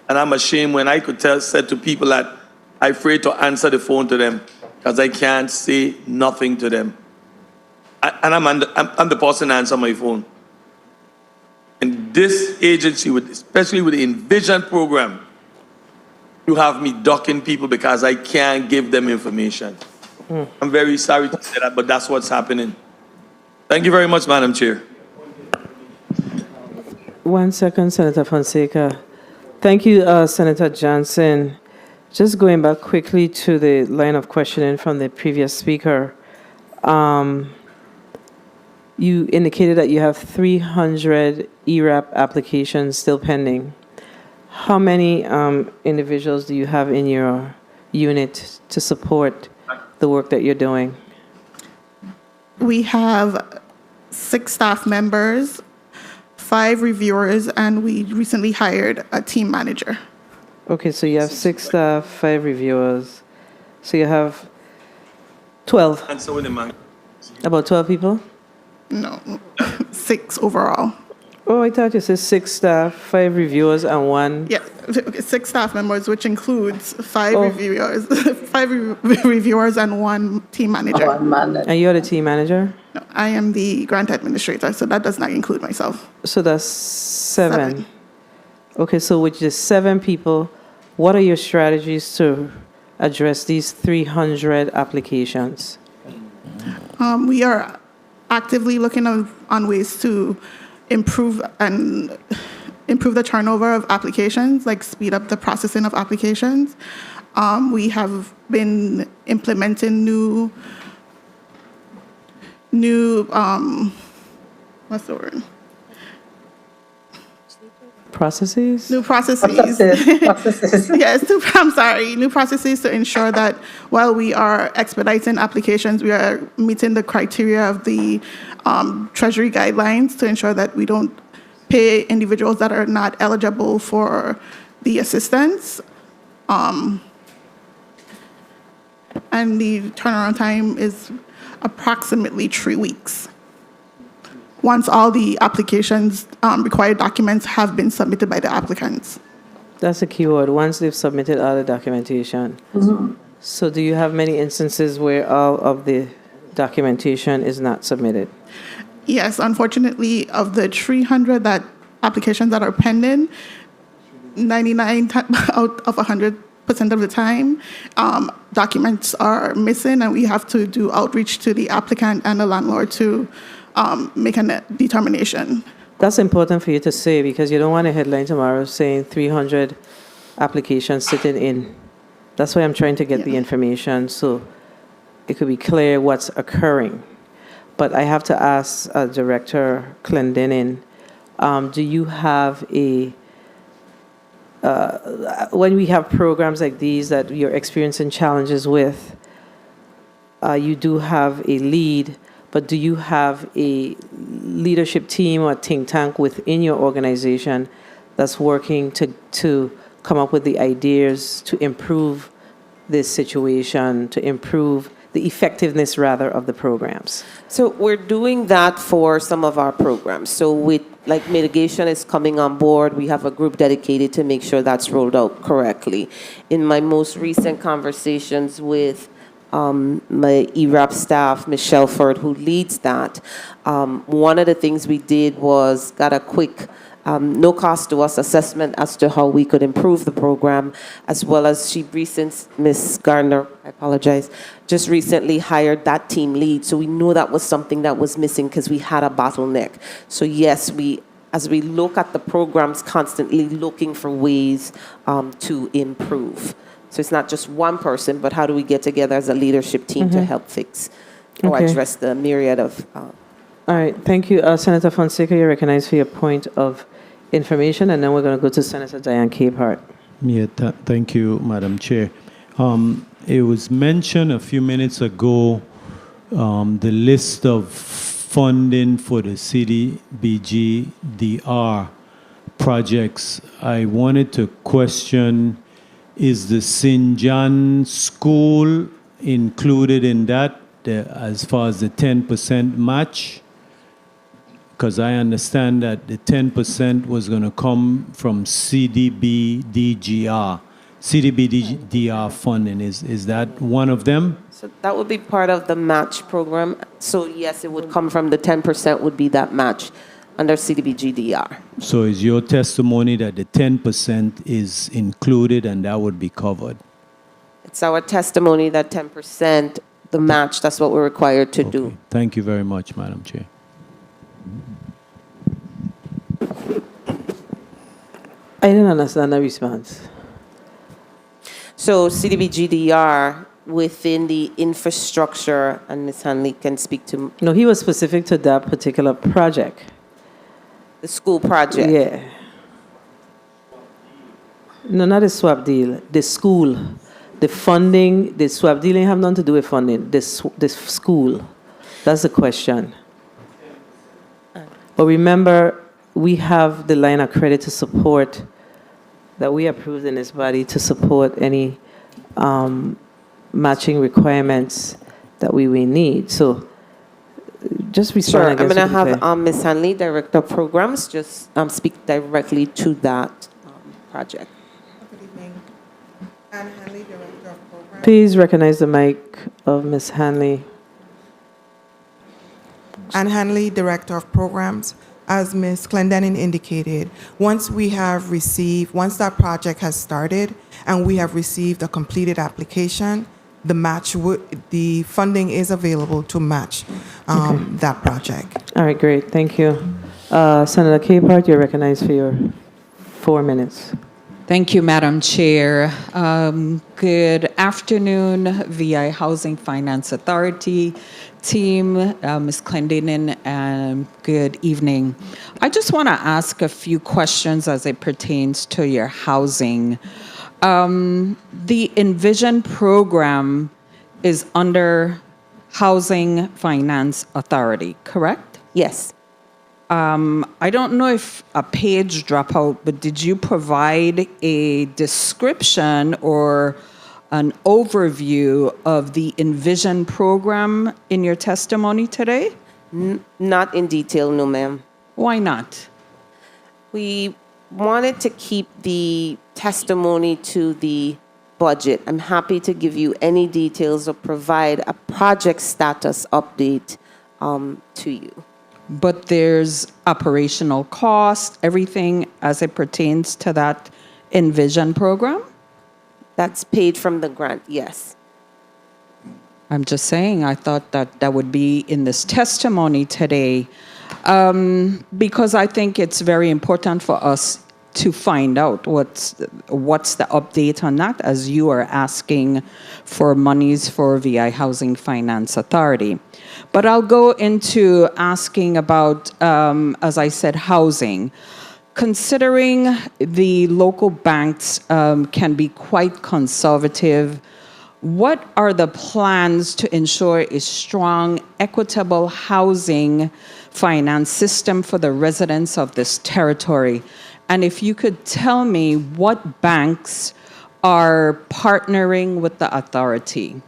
And I'm ashamed when I could said to people that I'm afraid to answer the phone to them because I can't say nothing to them. I'm the person to answer my phone. And this agency, especially with the Envision program, you have me ducking people because I can't give them information. I'm very sorry to say that, but that's what's happening. Thank you very much, Madam Chair.
1 second, Senator Fonseca. Thank you, Senator Johnson. Just going back quickly to the line of questioning from the previous speaker. You indicated that you have 300 ERAP applications still pending. How many individuals do you have in your unit to support the work that you're doing?
We have 6 staff members, 5 reviewers, and we recently hired a team manager.
Okay, so you have 6 staff, 5 reviewers. So you have 12.
And so with the man.
About 12 people?
No, 6 overall.
Oh, I thought you said 6 staff, 5 reviewers, and 1.
Yeah, 6 staff members, which includes 5 reviewers, 5 reviewers, and 1 team manager.
And you're the team manager?
No, I am the grant administrator, so that does not include myself.
So that's 7. Okay, so with just 7 people, what are your strategies to address these 300 applications?
We are actively looking on ways to improve the turnover of applications, like speed up the processing of applications. We have been implementing new what's the word?
Processes?
New processes. Yes, new processes to ensure that while we are expediting applications, we are meeting the criteria of the Treasury guidelines to ensure that we don't pay individuals that are not eligible for the assistance. And the turnaround time is approximately 3 weeks. Once all the applications, required documents have been submitted by the applicants.
That's a key word, once they've submitted all the documentation. So do you have many instances where all of the documentation is not submitted?
Yes, unfortunately, of the 300 applications that are pending, 99 out of 100% of the time, documents are missing, and we have to do outreach to the applicant and the landlord to make a determination.
That's important for you to say, because you don't want a headline tomorrow saying 300 applications sitting in. That's why I'm trying to get the information so it could be clear what's occurring. But I have to ask Director Clendenin, do you have when we have programs like these that you're experiencing challenges with, you do have a lead, but do you have a leadership team or think tank within your organization that's working to come up with the ideas to improve this situation, to improve the effectiveness, rather, of the programs?
So we're doing that for some of our programs. So with like mitigation is coming on board. We have a group dedicated to make sure that's rolled out correctly. In my most recent conversations with my ERAP staff, Ms. Shelford, who leads that, one of the things we did was got a quick no cost to us assessment as to how we could improve the program, as well as Ms. Gardner, I apologize, just recently hired that team lead. So we know that was something that was missing because we had a bottleneck. So yes, as we look at the programs, constantly looking for ways to improve. So it's not just one person, but how do we get together as a leadership team to help fix or address the myriad of...
All right, thank you. Senator Fonseca, you're recognized for your point of information, and then we're going to go to Senator Diane Capehart.
Yeah, thank you, Madam Chair. It was mentioned a few minutes ago, the list of funding for the CDBG-DR projects. I wanted to question, is the St. John School included in that as far as the 10% match? Because I understand that the 10% was going to come from CDBDGR funding. Is that one of them?
So that would be part of the match program. So yes, it would come from the 10% would be that match under CDBG-DR.
So is your testimony that the 10% is included and that would be covered?
It's our testimony that 10%, the match, that's what we're required to do.
Thank you very much, Madam Chair.
I didn't understand the response.
So CDBG-DR within the infrastructure, and Ms. Hanley can speak to...
No, he was specific to that particular project.
The school project?
Yeah. No, not the swap deal. The school. The funding, the swap deal have nothing to do with funding. The school. That's the question. But remember, we have the line of credit to support that we approved in this body to support any matching requirements that we will need. So just respond.
Sure, I'm going to have Ms. Hanley, Director of Programs, just speak directly to that project.
Good evening. Anne Hanley, Director of Programs.
Please recognize the mic of Ms. Hanley.
Anne Hanley, Director of Programs. As Ms. Clendenin indicated, once that project has started and we have received a completed application, the funding is available to match that project.
All right, great. Thank you. Senator Capehart, you're recognized for your 4 minutes.
Thank you, Madam Chair. Good afternoon, VI Housing Finance Authority team, Ms. Clendenin, and good evening. I just want to ask a few questions as it pertains to your housing. The Envision program is under Housing Finance Authority, correct?
Yes.
I don't know if a page dropped out, but did you provide a description or an overview of the Envision program in your testimony today?
Not in detail, no, ma'am.
Why not?
We wanted to keep the testimony to the budget. I'm happy to give you any details or provide a project status update to you.
But there's operational cost, everything as it pertains to that Envision program?
That's paid from the grant, yes.
I'm just saying, I thought that would be in this testimony today, because I think it's very important for us to find out what's the update on that, as you are asking for monies for VI Housing Finance Authority. But I'll go into asking about, as I said, housing. Considering the local banks can be quite conservative, what are the plans to ensure a strong, equitable housing finance system for the residents of this territory? And if you could tell me what banks are partnering with the authority.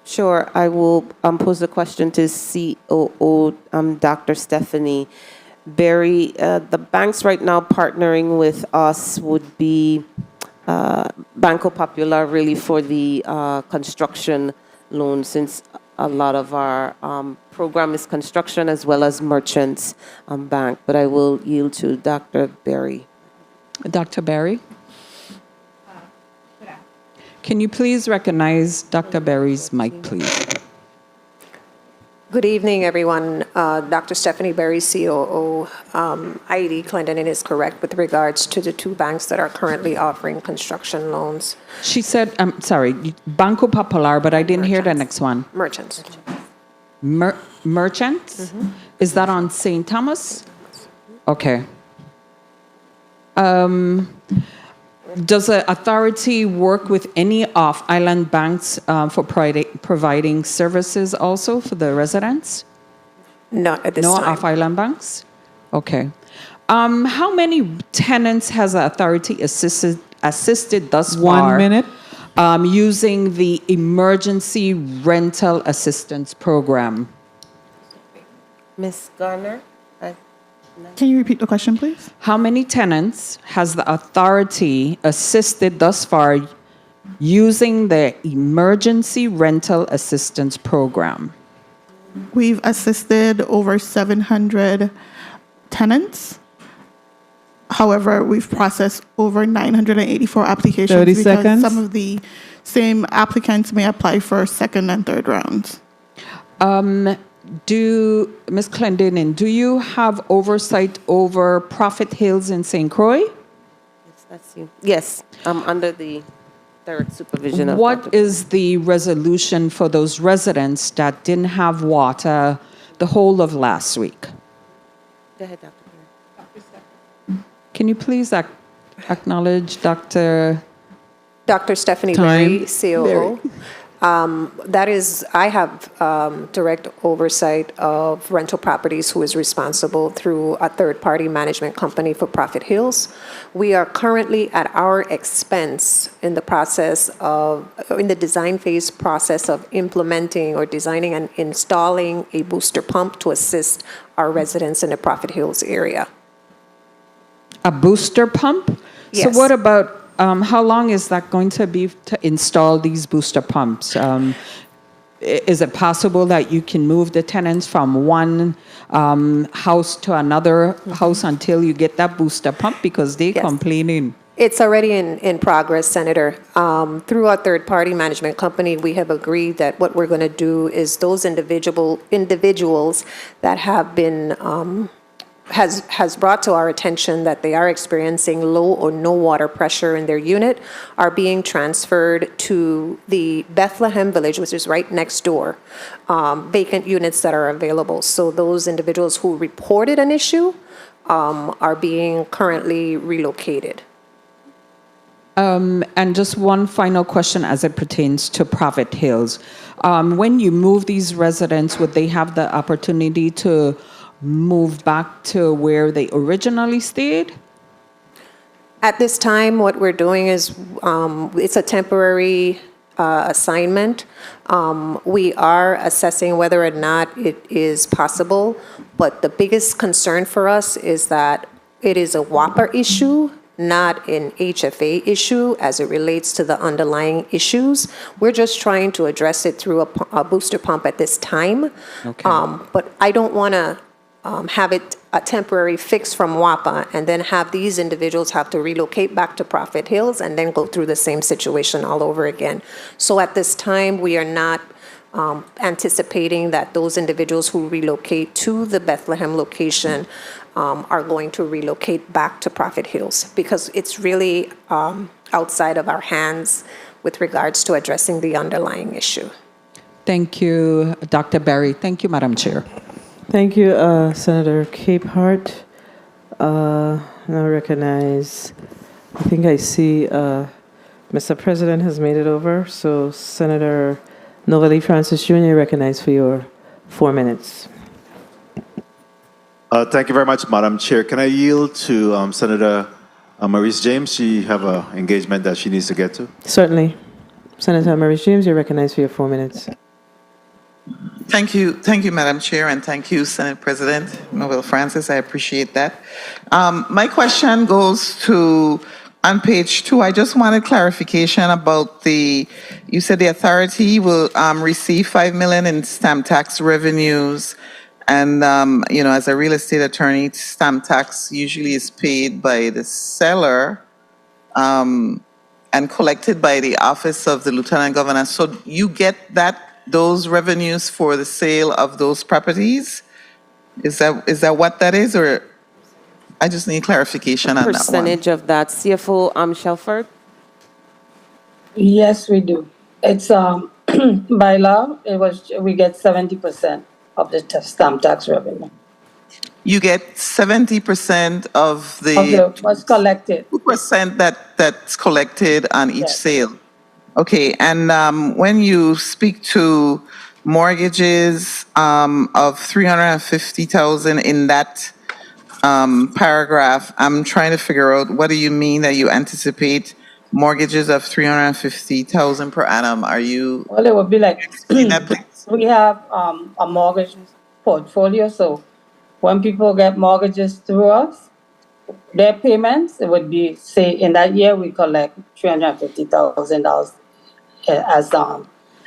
Sure, I will pose the question to COO Dr. Stephanie. Barry, the banks right now partnering with us would be Banco Popular, really, for the construction loan, since a lot of our program is construction as well as merchants bank. But I will yield to Dr. Barry.
Dr. Barry? Can you please recognize Dr. Barry's mic, please?
Good evening, everyone. Dr. Stephanie Berry, COO. ID Clendenin is correct with regards to the two banks that are currently offering construction loans.
She said, I'm sorry, Banco Popular, but I didn't hear the next one.
Merchants.
Merchants? Is that on St. Thomas? Okay. Does the authority work with any off-island banks for providing services also for the residents?
Not at this time.
No off-island banks? Okay. How many tenants has the authority assisted thus far?
1 minute.
Using the emergency rental assistance program?
Ms. Garner?
Can you repeat the question, please?
How many tenants has the authority assisted thus far using the emergency rental assistance program?
We've assisted over 700 tenants. However, we've processed over 984 applications
30
because
seconds.
some of the same applicants may apply for second and third rounds.
Ms. Clendenin, do you have oversight over Prophet Hills in St. Croix?
Yes, that's you. Yes, under the direct supervision of
What
Dr.
is the resolution for those residents that didn't have water the whole of last week?
Go ahead, Dr.
Can you please acknowledge Dr.
Dr. Stephanie
Time.
Berry, COO. That is, I have direct oversight of rental properties who is responsible through a third-party management company for Prophet Hills. We are currently at our expense in the design phase process of implementing or designing and installing a booster pump to assist our residents in the Prophet Hills area.
A booster pump?
Yes.
So what about, how long is that going to be to install these booster pumps? Is it possible that you can move the tenants from one house to another house until you get that booster pump because they're complaining?
It's already in progress, Senator. Through our third-party management company, we have agreed that what we're going to do is those individuals that have been has brought to our attention that they are experiencing low or no water pressure in their unit are being transferred to the Bethlehem Village, which is right next door, vacant units that are available. So those individuals who reported an issue are being currently relocated.
And just one final question as it pertains to Prophet Hills. When you move these residents, would they have the opportunity to move back to where they originally stayed?
At this time, what we're doing is it's a temporary assignment. We are assessing whether or not it is possible, but the biggest concern for us is that it is a WAPA issue, not an HFA issue as it relates to the underlying issues. We're just trying to address it through a booster pump at this time.
Okay.
But I don't want to have it a temporary fix from WAPA and then have these individuals have to relocate back to Prophet Hills and then go through the same situation all over again. So at this time, we are not anticipating that those individuals who relocate to the Bethlehem location are going to relocate back to Prophet Hills because it's really outside of our hands with regards to addressing the underlying issue.
Thank you, Dr. Berry. Thank you, Madam Chair.
Thank you, Senator Capehart. Now recognize, I think I see Mr. President has made it over. So Senator Novalie Francis Jr., recognized for your 4 minutes.
Thank you very much, Madam Chair. Can I yield to Senator Maurice James? She have an engagement that she needs to get to.
Certainly. Senator Maurice James, you're recognized for your 4 minutes.
Thank you, Madam Chair, and thank you, Senate President Noel Francis. I appreciate that. My question goes to, on page 2, I just wanted clarification about you said the authority will receive $5 million in stamp tax revenues. And, as a real estate attorney, stamp tax usually is paid by the seller and collected by the office of the Lieutenant Governor. So you get those revenues for the sale of those properties? Is that what that is, or I just need clarification on that one?
Percentage of that, CFO Shelford?
Yes, we do. It's by law, we get 70% of the stamp tax revenue.
You get 70% of the
what's collected.
2% that's collected on each sale. Okay, and when you speak to mortgages of 350,000 in that paragraph, I'm trying to figure out, what do you mean that you anticipate mortgages of 350,000 per annum? Are you?
Well, it would be like we have a mortgage portfolio, so when people get mortgages through us, their payments, it would be, say, in that year we collect $350,000 as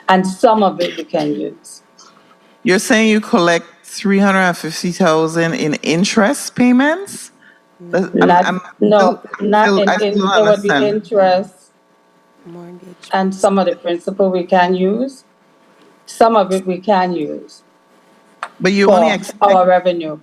and some of it we can use.
You're saying you collect 350,000 in interest payments?
Not in it would be interest, mortgage, and some of the principal we can use. Some of it we can use.
But you only expect
our revenue.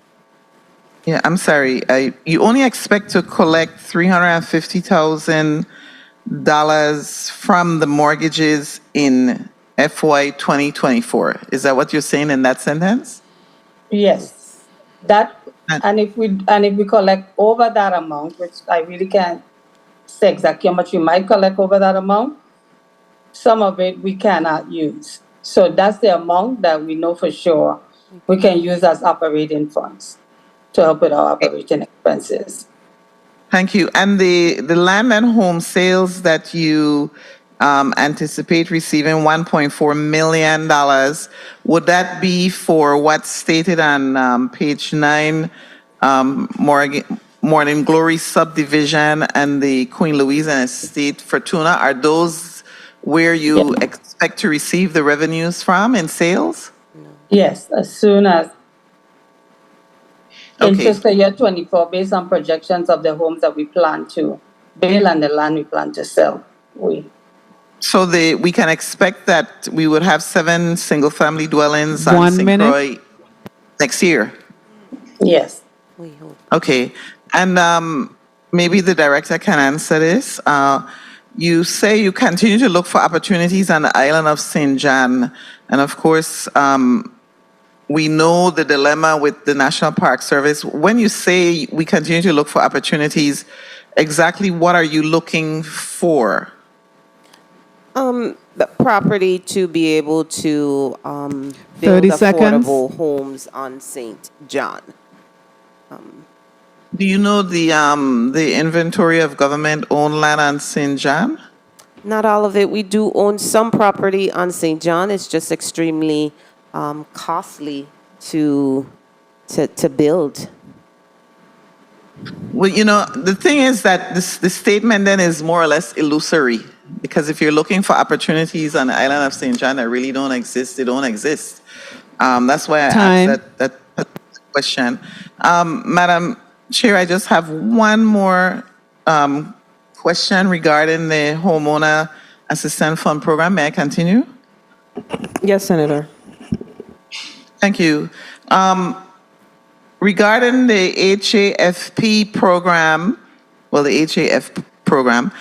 Yeah, I'm sorry. You only expect to collect $350,000 from the mortgages in FY 2024. Is that what you're saying in that sentence?
Yes. And if we collect over that amount, which I really can't say exactly how much we might collect over that amount, some of it we cannot use. So that's the amount that we know for sure we can use as operating funds to help with our operating expenses.
Thank you. And the land and home sales that you anticipate receiving $1.4 million, would that be for what's stated on page 9, Morning Glory subdivision and the Queen Louisa Estate Fortuna? Are those where you expect to receive the revenues from in sales?
Yes, as soon as in fiscal year 24, based on projections of the homes that we plan to build and the land we plan to sell.
So we can expect that we would have 7 single-family dwellings on St. Croix next year?
Yes.
Okay. And maybe the director can answer this. You say you continue to look for opportunities on the island of St. John. And of course, we know the dilemma with the National Park Service. When you say we continue to look for opportunities, exactly what are you looking for?
The property to be able to build
30 seconds.
affordable homes on St. John.
Do you know the inventory of government-owned land on St. John?
Not all of it. We do own some property on St. John. It's just extremely costly to build.
Well, the thing is that the statement then is more or less illusory, because if you're looking for opportunities on the island of St. John that really don't exist, they don't exist. That's why I asked that question. Madam Chair, I just have one more question regarding the Homeowner Assistance Fund program. May I continue?
Yes, Senator.
Thank you. Regarding the HAFP program, the HAF program,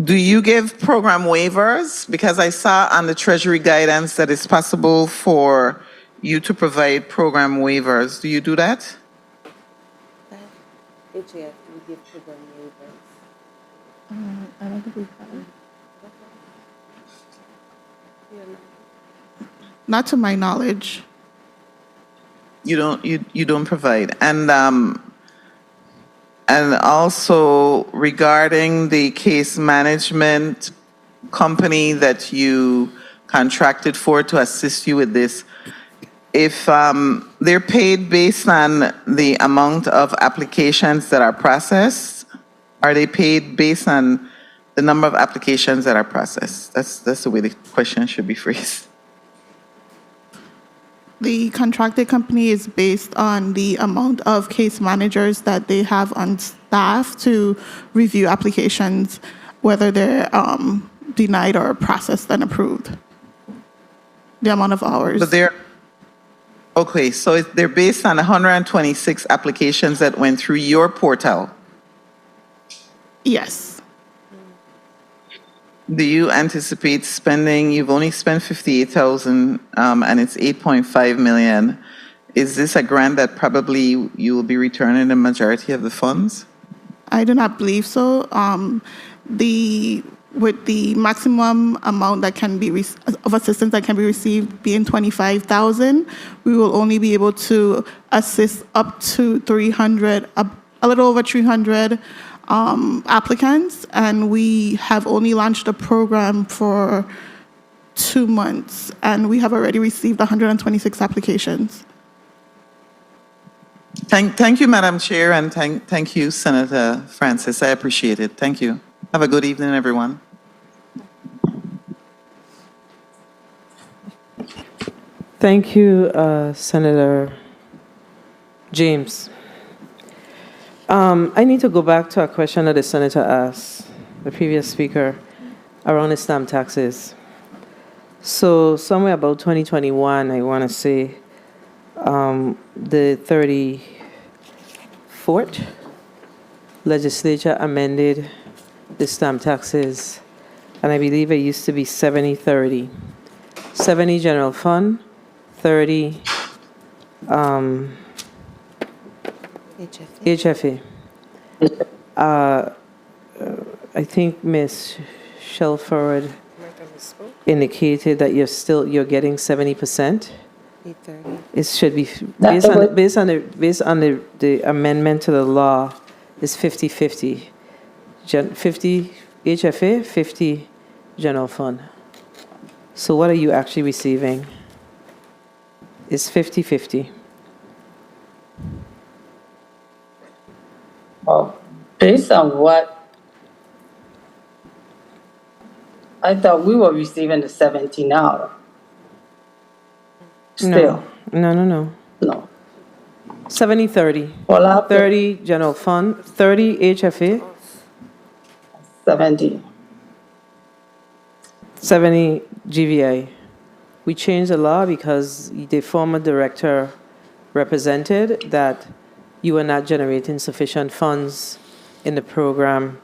do you give program waivers? Because I saw on the Treasury guidance that it's possible for you to provide program waivers. Do you do that?
HAF, we give program waivers.
I don't think we have. Not to my knowledge.
You don't provide. And also regarding the case management company that you contracted for to assist you with this, if they're paid based on the amount of applications that are processed, are they paid based on the number of applications that are processed? That's the way the question should be phrased.
The contracted company is based on the amount of case managers that they have on staff to review applications, whether they're denied or processed and approved. The amount of hours.
But they're okay. So they're based on 126 applications that went through your portal.
Yes.
Do you anticipate spending? You've only spent 58,000, and it's 8.5 million. Is this a grant that probably you will be returning the majority of the funds?
I do not believe so. With the maximum amount that can be of assistance that can be received being 25,000, we will only be able to assist up to 300, a little over 300 applicants, and we have only launched a program for 2 months, and we have already received 126 applications.
Thank you, Madam Chair, and thank you, Senator Francis. I appreciate it. Thank you. Have a good evening, everyone.
Thank you, Senator James. I need to go back to a question that the senator asked, the previous speaker, around the stamp taxes. So somewhere about 2021, I want to say, the 34th legislature amended the stamp taxes, and I believe it used to be 70-30. 70 general fund, 30 HFA. I think Ms. Shelford indicated that you're getting 70%. It should be based on the amendment to the law is 50-50. 50 HFA, 50 general fund. So what are you actually receiving? It's 50-50.
Based on what I thought we were receiving the 17 hour. Still.
No. 70-30.
Well,
30 general fund, 30 HFA.
70
GVI. We changed the law because the former director represented that you were not generating sufficient funds in the program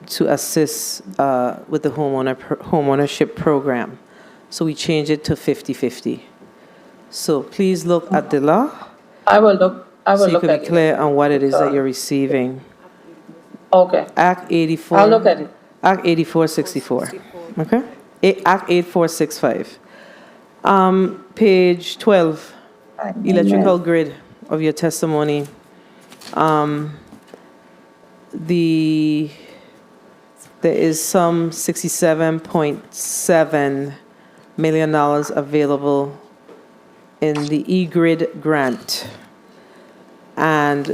to assist with the homeownership program. So we changed it to 50-50. So please look at the law.
I will look
so you
look
can
at
be clear
it.
on what it is that you're receiving.
Okay.
Act 84.
I'll look at it.
Act 8464. Okay? Act 8465. Page 12, electrical grid of your testimony. There is some $67.7 million available in the e-grid grant, and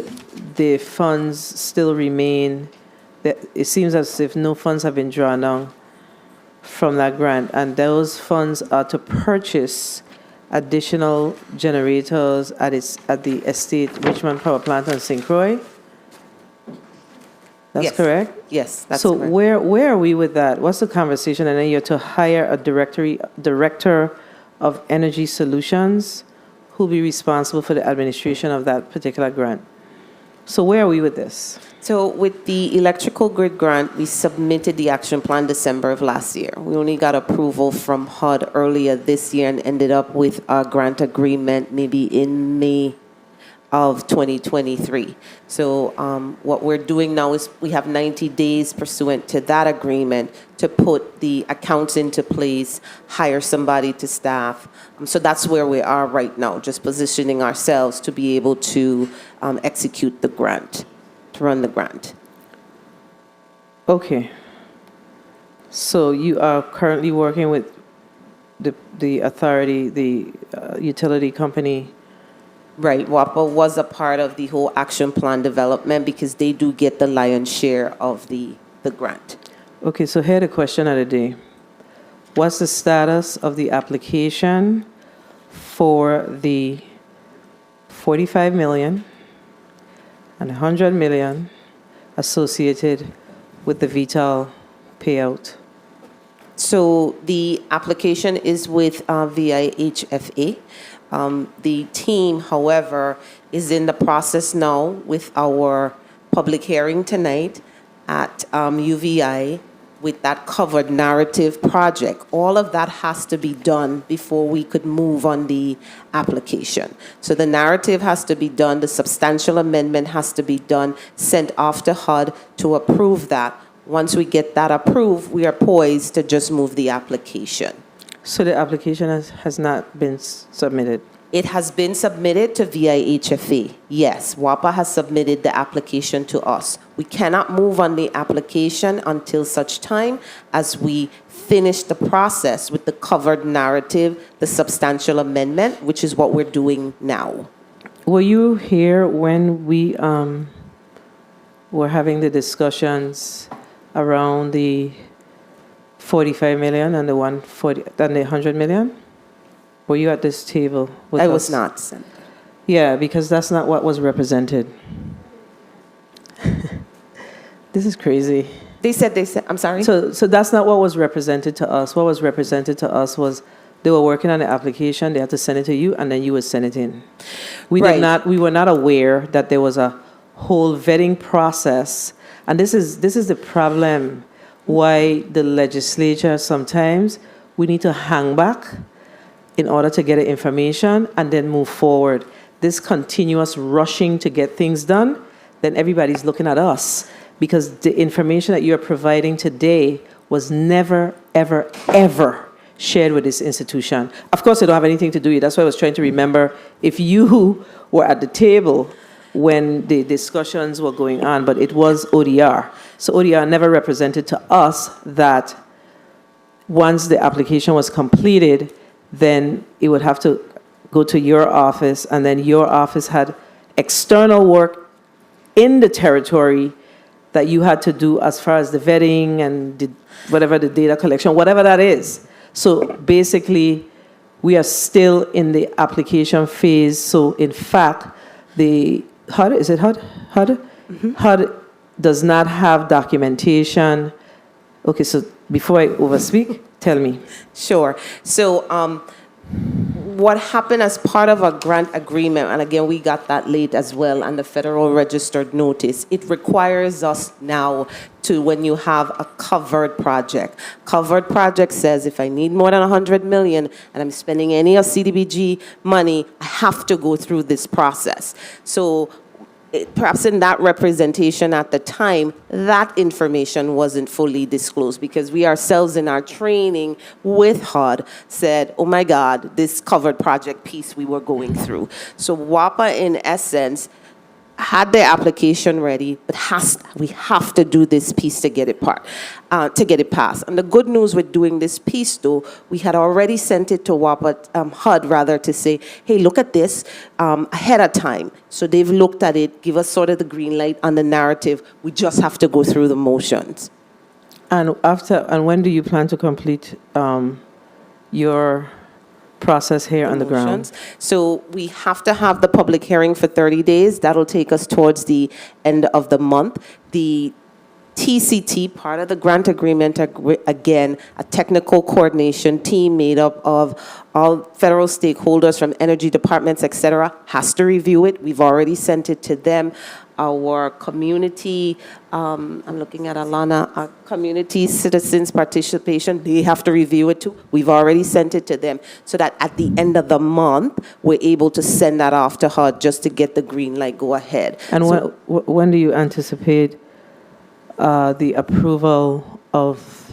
the funds still remain. It seems as if no funds have been drawn down from that grant, and those funds are to purchase additional generators at the estate Richmond Power Plant on St. Croix. That's
Yes.
correct?
Yes, that's
so
correct.
where are we with that? What's the conversation? And then you're to hire a director of energy solutions who'll be responsible for the administration of that particular grant. So where are we with this?
So with the electrical grid grant, we submitted the action plan December of last year. We only got approval from HUD earlier this year and ended up with a grant agreement maybe in May of 2023. So what we're doing now is we have 90 days pursuant to that agreement to put the accounts into place, hire somebody to staff. So that's where we are right now, just positioning ourselves to be able to execute the grant, to run the grant.
Okay. So you are currently working with the authority, the utility company.
Right, WAPA was a part of the whole action plan development because they do get the lion's share of the grant.
Okay, so here the question of the day. What's the status of the application for the 45 million and 100 million associated with the VITAL payout?
So the application is with VIHFA. The team, however, is in the process now with our public hearing tonight at UVI with that covered narrative project. All of that has to be done before we could move on the application. So the narrative has to be done, the substantial amendment has to be done, sent off to HUD to approve that. Once we get that approved, we are poised to just move the application.
So the application has not been submitted?
It has been submitted to VIHFA. Yes, WAPA has submitted the application to us. We cannot move on the application until such time as we finish the process with the covered narrative, the substantial amendment, which is what we're doing now.
Were you here when we were having the discussions around the 45 million and the 100 million? Were you at this table with us?
I was not, Senator.
Yeah, because that's not what was represented. This is crazy.
They said, I'm sorry?
So that's not what was represented to us. What was represented to us was they were working on the application, they had to send it to you, and then you would send it in. We were not aware that there was a whole vetting process. And this is the problem why the legislature sometimes we need to hang back in order to get the information and then move forward. This continuous rushing to get things done, then everybody's looking at us because the information that you're providing today was never, ever, ever shared with this institution. Of course, they don't have anything to do with it. That's why I was trying to remember if you were at the table when the discussions were going on, but it was ODR. So ODR never represented to us that once the application was completed, then it would have to go to your office, and then your office had external work in the territory that you had to do as far as the vetting and whatever the data collection, whatever that is. So basically, we are still in the application phase. So in fact, the HUD, is it HUD? HUD? Mm-hmm. HUD does not have documentation. Okay, so before I overspeak, tell me.
Sure. So what happened as part of a grant agreement, and again, we got that late as well on the Federal Registered Notice, it requires us now to, when you have a covered project says if I need more than 100 million and I'm spending any of CDBG money, I have to go through this process. So perhaps in that representation at the time, that information wasn't fully disclosed because we ourselves in our training with HUD said, oh my God, this covered project piece we were going through. So WAPA in essence had the application ready, but we have to do this piece to get it passed. And the good news with doing this piece, though, we had already sent it to WAPA, HUD rather, to say, hey, look at this ahead of time. So they've looked at it, give us sort of the green light on the narrative. We just have to go through the motions.
And when do you plan to complete your process here on the ground?
So we have to have the public hearing for 30 days. That'll take us towards the end of the month. The TCT, part of the grant agreement, again, a technical coordination team made up of all federal stakeholders from energy departments, et cetera, has to review it. We've already sent it to them. Our community, I'm looking at Alana, our community citizens participation, they have to review it too. We've already sent it to them so that at the end of the month, we're able to send that off to HUD just to get the green light, go ahead.
And so, when do you anticipate the approval of?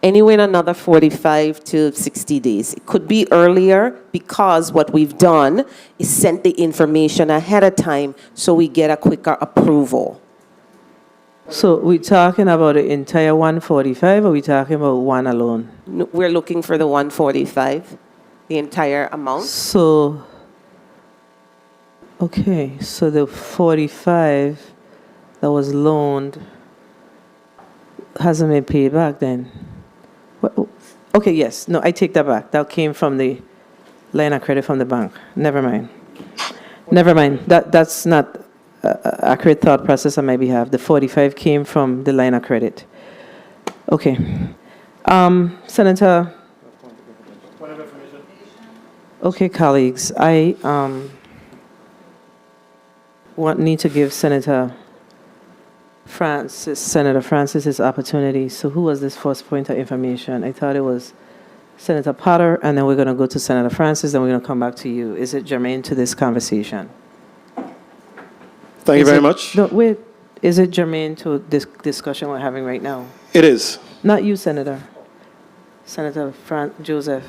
Anywhere in another 45 to 60 days. It could be earlier because what we've done is sent the information ahead of time so we get a quicker approval.
So we talking about the entire 145, or we talking about one alone?
We're looking for the 145, the entire amount.
So, okay, so the 45 that was loaned hasn't been paid back then? Okay, yes, no, I take that back. That came from the line of credit from the bank. Never mind. Never mind. That's not accurate thought process on my behalf. The 45 came from the line of credit. Okay. Senator. Okay, colleagues, I need to give Senator Francis his opportunity. So who was this first point of information? I thought it was Senator Potter, and then we're going to go to Senator Francis, and we're going to come back to you. Is it germane to this conversation?
Thank you very much.
No, wait. Is it germane to this discussion we're having right now?
It is.
Not you, Senator. Senator Joseph.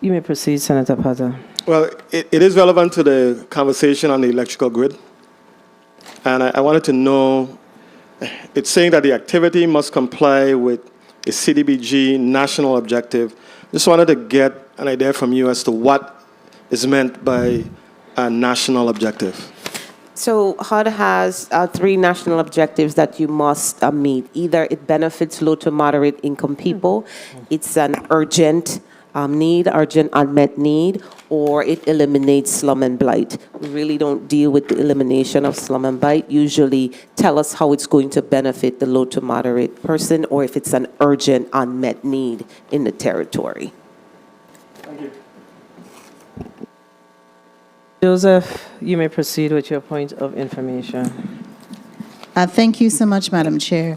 You may proceed, Senator Potter.
Well, it is relevant to the conversation on the electrical grid. And I wanted to know, it's saying that the activity must comply with a CDBG national objective. Just wanted to get an idea from you as to what is meant by a national objective.
So HUD has 3 national objectives that you must meet. Either it benefits low to moderate income people, it's an urgent need, urgent unmet need, or it eliminates slum and blight. We really don't deal with the elimination of slum and blight. Usually tell us how it's going to benefit the low to moderate person, or if it's an urgent unmet need in the territory.
Thank you.
Joseph, you may proceed with your point of information.
Thank you so much, Madam Chair.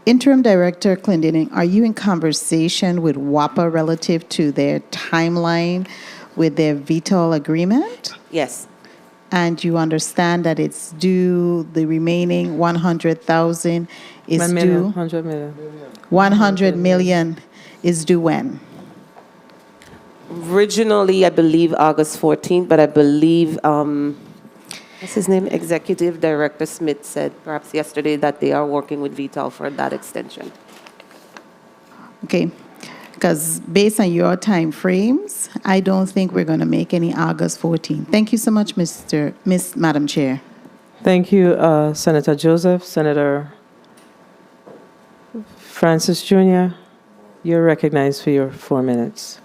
Interim Director Clendening, are you in conversation with WAPA relative to their timeline with their VTOL agreement?
Yes.
And you understand that it's due, the remaining 100,000 is
1 million,
due?
100 million.
100 million is due when?
Originally, I believe August 14th, but I believe, what's his name? Executive Director Smith said perhaps yesterday that they are working with VTOL for that extension.
Okay, because based on your time frames, I don't think we're going to make any August 14th. Thank you so much, Madam Chair.
Thank you, Senator Joseph. Senator Francis Jr., you're recognized for your 4 minutes.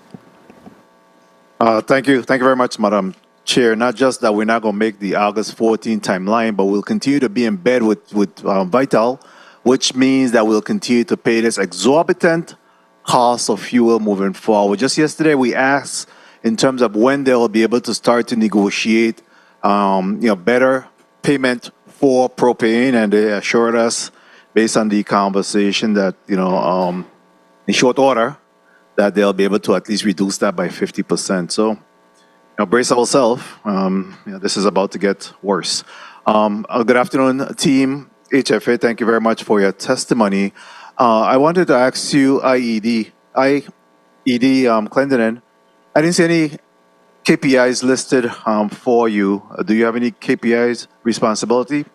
Thank you. Thank you very much, Madam Chair. Not just that we're not going to make the August 14 timeline, but we'll continue to be in bed with Vital, which means that we'll continue to pay this exorbitant cost of fuel moving forward. Just yesterday, we asked in terms of when they'll be able to start to negotiate, better payment for propane, and they assured us, based on the conversation, that in short order, that they'll be able to at least reduce that by 50%. So, brace ourselves. This is about to get worse. Good afternoon, team HFA. Thank you very much for your testimony. I wanted to ask you, IED Clendenin, I didn't see any KPIs listed for you. Do you have any KPIs responsibility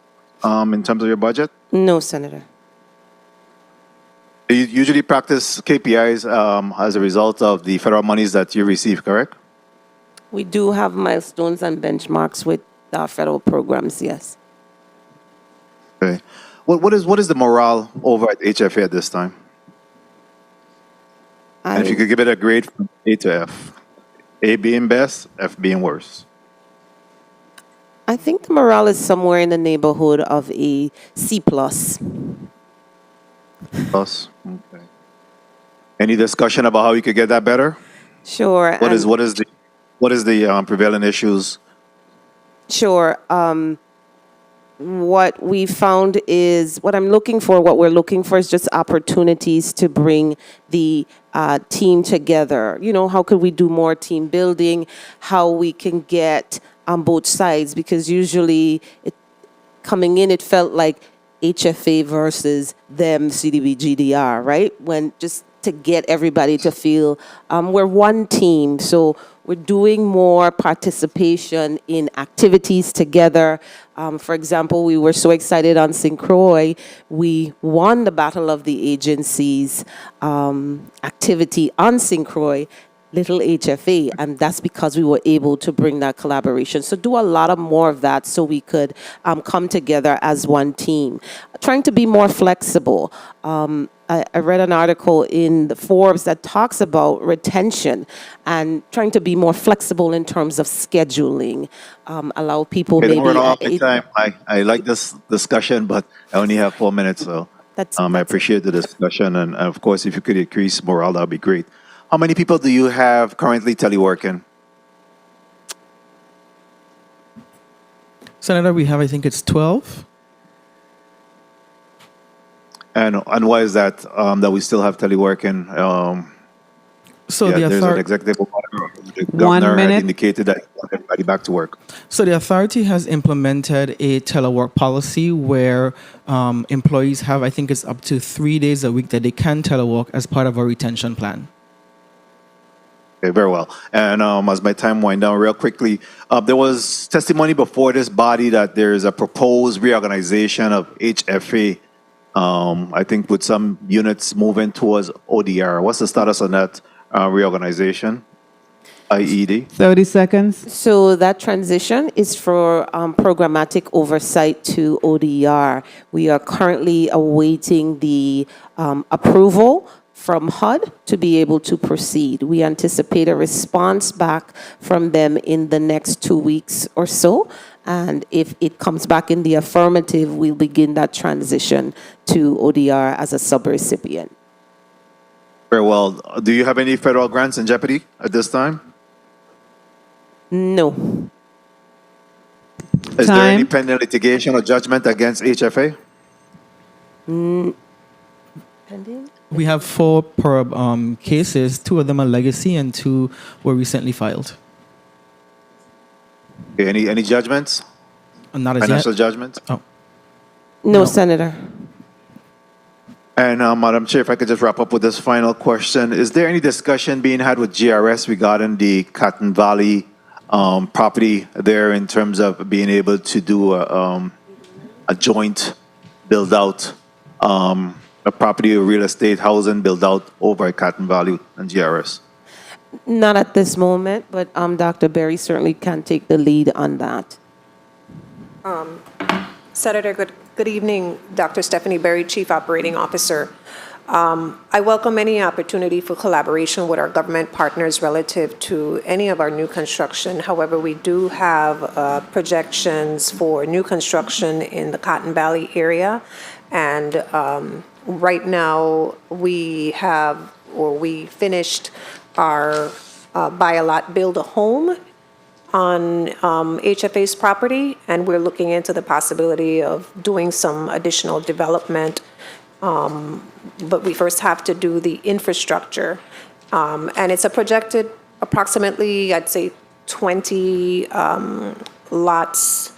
in terms of your budget?
No, Senator.
You usually practice KPIs as a result of the federal monies that you receive, correct?
We do have milestones and benchmarks with federal programs, yes.
Okay. What is the morale over at HFA at this time? And if you could give it a grade from A to F. A being best, F being worse.
I think the morale is somewhere in the neighborhood of a C+.
Plus. Okay. Any discussion about how you could get that better?
Sure.
What is the prevailing issues?
Sure. What we found is what we're looking for is just opportunities to bring the team together. How could we do more team building? How we can get on both sides, because usually coming in, it felt like HFA versus them, CDB, GDR, right? When just to get everybody to feel we're one team. So we're doing more participation in activities together. For example, we were so excited on St. Croix. We won the Battle of the Agencies activity on St. Croix, Little HFA, and that's because we were able to bring that collaboration. So do a lot of more of that so we could come together as one team. Trying to be more flexible. I read an article in the Forbes that talks about retention and trying to be more flexible in terms of scheduling. Allow people
Okay,
maybe...
don't run off the time. I like this discussion, but I only have 4 minutes, so I appreciate the discussion. And of course, if you could increase morale, that would be great. How many people do you have currently teleworking?
Senator, we have, I think it's 12.
And why is that, that we still have teleworking?
So
there's an executive order. The governor had indicated that he wanted everybody back to work.
So the authority has implemented a telework policy where employees have, I think it's up to 3 days a week that they can telework as part of a retention plan.
Okay, very well. And as my time winds down real quickly, there was testimony before this body that there is a proposed reorganization of HFA, I think with some units moving towards ODR. What's the status on that reorganization? IED?
30 seconds.
So that transition is for programmatic oversight to ODR. We are currently awaiting the approval from HUD to be able to proceed. We anticipate a response back from them in the next 2 weeks or so. And if it comes back in the affirmative, we'll begin that transition to ODR as a subrecipient.
Very well. Do you have any federal grants in jeopardy at this time?
No.
Is there any pending litigation or judgment against HFA?
Pending?
We have 4 cases. 2 of them are legacy and 2 were recently filed.
Okay, any judgments?
Not as
Financial
yet.
judgments?
Oh.
No, Senator.
And Madam Chair, if I could just wrap up with this final question. Is there any discussion being had with GRS regarding the Cotton Valley property there in terms of being able to do a joint build-out, a property or real estate housing build-out over at Cotton Valley and GRS?
Not at this moment, but Dr. Berry certainly can take the lead on that.
Senator, good evening. Dr. Stephanie Berry, Chief Operating Officer. I welcome any opportunity for collaboration with our government partners relative to any of our new construction. However, we do have projections for new construction in the Cotton Valley area. And right now, we finished our buy a lot, build a home on HFA's property, and we're looking into the possibility of doing some additional development. But we first have to do the infrastructure. And it's a projected approximately, I'd say, 20 lots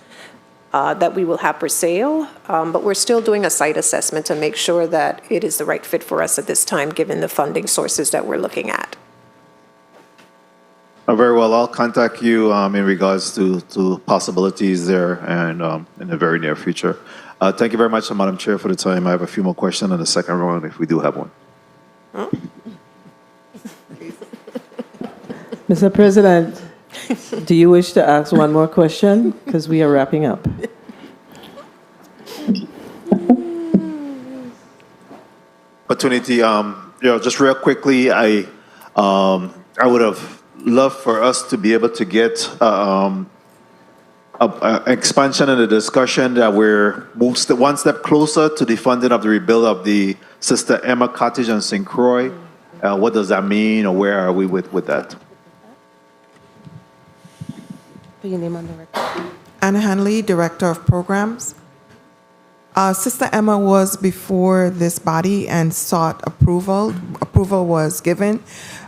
that we will have for sale. But we're still doing a site assessment to make sure that it is the right fit for us at this time, given the funding sources that we're looking at.
Very well. I'll contact you in regards to possibilities there and in the very near future. Thank you very much, Madam Chair, for the time. I have a few more questions in the second round if we do have one.
Mr. President, do you wish to ask one more question? Because we are wrapping up.
Opportunity, just real quickly, I would have loved for us to be able to get expansion in the discussion that we're moved one step closer to the funding of the rebuild of the Sister Emma Cottage on St. Croix. What does that mean, or where are we with that?
Put your name on the record.
Anna Hanley, Director of Programs. Sister Emma was before this body and sought approval. Approval was given.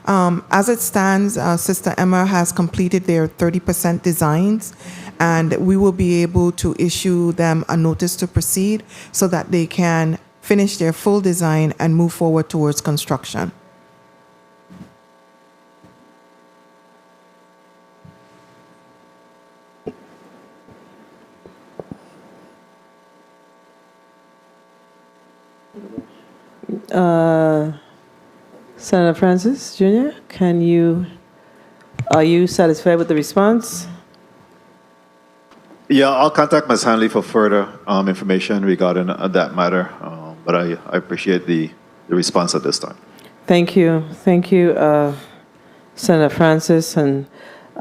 As it stands, Sister Emma has completed their 30% designs, and we will be able to issue them a notice to proceed so that they can finish their full design and move forward towards construction.
Senator Francis Jr., are you satisfied with the response?
Yeah, I'll contact Ms. Hanley for further information regarding that matter, but I appreciate the response at this time.
Thank you. Thank you, Senator Francis. And,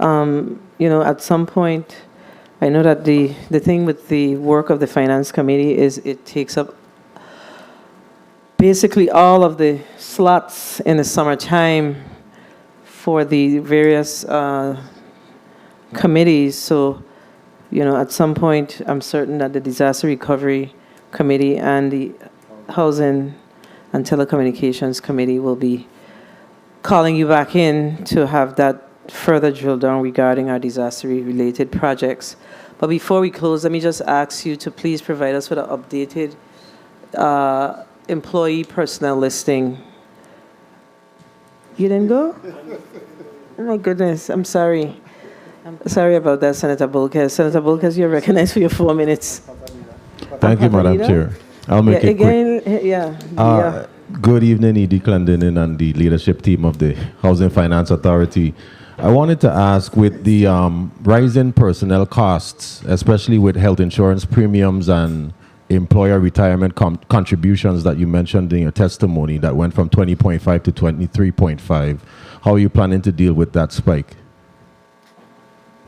at some point, I know that the thing with the work of the Finance Committee is it takes up basically all of the slots in the summertime for the various committees. So, at some point, I'm certain that the Disaster Recovery Committee and the Housing and Telecommunications Committee will be calling you back in to have that further drill down regarding our disaster-related projects. But before we close, let me just ask you to please provide us with an updated employee personnel listing. You didn't go? Oh my goodness, I'm sorry. Sorry about that, Senator Bolkes. Senator Bolkes, you're recognized for your 4 minutes.
Thank you, Madam Chair. I'll make it quick.
Yeah.
Good evening, E.D. Clendenin and the leadership team of the Housing Finance Authority. I wanted to ask, with the rising personnel costs, especially with health insurance premiums and employer retirement contributions that you mentioned in your testimony that went from 20.5 to 23.5, how are you planning to deal with that spike?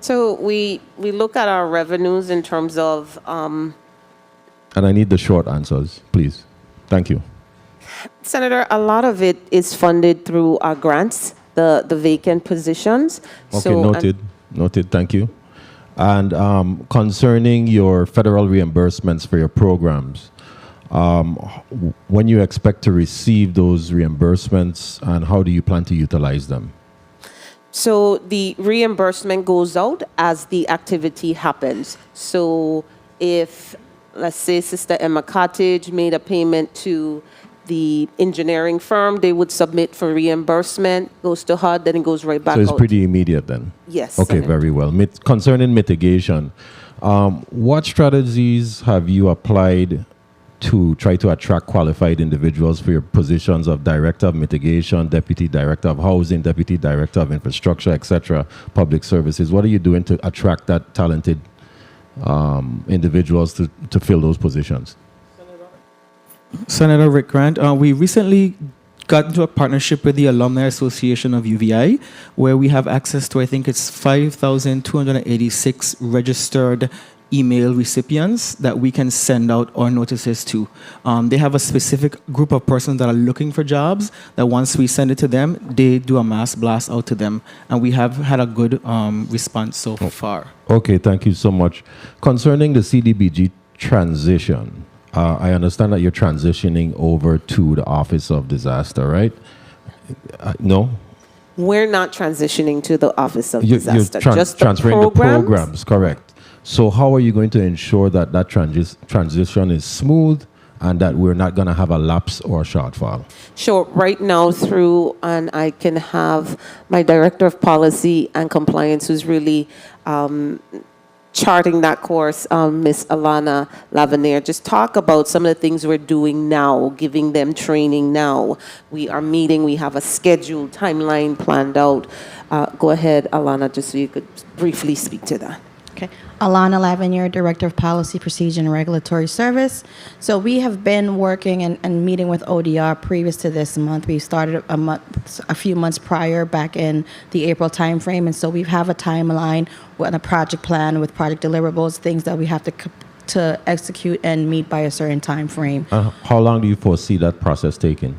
So we look at our revenues in terms of
And I need the short answers, please. Thank you.
Senator, a lot of it is funded through our grants, the vacant positions.
Okay, noted. Thank you. And concerning your federal reimbursements for your programs, when you expect to receive those reimbursements and how do you plan to utilize them?
So the reimbursement goes out as the activity happens. So if, let's say, Sister Emma Cottage made a payment to the engineering firm, they would submit for reimbursement, goes to HUD, then it goes right back out.
So it's pretty immediate then?
Yes.
Okay,
Senator.
very well. Concerning mitigation, what strategies have you applied to try to attract qualified individuals for your positions of Director of Mitigation, Deputy Director of Housing, Deputy Director of Infrastructure, etc., Public Services? What are you doing to attract that talented individuals to fill those positions?
Senator Rick Grant, we recently got into a partnership with the Alumni Association of UVI, where we have access to, I think it's 5,286 registered email recipients that we can send out our notices to. They have a specific group of persons that are looking for jobs that once we send it to them, they do a mass blast out to them. And we have had a good response so far.
Okay, thank you so much. Concerning the CDBG transition, I understand that you're transitioning over to the Office of Disaster, right? No?
We're not transitioning to the Office of
You're
Disaster. Just the
transferring the
programs.
programs, correct. So how are you going to ensure that that transition is smooth and that we're not going to have a lapse or a shortfall?
Sure. Right now through, and I can have my Director of Policy and Compliance, who's really charting that course, Ms. Alana Lavenier, just talk about some of the things we're doing now, giving them training now. We are meeting, we have a scheduled timeline planned out. Go ahead, Alana, just so you could briefly speak to that.
Okay. Alana Lavenier, Director of Policy, Procedure, and Regulatory Service. So we have been working and meeting with ODR previous to this month. We started a few months prior, back in the April timeframe, and so we have a timeline with a project plan with project deliverables, things that we have to execute and meet by a certain time frame.
How long do you foresee that process taking?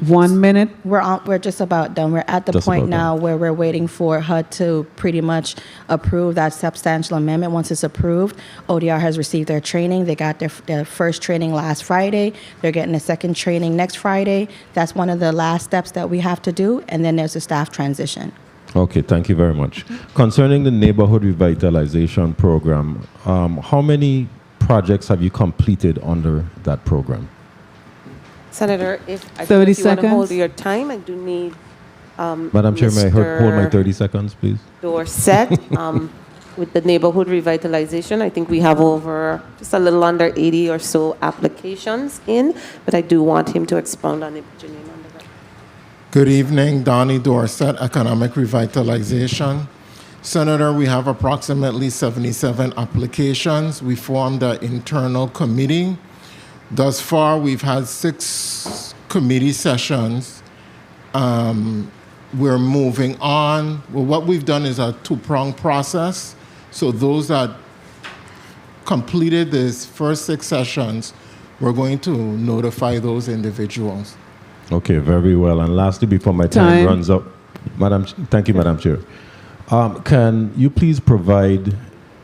1 minute.
We're just about done. We're at the point now where we're waiting for HUD to pretty much approve that substantial amendment. Once it's approved, ODR has received their training. They got their first training last Friday. They're getting a second training next Friday. That's one of the last steps that we have to do, and then there's a staff transition.
Okay, thank you very much. Concerning the Neighborhood Revitalization Program, how many projects have you completed under that program?
Senator, if I
30
if you want to hold
seconds.
your time, I do need
Madam Chair, may I hold my
Mr.
30 seconds, please?
Dorset. with the neighborhood revitalization. I think we have over just a little under 80 or so applications in, but I do want him to expound on it, Janine.
Good evening, Donnie Dorset, Economic Revitalization. Senator, we have approximately 77 applications. We formed an internal committee. Thus far, we've had 6 committee sessions. We're moving on. Well, what we've done is a 2-pronged process. So those that completed these first 6 sessions, we're going to notify those individuals.
Okay, very well. And lastly, before my time runs up, thank you, Madam Chair. Can you please provide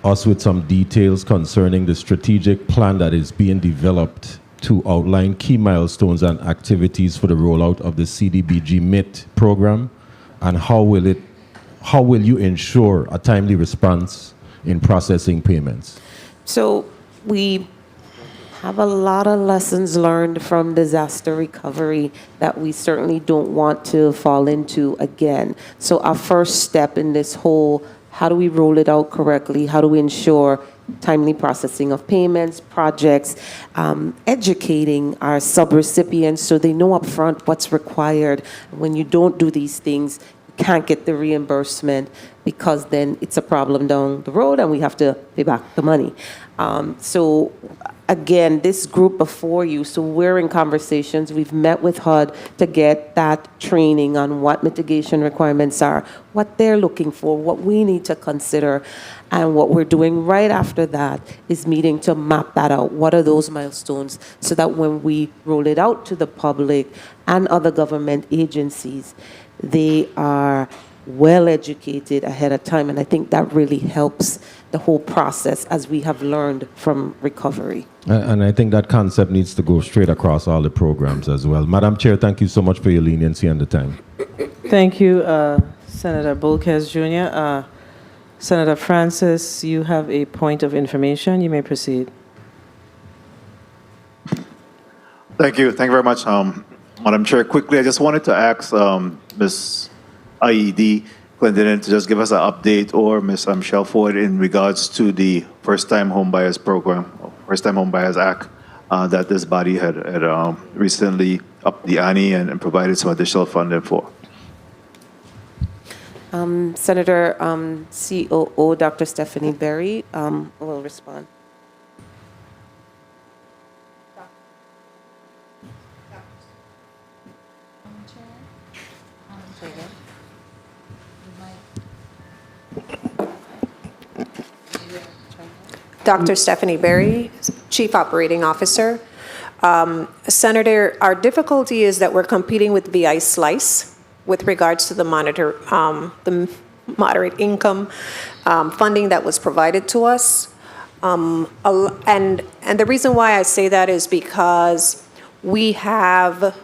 us with some details concerning the strategic plan that is being developed to outline key milestones and activities for the rollout of the CDBG MIT program, and how will you ensure a timely response in processing payments?
So we have a lot of lessons learned from disaster recovery that we certainly don't want to fall into again. So our first step in this whole, how do we roll it out correctly? How do we ensure timely processing of payments, projects, educating our subrecipients so they know upfront what's required. When you don't do these things, you can't get the reimbursement, because then it's a problem down the road and we have to pay back the money. So again, this group before you, so we're in conversations. We've met with HUD to get that training on what mitigation requirements are, what they're looking for, what we need to consider. And what we're doing right after that is meeting to map that out. What are those milestones, so that when we roll it out to the public and other government agencies, they are well educated ahead of time. And I think that really helps the whole process, as we have learned from recovery.
And I think that concept needs to go straight across all the programs as well. Madam Chair, thank you so much for your leniency and the time.
Thank you, Senator Bolkes Jr. Senator Francis, you have a point of information. You may proceed.
Thank you. Thank you very much, Madam Chair. Quickly, I just wanted to ask Ms. IED Clendenin to just give us an update, or Ms. Michelle Ford, in regards to the First-Time Homebuyers Program, First-Time Homebuyers Act, that this body had recently upped the ante and provided some additional funding for.
Senator COO Dr. Stephanie Berry will respond.
Dr. Stephanie Berry, Chief Operating Officer. Senator, our difficulty is that we're competing with VI Slice with regards to the moderate income funding that was provided to us. And the reason why I say that is because we have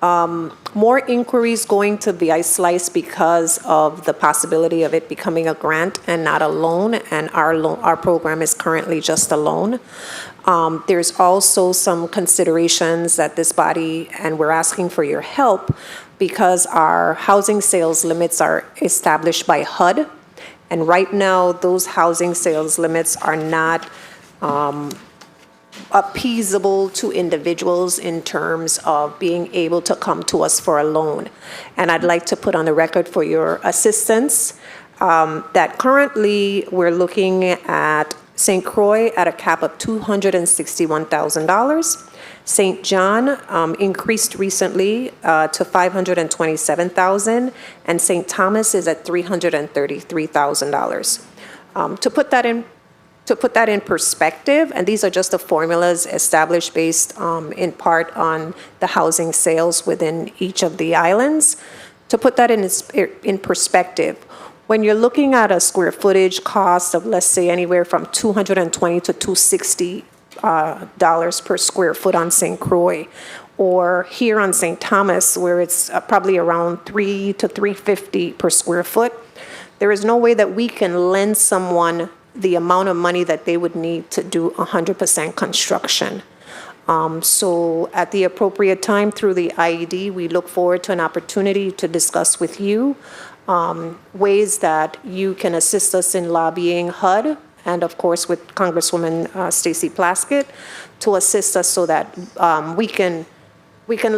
more inquiries going to VI Slice because of the possibility of it becoming a grant and not a loan, and our program is currently just a loan. There's also some considerations that this body, and we're asking for your help, because our housing sales limits are established by HUD, and right now those housing sales limits are not appeasable to individuals in terms of being able to come to us for a loan. And I'd like to put on the record for your assistance that currently we're looking at St. Croix at a cap of $261,000. St. John increased recently to $527,000, and St. Thomas is at $333,000. To put that in perspective, and these are just the formulas established based in part on the housing sales within each of the islands. To put that in perspective, when you're looking at a square footage cost of, let's say, anywhere from $220 to $260 per square foot on St. Croix, or here on St. Thomas, where it's probably around $300 to $350 per square foot, there is no way that we can lend someone the amount of money that they would need to do 100% construction. So at the appropriate time through the IED, we look forward to an opportunity to discuss with you
ways that you can assist us in lobbying HUD, and of course with Congresswoman Stacey Plaskett, to assist us so that we can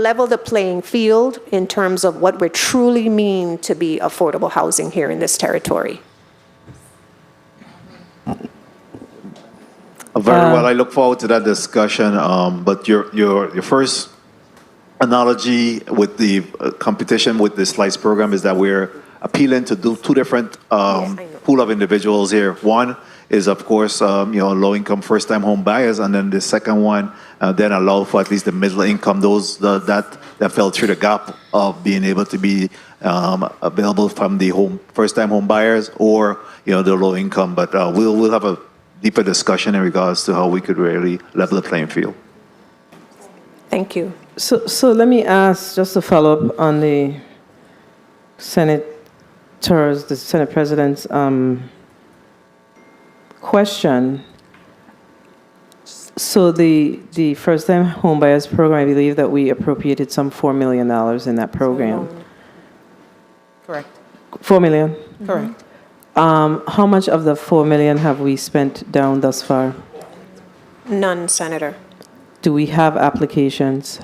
level the playing field in terms of what we truly mean to be affordable housing here in this territory.
Very well. I look forward to that discussion. But your first analogy with the competition with the SLICE program is that we're appealing to do two different pool of individuals here. One is, of course, low-income first-time home buyers, and then the second one then allow for at least the middle income, those that fell through the gap of being able to be available from the first-time home buyers or the low income. But we'll have a deeper discussion in regards to how we could really level the playing field.
Thank you.
So let me ask, just to follow up on the Senate President's question. So the first-time homebuyers program, I believe that we appropriated some $4 million in that program.
Correct.
$4 million?
Correct.
How much of the $4 million have we spent down thus far?
None, Senator.
Do we have applications?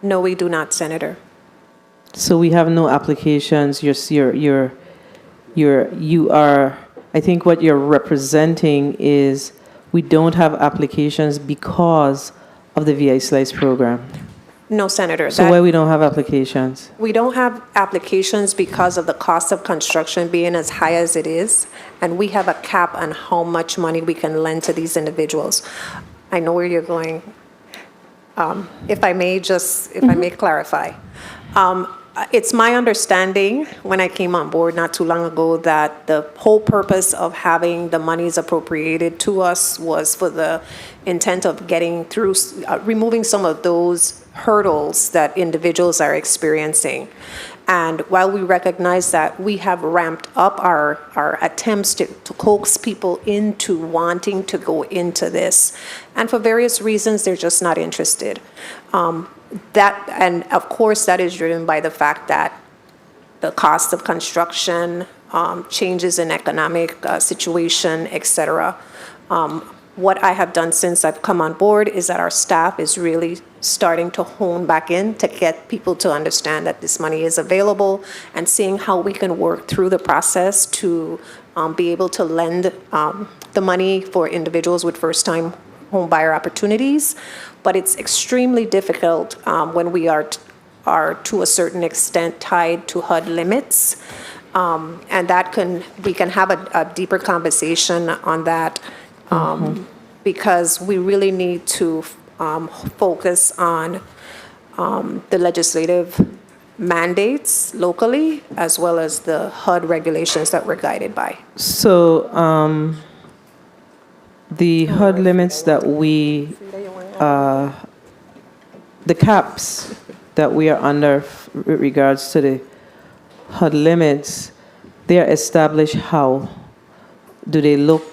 No, we do not, Senator.
So we have no applications. You are. I think what you're representing is we don't have applications because of the VI Slice program.
No, Senator.
So why we don't have applications?
We don't have applications because of the cost of construction being as high as it is, and we have a cap on how much money we can lend to these individuals. I know where you're going. If I may clarify. It's my understanding when I came on board not too long ago that the whole purpose of having the monies appropriated to us was for the intent of getting through, removing some of those hurdles that individuals are experiencing. And while we recognize that, we have ramped up our attempts to coax people into wanting to go into this. And for various reasons, they're just not interested. And of course, that is driven by the fact that the cost of construction, changes in economic situation, et cetera. What I have done since I've come on board is that our staff is really starting to hone back in to get people to understand that this money is available and seeing how we can work through the process to be able to lend the money for individuals with first-time home buyer opportunities. But it's extremely difficult when we are to a certain extent tied to HUD limits. And we can have a deeper conversation on that. Because we really need to focus on the legislative mandates locally, as well as the HUD regulations that we're guided by.
So the HUD limits that the caps that we are under with regards to the HUD limits, they are established how? Do they look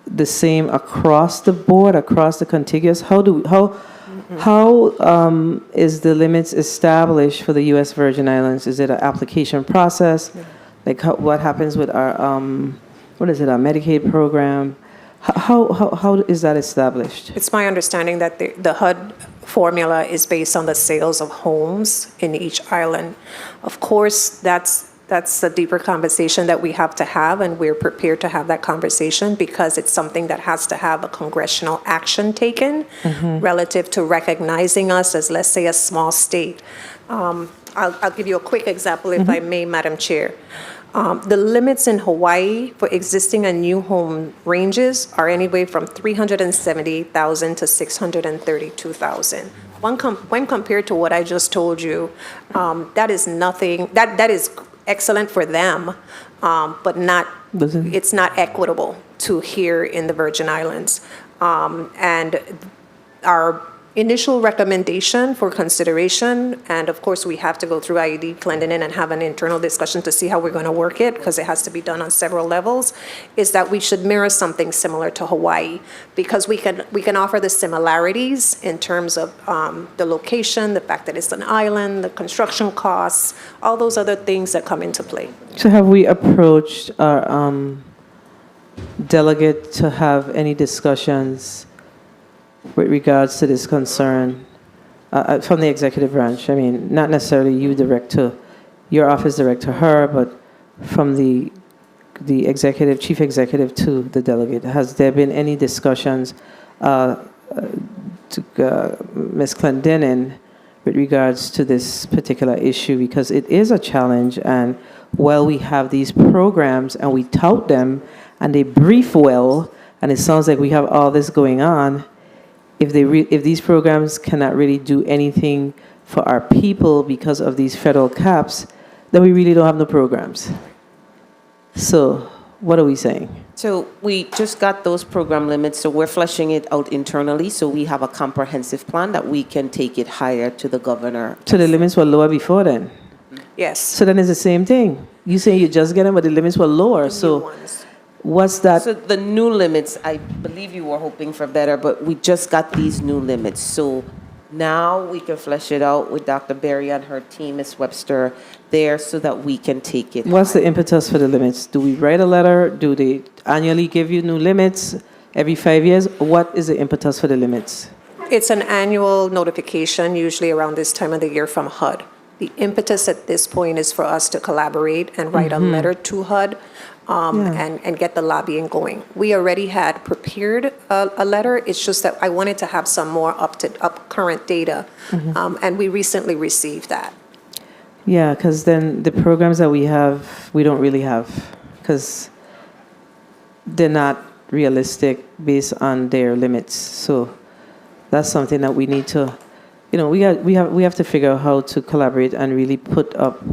the same across the board, across the contiguous? How is the limits established for the U.S. Virgin Islands? Is it an application process? Like what happens with our our Medicaid program? How is that established?
It's my understanding that the HUD formula is based on the sales of homes in each island. Of course, that's a deeper conversation that we have to have, and we're prepared to have that conversation because it's something that has to have a congressional action taken relative to recognizing us as, let's say, a small state. I'll give you a quick example, if I may, Madam Chair. The limits in Hawaii for existing and new home ranges are anywhere from $378,000 to $632,000. When compared to what I just told you, that is nothing. That is excellent for them, but it's not equitable to here in the Virgin Islands. And our
initial recommendation for consideration, and of course, we have to go through IED, Clendenin, and have an internal discussion to see how we're going to work it, because it has to be done on several levels, is that we should mirror something similar to Hawaii, because we can offer the similarities in terms of the location, the fact that it's an island, the construction costs, all those other things that come into play.
So have we approached our delegate to have any discussions with regards to this concern from the executive branch? I mean, not necessarily you direct to, your office direct to her, but from the executive, chief executive to the delegate. Has there been any discussions to Ms. Clendenin with regards to this particular issue? Because it is a challenge, and while we have these programs and we tout them and they brief well, and it sounds like we have all this going on, if these programs cannot really do anything for our people because of these federal caps, then we really don't have no programs. So what are we saying?
So we just got those program limits, so we're fleshing it out internally, so we have a comprehensive plan that we can take it higher to the governor.
So the limits were lower before then?
Yes.
So then it's the same thing. You say you just get them, but the limits were lower. So what's that?
So the new limits, I believe you were hoping for better, but we just got these new limits. So now we can flesh it out with Dr. Berry and her team, Ms. Webster, there, so that we can take it.
What's the impetus for the limits? Do we write a letter? Do they annually give you new limits every 5 years? What is the impetus for the limits?
It's an annual notification, usually around this time of the year from HUD. The impetus at this point is for us to collaborate and write a letter to HUD and get the lobbying going. We already had prepared a letter. It's just that I wanted to have some more up current data, and we recently received that.
Yeah, because then the programs that we have, we don't really have, because they're not realistic based on their limits. So that's something that we need to, we have to figure out how to collaborate and really put up,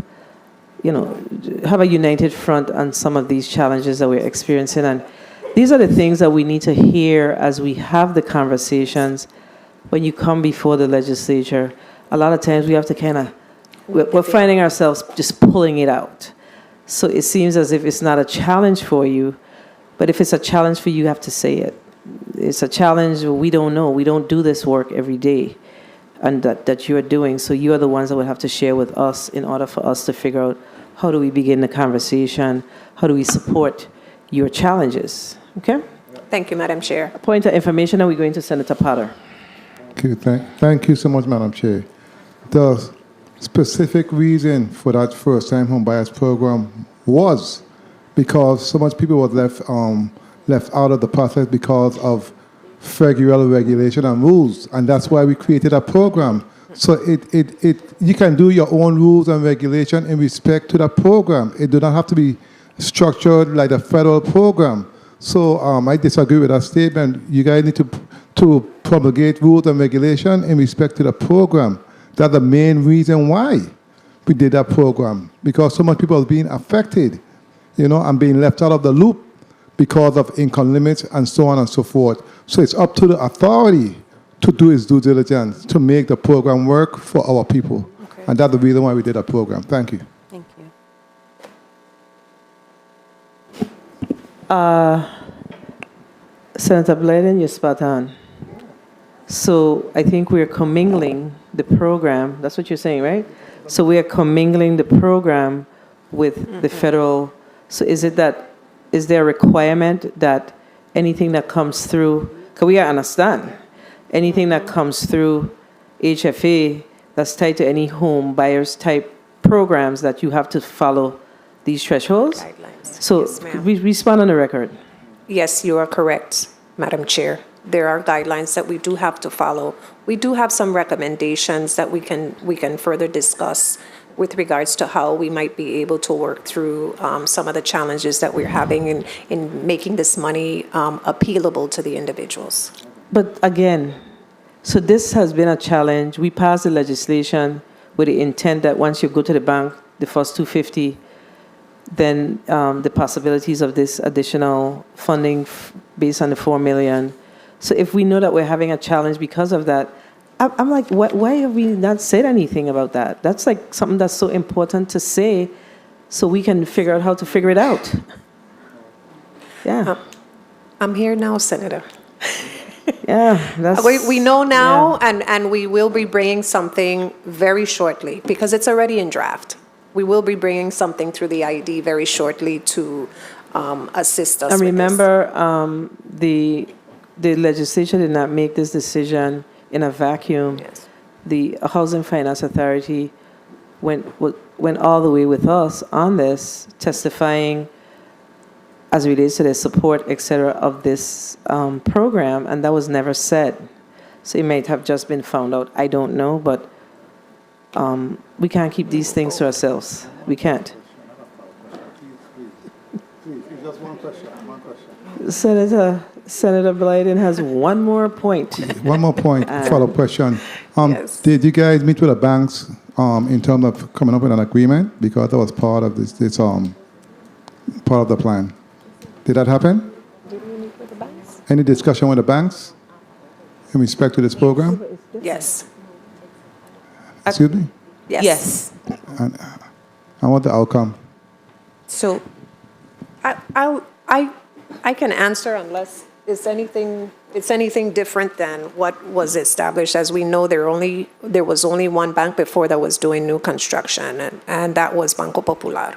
have a united front on some of these challenges that we're experiencing. And these are the things that we need to hear as we have the conversations when you come before the legislature. A lot of times we have to we're finding ourselves just pulling it out. So it seems as if it's not a challenge for you, but if it's a challenge for you, you have to say it. It's a challenge we don't know. We don't do this work every day, and that you are doing. So you are the ones that would have to share with us in order for us to figure out how do we begin the conversation, how do we support your challenges, okay?
Thank you, Madam Chair.
A point of information, are we going to Senator Potter?
Okay, thank you so much, Madam Chair. The specific reason for that first-time home buyers program was because so much people were left out of the process because of federal regulation and rules, and that's why we created a program. So you can do your own rules and regulation in respect to the program. It do not have to be structured like a federal program. So I disagree with that statement. You guys need to promulgate rules and regulation in respect to the program. That's the main reason why we did that program, because so much people are being affected, and being left out of the loop because of income limits and so on and so forth. So it's up to the authority to do its due diligence to make the program work for our people. Okay. And that's the reason why we did that program. Thank you.
Thank you.
Senator Blayden, you're spot on. So I think we're commingling the program. That's what you're saying, right? So we are commingling the program with the federal. So is there a requirement that anything that comes through, because we understand, anything that comes through HFA that's tied to any home buyers type programs, that you have to follow these thresholds?
Guidelines.
So
Yes, ma'am.
respond on the record.
Yes, you are correct, Madam Chair. There are guidelines that we do have to follow. We do have some recommendations that we can further discuss with regards to how we might be able to work through some of the challenges that we're having in making this money appealable to the individuals.
But again, so this has been a challenge. We passed the legislation with the intent that once you go to the bank, the first $250, then the possibilities of this additional funding based on the $4 million. So if we know that we're having a challenge because of that, I'm like, why have we not said anything about that? That's like something that's so important to say so we can figure out how to figure it out. Yeah.
I'm here now, Senator.
Yeah, that's...
We know now, and we will be bringing something very shortly, because it's already in draft. We will be bringing something through the IED very shortly to assist us
And
with
remember, the legislature did not make this decision in a vacuum.
Yes.
The Housing Finance Authority went all the way with us on this, testifying as it relates to their support, et cetera, of this program, and that was never said. So it might have just been found out. I don't know, but we can't keep these things to ourselves. We can't.
Just one question.
Senator Blyden has one more point.
One more point, follow-up question. Did you guys meet with the banks in terms of coming up with an agreement? Because that was part of this part of the plan. Did that happen?
Did we meet with the banks?
Any discussion with the banks in respect to this program?
Yes.
Excuse me?
Yes.
And I want the outcome.
So I can answer unless it's anything different than what was established. As we know, there was only one bank before that was doing new construction, and that was Banco Popular.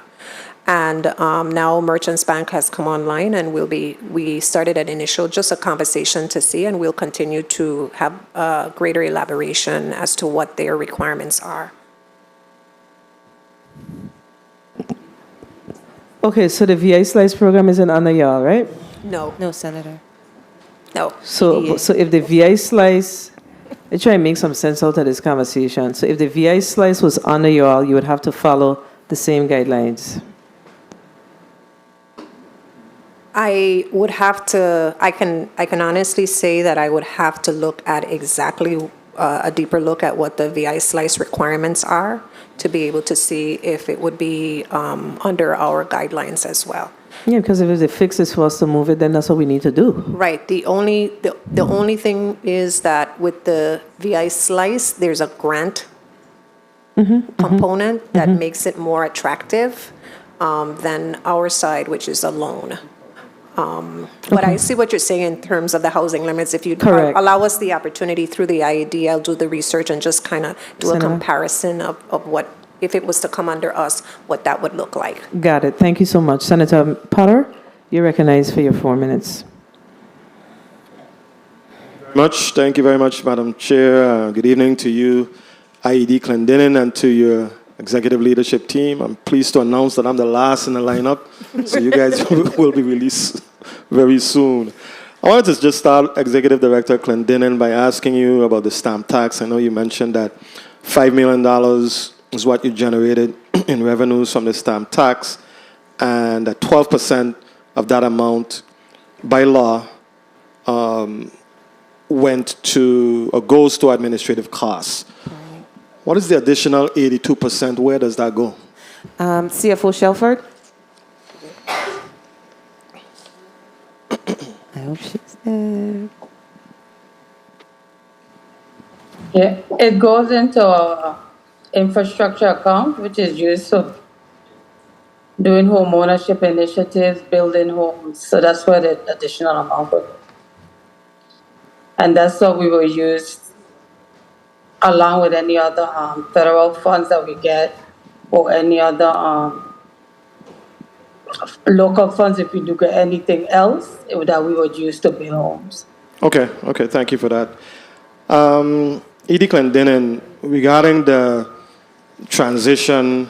And now Merchants Bank has come online, and we started an initial, just a conversation to see, and we'll continue to have greater elaboration as to what their requirements are.
Okay, so the VI Slice program isn't under y'all, right?
No.
No, Senator.
No.
So if the VI Slice, let's try and make some sense out of this conversation. So if the VI Slice was under y'all, you would have to follow the same guidelines.
I would have to, I can honestly say that I would have to look at exactly a deeper look at what the VI Slice requirements are to be able to see if it would be under our guidelines as well.
Yeah, because if the fix is for us to move it, then that's what we need to do.
Right. The only thing is that with the VI Slice, there's a grant component that makes it more attractive than our side, which is a loan. But I see what you're saying in terms of the housing limits. If you allow us the opportunity through the IED, I'll do the research and just kind of do a comparison of what, if it was to come under us, what that would look like.
Got it. Thank you so much. Senator Potter, you're recognized for your 4 minutes.
Thank you very much, Madam Chair. Good evening to you, IED Clendenin, and to your executive leadership team. I'm pleased to announce that I'm the last in the lineup, so you guys will be released very soon. I wanted to just start, Executive Director Clendenin, by asking you about the stamp tax. I know you mentioned that $5 million is what you generated in revenues from the stamp tax, and that 12% of that amount, by law, went to, or goes to administrative costs. What is the additional 82%? Where does that go?
CFO Shelford? I hope she's there.
Yeah, it goes into our infrastructure account, which is used for doing home ownership initiatives, building homes. So that's where the additional amount would go. And that's what we will use along with any other federal funds that we get, or any other local funds if we do get anything else that we would use to build homes.
Okay, thank you for that. Edie Clendenin, regarding the transition,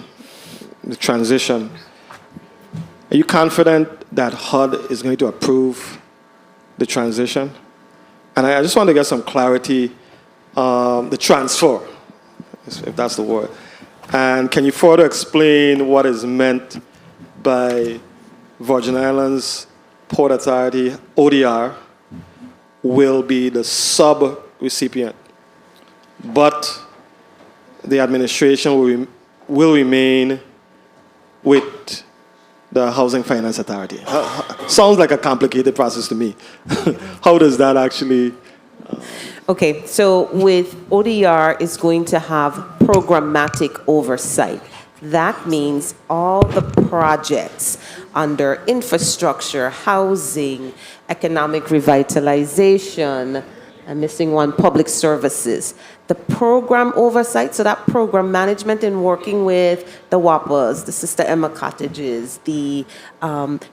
are you confident that HUD is going to approve the transition? And I just want to get some clarity, the transfer, if that's the word. And can you further explain what is meant by Virgin Islands Port Authority, ODR, will be the sub-recipient, but the administration will remain with the Housing Finance Authority? Sounds like a complicated process to me. How does that actually...
Okay, so with ODR is going to have programmatic oversight. That means all the projects under infrastructure, housing, economic revitalization, I'm missing one, public services. The program oversight, so that program management in working with the WAPAs, the Sister Emma Cottages, the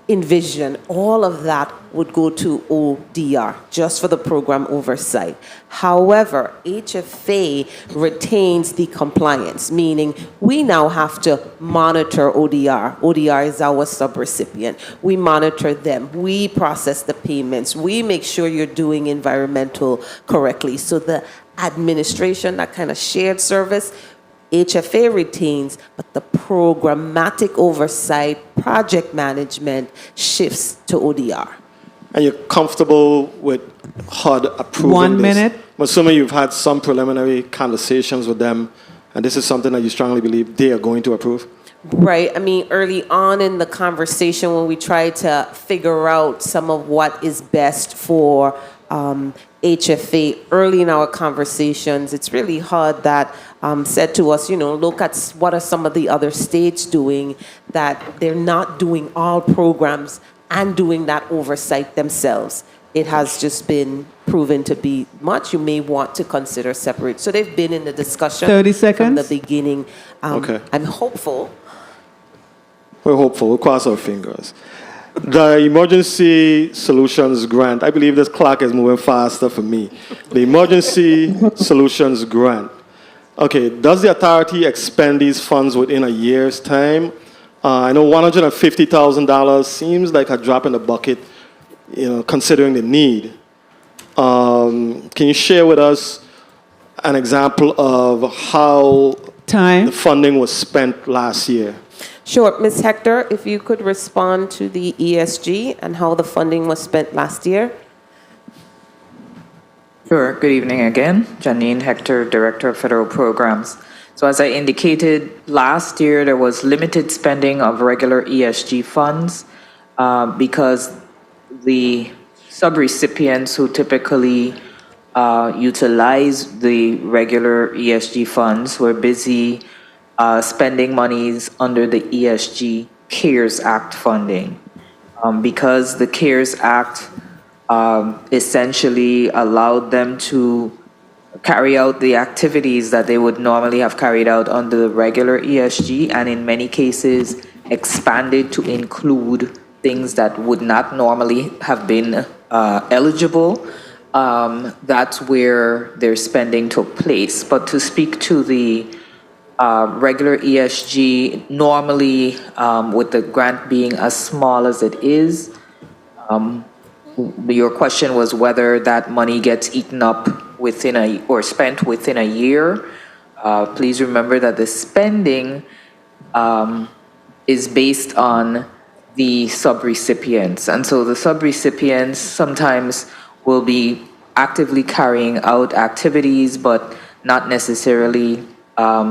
Envision, all of that would go to ODR, just for the program oversight. However, HFA retains the compliance, meaning we now have to monitor ODR. ODR is our subrecipient. We monitor them. We process the payments. We make sure you're doing environmental correctly. So the administration, that kind of shared service, HFA retains, but the programmatic oversight, project management shifts to ODR.
And you're comfortable with HUD approving
1
this?
minute.
I'm assuming you've had some preliminary conversations with them, and this is something that you strongly believe they are going to approve?
Right. I mean, early on in the conversation, when we tried to figure out some of what is best for HFA, early in our conversations, it's really hard that said to us, look at what are some of the other states doing, that they're not doing all programs and doing that oversight themselves. It has just been proven to be much. You may want to consider separate. So they've been in the discussion
30 seconds.
from the beginning.
Okay.
I'm hopeful.
We're hopeful. We'll cross our fingers. The Emergency Solutions Grant, I believe this clock is moving faster for me. The Emergency Solutions Grant. Okay, does the authority expend these funds within a year's time? I know $150,000 seems like a drop in the bucket, considering the need. Can you share with us an example of how the funding was spent last year?
Sure. Ms. Hector, if you could respond to the ESG and how the funding was spent last year.
Sure. Good evening again. Janine Hector, Director of Federal Programs. So as I indicated, last year there was limited spending of regular ESG funds because the subrecipients who typically utilize the regular ESG funds were busy spending monies under the ESG CARES Act funding. Because the CARES Act essentially allowed them to carry out the activities that they would normally have carried out under the regular ESG, and in many cases expanded to include things that would not normally have been eligible. That's where their spending took place. But to speak to the regular ESG, normally with the grant being as small as it is, your question was whether that money gets eaten up or spent within a year. Please remember that the spending is based on the subrecipients. And so the subrecipients sometimes will be actively carrying out activities, but not necessarily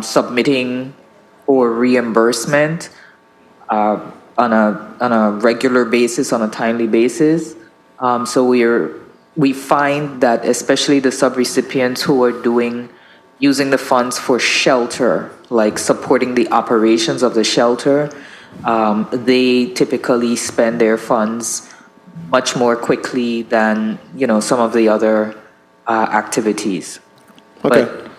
submitting for reimbursement on a regular basis, on a timely basis. So we find that especially the subrecipients who are using the funds for shelter, like supporting the operations of the shelter, they typically spend their funds much more quickly than some of the other activities.
Okay.
But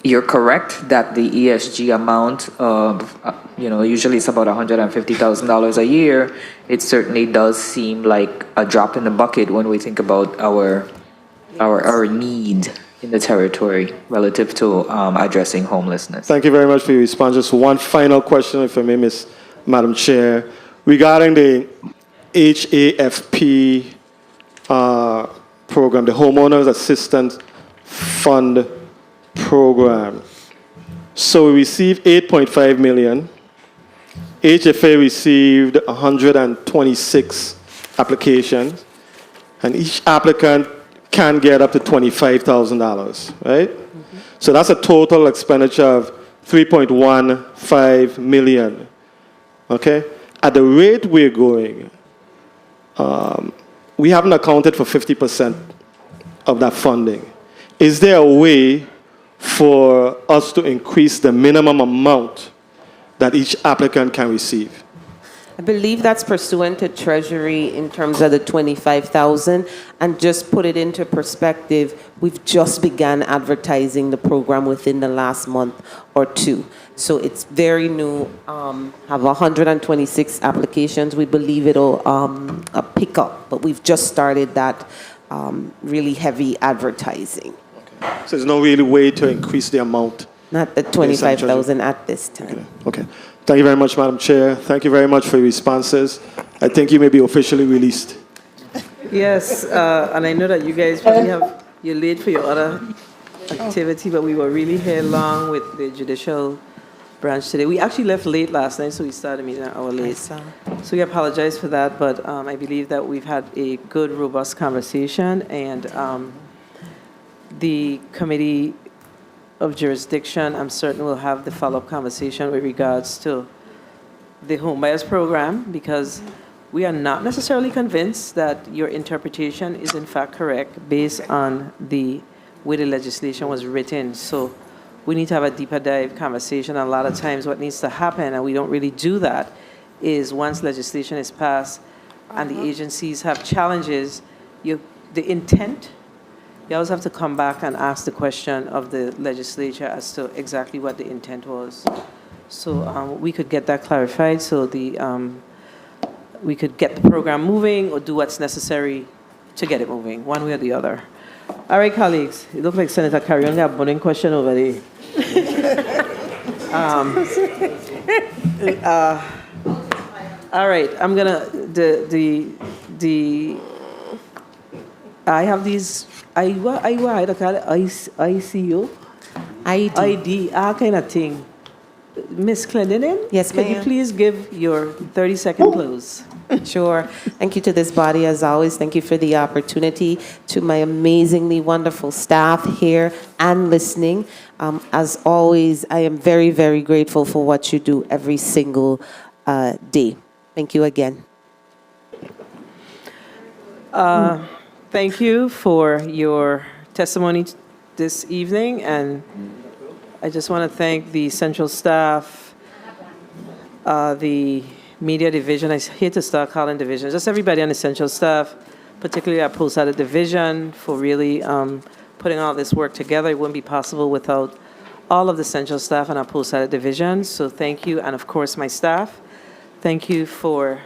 you're correct that the ESG amount of usually it's about $150,000 a year. It certainly does seem like a drop in the bucket when we think about our need in the territory relative to addressing homelessness.
Thank you very much for your response. Just one final question, if I may, Madam Chair, regarding the HAFP program, the Homeowners Assistance Fund program. So we received 8.5 million. HFA received 126 applications, and each applicant can get up to $25,000, right? Mm-hmm. So that's a total expenditure of 3.15 million. Okay? At the rate we're going, we haven't accounted for 50% of that funding. Is there a way for us to increase the minimum amount that each applicant can receive?
I believe that's pursuant to Treasury in terms of the 25,000. And just put it into perspective, we've just begun advertising the program within the last month or two. So it's very new, have 126 applications. We believe it'll pick up, but we've just started that really heavy advertising.
So there's no really way to increase the amount?
Not the 25,000 at this time.
Okay. Thank you very much, Madam Chair. Thank you very much for your responses. I think you may be officially released.
Yes, and I know that you guys probably you're late for your other activity, but we were really here long with the judicial branch today. We actually left late last night, so we started meeting an hour late. So we apologize for that, but I believe that we've had a good, robust conversation, and the Committee of Jurisdiction, I'm certain will have the follow-up conversation with regards to the home buyers program, because we are not necessarily convinced that your interpretation is in fact correct based on the way the legislation was written. So we need to have a deeper dive conversation. A lot of times what needs to happen, and we don't really do that, is once legislation is passed and the agencies have challenges, the intent, you always have to come back and ask the question of the legislature as to exactly what the intent was. So we could get that clarified, so we could get the program moving or do what's necessary to get it moving, one way or the other. All right, colleagues, it looks like Senator Carrion got a burning question over there. All right, I'm gonna, I have these, I call it ICO? ID, kind of thing. Ms. Clendenin?
Yes,
Can you
ma'am.
please give your 30-second close?
Sure. Thank you to this body, as always. Thank you for the opportunity. To my amazingly wonderful staff here and listening. As always, I am very, very grateful for what you do every single day. Thank you again.
Thank you for your testimony this evening, and I just want to thank the central staff, the media division. I hate to start calling division, just everybody on the central staff, particularly our post-audit division, for really putting all this work together. It wouldn't be possible without all of the central staff and our post-audit division. So thank you, and of course my staff. Thank you for.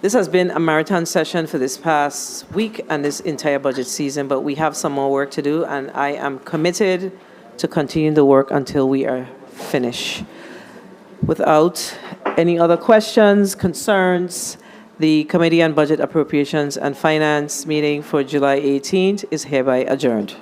This has been a marathon session for this past week and this entire budget season, but we have some more work to do, and I am committed to continue the work until we are finished. Without any other questions, concerns, the Committee on Budget, Appropriations, and Finance meeting for July 18th is hereby adjourned.